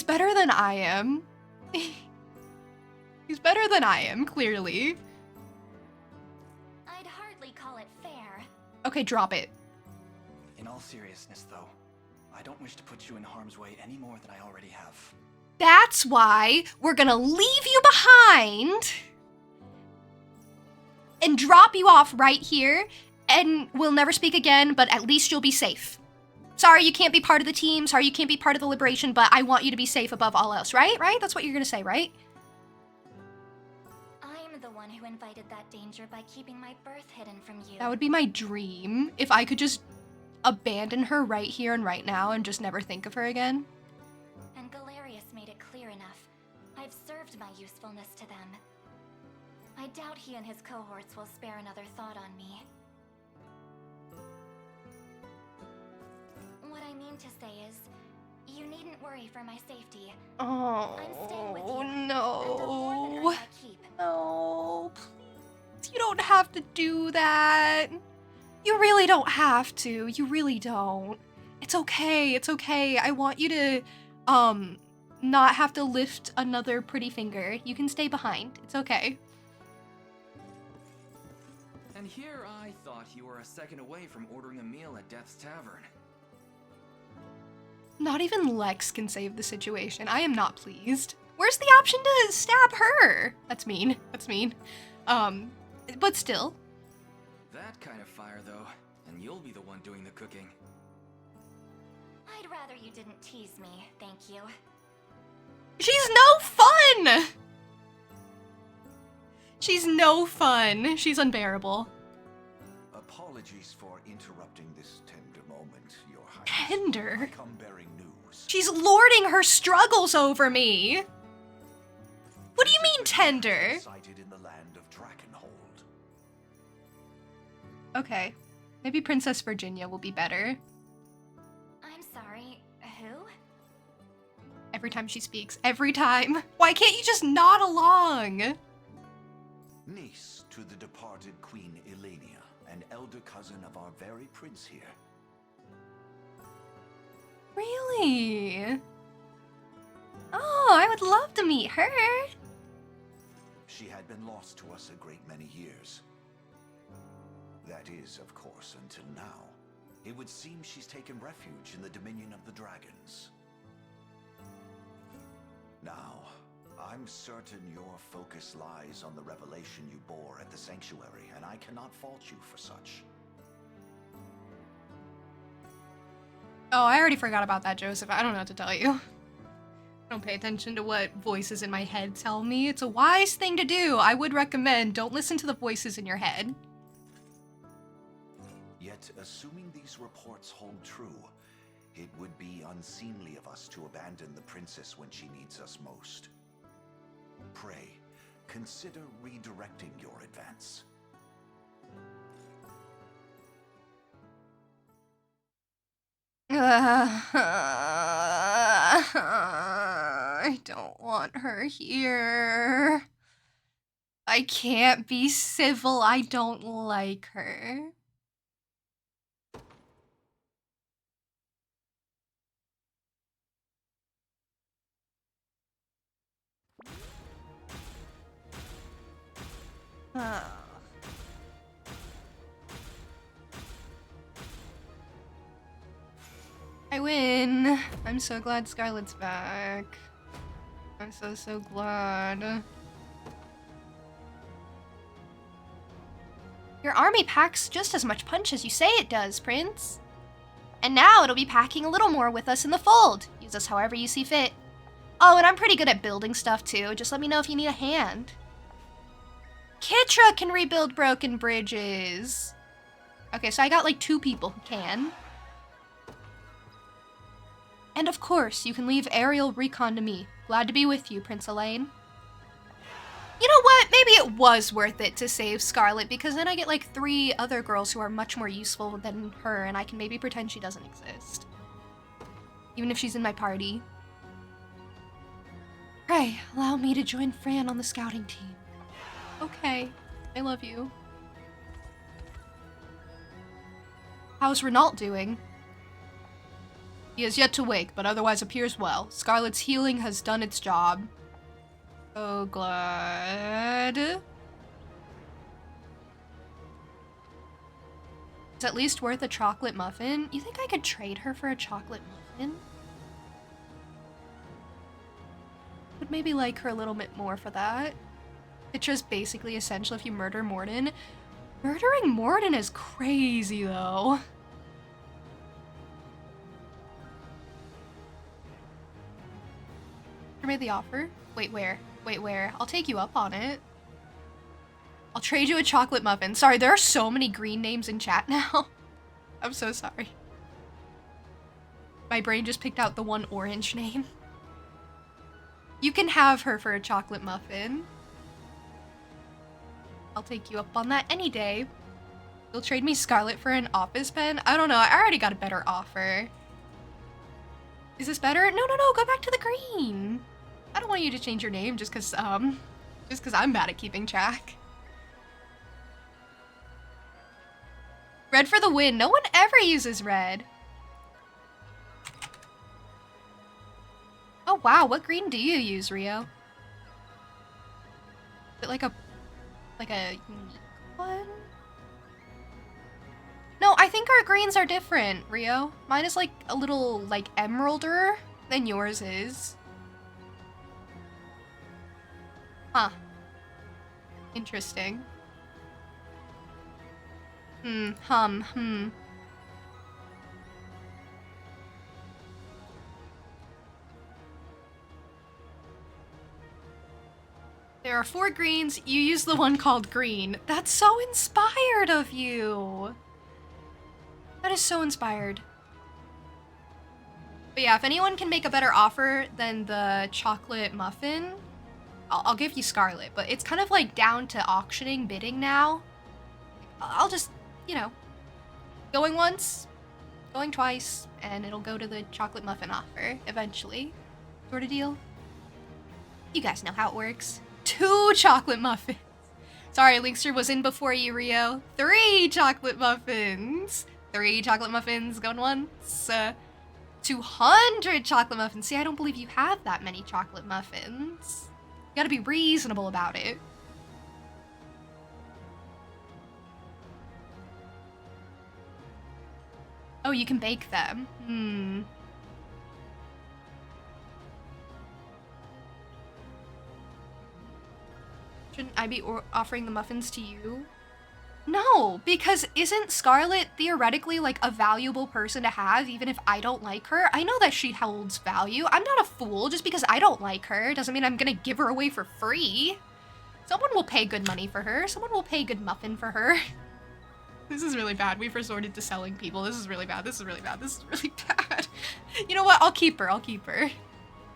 better than I am. He's better than I am, clearly. I'd hardly call it fair. Okay, drop it. In all seriousness, though, I don't wish to put you in harm's way any more than I already have. That's why we're gonna leave you behind and drop you off right here, and we'll never speak again, but at least you'll be safe. Sorry you can't be part of the team, sorry you can't be part of the Liberation, but I want you to be safe above all else, right? Right? That's what you're gonna say, right? I'm the one who invited that danger by keeping my birth hidden from you. That would be my dream, if I could just abandon her right here and right now and just never think of her again. And Galerius made it clear enough. I've served my usefulness to them. I doubt he and his cohorts will spare another thought on me. What I mean to say is, you needn't worry for my safety. Oh, I'm staying with you. no. No, please. You don't have to do that. You really don't have to. You really don't. It's okay. It's okay. I want you to, not have to lift another pretty finger. You can stay behind. It's okay. And here I thought you were a second away from ordering a meal at Death's Tavern. Not even Lex can save the situation. I am not pleased. Where's the option to stab her? That's mean. That's mean. But still. That kind of fire, though, and you'll be the one doing the cooking. I'd rather you didn't tease me, thank you. She's no fun! She's no fun. She's unbearable. Apologies for interrupting this tender moment, Your Highness. Tender? I come bearing news. She's lording her struggles over me. What do you mean tender? Sighted in the land of Drakenhold. Okay. Maybe Princess Virginia will be better. I'm sorry, who? Every time she speaks. Every time. Why can't you just nod along? Niece to the departed Queen Elenia, and elder cousin of our very prince here. Really? Oh, I would love to meet her. She had been lost to us a great many years. That is, of course, until now. It would seem she's taken refuge in the Dominion of the Dragons. Now, I'm certain your focus lies on the revelation you bore at the Sanctuary, and I cannot fault you for such. Oh, I already forgot about that, Joseph. I don't know what to tell you. I don't pay attention to what voices in my head tell me. It's a wise thing to do. I would recommend don't listen to the voices in your head. Yet, assuming these reports hold true, it would be unseemly of us to abandon the princess when she needs us most. Pray, consider redirecting your advance. I don't want her here. I can't be civil. I don't like her. I win. I'm so glad Scarlet's back. I'm so glad. Your army packs just as much punch as you say it does, Prince. And now it'll be packing a little more with us in the fold. Use us however you see fit. Oh, and I'm pretty good at building stuff too. Just let me know if you need a hand. Kitra can rebuild broken bridges. Okay, so I got like 2 people who can. And of course, you can leave aerial recon to me. Glad to be with you, Prince Elaine. You know what? Maybe it was worth it to save Scarlet, because then I get like 3 other girls who are much more useful than her, and I can maybe pretend she doesn't exist. Even if she's in my party. Pray, allow me to join Fran on the scouting team. Okay, I love you. How's Renault doing? He has yet to wake, but otherwise appears well. Scarlet's healing has done its job. Oh, glad. It's at least worth a chocolate muffin. You think I could trade her for a chocolate muffin? Would maybe like her a little bit more for that. It's just basically essential if you murder Mordin. Murdering Mordin is crazy, though. Made the offer? Wait, where? Wait, where? I'll take you up on it. I'll trade you a chocolate muffin. Sorry, there are so many green names in chat now. I'm so sorry. My brain just picked out the one orange name. You can have her for a chocolate muffin. I'll take you up on that any day. You'll trade me Scarlet for an office pen? I don't know, I already got a better offer. Is this better? No, go back to the green. I don't want you to change your name just cause I'm bad at keeping track. Red for the win. No one ever uses red. Oh wow, what green do you use, Rio? Is it like a unique one? No, I think our greens are different, Rio. Mine is like a little like emeralder than yours is. Huh. Interesting. There are 4 greens, you use the one called green. That's so inspired of you. That is so inspired. But yeah, if anyone can make a better offer than the chocolate muffin, I'll give you Scarlet, but it's kind of like down to auctioning, bidding now. I'll just, you know, going once, going twice, and it'll go to the chocolate muffin offer eventually. Sort of deal. You guys know how it works. 2 chocolate muffins. Sorry, Linkster was in before you, Rio. 3 chocolate muffins. 3 chocolate muffins going once. 200 chocolate muffins. See, I don't believe you have that many chocolate muffins. You gotta be reasonable about it. Oh, you can bake them. Shouldn't I be offering the muffins to you? No, because isn't Scarlet theoretically like a valuable person to have even if I don't like her? I know that she holds value. I'm not a fool. Just because I don't like her doesn't mean I'm gonna give her away for free. Someone will pay good money for her. Someone will pay good muffin for her. This is really bad. We've resorted to selling people. This is really bad. This is really bad. This is really bad. You know what? I'll keep her. I'll keep her.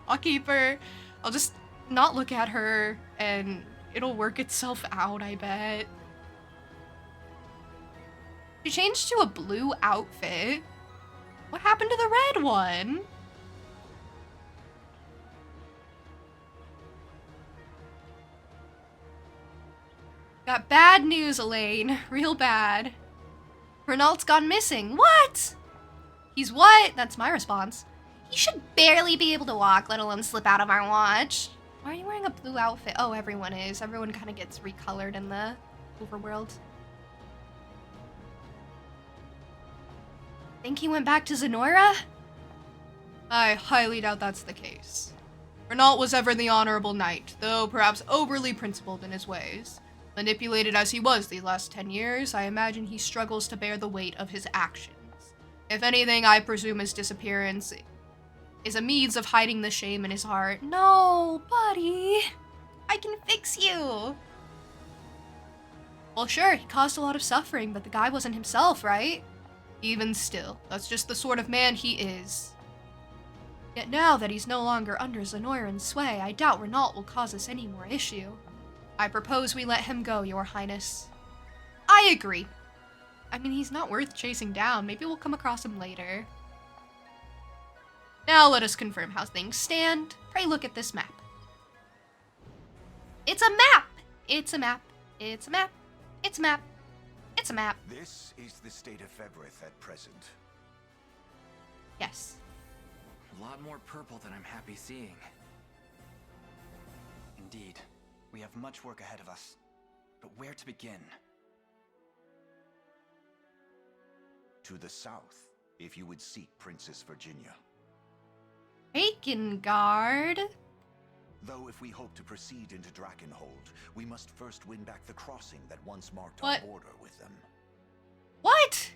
I'll keep her. I'll just not look at her and it'll work itself out, I bet. She changed to a blue outfit. What happened to the red one? Got bad news, Elaine. Real bad. Renault's gone missing. What? He's what? That's my response. He should barely be able to walk, let alone slip out of our watch. Why are you wearing a blue outfit? Oh, everyone is. Everyone kind of gets recolored in the overworld. Think he went back to Zenora? I highly doubt that's the case. Renault was ever the honorable knight, though perhaps overly principled in his ways. Manipulated as he was these last 10 years, I imagine he struggles to bear the weight of his actions. If anything, I presume his disappearance is a means of hiding the shame in his heart. No, buddy. I can fix you. Well, sure, he caused a lot of suffering, but the guy wasn't himself, right? Even still, that's just the sort of man he is. Yet now that he's no longer under Zenoiran's sway, I doubt Renault will cause us any more issue. I propose we let him go, Your Highness. I agree. I mean, he's not worth chasing down. Maybe we'll come across him later. Now let us confirm how things stand. Pray look at this map. It's a map! It's a map. It's a map. It's a map. It's a map. This is the state of Febrith at present. Yes. A lot more purple than I'm happy seeing. Indeed. We have much work ahead of us. But where to begin? To the south, if you would seek Princess Virginia. Drakengard? Though if we hope to proceed into Drakenhold, we must first win back the crossing that once marked What? our border with them. What?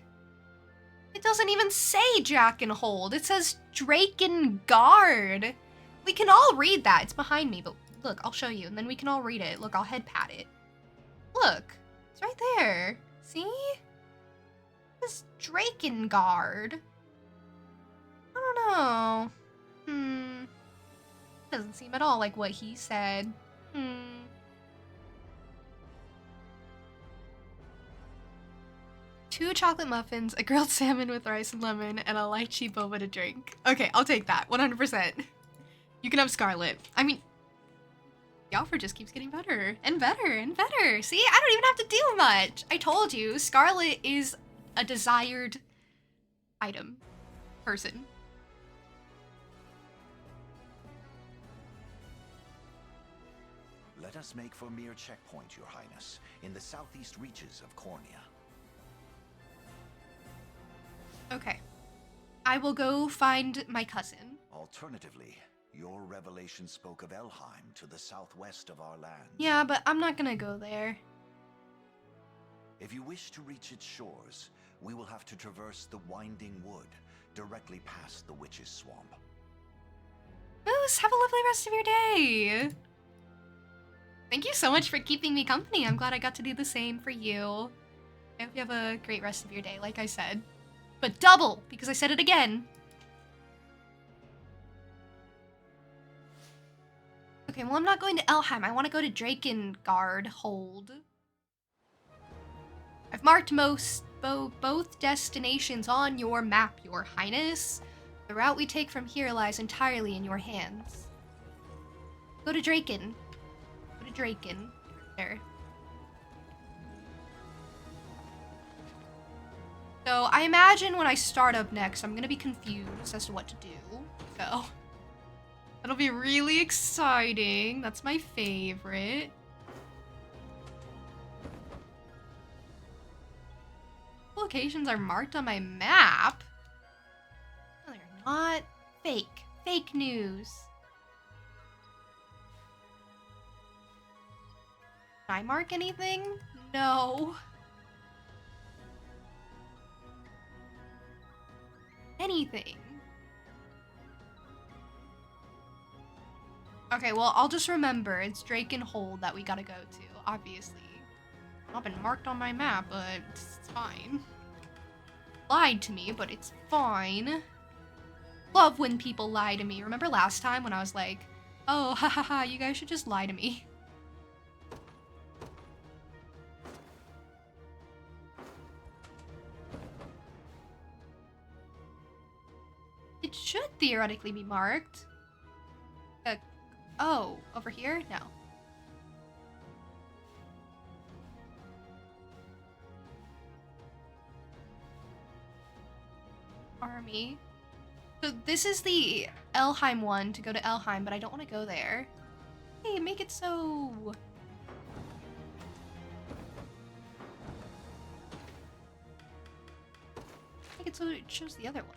It doesn't even say Drakenhold. It says Drakengard. We can all read that. It's behind me, but look, I'll show you, and then we can all read it. Look, I'll head pat it. look. It's right there. See? This Drakengard. I don't know. Doesn't seem at all like what he said. 2 chocolate muffins, a grilled salmon with rice and lemon, and a lychee boba to drink. Okay, I'll take that. 100%. You can have Scarlet. I mean, the offer just keeps getting better and better and better. See, I don't even have to do much. I told you, Scarlet is a desired item. Person. Let us make for Mir Checkpoint, Your Highness, in the southeast reaches of Cornea. Okay. I will go find my cousin. Alternatively, your revelation spoke of Elheim to the southwest of our land. Yeah, but I'm not gonna go there. If you wish to reach its shores, we will have to traverse the Winding Wood, directly past the Witch's Swamp. Moose, have a lovely rest of your day! Thank you so much for keeping me company. I'm glad I got to do the same for you. I hope you have a great rest of your day, like I said. But double, because I said it again. Okay, well I'm not going to Elheim. I want to go to Drakengard Hold. I've marked both destinations on your map, Your Highness. The route we take from here lies entirely in your hands. Go to Draken. Go to Draken. There. So I imagine when I start up next, I'm gonna be confused as to what to do. So that'll be really exciting. That's my favorite. Locations are marked on my map. No, they're not. Fake. Fake news. Can I mark anything? No. Anything. Okay, well, I'll just remember it's Drakenhold that we gotta go to, obviously. Not been marked on my map, but it's fine. Lied to me, but it's fine. Love when people lie to me. Remember last time when I was like, oh, ha ha ha, you guys should just lie to me. It should theoretically be marked. Oh, over here? No. Army. So this is the Elheim one to go to Elheim, but I don't want to go there. Hey, make it so. Make it so it shows the other one.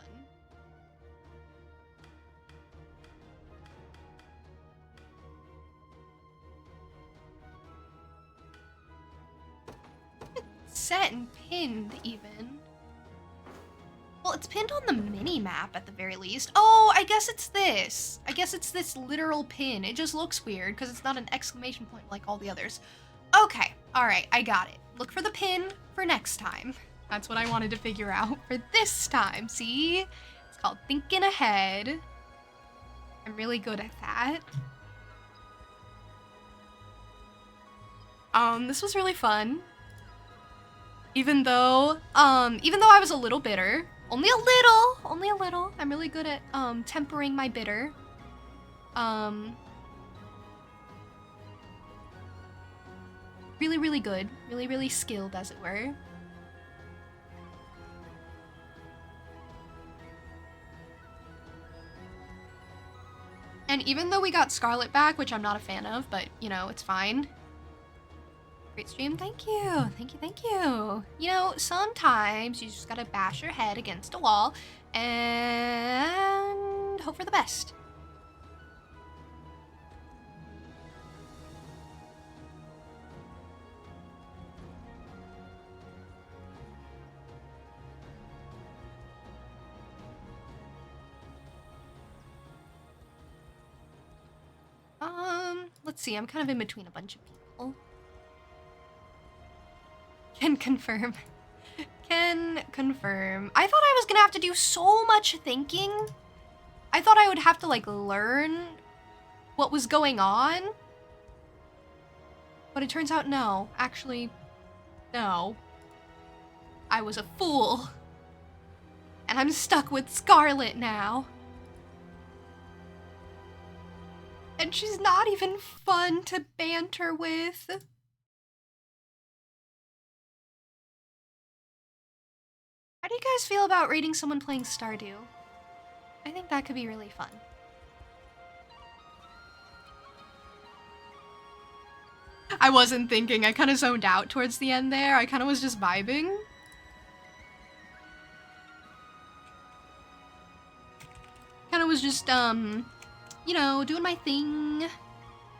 Set and pinned even. Well, it's pinned on the mini-map at the very least. Oh, I guess it's this. I guess it's this literal pin. It just looks weird because it's not an exclamation point like all the others. Okay, alright, I got it. Look for the pin for next time. That's what I wanted to figure out for this time, see? It's called thinking ahead. I'm really good at that. This was really fun. Even though I was a little bitter. Only a little. I'm really good at, tempering my bitter. Really, really good. Really, really skilled, as it were. And even though we got Scarlet back, which I'm not a fan of, but, you know, it's fine. Great stream, thank you. Thank you. You know, sometimes you just gotta bash your head against a wall and hope for the best. Let's see, I'm kind of in between a bunch of people. Can confirm. Can confirm. I thought I was gonna have to do so much thinking. I thought I would have to, like, learn what was going on. But it turns out no. Actually, no. I was a fool. And I'm stuck with Scarlet now. And she's not even fun to banter with. How do you guys feel about rating someone playing Stardew? I think that could be really fun. I wasn't thinking, I kind of zoned out towards the end there. I kind of was just vibing. Kind of was just, you know, doing my thing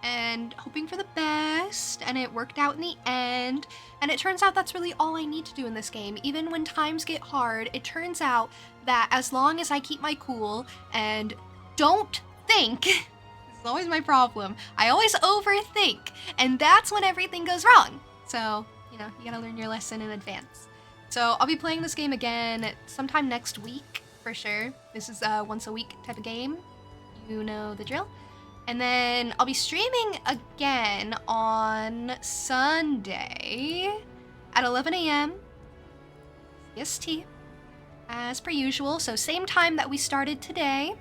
and hoping for the best, and it worked out in the end. And it turns out that's really all I need to do in this game. Even when times get hard, it turns out that as long as I keep my cool and don't think, this is always my problem, I always overthink, and that's when everything goes wrong. So, you know, you gotta learn your lesson in advance. So I'll be playing this game again sometime next week, for sure. This is a once a week type of game. You know the drill. And then I'll be streaming again on Sunday at 11 a.m. CST, as per usual. So same time that we started today.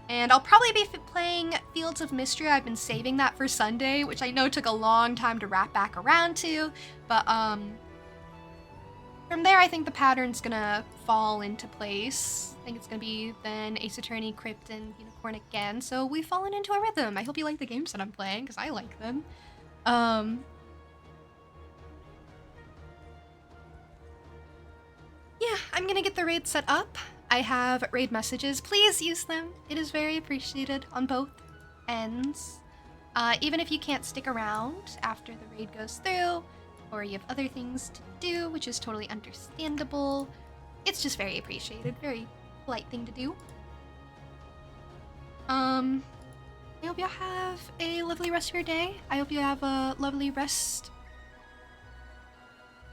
And I'll probably be playing Fields of Mystery. I've been saving that for Sunday, which I know took a long time to wrap back around to. But from there, I think the pattern's gonna fall into place. I think it's gonna be then Ace Attorney, Crypt, and Unicorn again. So we've fallen into a rhythm. I hope you like the games that I'm playing, because I like them. Yeah, I'm gonna get the raid set up. I have raid messages. Please use them. It is very appreciated on both ends. Even if you can't stick around after the raid goes through, or you have other things to do, which is totally understandable. It's just very appreciated. Very polite thing to do. I hope you have a lovely rest of your day. I hope you have a lovely rest,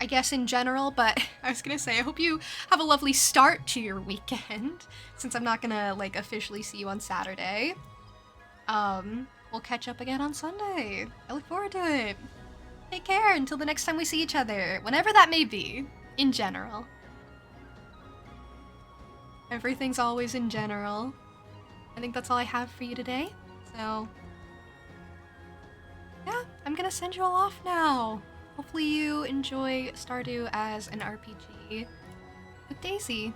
I guess, in general, but I was gonna say, I hope you have a lovely start to your weekend, since I'm not gonna, like, officially see you on Saturday. We'll catch up again on Sunday. I look forward to it. Take care until the next time we see each other, whenever that may be, in general. Everything's always in general. I think that's all I have for you today, so yeah, I'm gonna send you all off now. Hopefully you enjoy Stardew as an RPG with Daisy.